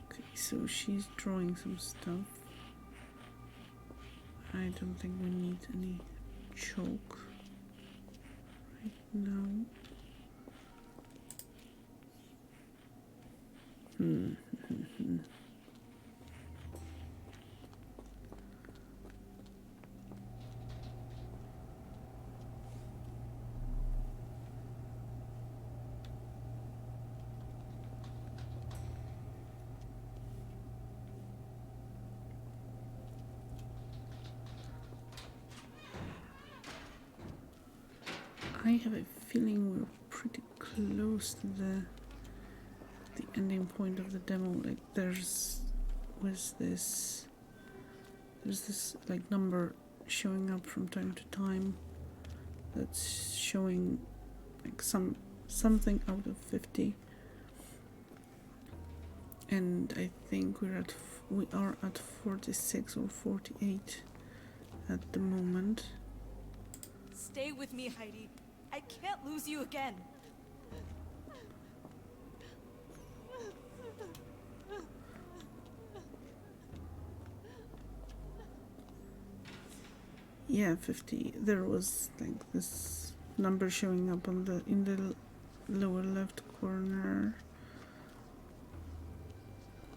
Okay, so she's drawing some stuff. I don't think we need any chalk right now. I have a feeling we're pretty close to the ending point of the demo. Like there's this like number showing up from time to time that's showing like something out of 50, and I think we are at 46 or 48 at the moment. Stay with me, Heidi. I can't lose you again. Yeah, 50. There was like this number showing up on in the lower left corner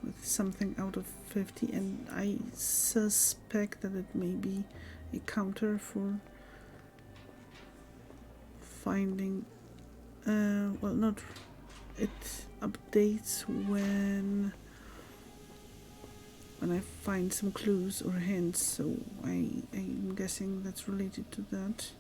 with something out of 50, and I suspect that it may be a counter for finding well, not it updates when when I find some clues or hints, so I'm guessing that's related to that.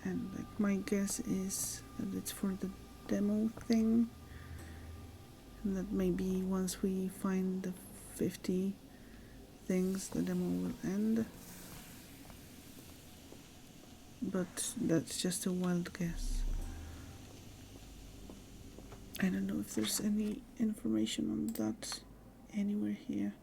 And like my guess is that it's for the demo thing, and that maybe once we find the 50 things the demo will end, but that's just a wild guess. I don't know if there's any information on that anywhere here.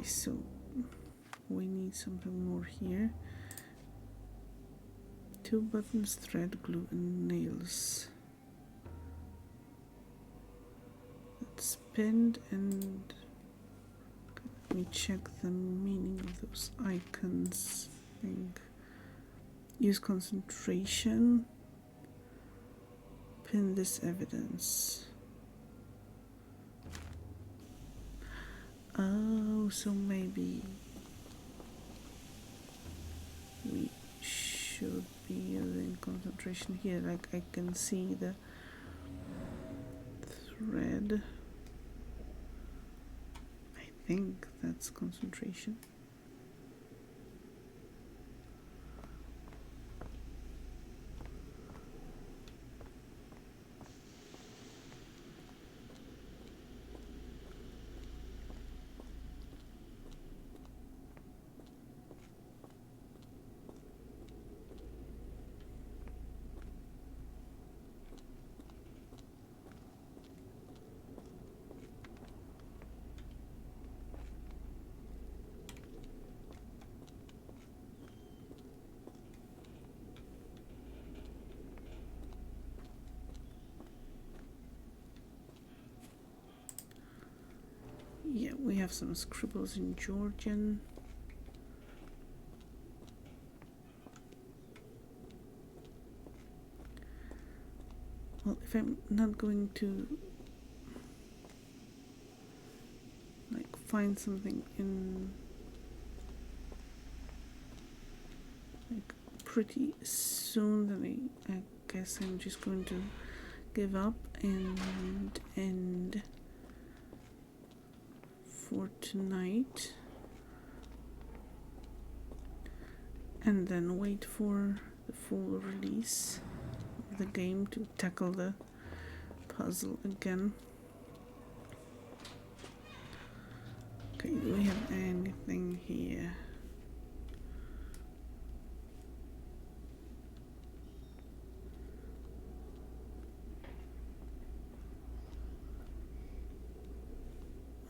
So we need something more here. 2 buttons, thread, glue, and nails. That's pinned, and let me check the meaning of those icons. I think use concentration. Pin this evidence. Oh, so maybe we should be using concentration here. Like I can see the thread. I think that's concentration. Yeah, we have some scribbles in Georgian. Well, if I'm not going to like find something in like pretty soon, then I guess I'm just going to give up and end for tonight, and then wait for the full release of the game to tackle the puzzle again. Okay, do we have anything here?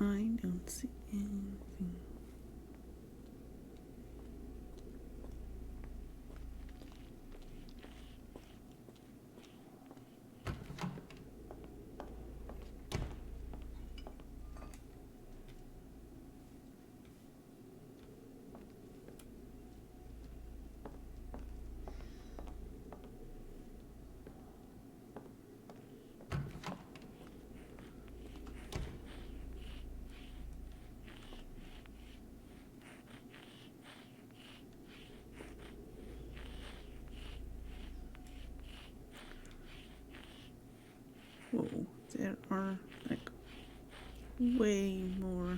I don't see anything. Whoa, there are like way more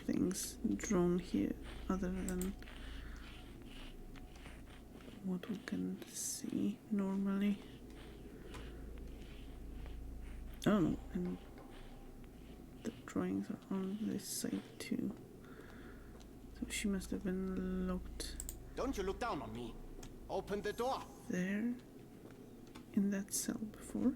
things drawn here other than what we can see normally. Oh, and the drawings are on this side too. So she must have been locked. Don't you look down on me. Open the door. There, in that cell before.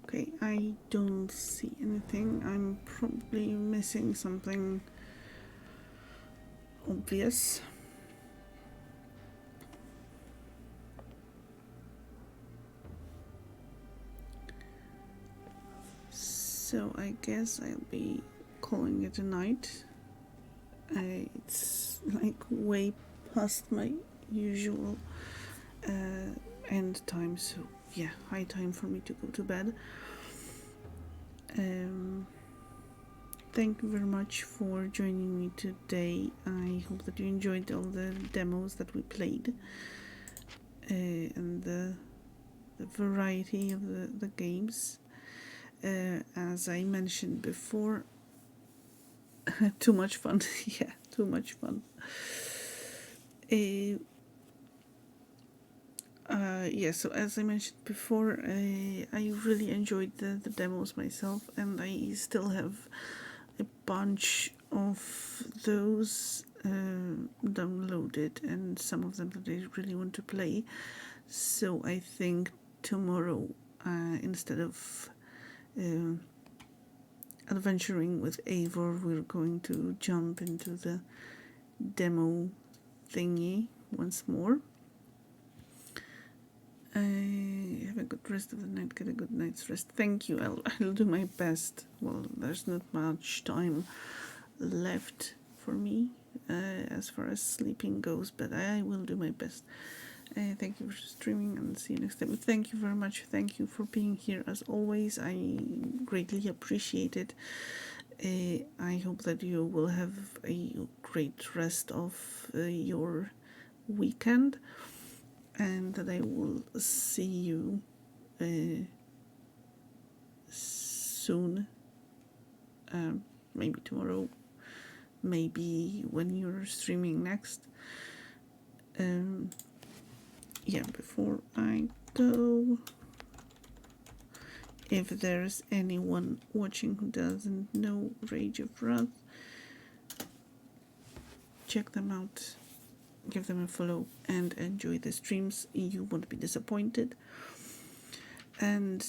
Okay, I don't see anything. I'm probably missing something obvious. So I guess I'll be calling it a night. It's like way past my usual end time, so yeah, high time for me to go to bed. Thank you very much for joining me today. I hope that you enjoyed all the demos that we played and the variety of the games. As I mentioned before, too much fun. Yeah, too much fun. Yeah, so as I mentioned before, I really enjoyed the demos myself, and I still have a bunch of those downloaded, and some of them that I really want to play. So I think tomorrow, instead of adventuring with Eivor, we're going to jump into the demo thingy once more. Have a good rest of the night, get a good night's rest. Thank you, I'll do my best. Well, there's not much time left for me as far as sleeping goes, but I will do my best. Thank you for streaming, and see you next time. Thank you very much. Thank you for being here as always. I greatly appreciate it. I hope that you will have a great rest of your weekend, and that I will see you soon. Maybe tomorrow, maybe when you're streaming next. Yeah, before I go, if there's anyone watching who doesn't know Rage of Wrath, check them out, give them a follow, and enjoy the streams. You won't be disappointed. And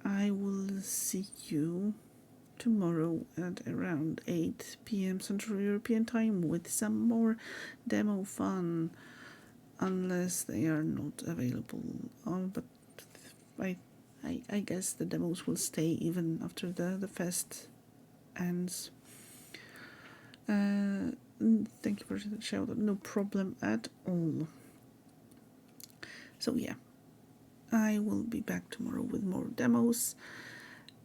I will see you tomorrow at around 8 p.m. Central European Time with some more demo fun, unless they are not available. But I guess the demos will stay even after the fest ends. Thank you for the shout out, no problem at all. So yeah, I will be back tomorrow with more demos.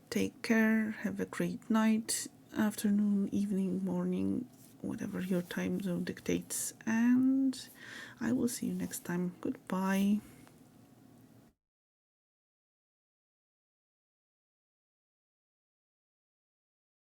Take care, have a great night, afternoon, evening, morning, whatever your time zone dictates, and I will see you next time. Goodbye.